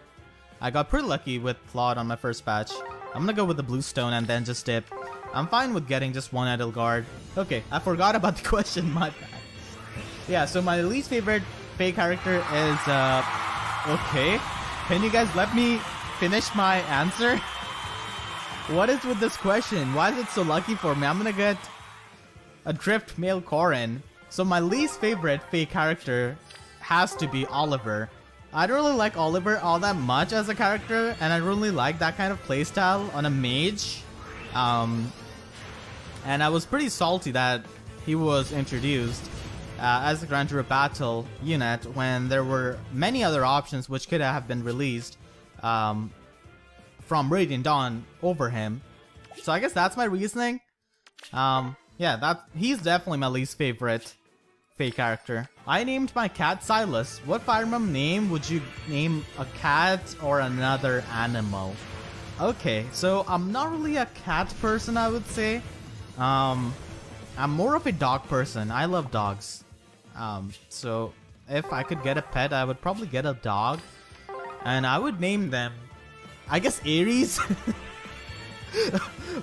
I got pretty lucky with Claude on my first patch. I'm gonna go with the blue stone and then just dip. I'm fine with getting just one Edelgard. Okay, I forgot about the question, my bad. Yeah, so my least favorite Fae character is, okay. Can you guys let me finish my answer? What is with this question? Why is it so lucky for me? I'm gonna get a Drift Male Corrin. So my least favorite Fae character has to be Oliver. I don't really like Oliver all that much as a character, and I don't really like that kind of playstyle on a mage. And I was pretty salty that he was introduced as a Grand Tour Battle unit when there were many other options which could have been released from Radiant Dawn over him. So I guess that's my reasoning. Yeah, he's definitely my least favorite Fae character. I named my cat Silas. What Fire Emblem name would you name a cat or another animal? Okay, so I'm not really a cat person, I would say. I'm more of a dog person. I love dogs. So if I could get a pet, I would probably get a dog. And I would name them, I guess, Ares.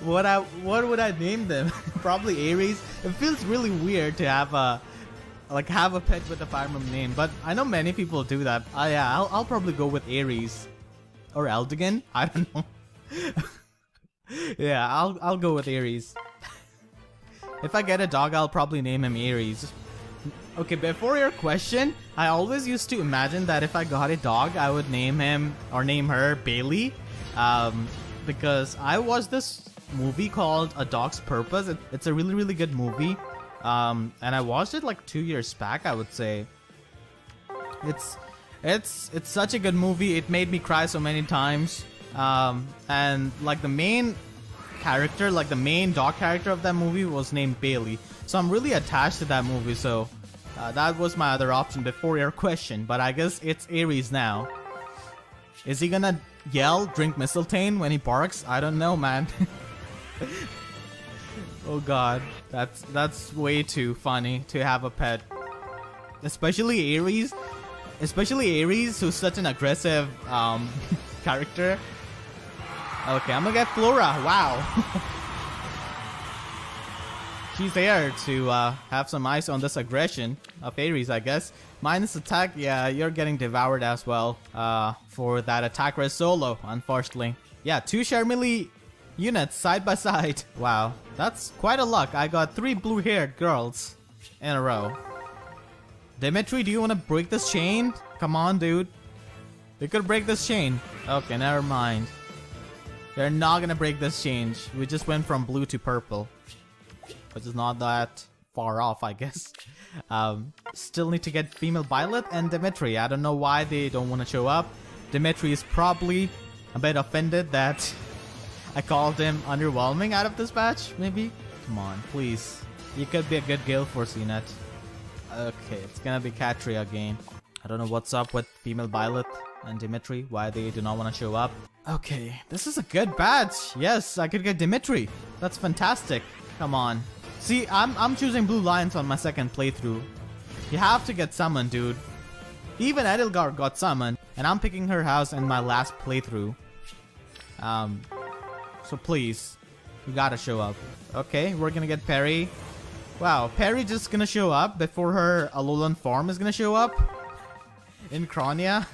What would I name them? Probably Ares. It feels really weird to have a pet with a Fire Emblem name, but I know many people do that. Yeah, I'll probably go with Ares or Eldigan. I don't know. Yeah, I'll go with Ares. If I get a dog, I'll probably name him Ares. Okay, before your question, I always used to imagine that if I got a dog, I would name him or name her Bailey. Because I watched this movie called A Dog's Purpose. It's a really, really good movie. And I watched it like 2 years back, I would say. It's such a good movie. It made me cry so many times. And like the main character, like the main dog character of that movie was named Bailey. So I'm really attached to that movie. So that was my other option before your question. But I guess it's Ares now. Is he gonna yell, drink mistletoe when he barks? I don't know, man. Oh god, that's way too funny to have a pet. Especially Ares. Especially Ares, who's such an aggressive character. Okay, I'm gonna get Flora. Wow. She's there to have some eyes on this aggression of Ares, I guess. Minus attack, yeah, you're getting devoured as well for that attack res solo, unfortunately. Yeah, 2 Charmeleon units side by side. Wow, that's quite a luck. I got 3 blue-haired girls in a row. Dimitri, do you want to break this chain? Come on, dude. We could break this chain. Okay, never mind. They're not gonna break this chain. We just went from blue to purple, which is not that far off, I guess. Still need to get female Violet and Dimitri. I don't know why they don't want to show up. Dimitri is probably a bit offended that I called him underwhelming out of this batch, maybe? Come on, please. You could be a good Gale Force unit. Okay, it's gonna be Katria again. I don't know what's up with female Violet and Dimitri, why they do not want to show up. Okay, this is a good badge. Yes, I could get Dimitri. That's fantastic. Come on. See, I'm choosing Blue Lions on my second playthrough. You have to get summoned, dude. Even Edelgard got summoned, and I'm picking her house in my last playthrough. So please, you gotta show up. Okay, we're gonna get Perry. Wow, Perry just gonna show up before her Alolan farm is gonna show up in Cronia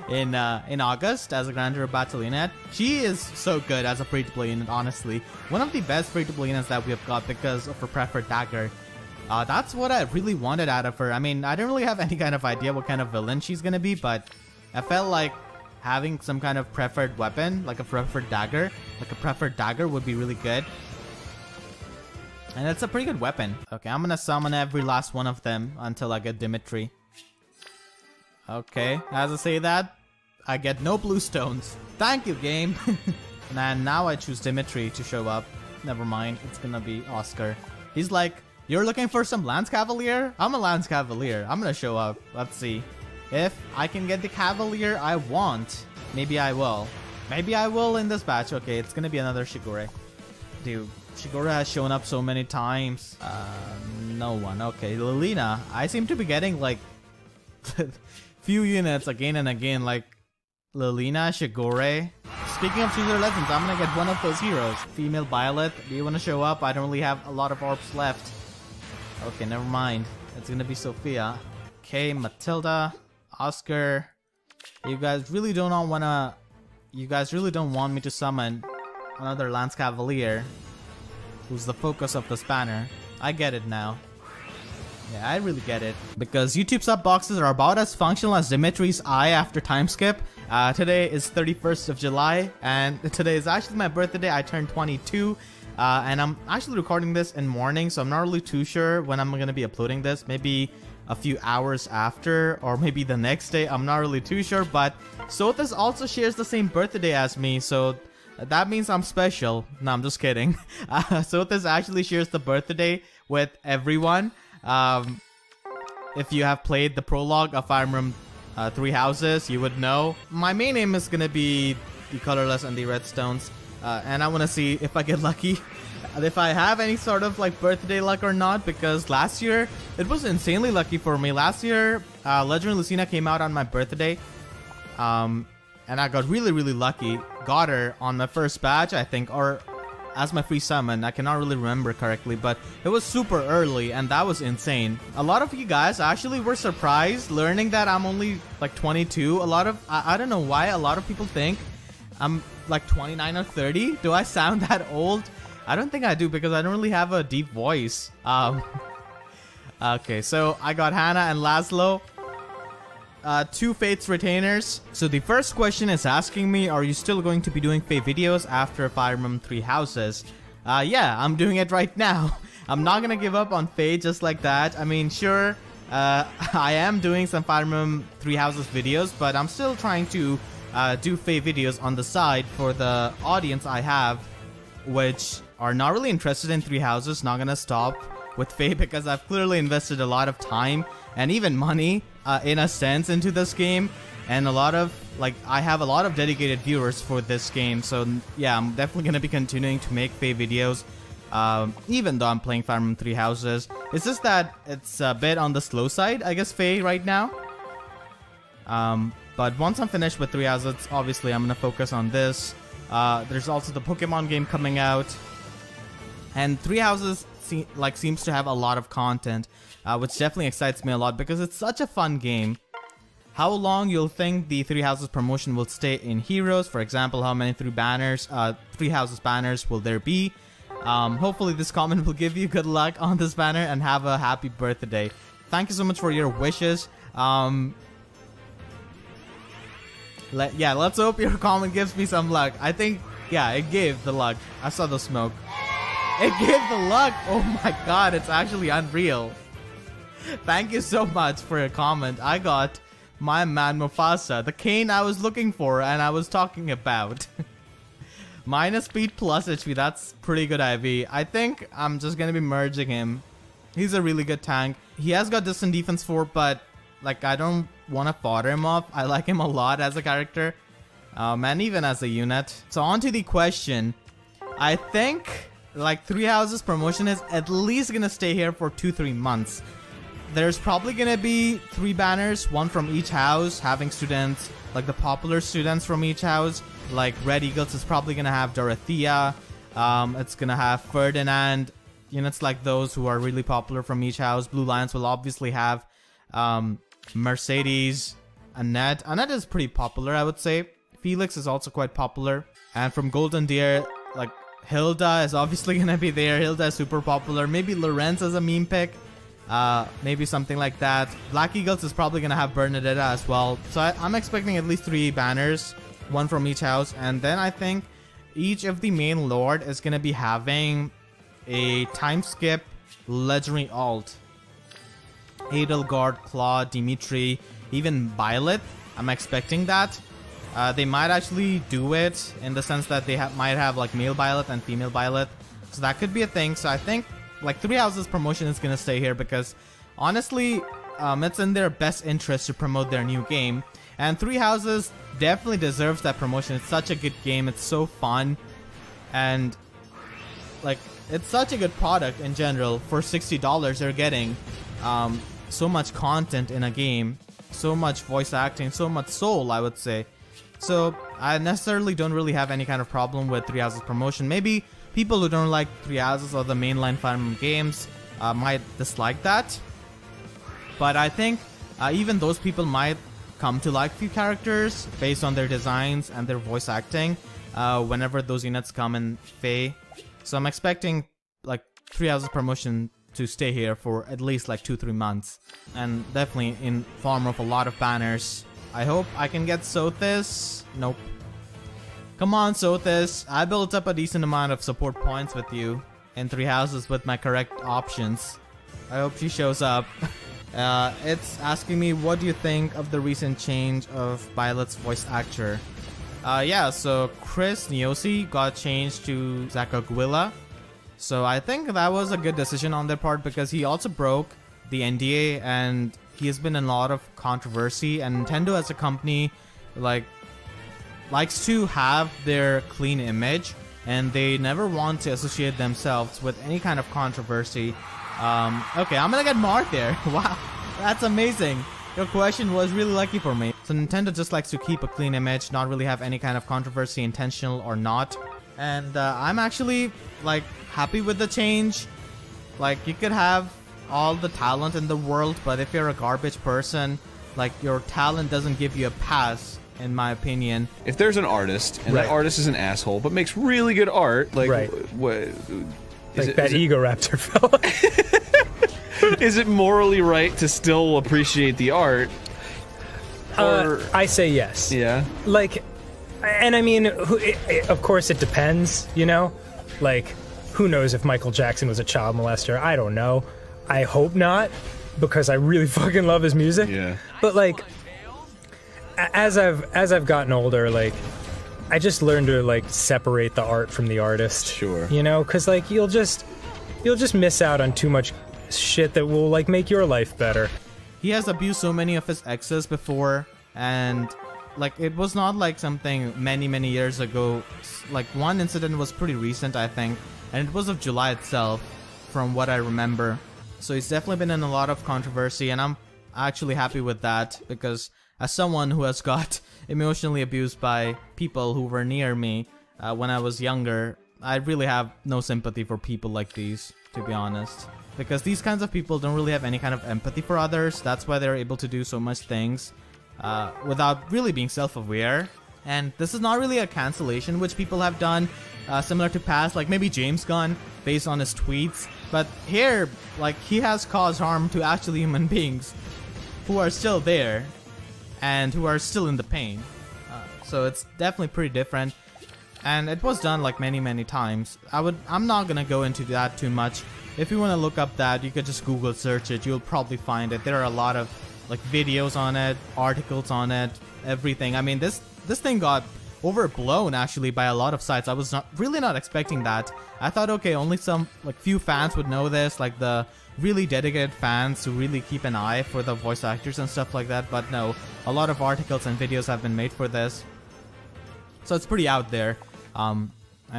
in August as a Grandeur Battle unit. She is so good as a free-to-play unit, honestly. One of the best free-to-play units that we have got because of her preferred dagger. That's what I really wanted out of her. I mean, I didn't really have any kind of idea what kind of villain she's gonna be, but I felt like having some kind of preferred weapon, like a preferred dagger would be really good. And it's a pretty good weapon. Okay, I'm gonna summon every last one of them until I get Dimitri. Okay, as I say that, I get no blue stones. Thank you, game. And now I choose Dimitri to show up. Never mind, it's gonna be Oscar. He's like, you're looking for some Lance Cavalier? I'm a Lance Cavalier. I'm gonna show up. Let's see. If I can get the Cavalier I want, maybe I will. Maybe I will in this batch. Okay, it's gonna be another Shigure. Dude, Shigure has shown up so many times. No one. Okay, Lilina. I seem to be getting like few units again and again, like Lilina, Shigure. Speaking of Choose Legends, I'm gonna get one of those heroes. Female Violet, do you wanna show up? I don't really have a lot of orbs left. Okay, never mind. It's gonna be Sophia. Okay, Matilda, Oscar. You guys really don't want me to summon another Lance Cavalier, who's the focus of this banner. I get it now. Yeah, I really get it. Because YouTube sub boxes are about as functional as Dimitri's eye after time skip. Today is 31st of July, and today is actually my birthday. I turned 22, and I'm actually recording this in morning, so I'm not really too sure when I'm going to be uploading this. Maybe a few hours after, or maybe the next day. I'm not really too sure, but Sothis also shares the same birthday as me, so that means I'm special. No, I'm just kidding. Sothis actually shares the birthday with everyone. If you have played the prologue of Fire Emblem Three Houses, you would know. My main aim is gonna be the colorless and the redstones, and I want to see if I get lucky, if I have any sort of like birthday luck or not, because last year it was insanely lucky for me. Last year Legend of Lucina came out on my birthday, and I got really lucky. Got her on my first batch, I think, or as my free summon. I cannot really remember correctly, but it was super early and that was insane. A lot of you guys actually were surprised learning that I'm only like 22. I don't know why a lot of people think I'm like 29 or 30. Do I sound that old? I don't think I do, because I don't really have a deep voice. Okay, so I got Hannah and Laszlo. Two Fates retainers. So the first question is asking me, are you still going to be doing Fae videos after Fire Emblem Three Houses? Yeah, I'm doing it right now. I'm not gonna give up on Fae just like that. I mean, sure, I am doing some Fire Emblem Three Houses videos, but I'm still trying to do Fae videos on the side for the audience I have, which are not really interested in Three Houses. Not gonna stop with Fae because I've clearly invested a lot of time and even money in a sense into this game, and I have a lot of dedicated viewers for this game. So yeah, I'm definitely gonna be continuing to make Fae videos, even though I'm playing Fire Emblem Three Houses. It's just that it's a bit on the slow side, I guess, Fae right now. But once I'm finished with Three Houses, obviously I'm gonna focus on this. There's also the Pokemon game coming out, and Three Houses seems to have a lot of content, which definitely excites me a lot because it's such a fun game. How long you'll think the Three Houses promotion will stay in Heroes? For example, how many Three Houses banners will there be? Hopefully this comment will give you good luck on this banner and have a happy birthday. Thank you so much for your wishes. Let's hope your comment gives me some luck. I think, yeah, it gave the luck. I saw the smoke. It gave the luck. Oh my god, it's actually unreal. Thank you so much for your comment. I got my man Mufasa, the cane I was looking for and I was talking about. Minus speed plus HP, that's pretty good IV. I think I'm just gonna be merging him. He's a really good tank. He has got distant defense 4, but like I don't want to fodder him off. I like him a lot as a character, and even as a unit. So on to the question. I think like 3 houses promotion is at least gonna stay here for 2-3 months. There's probably gonna be 3 banners, one from each house, having students, like the popular students from each house. Like Red Eagles is probably gonna have Dorothea. It's gonna have Ferdinand. Units like those who are really popular from each house. Blue Lions will obviously have Mercedes, Annette. Annette is pretty popular, I would say. Felix is also quite popular. And from Golden Deer, like Hilda is obviously gonna be there. Hilda is super popular. Maybe Lorenz as a meme pick. Maybe something like that. Black Eagles is probably gonna have Bernadetta as well. So I'm expecting at least 3 banners, one from each house. And then I think each of the main lord is gonna be having a time skip legendary alt. Edelgard, Claude, Dimitri, even Violet. I'm expecting that. They might actually do it in the sense that they might have like male Violet and female Violet. So that could be a thing. So I think like 3 houses promotion is gonna stay here because honestly, it's in their best interest to promote their new game. And 3 houses definitely deserves that promotion. It's such a good game. It's so fun. And like, it's such a good product in general. For $60, they're getting so much content in a game, so much voice acting, so much soul, I would say. So I necessarily don't really have any kind of problem with 3 houses promotion. Maybe people who don't like 3 houses or the mainline Fire Emblem games might dislike that. But I think even those people might come to like few characters based on their designs and their voice acting whenever those units come in Fae. So I'm expecting like 3 houses promotion to stay here for at least like 2-3 months, and definitely in form of a lot of banners. I hope I can get Sothis. Nope. Come on, Sothis. I built up a decent amount of support points with you in 3 houses with my correct options. I hope she shows up. It's asking me, what do you think of the recent change of Violet's voice actor? Yeah, so Chris Niosi got changed to Zakaguilla. So I think that was a good decision on their part because he also broke the NDA and he has been in a lot of controversy, and Nintendo as a company likes to have their clean image and they never want to associate themselves with any kind of controversy. Okay, I'm gonna get marked there. Wow, that's amazing. Your question was really lucky for me. So Nintendo just likes to keep a clean image, not really have any kind of controversy, intentional or not. And I'm actually like happy with the change. Like, you could have all the talent in the world, but if you're a garbage person, like, your talent doesn't give you a pass, in my opinion. If there's an artist and that artist is an asshole but makes really good art, like what like that Ego Raptor fella. Is it morally right to still appreciate the art? I say yes. Yeah. Like, and I mean, of course it depends, you know? Like, who knows if Michael Jackson was a child molester? I don't know. I hope not, because I really fucking love his music. Yeah. But like, as I've gotten older, like, I just learned to like separate the art from the artist. Sure. You know, because like you'll just miss out on too much shit that will like make your life better. He has abused so many of his exes before, and like, it was not like something many years ago. Like, one incident was pretty recent, I think, and it was of July itself, from what I remember. So he's definitely been in a lot of controversy, and I'm actually happy with that, because as someone who has got emotionally abused by people who were near me when I was younger, I really have no sympathy for people like these, to be honest. Because these kinds of people don't really have any kind of empathy for others. That's why they're able to do so much things without really being self-aware. And this is not really a cancellation which people have done, similar to past, like maybe James Gunn, based on his tweets. But here, like, he has caused harm to actually human beings who are still there and who are still in the pain. So it's definitely pretty different. And it was done like many times. I'm not gonna go into that too much. If you want to look up that, you could just Google search it. You'll probably find it. There are a lot of like videos on it, articles on it, everything. I mean, this thing got overblown actually by a lot of sites. I was really not expecting that. I thought, okay, only some like few fans would know this, like the really dedicated fans who really keep an eye for the voice actors and stuff like that. But no, a lot of articles and videos have been made for this, so it's pretty out there. And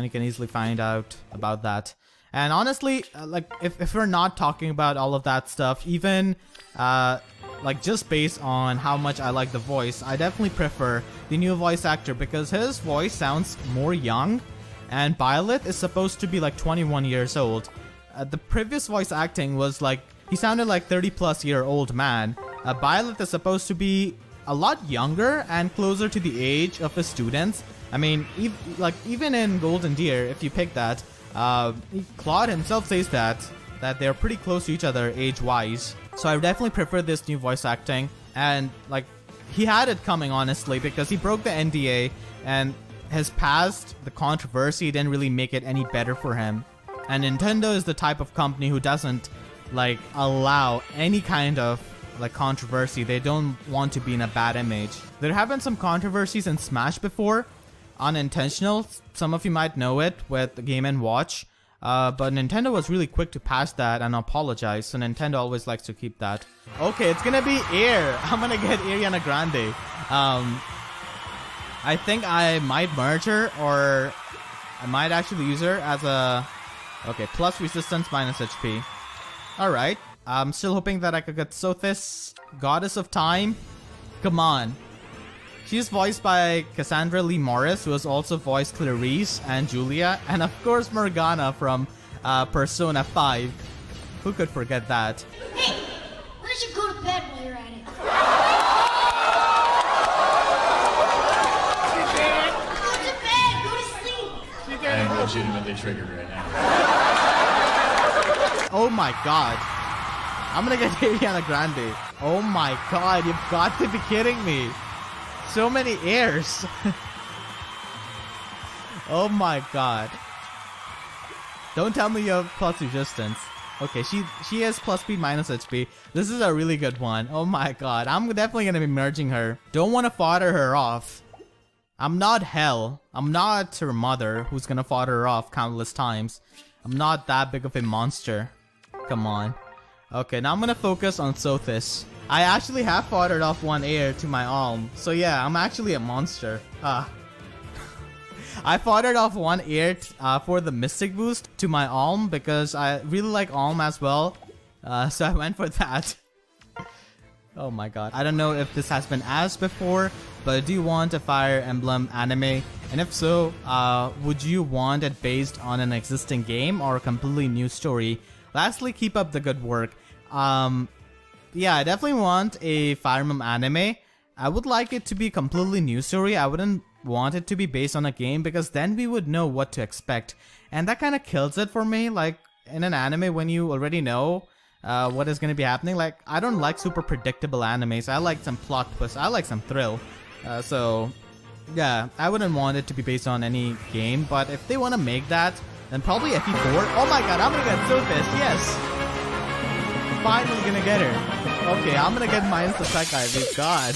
you can easily find out about that. And honestly, like if we're not talking about all of that stuff, even like just based on how much I like the voice, I definitely prefer the new voice actor because his voice sounds more young, and Byleth is supposed to be like 21 years old. The previous voice acting was like, he sounded like 30-plus-year-old man. Byleth is supposed to be a lot younger and closer to the age of his students. I mean, even in Golden Deer, if you pick that, Claude himself says that they're pretty close to each other age-wise. So I definitely prefer this new voice acting, and like he had it coming honestly because he broke the NDA, and his past, the controversy didn't really make it any better for him. And Nintendo is the type of company who doesn't like allow any kind of like controversy. They don't want to be in a bad image. There have been some controversies in Smash before, unintentional. Some of you might know it with Game & Watch. But Nintendo was really quick to pass that and apologize, so Nintendo always likes to keep that. Okay, it's gonna be Air. I'm gonna get Ariana Grande. I think I might merge her, or I might actually use her as a... Okay, plus resistance, minus HP. Alright, I'm still hoping that I could get Sothis, Goddess of Time. Come on. She's voiced by Cassandra Lee Morris, who has also voiced Clarice and Julia, and of course Morgana from Persona 5. Who could forget that? Hey, why don't you go to bed while you're at it? Go to bed, go to sleep. I am legitimately triggered right now. Oh my god. I'm gonna get Ariana Grande. Oh my god, you've got to be kidding me. So many airs. Oh my god. Don't tell me you have plus resistance. Okay, she has plus speed, minus HP. This is a really good one. Oh my god. I'm definitely gonna be merging her. Don't want to fodder her off. I'm not Hell. I'm not her mother who's gonna fodder her off countless times. I'm not that big of a monster. Come on. Okay, now I'm gonna focus on Sothis. I actually have foddered off one air to my Alm, so yeah, I'm actually a monster. I foddered off one air for the Mystic boost to my Alm because I really like Alm as well, so I went for that. Oh my god. I don't know if this has been asked before, but do you want a Fire Emblem anime? And if so, would you want it based on an existing game or a completely new story? Lastly, keep up the good work. Yeah, I definitely want a Fire Emblem anime. I would like it to be a completely new story. I wouldn't want it to be based on a game because then we would know what to expect. And that kind of kills it for me. Like, in an anime when you already know what is going to be happening. Like, I don't like super predictable animes. I like some plot twists. I like some thrill. So, yeah, I wouldn't want it to be based on any game. But if they want to make that, then probably FE4. Oh my god, I'm going to get Sothis. Yes! Finally gonna get her. Okay, I'm gonna get minus attack IV. God.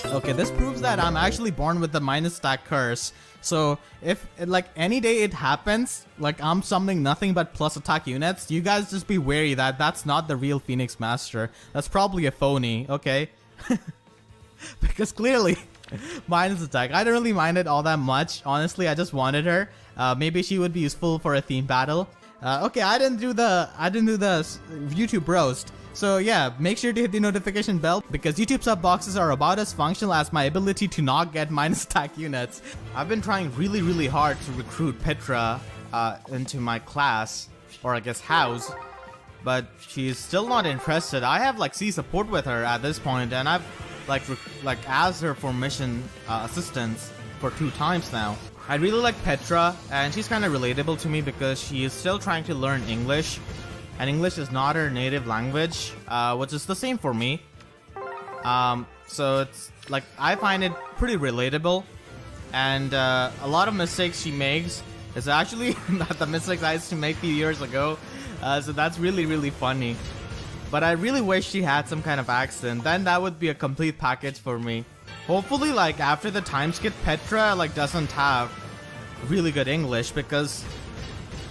Okay, this proves that I'm actually born with the minus attack curse. So if like any day it happens, like I'm summoning nothing but plus attack units, you guys just be wary that that's not the real Pheonixmaster. That's probably a phony. Okay. Because clearly minus attack. I don't really mind it all that much. Honestly, I just wanted her. Maybe she would be useful for a theme battle. Okay, I didn't do the YouTube roast. So yeah, make sure to hit the notification bell because YouTube sub boxes are about as functional as my ability to not get minus attack units. I've been trying really hard to recruit Petra into my class, or I guess house, but she's still not interested. I have like C support with her at this point, and I've like asked her for mission assistance for 2 times now. I really like Petra, and she's kind of relatable to me because she is still trying to learn English, and English is not her native language, which is the same for me. So it's like I find it pretty relatable, and a lot of mistakes she makes is actually not the mistakes I used to make a few years ago. So that's really funny. But I really wish she had some kind of accent. Then that would be a complete package for me. Hopefully, like, after the time skip, Petra, like, doesn't have really good English, because,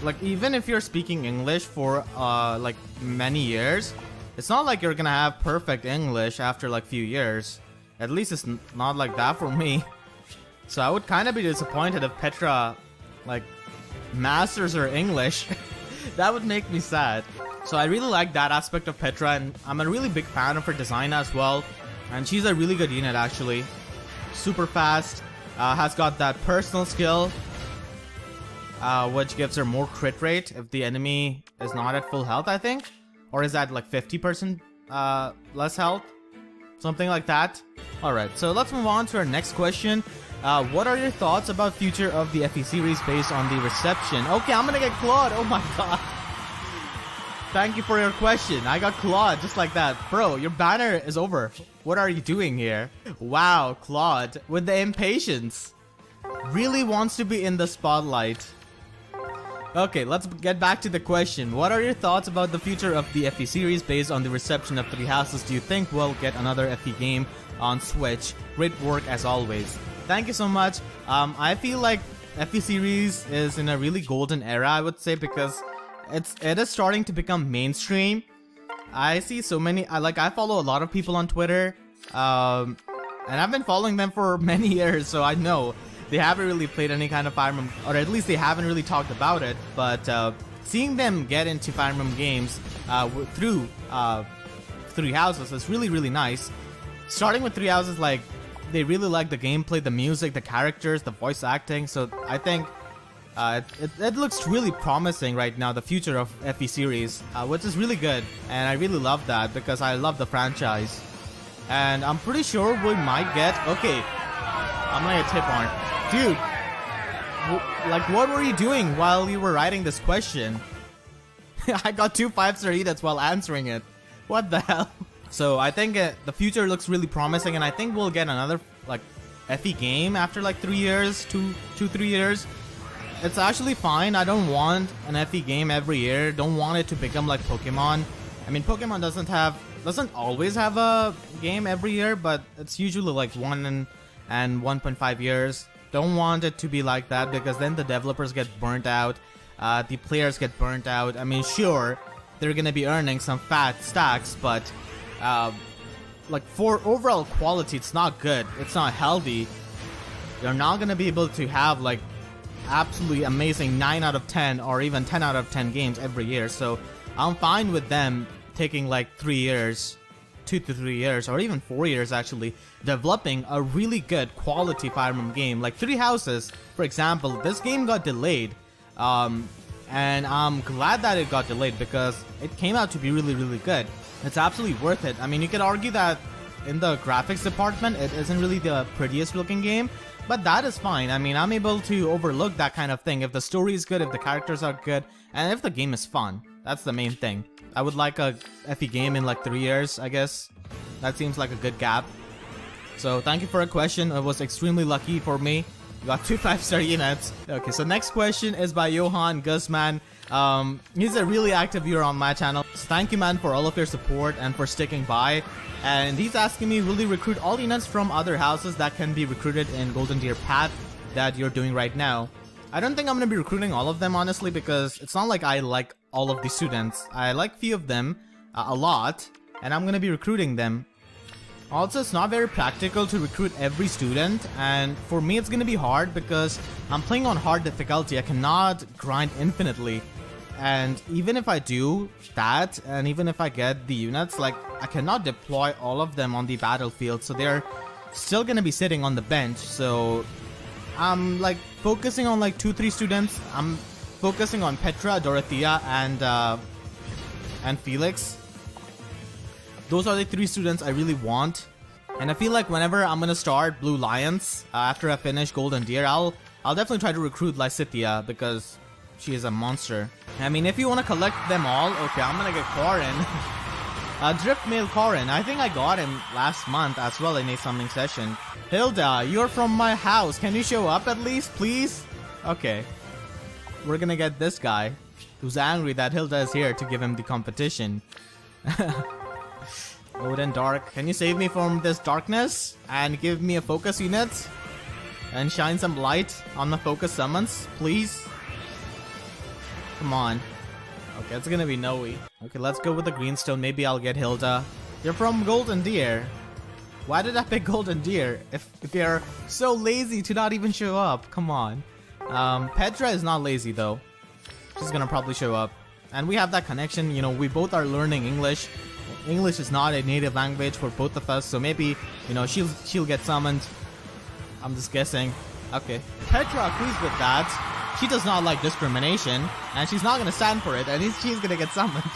like, even if you're speaking English for, like, many years, it's not like you're gonna have perfect English after, like, few years. At least it's not like that for me. So I would kind of be disappointed if Petra, like, masters her English. That would make me sad. So I really like that aspect of Petra, and I'm a really big fan of her design as well. And she's a really good unit, actually. Super fast, has got that personal skill, which gives her more crit rate if the enemy is not at full health, I think. Or is that like 50% less health? Something like that. Alright, so let's move on to our next question. What are your thoughts about future of the FE series based on the reception? Okay, I'm gonna get Claude. Oh my god. Thank you for your question. I got Claude just like that. Bro, your banner is over. What are you doing here? Wow, Claude, with the impatience. Really wants to be in the spotlight. Okay, let's get back to the question. What are your thoughts about the future of the FE series based on the reception of Three Houses? Do you think we'll get another FE game on Switch? Great work as always. Thank you so much. I feel like FE series is in a really golden era, I would say, because it is starting to become mainstream. I see so many, I follow a lot of people on Twitter, and I've been following them for many years, so I know they haven't really played any kind of Fire Emblem, or at least they haven't really talked about it, but seeing them get into Fire Emblem games through Three Houses is really, really nice. Starting with Three Houses, like, they really like the gameplay, the music, the characters, the voice acting, so I think it looks really promising right now, the future of FE series, which is really good, and I really love that because I love the franchise. And I'm pretty sure we might get... Okay, I'm gonna get tip on. Dude, like, what were you doing while you were writing this question? I got 2 5-star edits while answering it. What the hell? So I think the future looks really promising, and I think we'll get another, like, FE game after like 3 years, 3 years. It's actually fine. I don't want an FE game every year. Don't want it to become like Pokemon. I mean, Pokemon doesn't always have a game every year, but it's usually like 1 and 1.5 years. Don't want it to be like that, because then the developers get burnt out, the players get burnt out. I mean, sure, they're gonna be earning some fat stacks, but like, for overall quality, it's not good. It's not healthy. You're not gonna be able to have like absolutely amazing 9 out of 10 or even 10 out of 10 games every year. So I'm fine with them taking like 3 years, 2 to 3 years, or even 4 years actually, developing a really good quality Fire Emblem game. Like Three Houses, for example, this game got delayed, and I'm glad that it got delayed because it came out to be really, really good. It's absolutely worth it. I mean, you could argue that in the graphics department, it isn't really the prettiest looking game, but that is fine. I mean, I'm able to overlook that kind of thing if the story is good, if the characters are good, and if the game is fun. That's the main thing. I would like a FE game in like 3 years, I guess. That seems like a good gap. So thank you for a question. It was extremely lucky for me. You got 2 5-star units. Okay, so next question is by Johan Guzman. He's a really active viewer on my channel. So thank you, man, for all of your support and for sticking by. And he's asking me, will you recruit all units from other houses that can be recruited in Golden Deer Path that you're doing right now? I don't think I'm going to be recruiting all of them, honestly, because it's not like I like all of the students. I like few of them a lot, and I'm going to be recruiting them. Also, it's not very practical to recruit every student, and for me it's going to be hard because I'm playing on hard difficulty. I cannot grind infinitely. And even if I do that, and even if I get the units, like, I cannot deploy all of them on the battlefield, so they're still gonna be sitting on the bench. So I'm like focusing on like 2-3 students. I'm focusing on Petra, Dorothea, and Felix. Those are the 3 students I really want. And I feel like whenever I'm gonna start Blue Lions, after I finish Golden Deer, I'll definitely try to recruit Lysithea because she is a monster. I mean, if you want to collect them all, okay, I'm gonna get Corin. Driftmail Corin. I think I got him last month as well in a summoning session. Hilda, you're from my house. Can you show up at least, please? Okay. We're gonna get this guy who's angry that Hilda is here to give him the competition. Odin Dark, can you save me from this darkness and give me a focus unit and shine some light on the focus summons, please? Come on. Okay, it's gonna be Noe. Okay, let's go with the Greenstone. Maybe I'll get Hilda. You're from Golden Deer. Why did I pick Golden Deer if you're so lazy to not even show up? Come on. Petra is not lazy though. She's gonna probably show up. And we have that connection, you know, we both are learning English. English is not a native language for both of us, so maybe, you know, she'll get summoned. I'm just guessing. Okay. Petra agrees with that. She does not like discrimination, and she's not gonna stand for it, and she's gonna get summoned.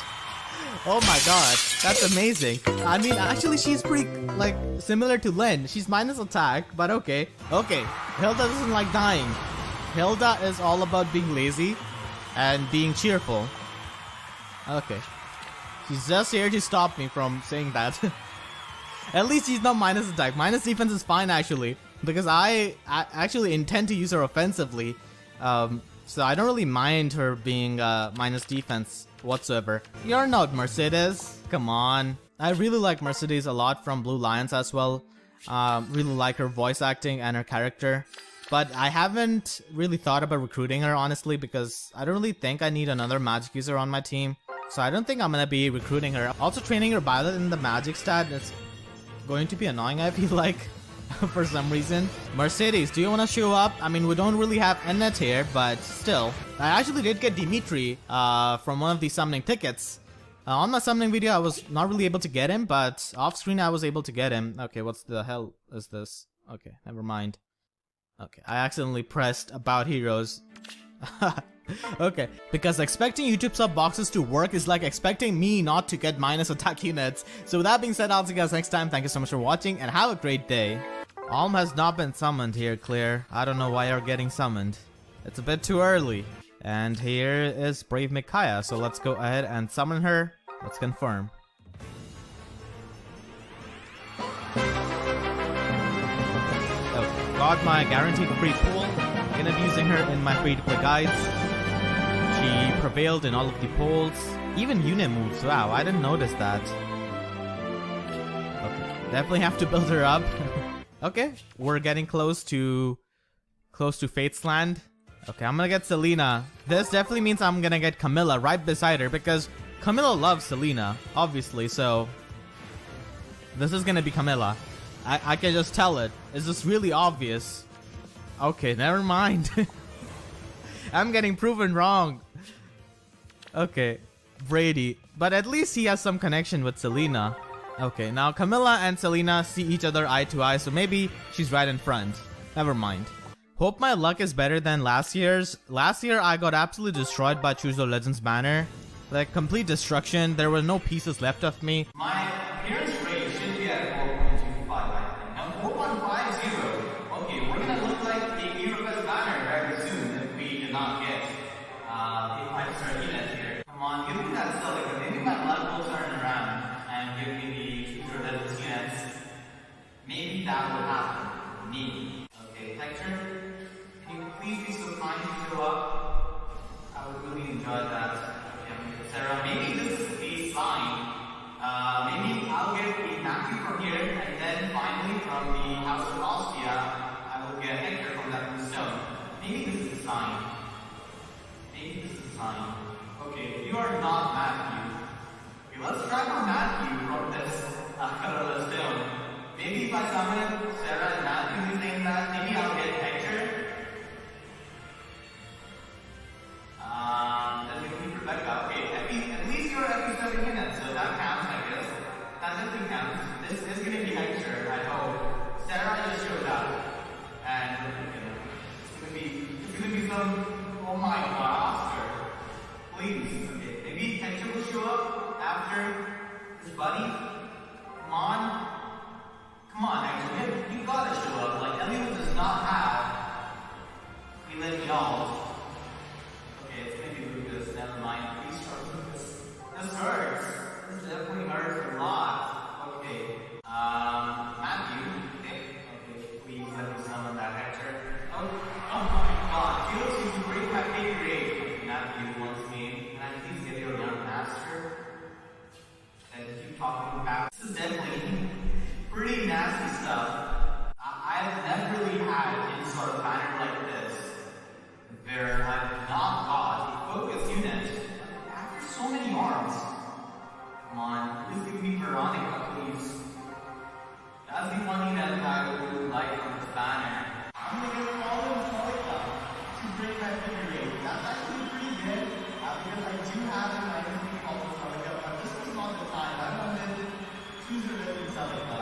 Oh my god, that's amazing. I mean, actually, she's pretty, like, similar to Lynn. She's minus attack, but okay. Okay, Hilda doesn't like dying. Hilda is all about being lazy and being cheerful. Okay. She's just here to stop me from saying that. At least she's not minus attack. Minus defense is fine, actually, because I actually intend to use her offensively. So I don't really mind her being minus defense whatsoever. You're not Mercedes. Come on. I really like Mercedes a lot from Blue Lions as well. Really like her voice acting and her character. But I haven't really thought about recruiting her, honestly, because I don't really think I need another magic user on my team. So I don't think I'm gonna be recruiting her. Also, training her Violet in the magic stat is going to be annoying, I feel like. For some reason. Mercedes, do you want to show up? I mean, we don't really have Ennet here, but still. I actually did get Dimitri from one of these summoning tickets. On my summoning video, I was not really able to get him, but off screen I was able to get him. Okay, what the hell is this? Okay, never mind. Okay, I accidentally pressed About Heroes. Okay, because expecting YouTube sub boxes to work is like expecting me not to get minus attack units. So with that being said, I'll see you guys next time. Thank you so much for watching and have a great day. Alm has not been summoned here, Claire. I don't know why you're getting summoned. It's a bit too early. And here is Brave Micaiah, so let's go ahead and summon her. Let's confirm. Okay, got my guaranteed free pool. Gonna be using her in my free-to-play guides. She prevailed in all of the polls. Even unit moves, wow, I didn't notice that. Okay, definitely have to build her up. Okay, we're getting close to Fate's Land. Okay, I'm gonna get Selena. This definitely means I'm gonna get Camilla right beside her because Camilla loves Selena, obviously, so this is gonna be Camilla. I can just tell it. It's just really obvious. Okay, never mind. I'm getting proven wrong. Okay, Brady. But at least he has some connection with Selena. Okay, now Camilla and Selena see each other eye to eye, so maybe she's right in front. Never mind. Hope my luck is better than last year's. Last year, I got absolutely destroyed by Choose the Legends banner. Like, complete destruction. There were no pieces left of me. My appearance rate should be at 4.25, I think. Now, 4.50. Okay, we're gonna look like a Eurofest banner very soon if we do not get a 5-star unit here. Come on, give me that Celica. Maybe my luck will turn around and give me the Choose the Legends units. Maybe that will happen. Maybe. Okay, Hector. Please be so kind to show up. I would really enjoy that. Okay, Sarah, maybe this is the sign. Maybe I'll get the Matthew from here, and then finally from the House of Austria, I will get Hector from that stone. Maybe this is the sign. Maybe this is the sign. Okay, you are not Matthew. Okay, let's try for Matthew from this colorless stone. Maybe if I summon Sarah and Matthew using that, maybe I'll get Hector. Then we keep Rebecca. Okay, at least you're every 7 minutes, so that counts, I guess. That definitely counts. This is gonna be Hector, I hope. Sarah just showed up. And it's gonna be some, oh my god, Oscar. Please. Okay, maybe Hector will show up after his buddy. Come on. Come on, Hector, you gotta show up. Like, Elliot does not have Elite Y'all. Okay, it's gonna be Lucas, never mind. Please start Lucas. This hurts. This definitely hurts a lot. Okay. Matthew. Okay, please let me summon that Hector. Oh my god. Felix used to break my fake grade. Okay, Matthew wants me. Can I please get your young master? And keep talking about. This is definitely Celica.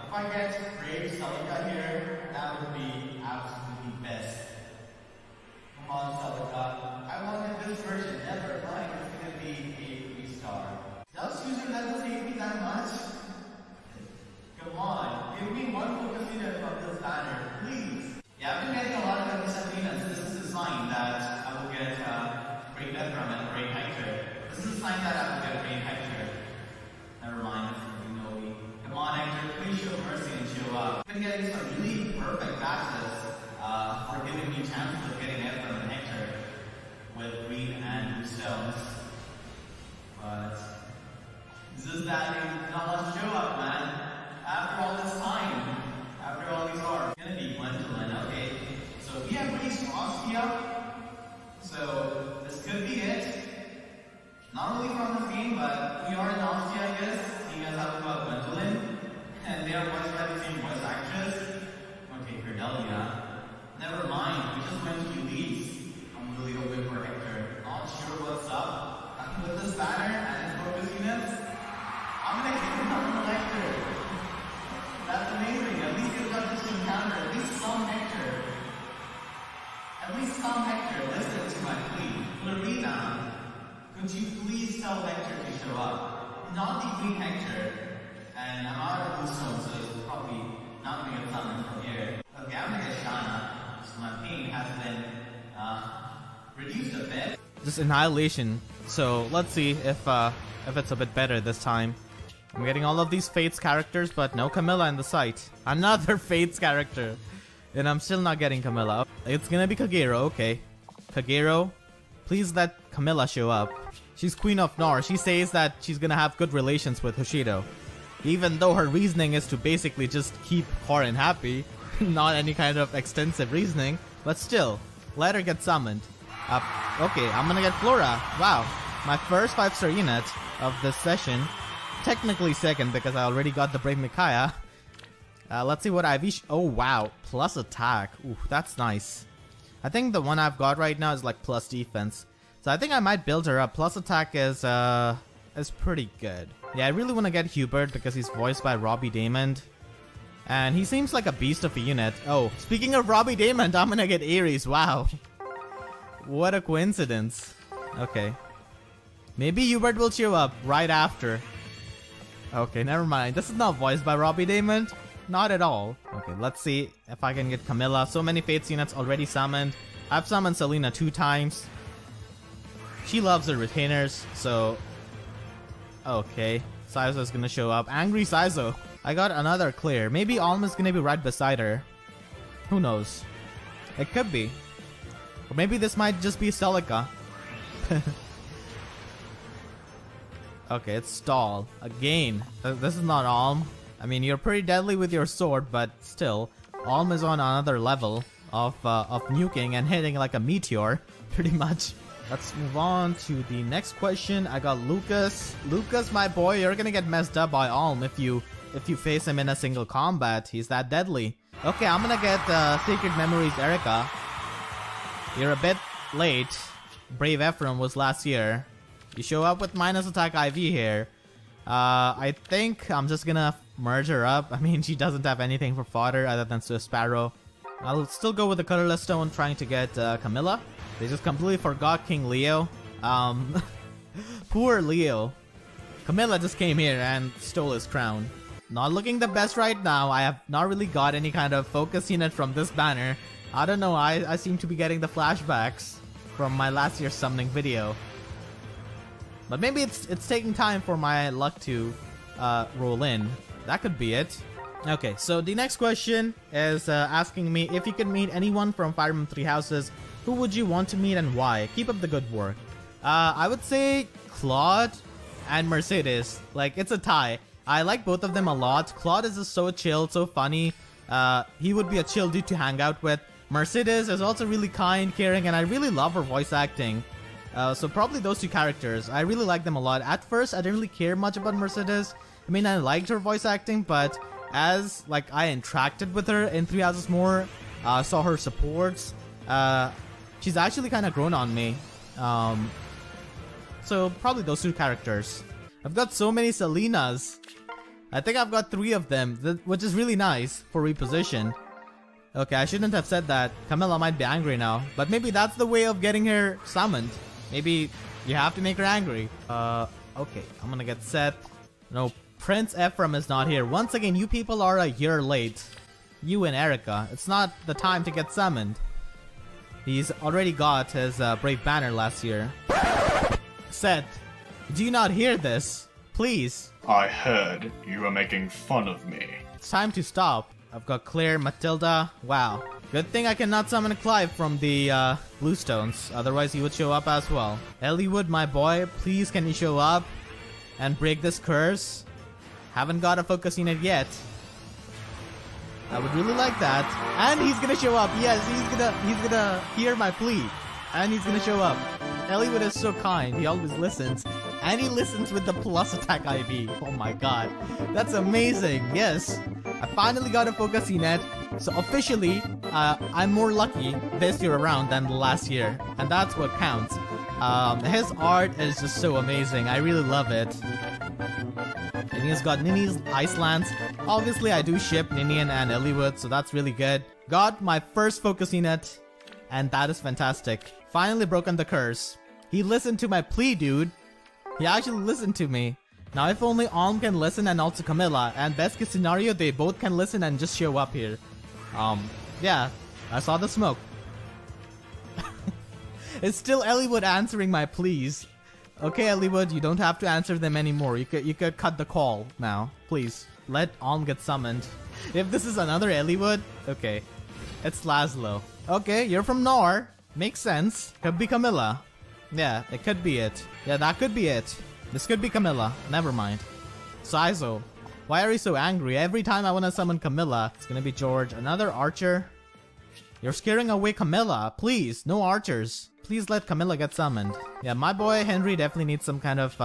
If I get Brave Celica here, that would be absolutely best. Come on, Celica. I wanted this version. Never mind. It's gonna be a 3-star. Does user level hate me that much? Come on. Give me one focus unit from this banner, please. Yeah, I've been getting a lot of Epicepinas. This is a sign that I will get Great Ephraim and Great Hector. This is a sign that I will get Great Hector. Never mind, that's really no. Come on, Hector, please show mercy and show up. I've been getting some really perfect matches for giving me chances of getting Ephraim and Hector with green and blue stones. But this is that not much show up, man. After all this time, after all these hours, it's gonna be Gwendolyn, okay? So we have reached Ostia, so this could be it. Not really from this game, but we are in Ostia, I guess, seeing as how we got Gwendolyn, and they are voiced by the same voice actress. Okay, Cordelia. Never mind, we just went to Elise. I'm really hoping for Hector. Not sure what's up. With this banner and its focus units, I'm gonna give him an Hector. That's amazing. At least you got this encounter. At least some Hector. At least some Hector. Listen to my plea. Clarina, could you please tell Hector to show up? Not the green Hector. And I'm out of blue stone, so it's probably not gonna get summoned from here. Okay, I'm gonna get Shana. So my pain has been reduced a bit. Just Annihilation. So let's see if it's a bit better this time. I'm getting all of these Fates characters, but no Camilla in the sight. Another Fates character. And I'm still not getting Camilla. It's gonna be Kagero, okay. Kagero, please let Camilla show up. She's Queen of Nor. She says that she's gonna have good relations with Hoshido. Even though her reasoning is to basically just keep Korin happy. Not any kind of extensive reasoning. But still, let her get summoned. Okay, I'm gonna get Flora. Wow. My first 5-star unit of this session. Technically second because I already got the Brave Micaiah. Let's see what Ivy. Oh wow, plus attack. Ooh, that's nice. I think the one I've got right now is like plus defense. So I think I might build her up. Plus attack is pretty good. Yeah, I really want to get Hubert because he's voiced by Robbie Daymond. And he seems like a beast of a unit. Oh, speaking of Robbie Daymond, I'm gonna get Ares. Wow. What a coincidence. Okay. Maybe Hubert will show up right after. Okay, never mind. This is not voiced by Robbie Daymond. Not at all. Okay, let's see if I can get Camilla. So many Fates units already summoned. I've summoned Selena 2 times. She loves her retainers, so... Okay, Saizo's gonna show up. Angry Saizo. I got another clear. Maybe Alma's gonna be right beside her. Who knows? It could be. Or maybe this might just be Celica. Okay, it's Stall. Again. This is not Alm. I mean, you're pretty deadly with your sword, but still. Alm is on another level of nuking and hitting like a meteor. Pretty much. Let's move on to the next question. I got Lucas. Lucas, my boy, you're gonna get messed up by Alm if you face him in a single combat. He's that deadly. Okay, I'm gonna get Sacred Memories Erica. You're a bit late. Brave Ephraim was last year. You show up with minus attack IV here. I think I'm just gonna merge her up. I mean, she doesn't have anything for fodder other than Swift Sparrow. I'll still go with the Colorless Stone trying to get Camilla. They just completely forgot King Leo. Poor Leo. Camilla just came here and stole his crown. Not looking the best right now. I have not really got any kind of focus unit from this banner. I don't know, I seem to be getting the flashbacks from my last year's summoning video. But maybe it's taking time for my luck to roll in. That could be it. Okay, so the next question is asking me if you could meet anyone from Fire Emblem 3 Houses, who would you want to meet and why? Keep up the good work. I would say Claude and Mercedes. Like, it's a tie. I like both of them a lot. Claude is just so chill, so funny. He would be a chill dude to hang out with. Mercedes is also really kind, caring, and I really love her voice acting. So probably those two characters. I really like them a lot. At first, I didn't really care much about Mercedes. I mean, I liked her voice acting, but as like I interacted with her in 3 Houses more, saw her supports, she's actually kind of grown on me. So probably those two characters. I've got so many Selenas. I think I've got 3 of them, which is really nice for reposition. Okay, I shouldn't have said that. Camilla might be angry now, but maybe that's the way of getting her summoned. Maybe you have to make her angry. Okay, I'm gonna get Seth. No, Prince Ephraim is not here. Once again, you people are a year late. You and Erica. It's not the time to get summoned. He's already got his Brave Banner last year. Seth, do you not hear this? Please. I heard you were making fun of me. It's time to stop. I've got Claire, Matilda. Wow. Good thing I cannot summon Clive from the Bluestones. Otherwise, he would show up as well. Elliewood, my boy, please can you show up and break this curse? Haven't got a focus unit yet. I would really like that. And he's gonna show up. Yes, he's gonna hear my plea. And he's gonna show up. Elliewood is so kind. He always listens. And he listens with the plus attack IV. Oh my god. That's amazing. Yes. I finally got a focus unit. So officially, I'm more lucky this year around than the last year. And that's what counts. His art is just so amazing. I really love it. And he's got Nini's Icelands. Obviously, I do ship Ninian and Elliewood, so that's really good. Got my first focus unit, and that is fantastic. Finally broken the curse. He listened to my plea, dude. He actually listened to me. Now, if only Alm can listen and also Camilla, and best case scenario, they both can listen and just show up here. Yeah, I saw the smoke. It's still Elliewood answering my pleas. Okay, Elliewood, you don't have to answer them anymore. You could cut the call now. Please, let Alm get summoned. If this is another Elliewood, okay. It's Laszlo. Okay, you're from Nor. Makes sense. Could be Camilla. Yeah, it could be it. Yeah, that could be it. This could be Camilla. Never mind. Saizo. Why are you so angry? Every time I want to summon Camilla, it's gonna be George. Another archer? You're scaring away Camilla. Please, no archers. Please let Camilla get summoned. Yeah, my boy Henry definitely needs some kind of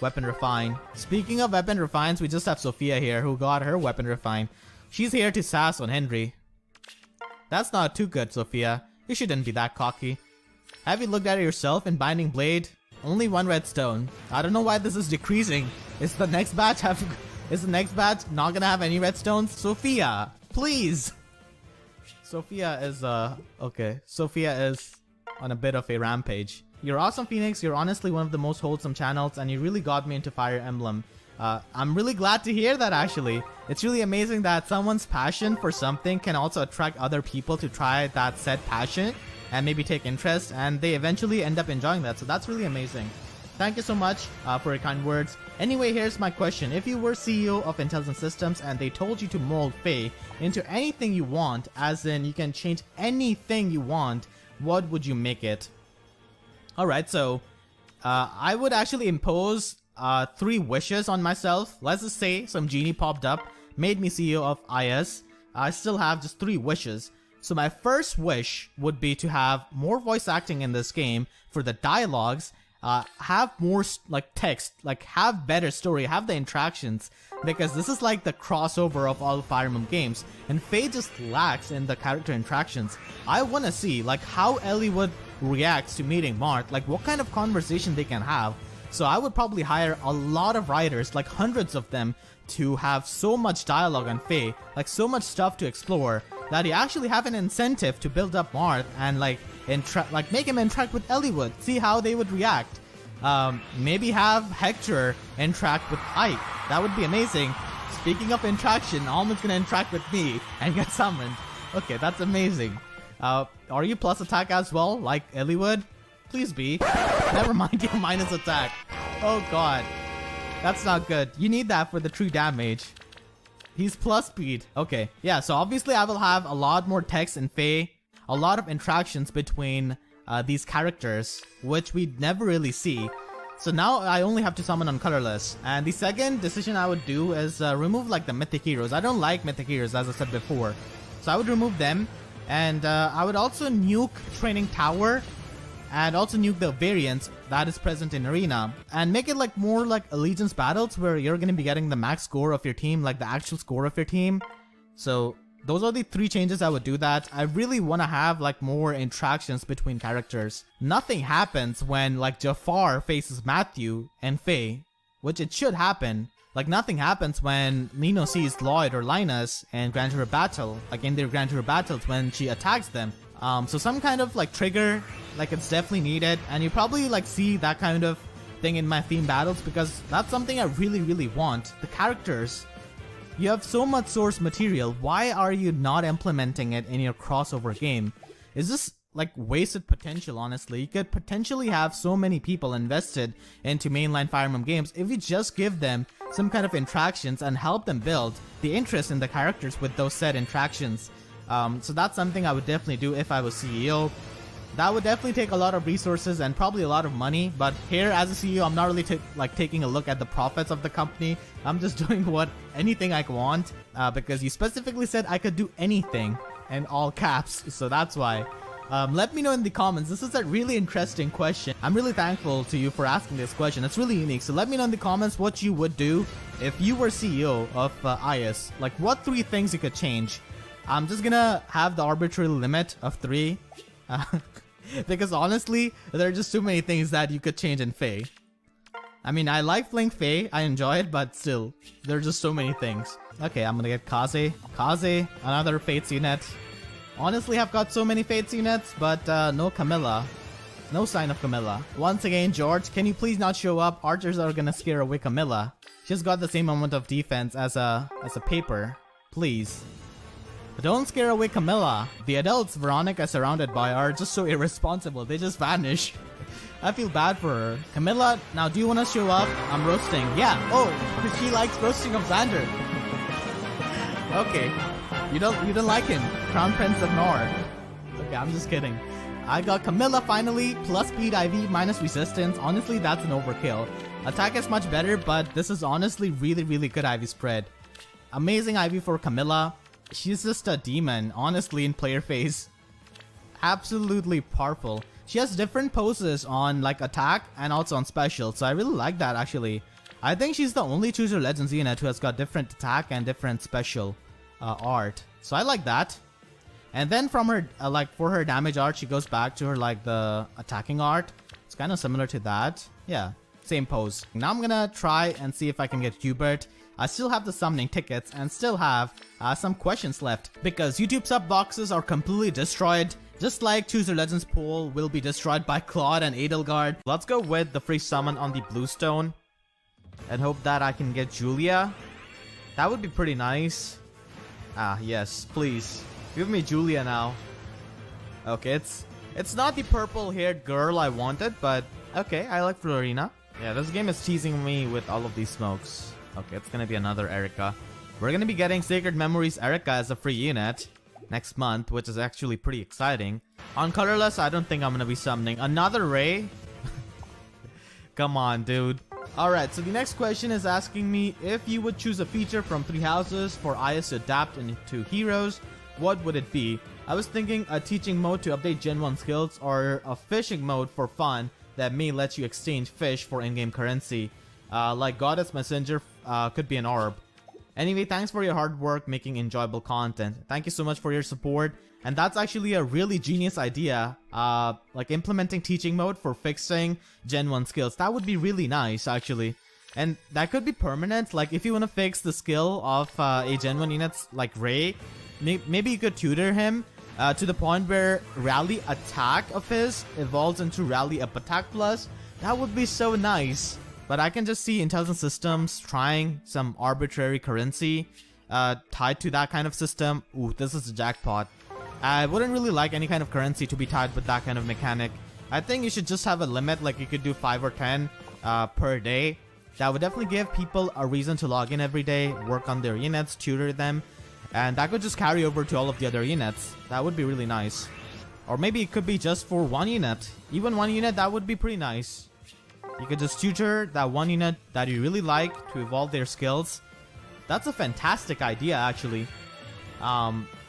weapon refine. Speaking of weapon refines, we just have Sophia here who got her weapon refine. She's here to sass on Henry. That's not too good, Sophia. You shouldn't be that cocky. Have you looked at it yourself in Binding Blade? Only 1 redstone. I don't know why this is decreasing. Is the next batch not gonna have any redstones? Sophia, please. Sophia is okay. Sophia is on a bit of a rampage. You're awesome, Phoenix. You're honestly one of the most wholesome channels, and you really got me into Fire Emblem. I'm really glad to hear that, actually. It's really amazing that someone's passion for something can also attract other people to try that said passion and maybe take interest, and they eventually end up enjoying that. So that's really amazing. Thank you so much for your kind words. Anyway, here's my question. If you were CEO of Intelligent Systems and they told you to mold Faye into anything you want, as in you can change anything you want, what would you make it? Alright, so I would actually impose 3 wishes on myself. Let's just say some genie popped up, made me CEO of IS. I still have just 3 wishes. So my first wish would be to have more voice acting in this game for the dialogues, have more like text, like have better story, have the interactions, because this is like the crossover of all Fire Emblem games, and Faye just lacks in the character interactions. I want to see like how Elliewood reacts to meeting Marth, like what kind of conversation they can have. So I would probably hire a lot of writers, like hundreds of them, to have so much dialogue on Faye, like so much stuff to explore, that you actually have an incentive to build up Marth and like make him interact with Elliewood, see how they would react. Maybe have Hector interact with Ike. That would be amazing. Speaking of interaction, Almond's gonna interact with me and get summoned. Okay, that's amazing. Are you plus attack as well, like Elliewood? Please be. Never mind your minus attack. Oh god. That's not good. You need that for the true damage. He's plus speed. Okay, yeah, so obviously I will have a lot more text in Faye, a lot of interactions between these characters, which we never really see. So now I only have to summon on colorless. And the second decision I would do is remove like the mythic heroes. I don't like mythic heroes, as I said before. So I would remove them, and I would also nuke Training Tower, and also nuke the variants that is present in Arena, and make it like more like Allegiance battles where you're going to be getting the max score of your team, like the actual score of your team. So those are the 3 changes I would do that. I really want to have like more interactions between characters. Nothing happens when like Jafar faces Matthew and Faye, which it should happen. Like nothing happens when Nino sees Lloyd or Linus in Grand Tour Battle, like in their Grand Tour battles when she attacks them. So some kind of like trigger, like it's definitely needed, and you probably like see that kind of thing in my theme battles because that's something I really want. The characters. You have so much source material, why are you not implementing it in your crossover game? Is this like wasted potential, honestly? You could potentially have so many people invested into mainline Fire Emblem games if you just give them some kind of interactions and help them build the interest in the characters with those said interactions. So that's something I would definitely do if I was CEO. That would definitely take a lot of resources and probably a lot of money, but here as a CEO, I'm not really taking a look at the profits of the company. I'm just doing anything I want, because you specifically said I could do anything in all caps, so that's why. Let me know in the comments. This is a really interesting question. I'm really thankful to you for asking this question. It's really unique, so let me know in the comments what you would do if you were CEO of IS. Like what 3 things you could change. I'm just gonna have the arbitrary limit of 3. Because honestly, there are just too many things that you could change in Faye. I mean, I like playing Faye, I enjoy it, but still, there are just so many things. Okay, I'm gonna get Kaze. Kaze, another Fates unit. Honestly, I've got so many Fates units, but no Camilla. No sign of Camilla. Once again, George, can you please not show up? Archers are gonna scare away Camilla. She's got the same amount of defense as a paper. Please. But don't scare away Camilla. The adults Veronica is surrounded by are just so irresponsible. They just vanish. I feel bad for her. Camilla, now do you want to show up? I'm roasting. Yeah. Oh, she likes roasting of Xander. Okay. You don't like him. Crown Prince of Nor. Okay, I'm just kidding. I got Camilla finally. Plus speed IV, minus resistance. Honestly, that's an overkill. Attack is much better, but this is honestly really good IV spread. Amazing IV for Camilla. She's just a demon, honestly, in player phase. Absolutely powerful. She has different poses on like attack and also on special, so I really like that actually. I think she's the only Choose Your Legends unit who has got different attack and different special art. So I like that. And then from her, for her damage art, she goes back to her like the attacking art. It's kind of similar to that. Yeah, same pose. Now I'm gonna try and see if I can get Hubert. I still have the summoning tickets and still have some questions left because YouTube sub boxes are completely destroyed, just like Choose Your Legends pool will be destroyed by Claude and Edelgard. Let's go with the free summon on the Bluestone and hope that I can get Julia. That would be pretty nice. Ah, yes, please. Give me Julia now. Okay, it's not the purple-haired girl I wanted, but okay, I like Florina. Yeah, this game is teasing me with all of these smokes. Okay, it's gonna be another Erica. We're gonna be getting Sacred Memories Erica as a free unit next month, which is actually pretty exciting. On Colorless, I don't think I'm gonna be summoning another Ray. Come on, dude. Alright, so the next question is asking me if you would choose a feature from 3 houses for IS to adapt into heroes, what would it be? I was thinking a teaching mode to update Gen 1 skills or a fishing mode for fun that may let you exchange fish for in-game currency. Like Goddess Messenger could be an orb. Anyway, thanks for your hard work making enjoyable content. Thank you so much for your support. And that's actually a really genius idea. Like implementing teaching mode for fixing Gen 1 skills. That would be really nice, actually. And that could be permanent. Like if you want to fix the skill of a Gen 1 unit like Ray, maybe you could tutor him to the point where Rally Attack of his evolves into Rally Up Attack Plus. That would be so nice. But I can just see Intelligent Systems trying some arbitrary currency tied to that kind of system. Ooh, this is a jackpot. I wouldn't really like any kind of currency to be tied with that kind of mechanic. I think you should just have a limit, like you could do 5 or 10 per day. That would definitely give people a reason to log in every day, work on their units, tutor them, and that could just carry over to all of the other units. That would be really nice. Or maybe it could be just for 1 unit. Even 1 unit, that would be pretty nice. You could just tutor that 1 unit that you really like to evolve their skills. That's a fantastic idea, actually.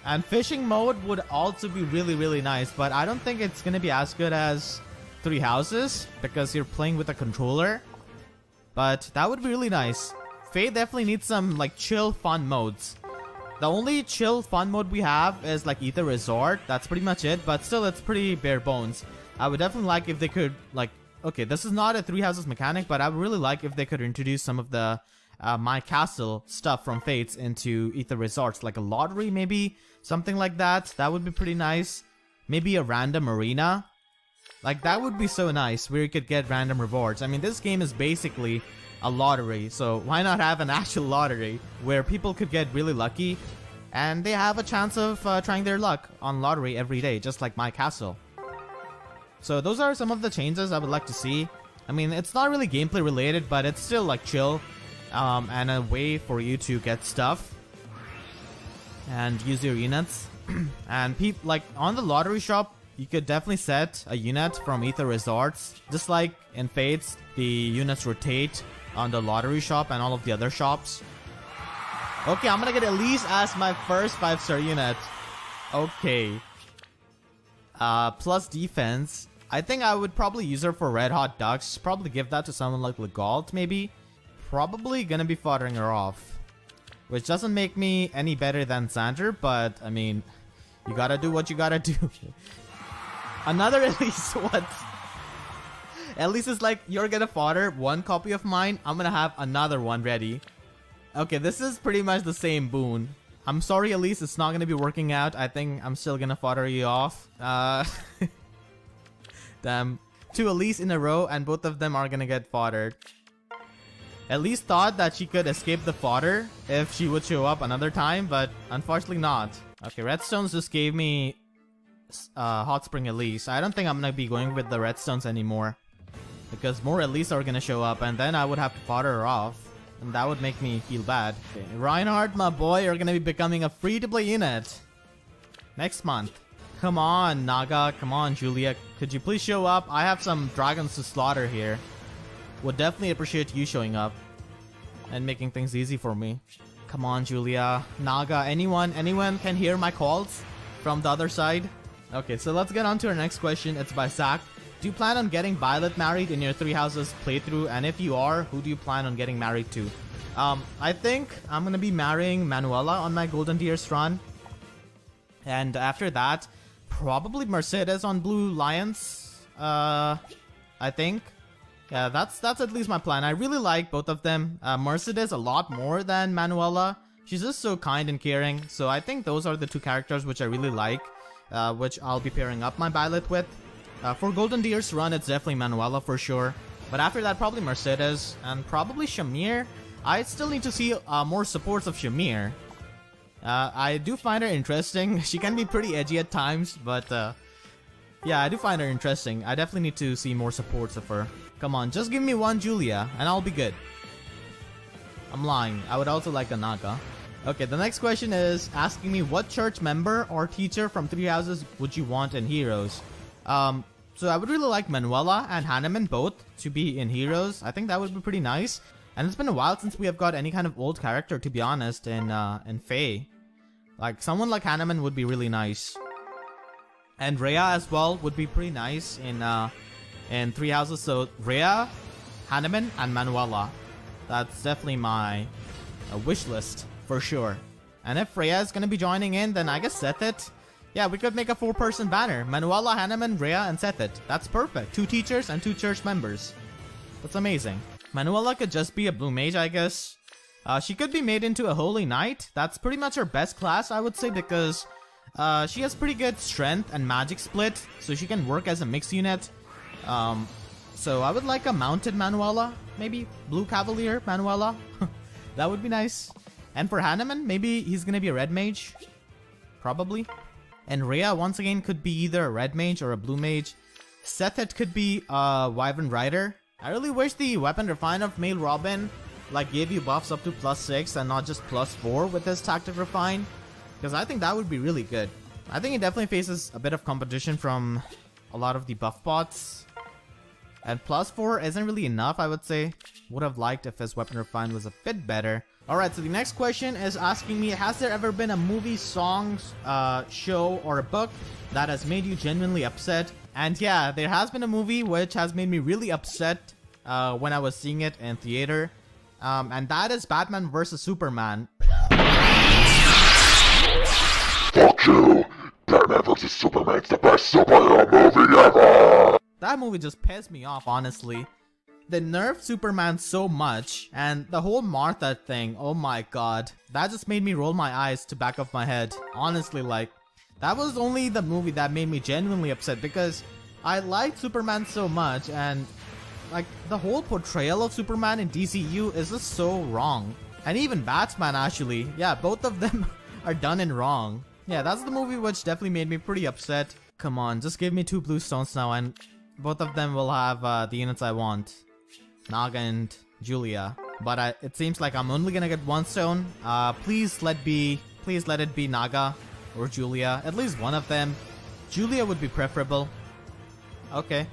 And fishing mode would also be really nice, but I don't think it's gonna be as good as 3 houses because you're playing with a controller. But that would be really nice. Faye definitely needs some like chill fun modes. The only chill fun mode we have is like Ether Resort. That's pretty much it, but still it's pretty bare bones. I would definitely like if they could like, okay, this is not a 3 houses mechanic, but I would really like if they could introduce some of the my castle stuff from Fates into Ether Resorts, like a lottery maybe, something like that. That would be pretty nice. Maybe a random arena. Like that would be so nice where you could get random rewards. I mean, this game is basically a lottery, so why not have an actual lottery where people could get really lucky and they have a chance of trying their luck on lottery every day, just like my castle. So those are some of the changes I would like to see. I mean, it's not really gameplay related, but it's still like chill and a way for you to get stuff and use your units. And like on the lottery shop, you could definitely set a unit from Ether Resorts. Just like in Fates, the units rotate on the lottery shop and all of the other shops. Okay, I'm gonna get Elise as my first 5-star unit. Okay. Plus defense. I think I would probably use her for Red Hot Ducks. Probably give that to someone like Legault, maybe. Probably gonna be foddering her off. Which doesn't make me any better than Xander, but I mean, you gotta do what you gotta do. Another Elise, what? Elise is like, you're gonna fodder one copy of mine, I'm gonna have another one ready. Okay, this is pretty much the same boon. I'm sorry, Elise, it's not gonna be working out. I think I'm still gonna fodder you off. Damn. 2 Elise in a row, and both of them are gonna get foddered. Elise thought that she could escape the fodder if she would show up another time, but unfortunately not. Okay, Redstones just gave me Hot Spring Elise. I don't think I'm gonna be going with the Redstones anymore, because more Elise are gonna show up, and then I would have to fodder her off, and that would make me feel bad. Okay. Reinhardt, my boy, you're gonna be becoming a free-to-play unit next month. Come on, Naga. Come on, Julia. Could you please show up? I have some dragons to slaughter here. Would definitely appreciate you showing up and making things easy for me. Come on, Julia. Naga, anyone can hear my calls from the other side? Okay, so let's get on to our next question. It's by Zach. Do you plan on getting Violet married in your 3 houses playthrough? And if you are, who do you plan on getting married to? I think I'm gonna be marrying Manuela on my Golden Tears run. And after that, probably Mercedes on Blue Lions. I think. Yeah, that's at least my plan. I really like both of them. Mercedes a lot more than Manuela. She's just so kind and caring. So I think those are the 2 characters which I really like, which I'll be pairing up my Violet with. For Golden Deer's run, it's definitely Manuela for sure. But after that, probably Mercedes and probably Shamir. I still need to see more supports of Shamir. I do find her interesting. She can be pretty edgy at times, but yeah, I do find her interesting. I definitely need to see more supports of her. Come on, just give me one Julia, and I'll be good. I'm lying. I would also like a Naga. Okay, the next question is asking me what church member or teacher from 3 houses would you want in Heroes? So I would really like Manuela and Hanneman both to be in Heroes. I think that would be pretty nice. And it's been a while since we have got any kind of old character, to be honest, in Fae. Like, someone like Hanneman would be really nice. And Rhea as well would be pretty nice in 3 houses. So Rhea, Hanneman, and Manuela. That's definitely my wish list for sure. And if Rhea is gonna be joining in, then I guess Sethit. Yeah, we could make a 4-person banner. Manuela, Hanneman, Rhea, and Sethit. That's perfect. 2 teachers and 2 church members. That's amazing. Manuela could just be a blue mage, I guess. She could be made into a holy knight. That's pretty much her best class, I would say, because she has pretty good strength and magic split, so she can work as a mixed unit. So I would like a mounted Manuela, maybe blue cavalier Manuela. That would be nice. And for Hanneman, maybe he's gonna be a red mage, probably. And Rhea once again could be either a red mage or a blue mage. Sethit could be a wyvern rider. I really wish the weapon refine of male Robin like gave you buffs up to +6 and not just +4 with this tactic refine, because I think that would be really good. I think it definitely faces a bit of competition from a lot of the buff bots, and +4 isn't really enough, I would say. Would have liked if his weapon refine was a bit better. Alright, so the next question is asking me, has there ever been a movie, song, show, or a book that has made you genuinely upset? And yeah, there has been a movie which has made me really upset when I was seeing it in theater. And that is Batman vs. Superman. Fuck you! Batman vs. Superman's the best superhero movie ever! That movie just pissed me off, honestly. they nerfed Superman so much, and the whole Martha thing, oh my god, that just made me roll my eyes to back of my head. Honestly, like, that was only the movie that made me genuinely upset, because I liked Superman so much, and like, the whole portrayal of Superman in DCU is just so wrong. And even Batman, actually. Yeah, both of them are done in wrong. Yeah, that's the movie which definitely made me pretty upset. Come on, just give me 2 blue stones now, and both of them will have the units I want. Naga and Julia. But it seems like I'm only gonna get 1 stone. Please let it be Naga or Julia. At least one of them. Julia would be preferable. Okay.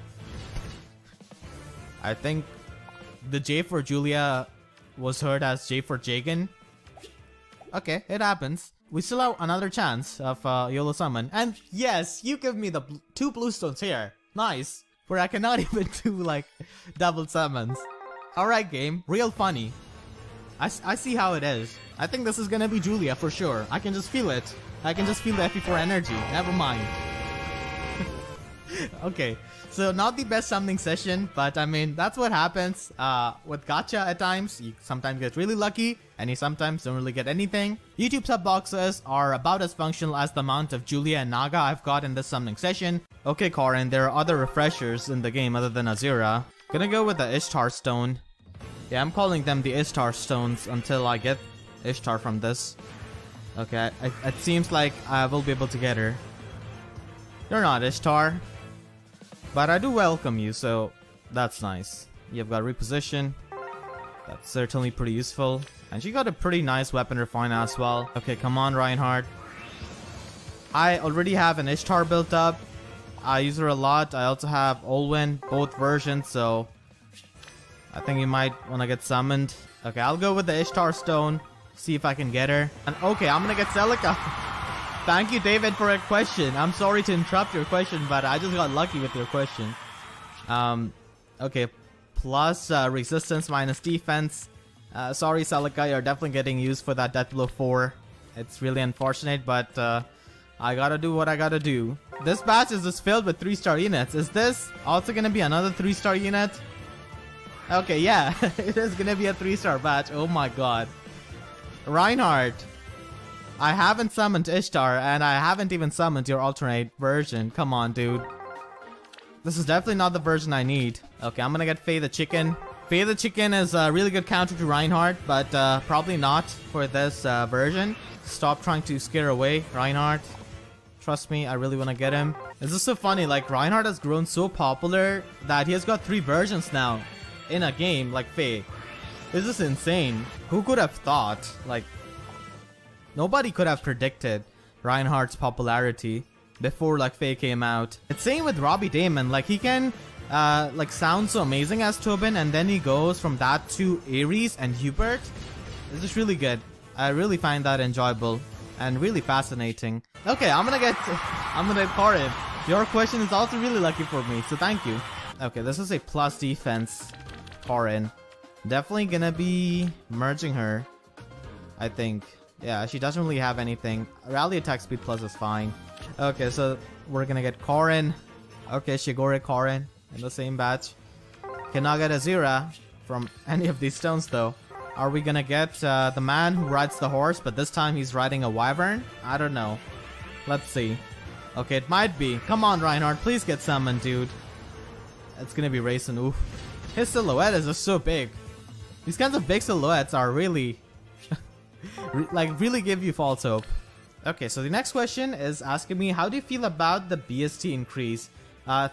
I think the J for Julia was heard as J for Jagan. Okay, it happens. We still have another chance of YOLO summon. And yes, you give me the 2 blue stones here. Nice. Where I cannot even do like double summons. Alright game, real funny. I see how it is. I think this is gonna be Julia for sure. I can just feel it. I can just feel the FE4 energy. Never mind. Okay. So not the best summoning session, but I mean, that's what happens with gacha at times. You sometimes get really lucky, and you sometimes don't really get anything. YouTube sub boxes are about as functional as the amount of Julia and Naga I've got in this summoning session. Okay, Karin, there are other refreshers in the game other than Azura. Gonna go with the Ishtar Stone. Yeah, I'm calling them the Ishtar Stones until I get Ishtar from this. Okay, it seems like I will be able to get her. You're not Ishtar. But I do welcome you, so that's nice. You've got reposition. That's certainly pretty useful. And she got a pretty nice weapon refine as well. Okay, come on, Reinhardt. I already have an Ishtar built up. I use her a lot. I also have Olwen, both versions, so I think you might want to get summoned. Okay, I'll go with the Ishtar Stone. See if I can get her. And okay, I'm gonna get Celica. Thank you, David, for a question. I'm sorry to interrupt your question, but I just got lucky with your question. Okay, plus resistance minus defense. Sorry, Celica, you're definitely getting used for that death blow 4. It's really unfortunate, but I gotta do what I gotta do. This batch is just filled with 3-star units. Is this also gonna be another 3-star unit? Okay, yeah, it is gonna be a 3-star batch. Oh my god. Reinhardt. I haven't summoned Ishtar, and I haven't even summoned your alternate version. Come on, dude. This is definitely not the version I need. Okay, I'm gonna get Faye the Chicken. Faye the Chicken is a really good counter to Reinhardt, but probably not for this version. Stop trying to scare away Reinhardt. Trust me, I really want to get him. It's just so funny, like Reinhardt has grown so popular that he has got 3 versions now in a game like Faye. This is insane. Who could have thought? Like, nobody could have predicted Reinhardt's popularity before like Faye came out. It's same with Robbie Damon. Like he can like sound so amazing as Tobin, and then he goes from that to Ares and Hubert. It's just really good. I really find that enjoyable and really fascinating. Okay, I'm gonna get Karin. Your question is also really lucky for me, so thank you. Okay, this is a plus defense Karin. Definitely gonna be merging her, I think. Yeah, she doesn't really have anything. Rally attack speed plus is fine. Okay, so we're gonna get Karin. Okay, Shigure Karin in the same batch. Cannot get Azura from any of these stones though. Are we gonna get the man who rides the horse, but this time he's riding a wyvern? I don't know. Let's see. Okay, it might be. Come on, Reinhardt, please get summoned, dude. It's gonna be racing. Oof. His silhouette is just so big. These kinds of big silhouettes are really really give you false hope. Okay, so the next question is asking me, how do you feel about the BST increase?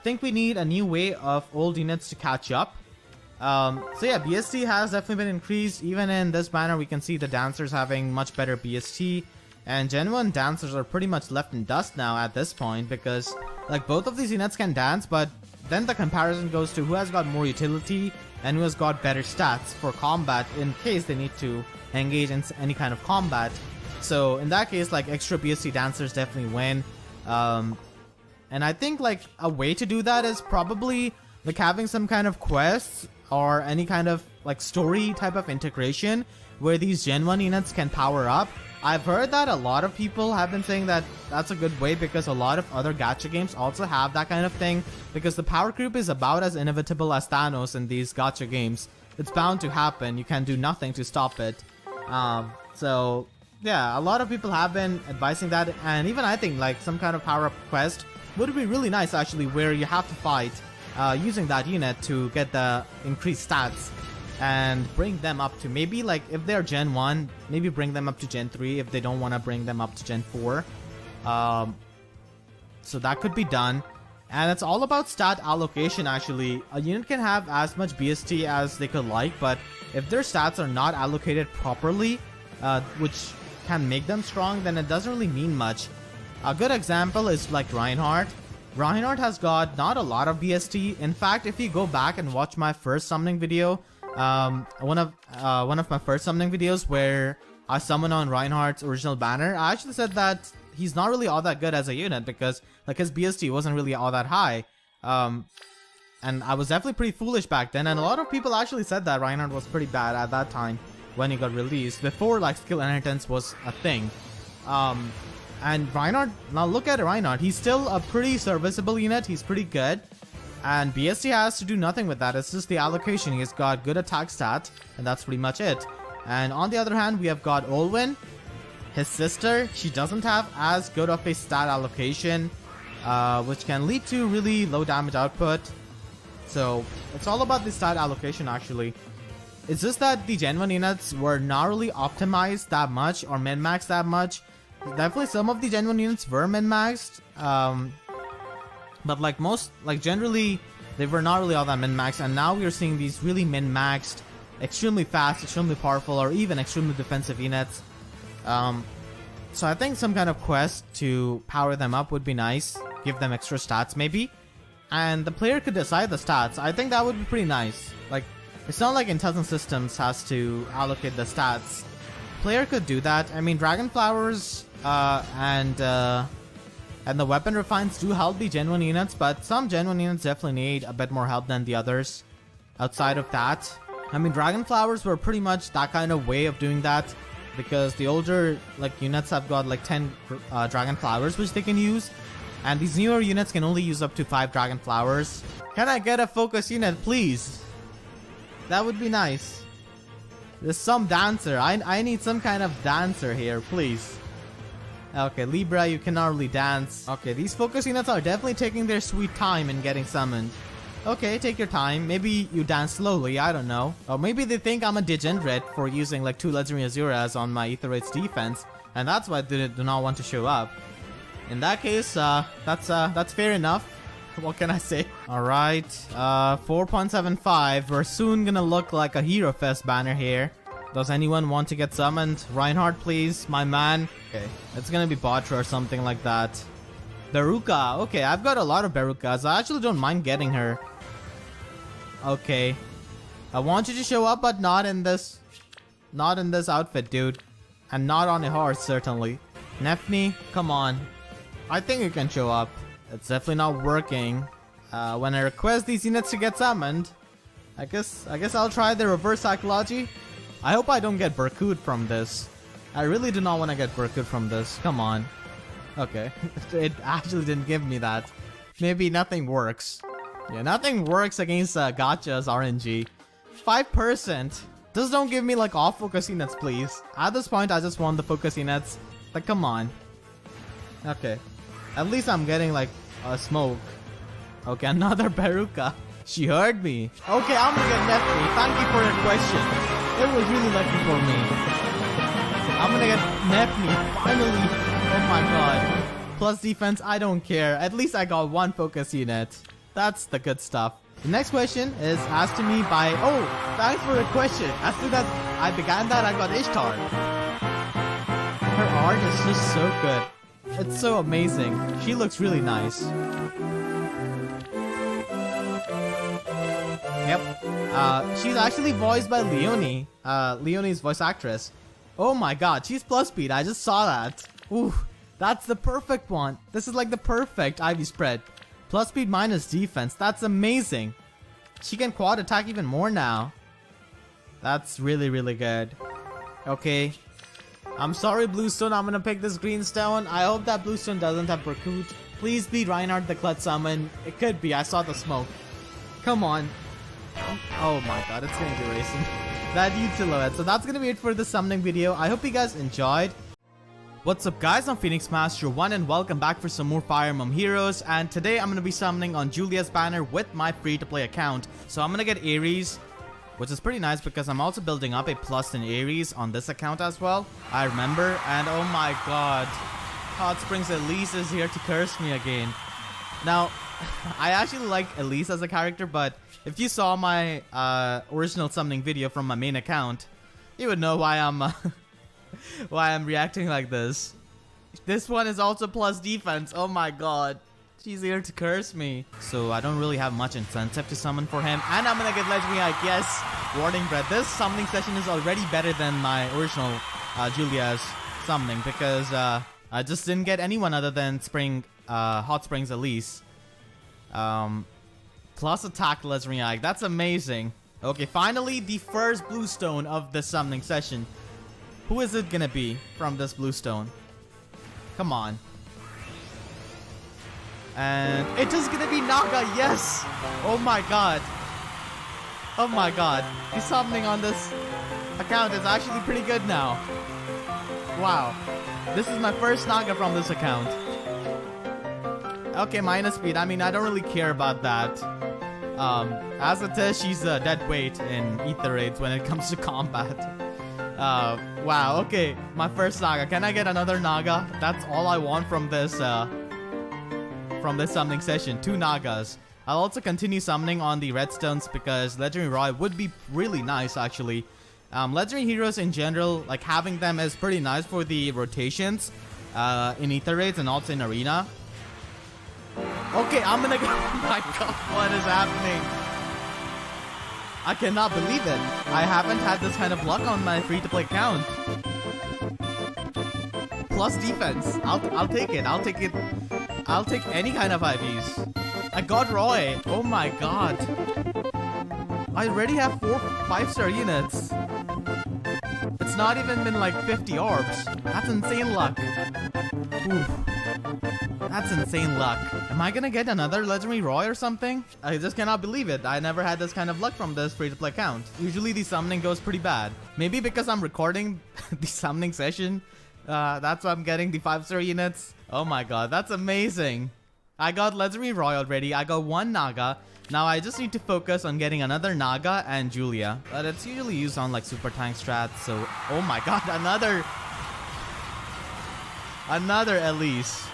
Think we need a new way of old units to catch up. So yeah, BST has definitely been increased. Even in this banner, we can see the dancers having much better BST, and Gen 1 dancers are pretty much left in dust now at this point, because like both of these units can dance, but then the comparison goes to who has got more utility and who has got better stats for combat in case they need to engage in any kind of combat. So in that case, like extra BST dancers definitely win. And I think like a way to do that is probably like having some kind of quests or any kind of like story type of integration where these Gen 1 units can power up I've heard that a lot of people have been saying that that's a good way because a lot of other gacha games also have that kind of thing. Because the power creep is about as inevitable as Thanos in these gacha games. It's bound to happen. You can do nothing to stop it. So yeah, a lot of people have been advising that, and even I think like some kind of power-up quest would be really nice actually, where you have to fight using that unit to get the increased stats and bring them up to maybe like if they're Gen 1, maybe bring them up to Gen 3 if they don't want to bring them up to Gen 4. So that could be done. And it's all about stat allocation actually. A unit can have as much BST as they could like, but if their stats are not allocated properly, which can make them strong, then it doesn't really mean much. A good example is like Reinhardt. Reinhardt has got not a lot of BST. In fact, if you go back and watch my first summoning video, one of my first summoning videos where I summoned on Reinhardt's original banner, I actually said that he's not really all that good as a unit because like his BST wasn't really all that high. And I was definitely pretty foolish back then, and a lot of people actually said that Reinhardt was pretty bad at that time when he got released, before like skill inheritance was a thing. And Reinhardt, now look at Reinhardt, he's still a pretty serviceable unit, he's pretty good. And BST has to do nothing with that, it's just the allocation. He's got good attack stat, and that's pretty much it. And on the other hand, we have got Olwen. His sister, she doesn't have as good of a stat allocation, which can lead to really low damage output. So it's all about the stat allocation actually. It's just that the Gen 1 units were not really optimized that much or min-maxed that much. Definitely some of the Gen 1 units were min-maxed, but like most, like generally, they were not really all that min-maxed, and now we're seeing these really min-maxed, extremely fast, extremely powerful, or even extremely defensive units. So I think some kind of quest to power them up would be nice, give them extra stats maybe, and the player could decide the stats. I think that would be pretty nice. Like, it's not like Intelligent Systems has to allocate the stats. Player could do that. I mean, Dragon Flowers and the Weapon Refines do help the Gen 1 units, but some Gen 1 units definitely need a bit more help than the others. Outside of that, I mean, Dragon Flowers were pretty much that kind of way of doing that, because the older like units have got like 10 Dragon Flowers which they can use, and these newer units can only use up to 5 Dragon Flowers. Can I get a focus unit, please? That would be nice. There's some dancer. I need some kind of dancer here, please. Okay, Libra, you cannot really dance. Okay, these focus units are definitely taking their sweet time in getting summoned. Okay, take your time. Maybe you dance slowly, I don't know. Or maybe they think I'm a degenerate for using like 2 Legendary Azuras on my Aether Raid's defense, and that's why they do not want to show up. In that case, that's fair enough. What can I say? Alright, 4.75. We're soon gonna look like a Hero Fest banner here. Does anyone want to get summoned? Reinhardt, please, my man. Okay, it's gonna be Batra or something like that. Beruka. Okay, I've got a lot of Berukas. I actually don't mind getting her. Okay. I want you to show up, but not in this outfit, dude. And not on a horse, certainly. Nefni, come on. I think you can show up. It's definitely not working. When I request these units to get summoned, I guess I'll try the reverse psychology. I hope I don't get Berkut from this. I really do not want to get Berkut from this. Come on. Okay. It actually didn't give me that. Maybe nothing works. Yeah, nothing works against Gotcha's RNG. 5%. Just don't give me like all focus units, please. At this point, I just want the focus units. Like, come on. Okay. At least I'm getting like a smoke. Okay, another Beruka. She heard me. Okay, I'm gonna get Nefni. Thank you for your question. It was really lucky for me. I'm gonna get Nefni. Finally. Oh my god. Plus defense, I don't care. At least I got 1 focus unit. That's the good stuff. The next question is asked to me by... Oh, thanks for the question. As soon as I began that, I got Ishtar. Her art is just so good. It's so amazing. She looks really nice. Yep. She's actually voiced by Leonie. Leonie's voice actress. Oh my god, she's plus speed. I just saw that. Ooh, that's the perfect one. This is like the perfect Ivy spread. Plus speed minus defense. That's amazing. She can quad attack even more now. That's really, really good. Okay. I'm sorry, Bluestone. I'm gonna pick this Greenstone. I hope that Bluestone doesn't have Berkut. Please be Reinhardt the Clutch Summon. It could be. I saw the smoke. Come on. Oh my god, it's gonna be racing. That huge silhouette. So that's gonna be it for the summoning video. I hope you guys enjoyed. What's up guys, I'm Pheonixmaster1 and welcome back for some more Fire Emblem Heroes, and today I'm going to be summoning on Julia's banner with my free-to-play account. So I'm going to get Ares, which is pretty nice because I'm also building up a plus in Ares on this account as well. I remember, and oh my god, Hot Springs Elise is here to curse me again. Now, I actually like Elise as a character, but if you saw my original summoning video from my main account, you would know why I'm... why I'm reacting like this. This one is also plus defense. Oh my god. She's here to curse me. So I don't really have much incentive to summon for him. And I'm gonna get Legendary Ike. Yes, Warding Breath. This summoning session is already better than my original Julia's summoning because I just didn't get anyone other than Hot Springs Elise. Plus attack Legendary Ike. That's amazing. Okay, finally the first Bluestone of the summoning session. Who is it gonna be from this Bluestone? Come on. And it is gonna be Naga, yes! Oh my god. Oh my god. The summoning on this account is actually pretty good now. Wow. This is my first Naga from this account. Okay, minus speed. I mean, I don't really care about that. As it is, she's a dead weight in Ether Raids when it comes to combat. Wow, okay, my first Naga. Can I get another Naga? That's all I want from this summoning session. 2 Nagas. I'll also continue summoning on the Redstones because Legendary Roy would be really nice actually. Legendary heroes in general, like having them is pretty nice for the rotations in Ether Raids and also in Arena. Okay, I'm gonna go. Oh my god, what is happening? I cannot believe it. I haven't had this kind of luck on my free-to-play account. Plus defense. I'll take it. I'll take it. I'll take any kind of IVs. I got Roy. Oh my god. I already have 4 5-star units. It's not even been like 50 orbs. That's insane luck. Oof. That's insane luck. Am I gonna get another Legendary Roy or something? I just cannot believe it. I never had this kind of luck from this free-to-play account. Usually the summoning goes pretty bad. Maybe because I'm recording the summoning session. That's why I'm getting the 5-star units. Oh my god, that's amazing. I got Legendary Roy already. I got 1 Naga. Now I just need to focus on getting another Naga and Julia. But it's usually used on like super tank strats. So, oh my god, another Elise.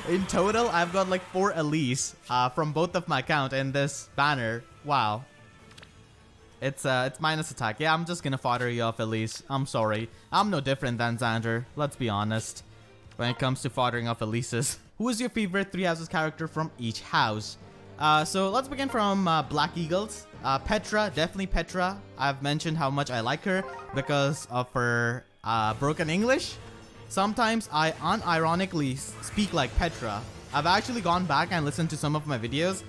In total, I've got like 4 Elise from both of my account in this banner. Wow. It's minus attack. Yeah, I'm just gonna fodder you off Elise. I'm sorry. I'm no different than Xander. Let's be honest. When it comes to foddering off Elises. Who is your favorite 3 houses character from each house? So let's begin from Black Eagles. Petra, definitely Petra. I've mentioned how much I like her because of her broken English. Sometimes I unironically speak like Petra. I've actually gone back and listened to some of my videos,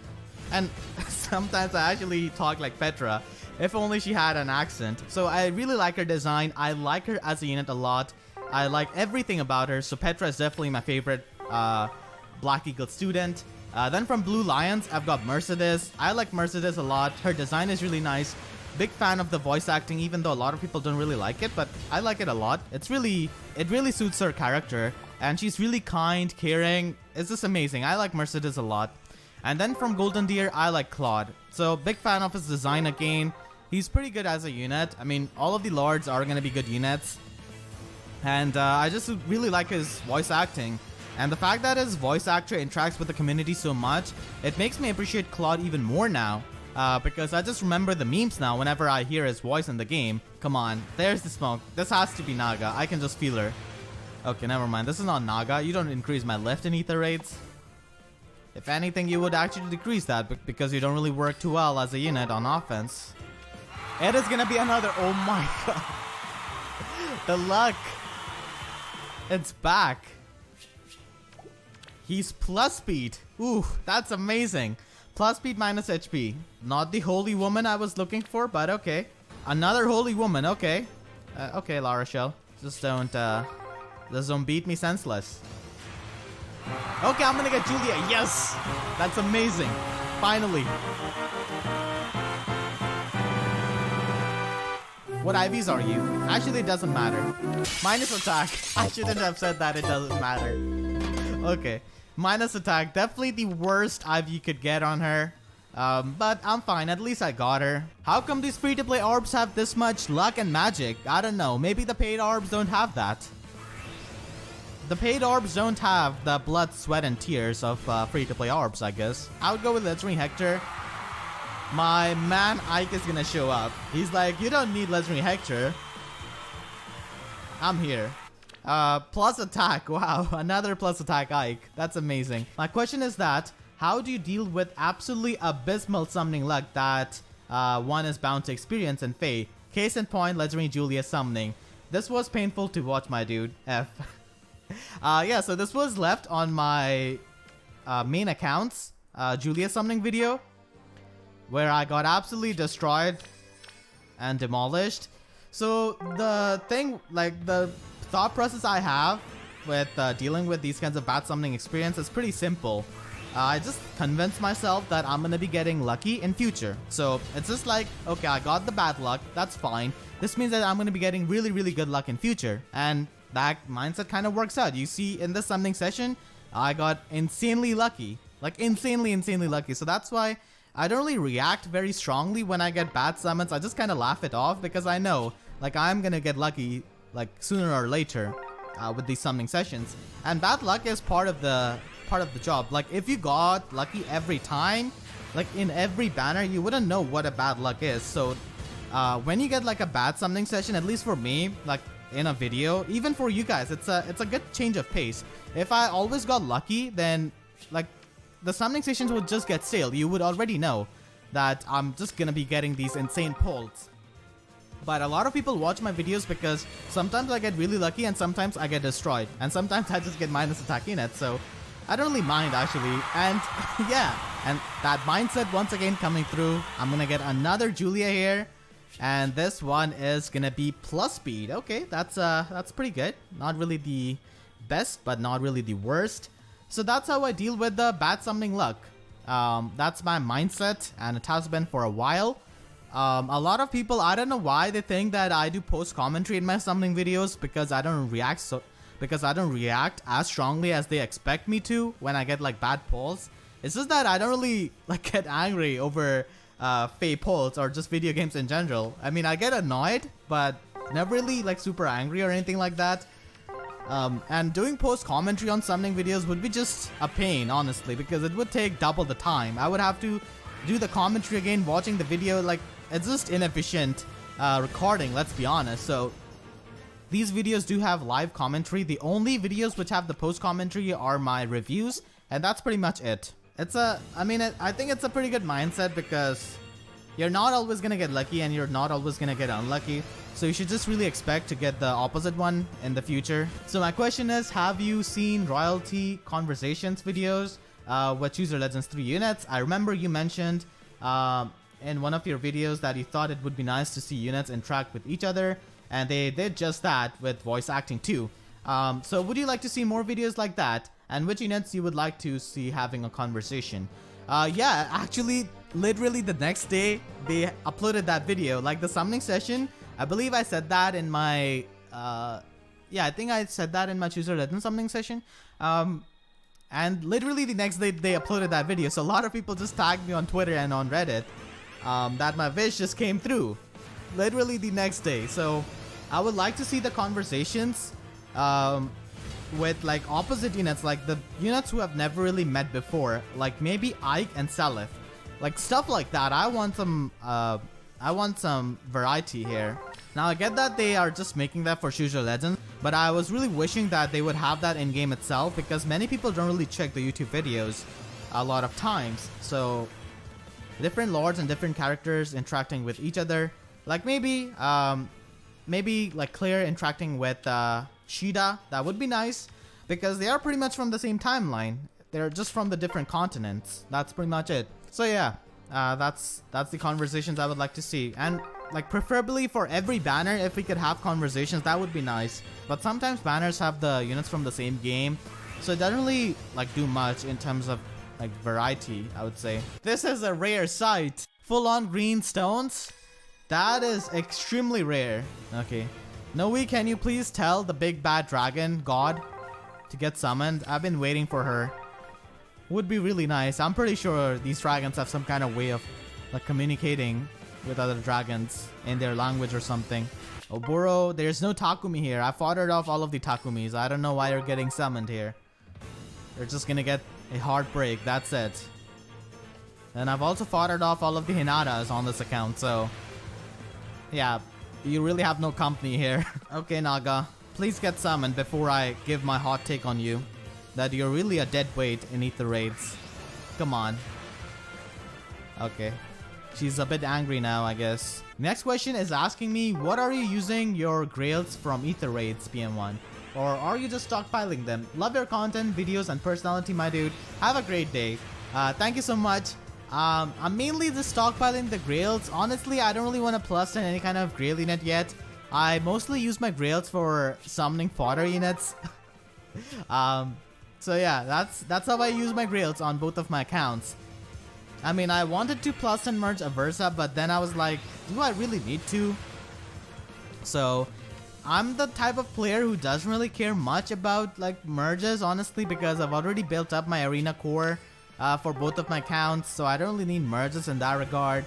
and sometimes I actually talk like Petra. If only she had an accent. So I really like her design. I like her as a unit a lot. I like everything about her. So Petra is definitely my favorite Black Eagle student. Then from Blue Lions, I've got Mercedes. I like Mercedes a lot. Her design is really nice. Big fan of the voice acting, even though a lot of people don't really like it, but I like it a lot. It really suits her character, and she's really kind, caring. It's just amazing. I like Mercedes a lot. And then from Golden Deer, I like Claude. So big fan of his design again. He's pretty good as a unit. I mean, all of the lords are gonna be good units, and I just really like his voice acting. And the fact that his voice actor interacts with the community so much, it makes me appreciate Claude even more now. Because I just remember the memes now whenever I hear his voice in the game. Come on, there's the smoke. This has to be Naga. I can just feel her. Okay, never mind. This is not Naga. You don't increase my lift in Ether Raids. If anything, you would actually decrease that because you don't really work too well as a unit on offense. It is gonna be another. Oh my god. The luck. It's back. He's plus speed. Ooh, that's amazing. Plus speed minus HP. Not the holy woman I was looking for, but okay. Another holy woman, okay. Okay, La Rochelle. Just don't beat me senseless. Okay, I'm gonna get Julia. Yes! That's amazing. Finally. What IVs are you? Actually, it doesn't matter. Minus attack. I shouldn't have said that. It doesn't matter. Okay. Minus attack. Definitely the worst IV you could get on her. But I'm fine. At least I got her. How come these free-to-play orbs have this much luck and magic? I don't know. Maybe the paid orbs don't have that. The paid orbs don't have the blood, sweat, and tears of free-to-play orbs, I guess. I would go with Legendary Hector. My man Ike is gonna show up. He's like, you don't need Legendary Hector. I'm here. Plus attack. Wow, another plus attack Ike. That's amazing. My question is that, how do you deal with absolutely abysmal summoning luck that one is bound to experience in Fae? Case in point, Legendary Julia summoning. This was painful to watch, my dude. F. Yeah, so this was left on my main account's Julia summoning video, where I got absolutely destroyed and demolished. So the thing, like the thought process I have with dealing with these kinds of bad summoning experience is pretty simple. I just convinced myself that I'm gonna be getting lucky in future. So it's just like, okay, I got the bad luck, that's fine. This means that I'm gonna be getting really, really good luck in future. And that mindset kind of works out. You see, in this summoning session, I got insanely lucky. Like insanely lucky. So that's why I don't really react very strongly when I get bad summons. I just kind of laugh it off because I know, like, I'm gonna get lucky, like, sooner or later with these summoning sessions. And bad luck is part of the job. Like, if you got lucky every time, like in every banner, you wouldn't know what a bad luck is. So when you get like a bad summoning session, at least for me, like in a video, even for you guys, it's a good change of pace. If I always got lucky, then like the summoning sessions would just get stale. You would already know that I'm just gonna be getting these insane pulls. But a lot of people watch my videos because sometimes I get really lucky and sometimes I get destroyed. And sometimes I just get minus attack in it, so I don't really mind actually. And yeah, and that mindset once again coming through. I'm gonna get another Julia here. And this one is gonna be plus speed. Okay, that's pretty good. Not really the best, but not really the worst. So that's how I deal with the bad summoning luck. That's my mindset, and it has been for a while. A lot of people, I don't know why they think that I do post commentary in my summoning videos because I don't react as strongly as they expect me to when I get like bad pulls. It's just that I don't really like get angry over Fae pulls or just video games in general. I mean, I get annoyed, but never really like super angry or anything like that. And doing post commentary on summoning videos would be just a pain, honestly, because it would take double the time. I would have to do the commentary again, watching the video. Like, it's just inefficient recording, let's be honest. So these videos do have live commentary. The only videos which have the post commentary are my reviews, and that's pretty much it. I think it's a pretty good mindset because you're not always gonna get lucky and you're not always gonna get unlucky. So you should just really expect to get the opposite one in the future. So my question is, have you seen Royalty Conversations videos with Choose Your Legends 3 units? I remember you mentioned in one of your videos that you thought it would be nice to see units interact with each other, and they did just that with voice acting too. So would you like to see more videos like that? And which units you would like to see having a conversation? Yeah, actually, literally the next day, they uploaded that video. Like the summoning session, I believe I said that in my, yeah, I think I said that in my Choose Your Legends summoning session. And literally the next day, they uploaded that video. So a lot of people just tagged me on Twitter and on Reddit that my wish just came through. Literally the next day. So I would like to see the conversations with like opposite units, like the units who have never really met before, like maybe Ike and Salif, like stuff like that. I want some variety here. Now I get that they are just making that for Choose Your Legends, but I was really wishing that they would have that in game itself, because many people don't really check the YouTube videos a lot of times. So different lords and different characters interacting with each other, like maybe like Claire interacting with Shida, that would be nice, because they are pretty much from the same timeline. They're just from the different continents. That's pretty much it. So yeah, that's the conversations I would like to see. And Like, preferably for every banner, if we could have conversations, that would be nice. But sometimes banners have the units from the same game, so it doesn't really, like, do much in terms of, like, variety, I would say. This is a rare sight. Full-on green stones? That is extremely rare. Okay. Noe, can you please tell the big bad dragon god to get summoned? I've been waiting for her. Would be really nice. I'm pretty sure these dragons have some kind of way of, like, communicating with other dragons in their language or something. Oboro, there's no Takumi here. I foddered off all of the Takumis. I don't know why you're getting summoned here. You're just gonna get a heartbreak, that's it. And I've also foddered off all of the Hinatas on this account, so... yeah, you really have no company here. Okay, Naga, please get summoned before I give my hot take on you. That you're really a dead weight in Ether Raids. Come on. Okay. She's a bit angry now, I guess. Next question is asking me, what are you using your grails from Ether Raids, PM1? Or are you just stockpiling them? Love your content, videos, and personality, my dude. Have a great day. Thank you so much. I'm mainly just stockpiling the grails. Honestly, I don't really want to plus in any kind of grail unit yet. I mostly use my grails for summoning fodder units. So yeah, that's how I use my grails on both of my accounts. I mean, I wanted to plus and merge Aversa, but then I was like, do I really need to? So, I'm the type of player who doesn't really care much about, like, merges, honestly, because I've already built up my arena core for both of my accounts, so I don't really need merges in that regard.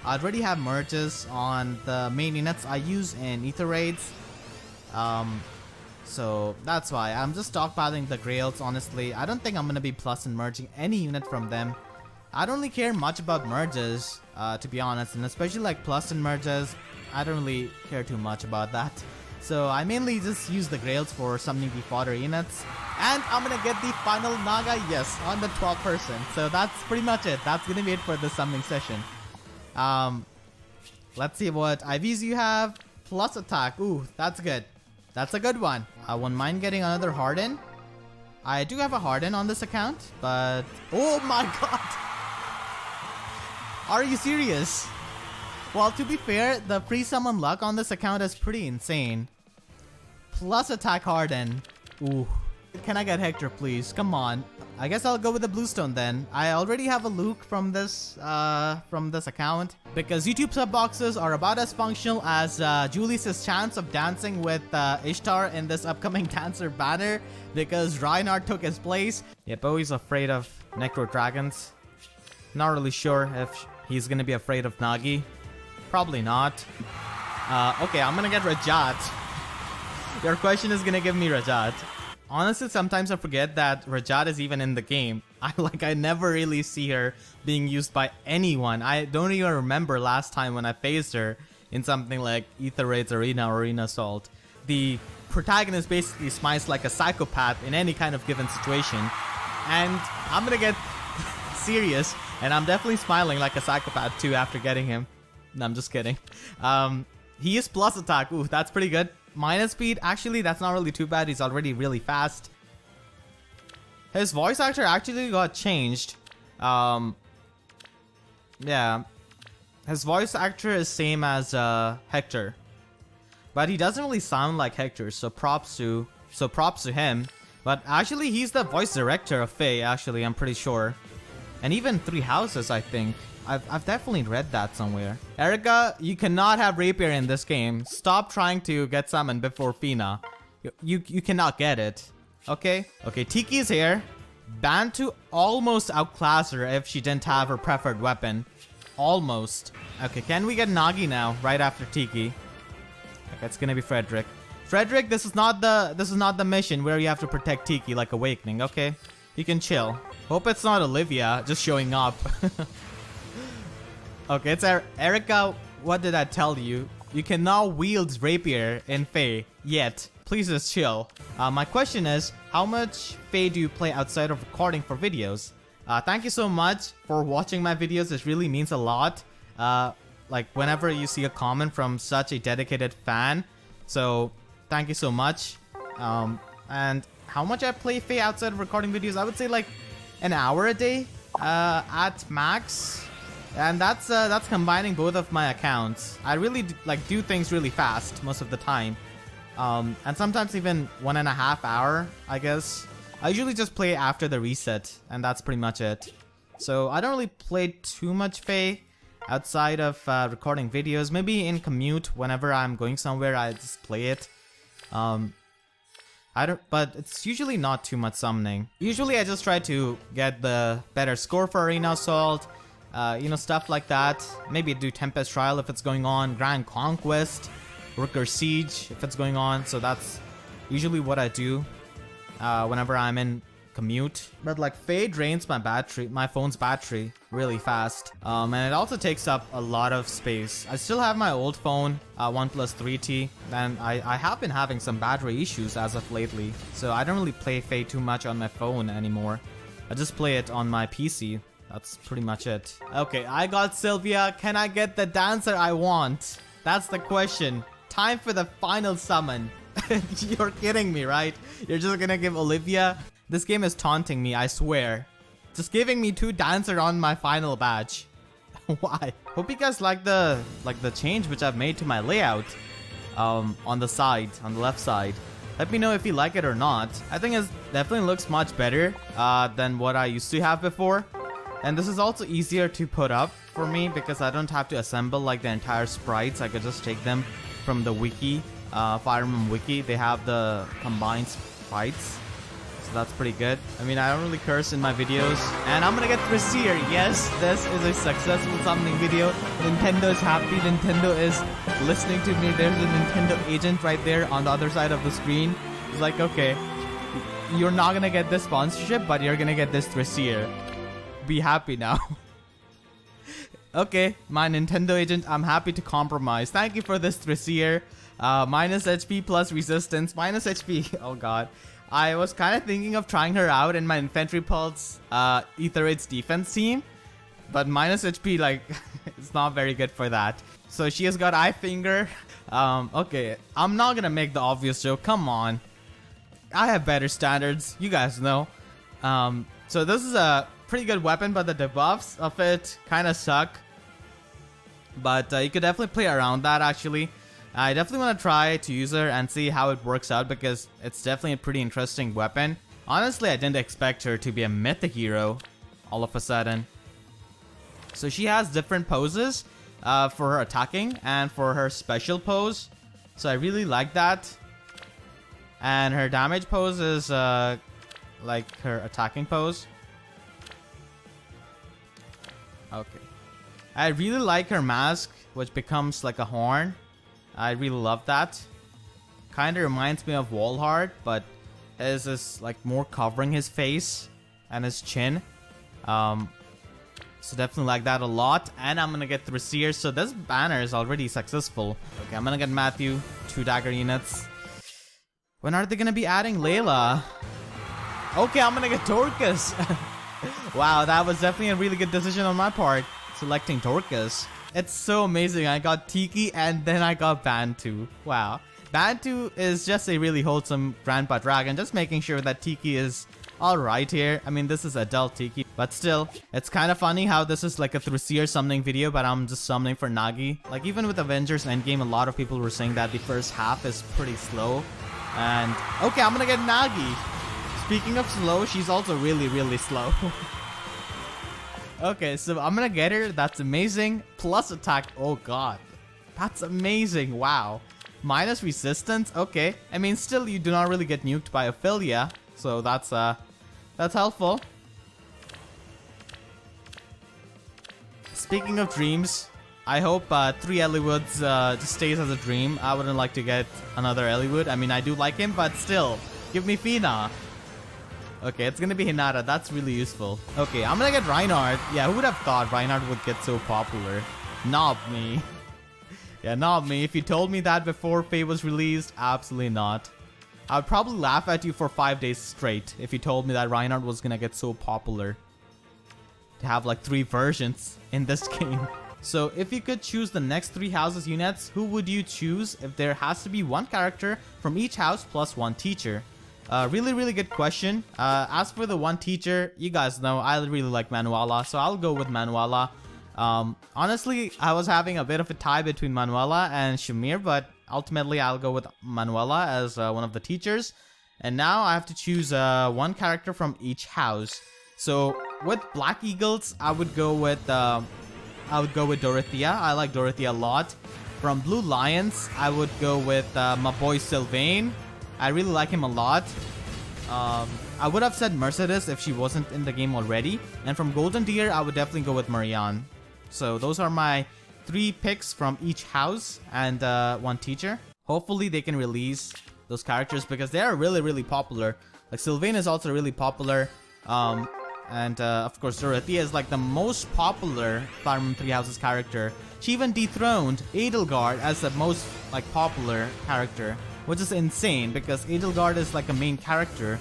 I already have merges on the main units I use in Ether Raids. So, that's why. I'm just stockpiling the grails, honestly. I don't think I'm gonna be plus and merging any unit from them. I don't really care much about merges, to be honest, and especially like plus and merges, I don't really care too much about that. So I mainly just use the grails for summoning the fodder units, and I'm gonna get the final Naga, yes, on the 12th person. So that's pretty much it. That's gonna be it for the summoning session. Let's see what IVs you have. Plus attack, ooh, that's good. That's a good one. I wouldn't mind getting another Harden. I do have a Harden on this account, but oh my god! Are you serious? Well, to be fair, the free summon luck on this account is pretty insane. Plus attack Harden. Ooh. Can I get Hector, please? Come on. I guess I'll go with the Bluestone then. I already have a Luke from this account, because YouTube sub boxes are about as functional as Julius' chance of dancing with Ishtar in this upcoming Dancer banner, because Reinhardt took his place. Yep, always afraid of Necro Dragons. Not really sure if he's gonna be afraid of Nagi. Probably not. Okay, I'm gonna get Rajat. Your question is gonna give me Rajat. Honestly, sometimes I forget that Rajat is even in the game. I never really see her being used by anyone. I don't even remember last time when I faced her in something like Ether Raids Arena or Arena Assault. The protagonist basically smiles like a psychopath in any kind of given situation. And I'm gonna get serious, and I'm definitely smiling like a psychopath too after getting him. No, I'm just kidding. He is plus attack. Ooh, that's pretty good. Minus speed, actually, that's not really too bad. He's already really fast. His voice actor actually got changed. Yeah. His voice actor is same as Hector. But he doesn't really sound like Hector, so props to him. But actually, he's the voice director of Faye, actually, I'm pretty sure. And even Three Houses, I think. I've definitely read that somewhere. Erica, you cannot have Rapier in this game. Stop trying to get summoned before Fina. You cannot get it. Okay? Okay, Tiki's here. Bantu almost outclass her if she didn't have her preferred weapon. Almost. Okay, can we get Nagi now, right after Tiki? Okay, it's gonna be Frederick. Frederick, this is not the mission where you have to protect Tiki like Awakening, okay? You can chill. Hope it's not Olivia just showing up. Okay, it's Erica. What did I tell you? You cannot wield Rapier in Faye yet. Please just chill. My question is, how much Faye do you play outside of recording for videos? Thank you so much for watching my videos. This really means a lot. Like whenever you see a comment from such a dedicated fan. So thank you so much. And how much I play Faye outside of recording videos? I would say like an hour a day at max. And that's combining both of my accounts. I really do things really fast most of the time. And sometimes even 1.5 hour, I guess. I usually just play after the reset, and that's pretty much it. So I don't really play too much Fae outside of recording videos. Maybe in commute, whenever I'm going somewhere, I just play it. But it's usually not too much summoning. Usually I just try to get the better score for Arena Assault, you know, stuff like that. Maybe do Tempest Trial if it's going on, Grand Conquest, Rooker Siege if it's going on. So that's usually what I do whenever I'm in commute. But like Fae drains my phone's battery really fast, and it also takes up a lot of space. I still have my old phone, OnePlus 3T, and I have been having some battery issues as of lately, so I don't really play Fae too much on my phone anymore. I just play it on my PC. That's pretty much it. Okay, I got Sylvia. Can I get the dancer I want? That's the question. Time for the final summon. You're kidding me, right? You're just gonna give Olivia? This game is taunting me, I swear. Just giving me 2 dancer on my final badge. Why? Hope you guys like the change which I've made to my layout on the side, on the left side. Let me know if you like it or not. I think it definitely looks much better than what I used to have before. And this is also easier to put up for me because I don't have to assemble like the entire sprites. I could just take them from the wiki, Fire Emblem wiki. They have the combined sprites. That's pretty good. I mean, I don't really curse in my videos. And I'm gonna get Thracier. Yes, this is a successful summoning video. Nintendo is happy. Nintendo is listening to me. There's a Nintendo agent right there on the other side of the screen. It's like, okay, you're not gonna get this sponsorship, but you're gonna get this Thracier. Be happy now. Okay, my Nintendo agent, I'm happy to compromise. Thank you for this Thracier. Minus HP plus resistance. Minus HP. Oh god. I was kind of thinking of trying her out in my Infantry Pulse Ether Raid's defense team, but minus HP, like, it's not very good for that. So she has got Eye Finger. Okay, I'm not gonna make the obvious joke. Come on, I have better standards. You guys know. So this is a pretty good weapon, but the debuffs of it kind of suck. But you could definitely play around that actually. I definitely want to try to use her and see how it works out because it's definitely a pretty interesting weapon. Honestly, I didn't expect her to be a mythic hero all of a sudden. So she has different poses for her attacking and for her special pose. So I really like that. And her damage pose is like her attacking pose. Okay. I really like her mask, which becomes like a horn. I really love that. Kind of reminds me of Walhart, but his is like more covering his face and his chin. So definitely like that a lot. And I'm gonna get Thracier. So this banner is already successful. Okay, I'm gonna get Matthew. 2 dagger units. When are they gonna be adding Layla? Okay, I'm gonna get Torcus. Wow, that was definitely a really good decision on my part. Selecting Torcus. It's so amazing. I got Tiki and then I got Bantu. Wow. Bantu is just a really wholesome Grandpa Dragon. Just making sure that Tiki is alright here. I mean, this is adult Tiki. But still, it's kind of funny how this is like a Thracier summoning video, but I'm just summoning for Nagi. Like even with Avengers Endgame, a lot of people were saying that the first half is pretty slow. And okay, I'm gonna get Nagi. Speaking of slow, she's also really, really slow. Okay, so I'm gonna get her. That's amazing. Plus attack. Oh god. That's amazing. Wow. Minus resistance. Okay. I mean, still, you do not really get nuked by Ophelia. So that's helpful. Speaking of dreams, I hope 3 Ellywoods just stays as a dream. I wouldn't like to get another Ellywood. I mean, I do like him, but still. Give me Fina. Okay, it's gonna be Hinata. That's really useful. Okay, I'm gonna get Reinhardt. Yeah, who would have thought Reinhardt would get so popular? Not me. Yeah, not me. If you told me that before Fae was released, absolutely not. I would probably laugh at you for 5 days straight if you told me that Reinhardt was gonna get so popular. To have like 3 versions in this game. So if you could choose the next 3 houses units, who would you choose if there has to be 1 character from each house plus 1 teacher? Really good question. As for the 1 teacher, you guys know I really like Manuela, so I'll go with Manuela. Honestly, I was having a bit of a tie between Manuela and Shamir, but ultimately I'll go with Manuela as one of the teachers. And now I have to choose one character from each house. So with Black Eagles, I would go with Dorothea. I like Dorothea a lot. From Blue Lions, I would go with my boy Sylvain. I really like him a lot. I would have said Mercedes if she wasn't in the game already. And from Golden Deer, I would definitely go with Marianne. So those are my 3 picks from each house and one teacher. Hopefully they can release those characters because they are really, really popular. Like Sylvain is also really popular. And of course Dorothea is like the most popular Fire Emblem Three Houses character. She even dethroned Edelgard as the most like popular character, which is insane because Edelgard is like a main character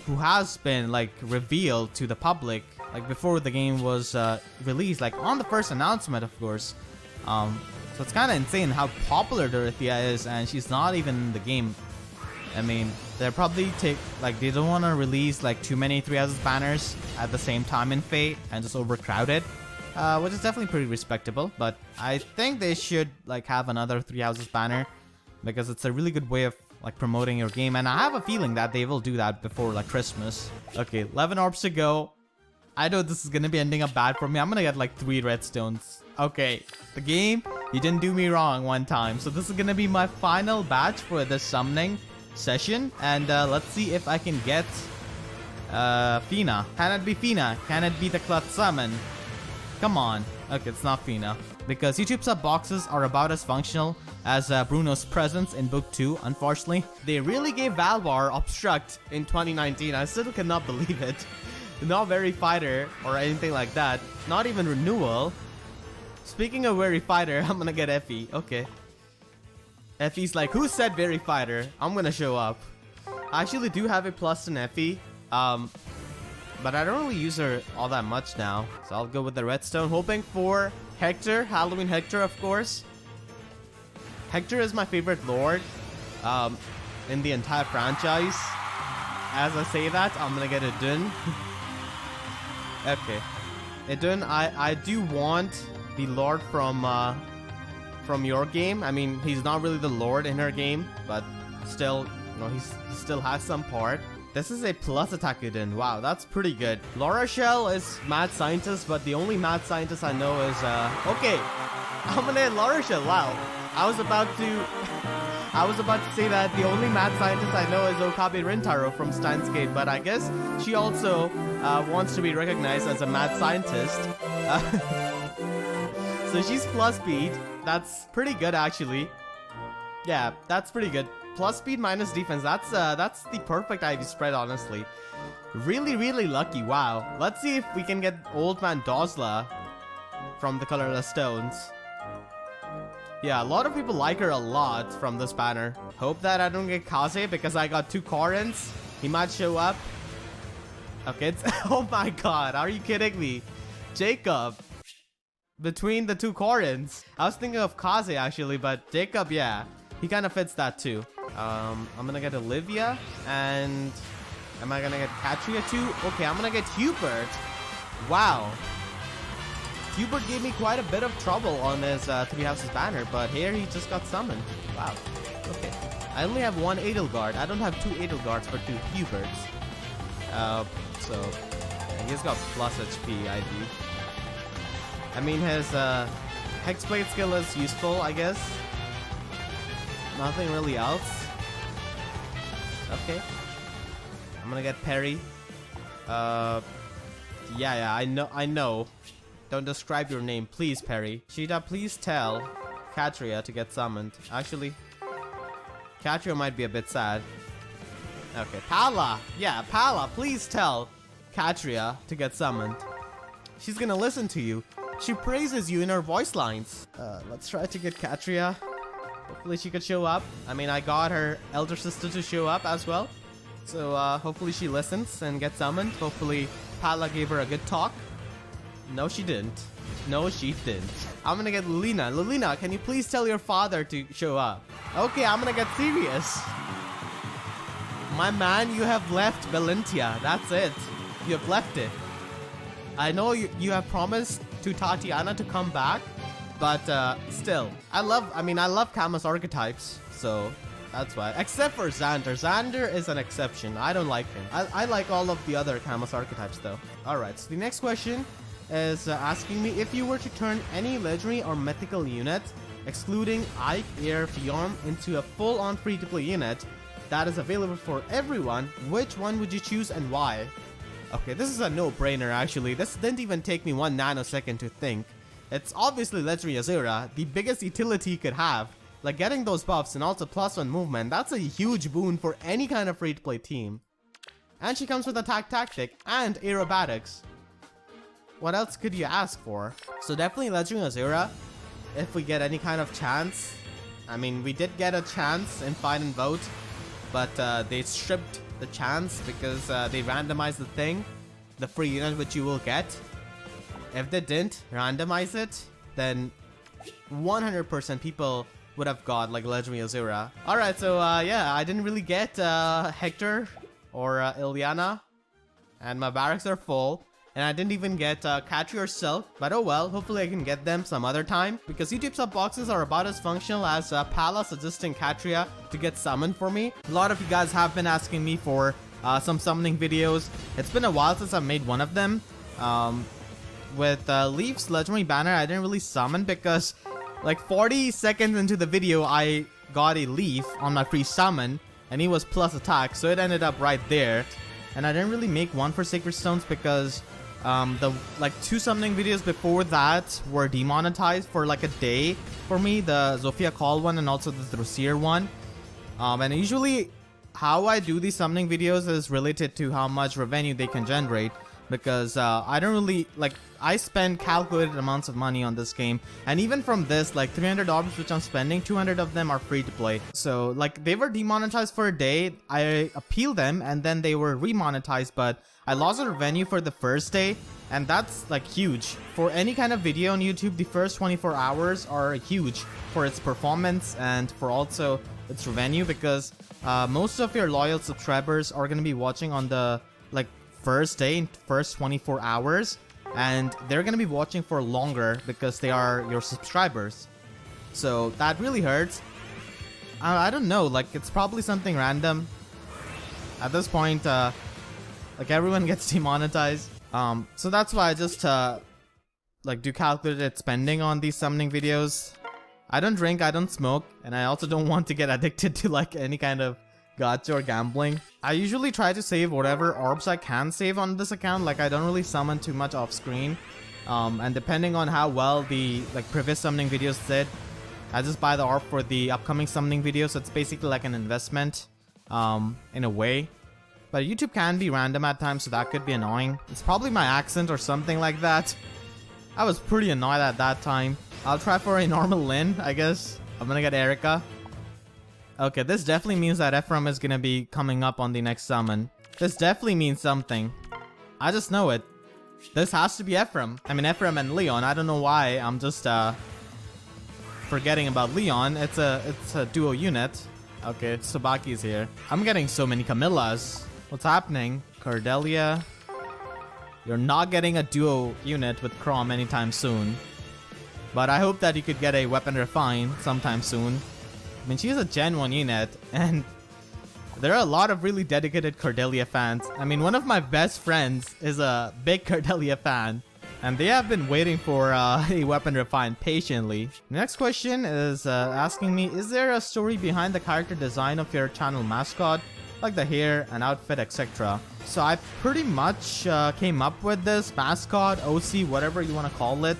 who has been like revealed to the public like before the game was released, like on the first announcement, of course. So it's kind of insane how popular Dorothea is, and she's not even in the game. I mean, they probably they don't want to release like too many Three Houses banners at the same time in Fate and just overcrowd it, which is definitely pretty respectable. But I think they should like have another Three Houses banner because it's a really good way of like promoting your game, and I have a feeling that they will do that before like Christmas. Okay, 11 orbs to go. I know this is gonna be ending up bad for me. I'm gonna get like 3 redstones. Okay, the game, you didn't do me wrong one time. So this is gonna be my final batch for this summoning session, and let's see if I can get Fina. Can it be Fina? Can it be the Clut Summon? Come on. Okay, it's not Fina. Because YouTube sub boxes are about as functional as Bruno's presence in Book 2, unfortunately. They really gave Valvar Obstruct in 2019. I still cannot believe it. Not Very Fighter or anything like that. Not even Renewal. Speaking of Very Fighter, I'm gonna get Effie. Okay. Effie's like, who said Very Fighter? I'm gonna show up. I actually do have a plus in Effie. But I don't really use her all that much now. So I'll go with the redstone, hoping for Hector. Halloween Hector, of course. Hector is my favorite lord in the entire franchise. As I say that, I'm gonna get a Dun. Okay. Idun, I do want the lord from your game. I mean, he's not really the lord in her game, but still, you know, he still has some part. This is a plus attack Idun. Wow, that's pretty good. Laura Shell is mad scientist, but the only mad scientist I know is okay. I'm gonna hit Laura Shell. Wow. I was about to say that the only mad scientist I know is Okabe Rintaro from Steins Gate, but I guess she also wants to be recognized as a mad scientist. So she's plus speed. That's pretty good, actually. Yeah, that's pretty good. Plus speed minus defense. That's the perfect IV spread, honestly. Really, really lucky. Wow. Let's see if we can get Old Man Dozla from the Colorless Stones. Yeah, a lot of people like her a lot from this banner. Hope that I don't get Kaze because I got 2 Corins. He might show up. Okay, it's oh my god, are you kidding me? Jacob. Between the 2 Corins. I was thinking of Kaze actually, but Jacob, yeah. He kind of fits that too. I'm gonna get Olivia, and am I gonna get Katria too? Okay, I'm gonna get Hubert. Wow. Hubert gave me quite a bit of trouble on his Three Houses banner, but here he just got summoned. Wow. Okay. I only have 1 Edelgard. I don't have 2 Edelgards for 2 Huberts. So he's got plus HP, I do. I mean, his Hexblade skill is useful, I guess. Nothing really else. Okay. I'm gonna get Perry. Yeah, I know. Don't describe your name, please, Perry. Sheeta, please tell Katria to get summoned. Actually, Katria might be a bit sad. Okay, Pala. Yeah, Pala, please tell Katria to get summoned. She's gonna listen to you. She praises you in her voice lines. Let's try to get Katria. Hopefully she could show up. I mean, I got her elder sister to show up as well. So hopefully she listens and gets summoned. Hopefully Pala gave her a good talk. No, she didn't. No, she didn't. I'm gonna get Lulina. Lulina, can you please tell your father to show up? Okay, I'm gonna get serious. My man, you have left Valentia. That's it. You have left it. I know you have promised to Tatiana to come back, but still, I love Camus archetypes, so that's why. Except for Xander. Xander is an exception. I don't like him. I like all of the other Camus archetypes though. Alright, so the next question is asking me if you were to turn any legendary or mythical unit, excluding Ike, Air, Fjorm, into a full-on free-to-play unit that is available for everyone, which one would you choose and why? Okay, this is a no-brainer actually. This didn't even take me 1 nanosecond to think. It's obviously Legendary Azura, the biggest utility you could have. Like getting those buffs and also +1 movement, that's a huge boon for any kind of free-to-play team. And she comes with Attack Tactic and Aerobatics. What else could you ask for? So definitely Legendary Azura, if we get any kind of chance. I mean, we did get a chance in Fight and Vote, but they stripped the chance because they randomized the thing, the free unit which you will get. If they didn't randomize it, then 100% people would have got like Legendary Azura. Alright, so yeah, I didn't really get Hector or Ilyana, and my barracks are full. And I didn't even get Katri or Silk, but oh well, hopefully I can get them some other time, because YouTube sub boxes are about as functional as Pala suggesting Katria to get summoned for me. A lot of you guys have been asking me for some summoning videos. It's been a while since I've made one of them. With Leaf's Legendary Banner, I didn't really summon because like 40 seconds into the video, I got a Leaf on my free summon, and he was plus attack, so it ended up right there. And I didn't really make one for Sacred Stones because the like 2 summoning videos before that were demonetized for like a day for me, the Zofia Call one and also the Drosir one. And usually how I do these summoning videos is related to how much revenue they can generate, because I don't really like, I spend calculated amounts of money on this game, and even from this, like $300 which I'm spending, 200 of them are free to play. So like they were demonetized for a day, I appealed them and then they were remonetized, but I lost the revenue for the first day, and that's like huge. For any kind of video on YouTube, the first 24 hours are huge for its performance and for also its revenue, because most of your loyal subscribers are going to be watching on the like first day, first 24 hours, and they're going to be watching for longer because they are your subscribers. So that really hurts. I don't know, like it's probably something random. At this point, like everyone gets demonetized. So that's why I just like do calculated spending on these summoning videos. I don't drink, I don't smoke, and I also don't want to get addicted to like any kind of gacha or gambling. I usually try to save whatever orbs I can save on this account. Like I don't really summon too much off screen. And depending on how well the like previous summoning videos did, I just buy the orb for the upcoming summoning videos. So it's basically like an investment in a way. But YouTube can be random at times, so that could be annoying. It's probably my accent or something like that. I was pretty annoyed at that time. I'll try for a normal Lyn, I guess. I'm gonna get Erica. Okay, this definitely means that Ephraim is gonna be coming up on the next summon. This definitely means something. I just know it. This has to be Ephraim. I mean, Ephraim and Leon. I don't know why. I'm just forgetting about Leon. It's a duo unit. Okay, Tsubaki's here. I'm getting so many Camillas. What's happening? Cordelia. You're not getting a duo unit with Chrom anytime soon. But I hope that you could get a Weapon Refine sometime soon. I mean, she's a Gen 1 unit, and there are a lot of really dedicated Cordelia fans. I mean, one of my best friends is a big Cordelia fan, and they have been waiting for a Weapon Refine patiently. Next question is asking me, is there a story behind the character design of your channel mascot? Like the hair and outfit, etc. So I pretty much came up with this mascot, OC, whatever you want to call it,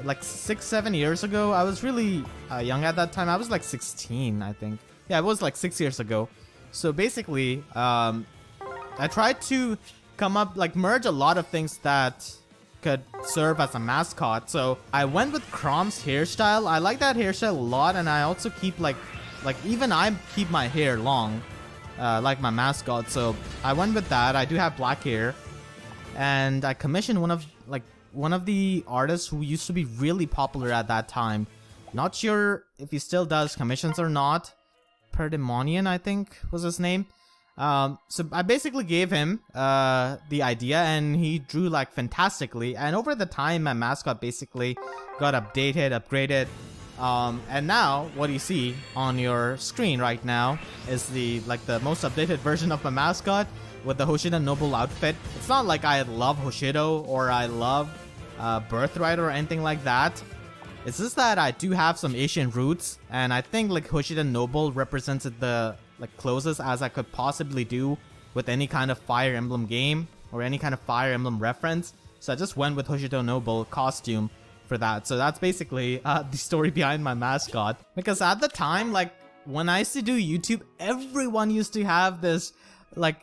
like 6-7 years ago. I was really young at that time. I was like 16, I think. Yeah, it was like 6 years ago. So basically, I tried to come up, like merge a lot of things that could serve as a mascot. So I went with Chrom's hairstyle. I like that hairstyle a lot, and I also keep like even I keep my hair long. Like my mascot, so I went with that. I do have black hair, and I commissioned one of the artists who used to be really popular at that time. Not sure if he still does commissions or not. Perdemonian, I think was his name. So I basically gave him the idea, and he drew like fantastically. And over the time, my mascot basically got upgraded. And now what you see on your screen right now is the most updated version of my mascot with the Hoshido Noble outfit. It's not like I love Hoshido or I love Birthright or anything like that. It's just that I do have some Asian roots, and I think like Hoshido Noble represented the closest as I could possibly do with any kind of Fire Emblem game or any kind of Fire Emblem reference. So I just went with Hoshido Noble costume for that. So that's basically the story behind my mascot. Because at the time, like when I used to do YouTube, everyone used to have this,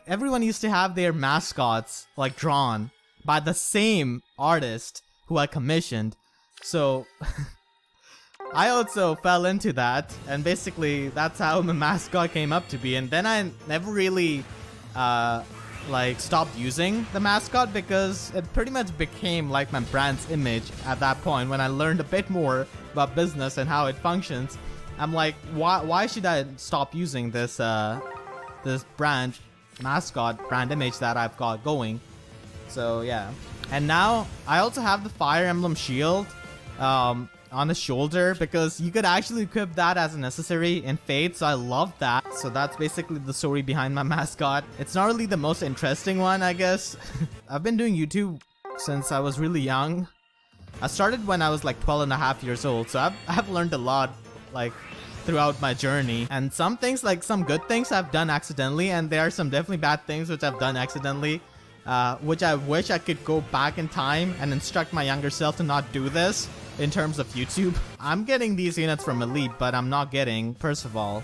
everyone used to have their mascots like drawn by the same artist who I commissioned. So I also fell into that, and basically that's how my mascot came up to be. And then I never really stopped using the mascot because it pretty much became like my brand's image at that point. When I learned a bit more about business and how it functions, I'm like, why should I stop using this this brand image that I've got going? So yeah. And now I also have the Fire Emblem shield on the shoulder, because you could actually equip that as a necessary in Fate, so I love that. So that's basically the story behind my mascot. It's not really the most interesting one, I guess. I've been doing YouTube since I was really young. I started when I was like 12 and a half years old, so I've learned a lot throughout my journey. And some things, some good things I've done accidentally, and there are some definitely bad things which I've done accidentally, which I wish I could go back in time and instruct my younger self to not do this. In terms of YouTube, I'm getting these units from Elite, but I'm not getting Percival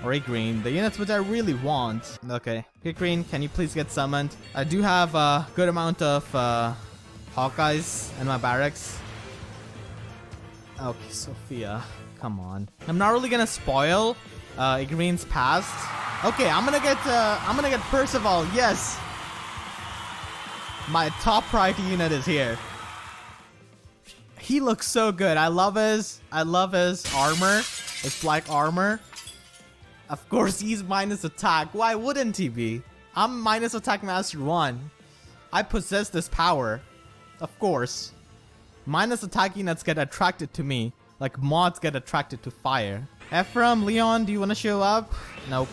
or Green, the units which I really want. Okay, Green, can you please get summoned? I do have a good amount of Hawkeyes in my barracks. Okay, Sophia, come on. I'm not really gonna spoil Green's past. Okay, I'm gonna get Percival. Yes, my top priority unit is here. He looks so good. I love his armor, his black armor. Of course, he's minus attack. Why wouldn't he be? I'm minus attack master 1. I possess this power. Of course. Minus attack units get attracted to me, like mods get attracted to fire. Ephraim, Leon, do you want to show up? Nope.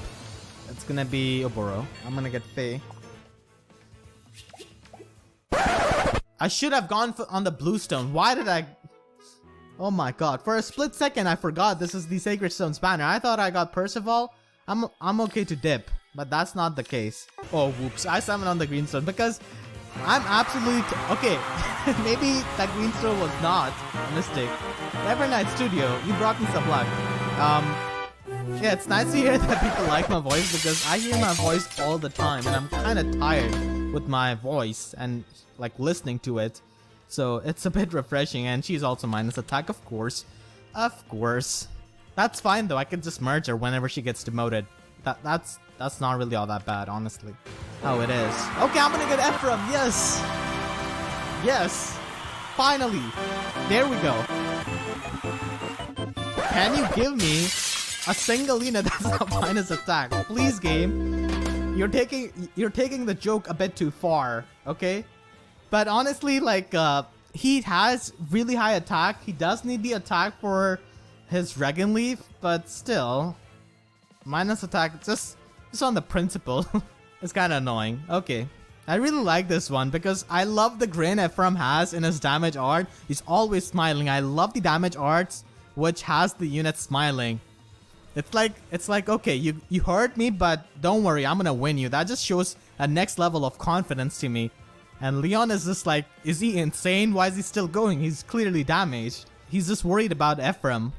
It's gonna be Oboro. I'm gonna get Faye. I should have gone on the Bluestone. Why did I? Oh my god. For a split second, I forgot this is the Sacred Stone's banner. I thought I got Percival. I'm okay to dip, but that's not the case. Oh, whoops. I summoned on the Greenstone because I'm absolutely... okay, maybe that Greenstone was not a mistake. Evernight Studio, you brought me some luck. Yeah, it's nice to hear that people like my voice, because I hear my voice all the time and I'm kind of tired with my voice and listening to it, so it's a bit refreshing. And she's also minus attack, of course. That's fine though. I could just merge her whenever she gets demoted. That's not really all that bad, honestly. Oh, it is. Okay, I'm gonna get Ephraim. Yes, finally, there we go. Can you give me a single unit that's not minus attack, please, game? You're taking the joke a bit too far, okay? But honestly, he has really high attack. He does need the attack for his Dragon Leaf, but still, minus attack, just on the principle, it's kind of annoying. Okay, I really like this one because I love the grin Ephraim has in his damage art. He's always smiling. I love the damage arts which has the unit smiling. It's like, okay, you hurt me, but don't worry, I'm gonna win you. That just shows a next level of confidence to me. And Leon is just like, is he insane? Why is he still going? He's clearly damaged. He's just worried about Ephraim.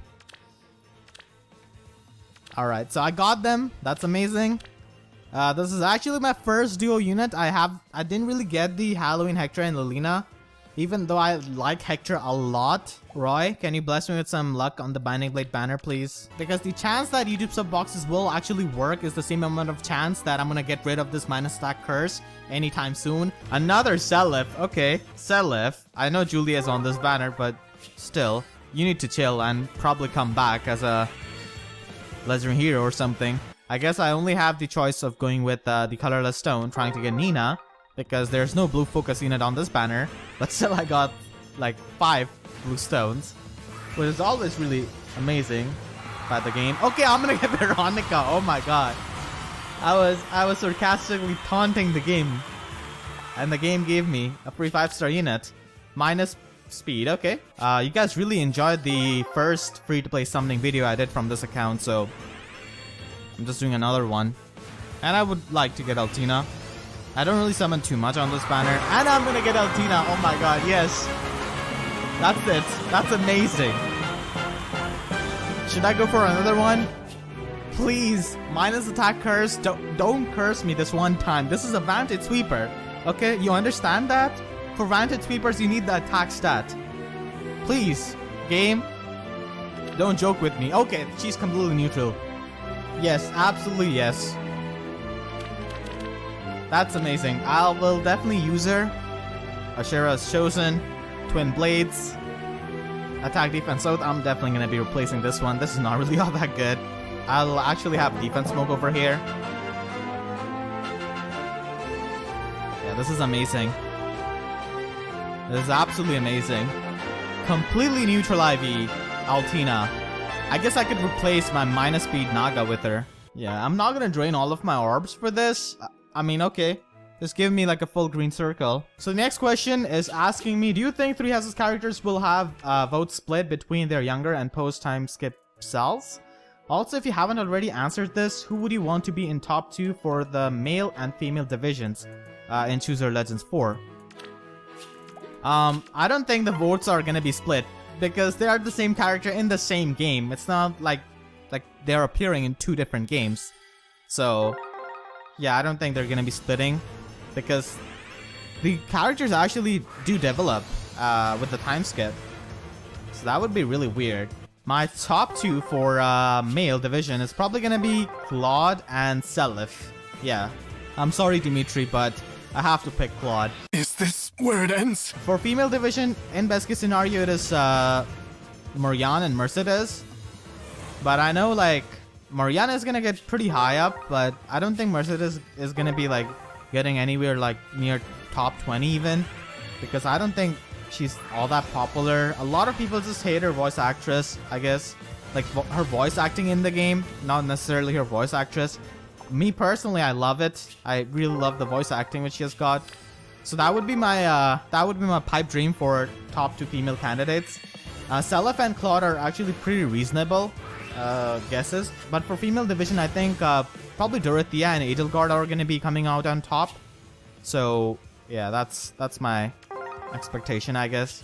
Alright, so I got them. That's amazing. This is actually my first duo unit. I didn't really get the Halloween Hector and Lilina, even though I like Hector a lot. Roy, can you bless me with some luck on the Binding Blade banner, please? Because the chance that YouTube sub boxes will actually work is the same amount of chance that I'm gonna get rid of this minus attack curse anytime soon. Another Seliph. Okay, Seliph. I know Julia's on this banner, but still, you need to chill and probably come back as a legendary hero or something. I guess I only have the choice of going with the colorless stone, trying to get Nina, because there's no blue focus unit on this banner. But still, I got like 5 blue stones, which is always really amazing about the game. Okay, I'm gonna get Veronica. Oh my god. I was sarcastically taunting the game, and the game gave me a free 5-star unit. Minus speed, okay. You guys really enjoyed the first free-to-play summoning video I did from this account, so I'm just doing another one. And I would like to get Altina. I don't really summon too much on this banner. And I'm gonna get Altina. Oh my god, yes. That's it. That's amazing. Should I go for another one? Please, minus attack curse. Don't curse me this one time. This is a Vantage Sweeper. Okay, you understand that? For Vantage Sweepers, you need the attack stat. Please, game. Don't joke with me. Okay, she's completely neutral. Yes, absolutely yes. That's amazing. I will definitely use her. Ashera's Chosen, Twin Blades, attack defense out. I'm definitely gonna be replacing this one. This is not really all that good. I'll actually have defense smoke over here. Yeah, this is amazing. This is absolutely amazing. Completely neutral IV, Altina. I guess I could replace my minus speed Naga with her. Yeah, I'm not gonna drain all of my orbs for this. I mean, okay. Just give me like a full green circle. So the next question is asking me, do you think Three Houses characters will have votes split between their younger and post-time skip selves? Also, if you haven't already answered this, who would you want to be in top 2 for the male and female divisions in Chooser Legends 4? I don't think the votes are gonna be split because they are the same character in the same game. It's not like they're appearing in 2 different games. So yeah, I don't think they're gonna be splitting because the characters actually do develop with the time skip. So that would be really weird. My top 2 for male division is probably gonna be Claude and Seliph. Yeah, I'm sorry Dimitri, but I have to pick Claude. Is this where it ends? For female division, in best case scenario, it is Marianne and Mercedes. But I know like Marianne is gonna get pretty high up, but I don't think Mercedes is gonna be like getting anywhere like near top 20 even, because I don't think she's all that popular. A lot of people just hate her voice actress, I guess, like her voice acting in the game, not necessarily her voice actress. Me personally, I love it. I really love the voice acting which she has got. So that would be my pipe dream for top 2 female candidates. Seliph and Claude are actually pretty reasonable guesses, but for female division, I think probably Dorothea and Edelgard are going to be coming out on top. So yeah, that's my expectation, I guess.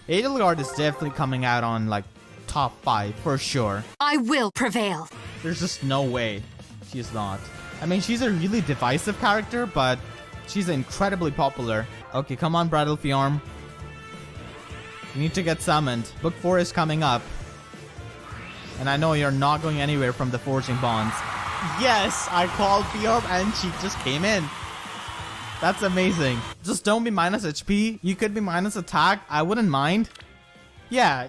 Edelgard is definitely coming out on like top 5 for sure. I will prevail. There's just no way she's not. I mean, she's a really divisive character, but she's incredibly popular. Okay, come on, Bridal Fjorm. You need to get summoned. Book 4 is coming up. And I know you're not going anywhere from the Forging Bonds. Yes, I called Fjorm and she just came in. That's amazing. Just don't be minus HP. You could be minus attack. I wouldn't mind. Yeah.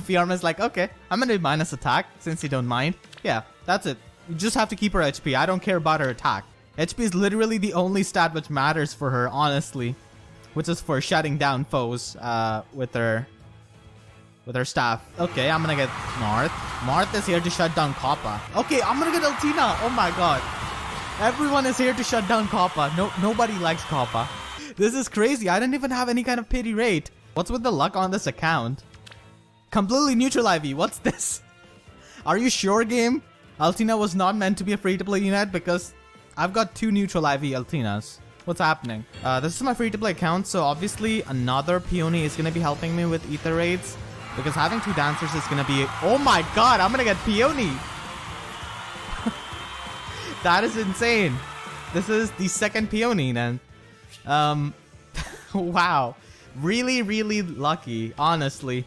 Fjorm is like, okay, I'm gonna be minus attack since you don't mind. Yeah, that's it. You just have to keep her HP. I don't care about her attack. HP is literally the only stat which matters for her, honestly. Which is for shutting down foes with her staff. Okay, I'm gonna get Marth. Marth is here to shut down Kappa. Okay, I'm gonna get Altina. Oh my god. Everyone is here to shut down Kappa. Nobody likes Kappa. This is crazy. I don't even have any kind of pity rate. What's with the luck on this account? Completely neutral IV. What's this? Are you sure, game? Altina was not meant to be a free-to-play unit because I've got 2 neutral IV Altinas. What's happening? This is my free-to-play account, so obviously another Peony is going to be helping me with ether raids because having 2 dancers is going to be... Oh my god, I'm going to get Peony! That is insane. This is the second Peony then. Wow. Really, really lucky, honestly.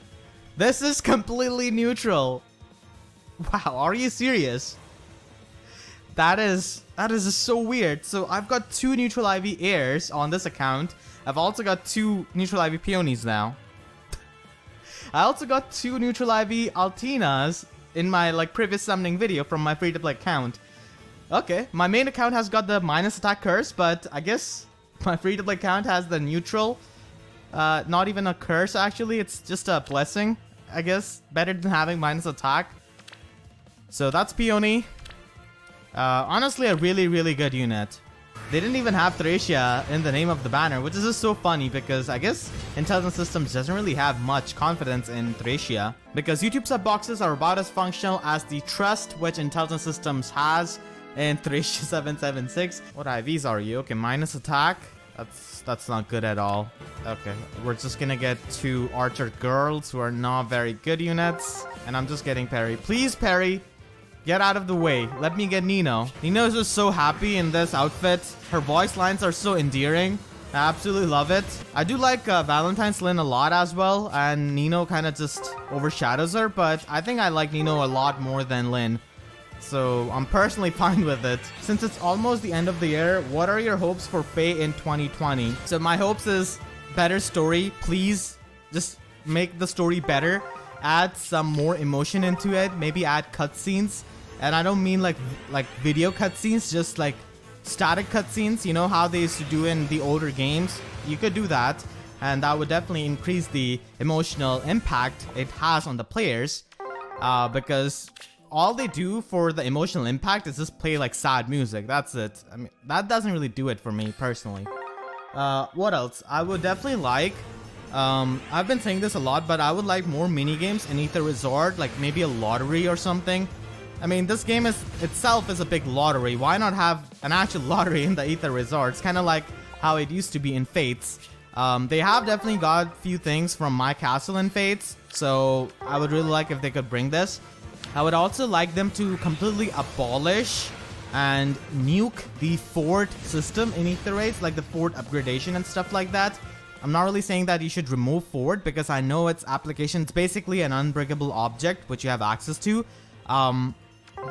This is completely neutral. Wow, are you serious? That is so weird. So I've got 2 neutral IV airs on this account. I've also got 2 neutral IV Peonies now. I also got 2 neutral IV Altinas in my like previous summoning video from my free-to-play account. Okay, my main account has got the minus attack curse, but I guess my free-to-play account has the neutral. Not even a curse actually, it's just a blessing, I guess. Better than having minus attack. So that's Peony. Honestly, a really good unit. They didn't even have Thracia in the name of the banner, which is just so funny because I guess Intelligent Systems doesn't really have much confidence in Thracia. Because YouTube sub boxes are about as functional as the trust which Intelligent Systems has in Thracia 776. What IVs are you? Okay, minus attack. That's not good at all. Okay, we're just gonna get 2 Archer Girls who are not very good units. And I'm just getting Perry. Please, Perry! Get out of the way. Let me get Nino. Nino is just so happy in this outfit. Her voice lines are so endearing. I absolutely love it. I do like Valentine's Lynn a lot as well. And Nino kind of just overshadows her. But I think I like Nino a lot more than Lynn. So I'm personally fine with it. Since it's almost the end of the year, what are your hopes for Faye in 2020? So my hopes is better story. Please just make the story better. Add some more emotion into it. Maybe add cutscenes. And I don't mean like video cutscenes, just like static cutscenes. You know how they used to do in the older games? You could do that. And that would definitely increase the emotional impact it has on the players. Because all they do for the emotional impact is just play like sad music. That's it. I mean, that doesn't really do it for me personally. What else? I would definitely like... I've been saying this a lot, but I would like more minigames in Ether Resort, like maybe a lottery or something. I mean, this game itself is a big lottery. Why not have an actual lottery in the Ether Resort? It's kind of like how it used to be in Fates. They have definitely got a few things from My Castle in Fates, so I would really like if they could bring this. I would also like them to completely abolish and nuke the fort system in Ether Raids, like the fort upgradation and stuff like that. I'm not really saying that you should remove fort because I know its application. It's basically an unbreakable object which you have access to.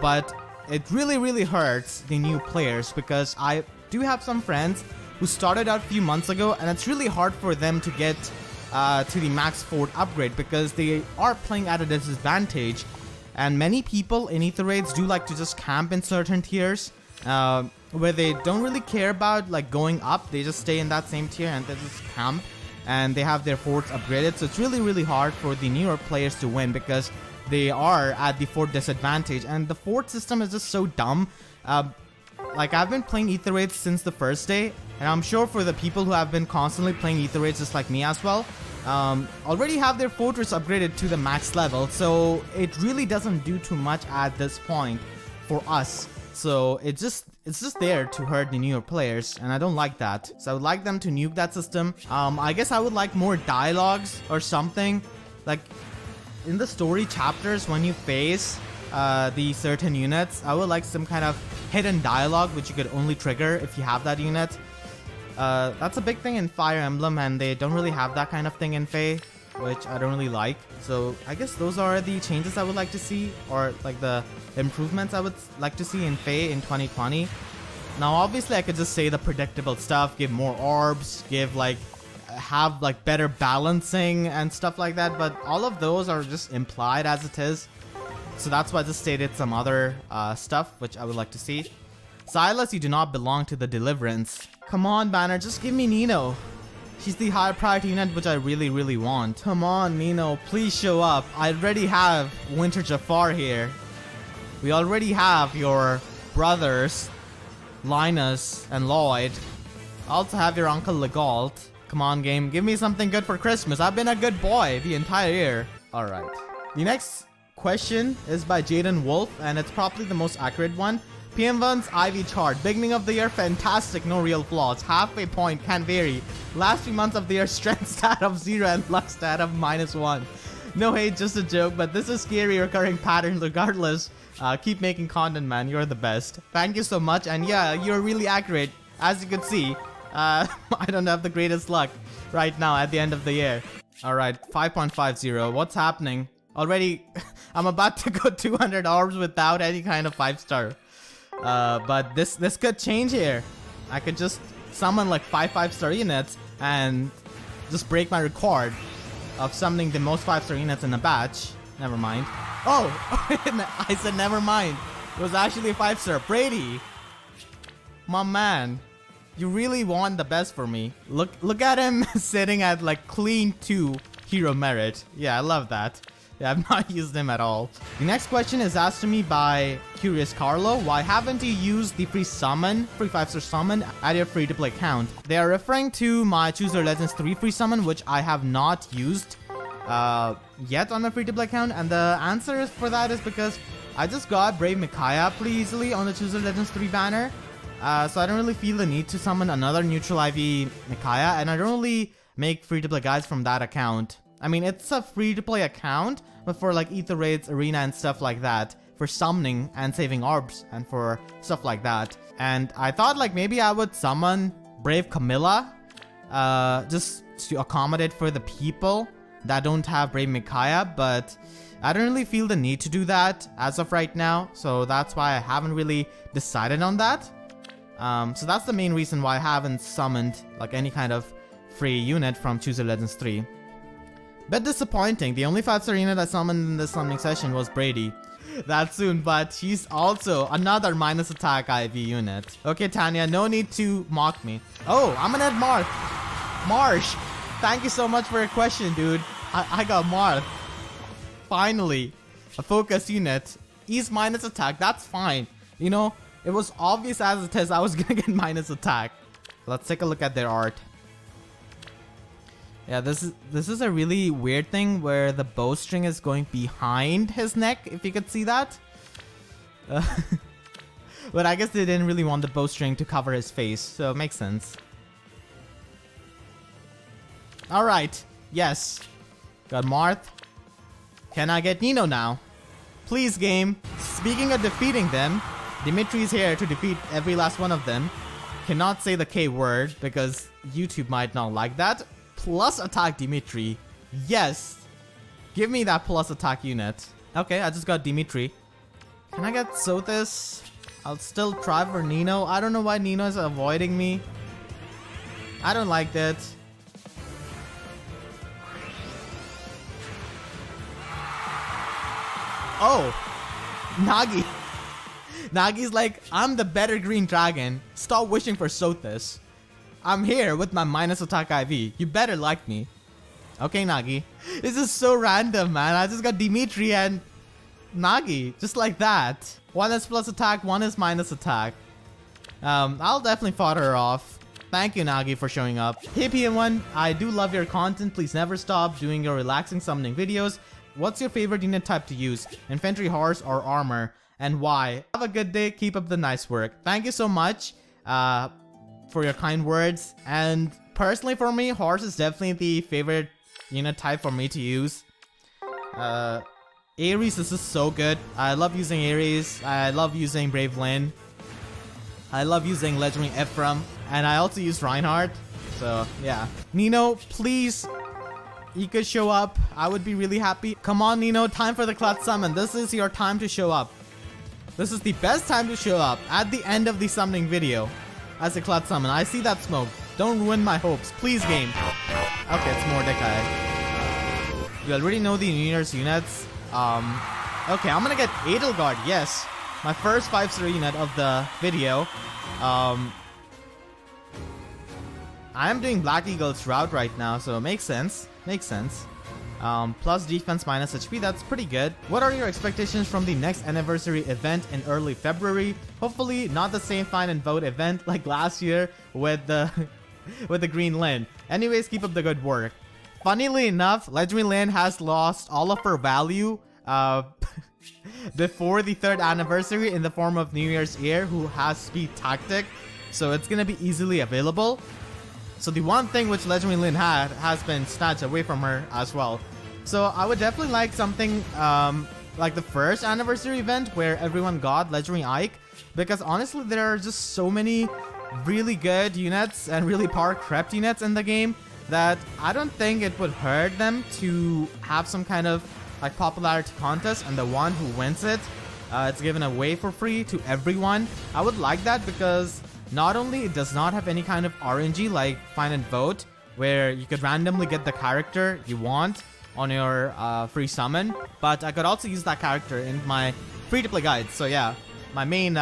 But it really hurts the new players because I do have some friends who started out a few months ago and it's really hard for them to get to the max fort upgrade because they are playing at a disadvantage. And many people in Ether Raids do like to just camp in certain tiers where they don't really care about like going up. They just stay in that same tier and they just camp and they have their forts upgraded. So it's really hard for the newer players to win because they are at the fort disadvantage and the fort system is just so dumb. Like I've been playing Ether Raids since the first day and I'm sure for the people who have been constantly playing Ether Raids just like me as well, already have their fortress upgraded to the max level, so it really doesn't do too much at this point for us. So it's just there to hurt the newer players and I don't like that. So I would like them to nuke that system. I guess I would like more dialogues or something. Like in the story chapters when you face the certain units, I would like some kind of hidden dialogue which you could only trigger if you have that unit. That's a big thing in Fire Emblem and they don't really have that kind of thing in Fae, which I don't really like. So I guess those are the changes I would like to see, or like the improvements I would like to see in Fae in 2020. Now obviously I could just say the predictable stuff, give more orbs, give like have like better balancing and stuff like that, but all of those are just implied as it is. So that's why I just stated some other stuff which I would like to see. Silas, you do not belong to the Deliverance. Come on, Banner, just give me Nino. She's the high priority unit which I really want. Come on, Nino, please show up. I already have Winter Jafar here. We already have your brothers, Linus and Lloyd. I also have your uncle Legault. Come on, game, give me something good for Christmas. I've been a good boy the entire year. Alright. The next question is by Jaden Wolf, and it's probably the most accurate one. PM1's IV chart. Beginning of the year, fantastic, no real flaws. Halfway point can vary. Last few months of the year, strength stat of 0 and luck stat of -1. No hate, just a joke, but this is scary recurring pattern regardless. Keep making content, man. You're the best. Thank you so much, and yeah, you're really accurate. As you can see, I don't have the greatest luck right now at the end of the year. Alright, 5.50. What's happening? Already, I'm about to go 200 orbs without any kind of 5-star. But this could change here. I could just summon like 5-star units and just break my record of summoning the most 5-star units in a batch. Never mind. Oh, I said never mind. It was actually a 5-star. Brady, my man, you really want the best for me. Look at him sitting at like clean 2 hero merit. Yeah, I love that. Yeah, I've not used him at all. The next question is asked to me by Curious Carlo. Why haven't you used the free 5-star summon at your free-to-play account? They are referring to my Choose Your Legends 3 free summon, which I have not used yet on my free-to-play account. And the answer for that is because I just got Brave Micaiah pretty easily on the Choose Your Legends 3 banner. So I don't really feel the need to summon another neutral IV Micaiah, and I don't really make free-to-play guides from that account. I mean, it's a free-to-play account, but for like Ether Raids, Arena, and stuff like that, for summoning and saving orbs, and for stuff like that. And I thought like maybe I would summon Brave Camilla, just to accommodate for the people that don't have Brave Micaiah, but I don't really feel the need to do that as of right now, so that's why I haven't really decided on that. So that's the main reason why I haven't summoned like any kind of free unit from Choose Your Legends 3. Bit disappointing, the only 5-star unit I summoned in this summoning session was Brady. That soon, but he's also another minus attack IV unit. Okay, Tanya, no need to mock me. Oh, I'm gonna add Marsh, thank you so much for your question, dude. I got Marth. Finally, a focus unit. He's minus attack, that's fine. You know, it was obvious as it is I was gonna get minus attack. Let's take a look at their art. Yeah, this is a really weird thing where the bowstring is going behind his neck, if you could see that. But I guess they didn't really want the bowstring to cover his face, so it makes sense. Alright, yes. Got Marth. Can I get Nino now? Please, game. Speaking of defeating them, Dimitri's here to defeat every last one of them. Cannot say the K word because YouTube might not like that. Plus attack Dimitri. Yes. Give me that plus attack unit. Okay, I just got Dimitri. Can I get Sothis? I'll still try for Nino. I don't know why Nino is avoiding me. I don't like that. Oh, Nagi. Nagi's like, I'm the better green dragon. Stop wishing for Sothis. I'm here with my minus attack IV. You better like me. Okay, Nagi. This is so random, man. I just got Dimitri and Nagi. Just like that. One is plus attack, one is minus attack. I'll definitely fought her off. Thank you, Nagi, for showing up. Hey, PM1. I do love your content. Please never stop doing your relaxing summoning videos. What's your favorite unit type to use? Infantry, horse, or armor? And why? Have a good day. Keep up the nice work. Thank you so much. For your kind words. And personally for me, horse is definitely the favorite unit type for me to use. Ares, this is so good. I love using Ares. I love using Brave Lynn. I love using Legendary Ephraim. And I also use Reinhardt. So yeah. Nino, please, you could show up. I would be really happy. Come on, Nino, time for the clutch summon. This is your time to show up. This is the best time to show up at the end of the summoning video. As a clutch summon. I see that smoke. Don't ruin my hopes. Please, game. Okay, it's Mordecai. You already know the New Year's units. Okay, I'm gonna get Edelgard. Yes. My first 5-star unit of the video. I am doing Black Eagle's route right now, so it makes sense. Makes sense. Plus defense minus HP, that's pretty good. What are your expectations from the next anniversary event in early February? Hopefully not the same find and vote event like last year with the with the green Lynn. Anyways, keep up the good work. Funnily enough, Legendary Lynn has lost all of her value before the 3rd anniversary in the form of New Year's Heir, who has speed tactic, so it's gonna be easily available. So the one thing which Legendary Lynn had has been snatched away from her as well. So I would definitely like something like the 1st anniversary event where everyone got Legendary Ike, because honestly there are just so many really good units and really power crept units in the game that I don't think it would hurt them to have some kind of like popularity contest, and the one who wins it, it's given away for free to everyone. I would like that because not only it does not have any kind of RNG like find and vote, where you could randomly get the character you want, on your free summon, but I could also use that character in my free-to-play guides. So yeah, my main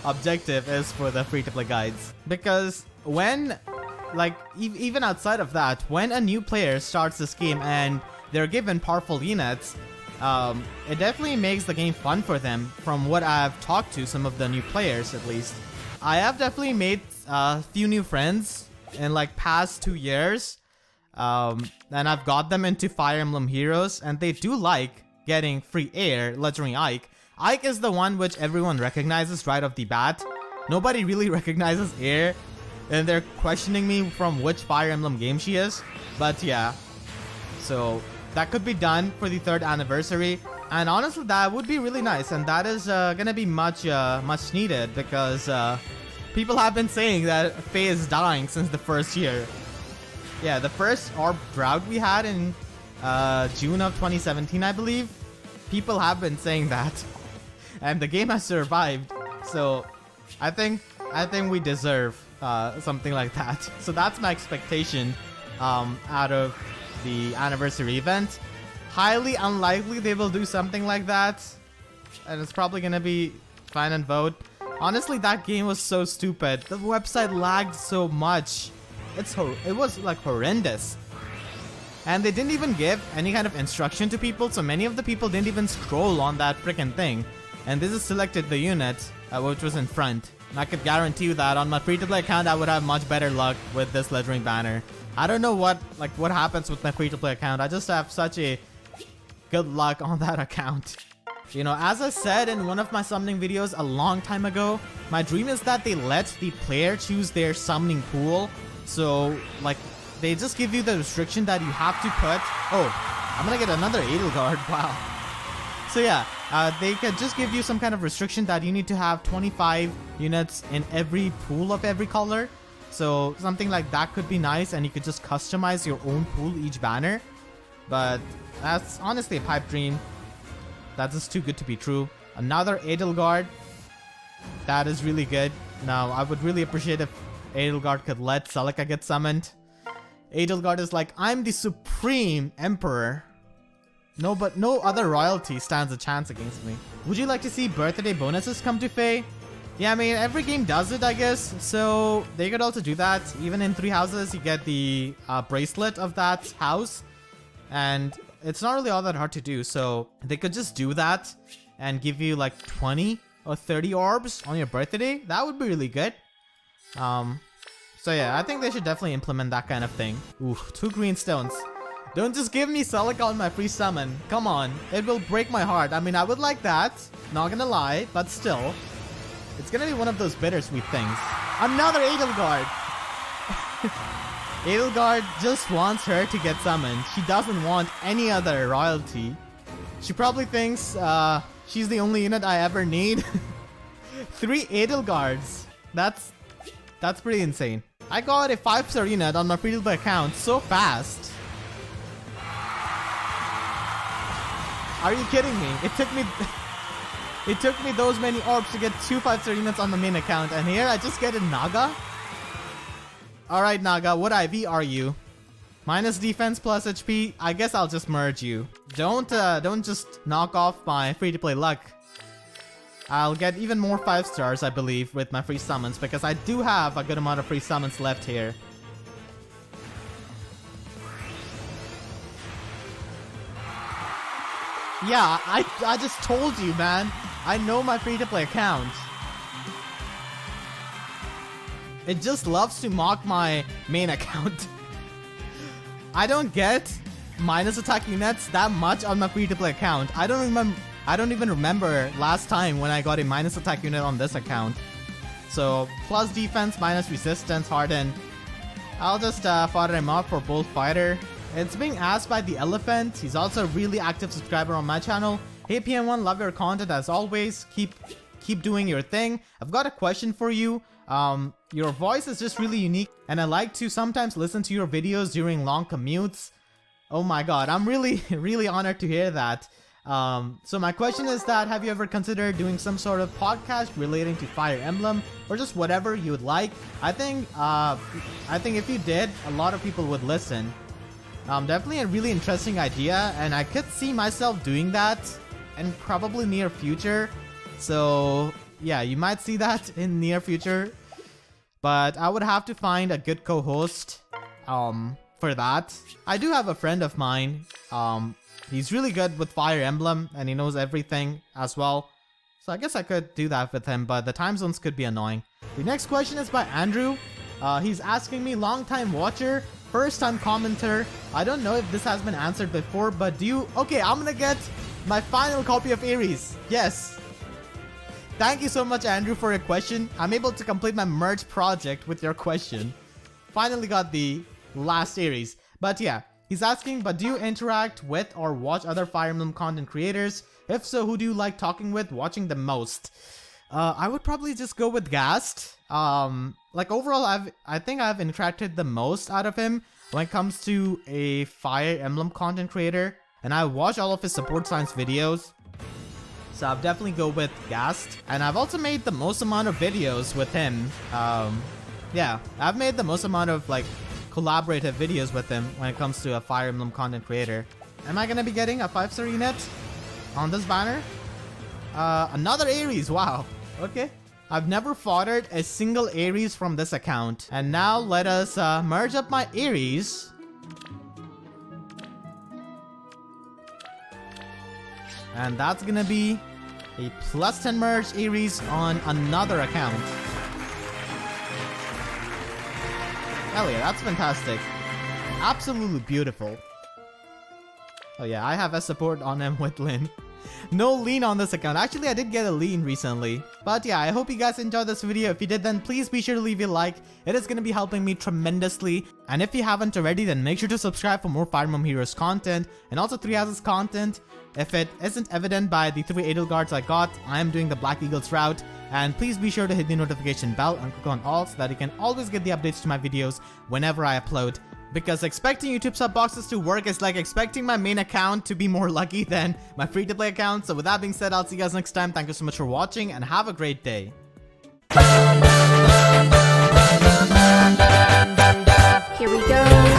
objective is for the free-to-play guides, because when, like, even outside of that, when a new player starts this game and they're given powerful units, it definitely makes the game fun for them. From what I've talked to some of the new players, at least, I have definitely made a few new friends in like past 2 years, and I've got them into Fire Emblem Heroes, and they do like getting free air, legendary Ike. Ike is the one which everyone recognizes right off the bat. Nobody really recognizes air, and they're questioning me from which Fire Emblem game she is. But yeah, so that could be done for the 3rd anniversary, and honestly that would be really nice, and that is gonna be much needed, because people have been saying that Faye is dying since the first year. Yeah, the first orb drought we had in June of 2017, I believe. People have been saying that, and the game has survived. So I think we deserve something like that. So that's my expectation out of the anniversary event. Highly unlikely they will do something like that, and it's probably gonna be Find and Vote. Honestly, that game was so stupid. The website lagged so much. It was like horrendous. And they didn't even give any kind of instruction to people, so many of the people didn't even scroll on that freaking thing. And this is selected the unit, which was in front. And I could guarantee you that on my free-to-play account, I would have much better luck with this legendary banner. I don't know what happens with my free-to-play account. I just have such a good luck on that account. You know, as I said in one of my summoning videos a long time ago, my dream is that they let the player choose their summoning pool. So, like, they just give you the restriction that you have to put... Oh, I'm gonna get another Edelgard, wow. So yeah, they could just give you some kind of restriction that you need to have 25 units in every pool of every color. So something like that could be nice, and you could just customize your own pool each banner. But that's honestly a pipe dream. That's just too good to be true. Another Edelgard. That is really good. Now, I would really appreciate if Edelgard could let Celica get summoned. Edelgard is like, I'm the supreme emperor. No other royalty stands a chance against me. Would you like to see birthday bonuses come to Faye? Yeah, I mean, every game does it, I guess. So they could also do that. Even in 3 houses, you get the bracelet of that house. And it's not really all that hard to do. So they could just do that and give you like 20 or 30 orbs on your birthday. That would be really good. So yeah, I think they should definitely implement that kind of thing. Ooh, 2 green stones. Don't just give me Celica on my free summon. Come on, it will break my heart. I mean, I would like that, not gonna lie, but still. It's gonna be one of those bittersweet things. Another Edelgard! Edelgard just wants her to get summoned. She doesn't want any other royalty. She probably thinks she's the only unit I ever need. 3 Edelgards. That's pretty insane. I got a 5-star unit on my free-to-play account so fast. Are you kidding me? It took me those many orbs to get 2 5-star units on the main account, and here I just get a Naga? Alright Naga, what IV are you? Minus defense plus HP? I guess I'll just merge you. Don't just knock off my free-to-play luck. I'll get even more 5 stars, I believe, with my free summons, because I do have a good amount of free summons left here. Yeah, I just told you, man. I know my free-to-play account. It just loves to mock my main account. I don't get minus attack units that much on my free-to-play account. I don't even remember last time when I got a minus attack unit on this account. So, plus defense, minus resistance, harden. I'll just fodder him up for both fighter. It's being asked by the Elephant. He's also a really active subscriber on my channel. Hey PM1, love your content as always. Keep doing your thing. I've got a question for you. Your voice is just really unique, and I like to sometimes listen to your videos during long commutes. Oh my god, I'm really, really honored to hear that. So my question is that, have you ever considered doing some sort of podcast relating to Fire Emblem, or just whatever you would like? I think if you did, a lot of people would listen. Definitely a really interesting idea, and I could see myself doing that in probably near future. So yeah, you might see that in near future. But I would have to find a good co-host for that. I do have a friend of mine. He's really good with Fire Emblem and he knows everything as well. So I guess I could do that with him, but the time zones could be annoying. The next question is by Andrew. He's asking me, long time watcher, first time commenter. I don't know if this has been answered before, but do you... Okay, I'm gonna get my final copy of Ares. Yes. Thank you so much, Andrew, for your question. I'm able to complete my merge project with your question. Finally got the last Ares. But yeah, he's asking, but do you interact with or watch other Fire Emblem content creators? If so, who do you like talking with, watching the most? I would probably just go with Gast. Like overall, I think I've interacted the most out of him when it comes to a Fire Emblem content creator. And I watch all of his support science videos. So I'll definitely go with Gast. And I've also made the most amount of videos with him. Yeah, I've made the most amount of like collaborative videos with him when it comes to a Fire Emblem content creator. Am I gonna be getting a 5-star unit on this banner? Another Ares, wow. Okay. I've never fathered a single Ares from this account. And now let us merge up my Ares. And that's gonna be a plus 10 merge Ares on another account. Hell yeah, that's fantastic. Absolutely beautiful. Oh yeah, I have a support on him with Lin. No lean on this account. Actually, I did get a lean recently. But yeah, I hope you guys enjoyed this video. If you did, then please be sure to leave a like. It is going to be helping me tremendously. And if you haven't already, then make sure to subscribe for more Fire Emblem Heroes content and also 3 Houses content. If it isn't evident by the 3 Edelgards I got, I am doing the Black Eagles route. And please be sure to hit the notification bell and click on all so that you can always get the updates to my videos whenever I upload. Because expecting YouTube sub boxes to work is like expecting my main account to be more lucky than my free-to-play account. So with that being said, I'll see you guys next time. Thank you so much for watching and have a great day. Here we go.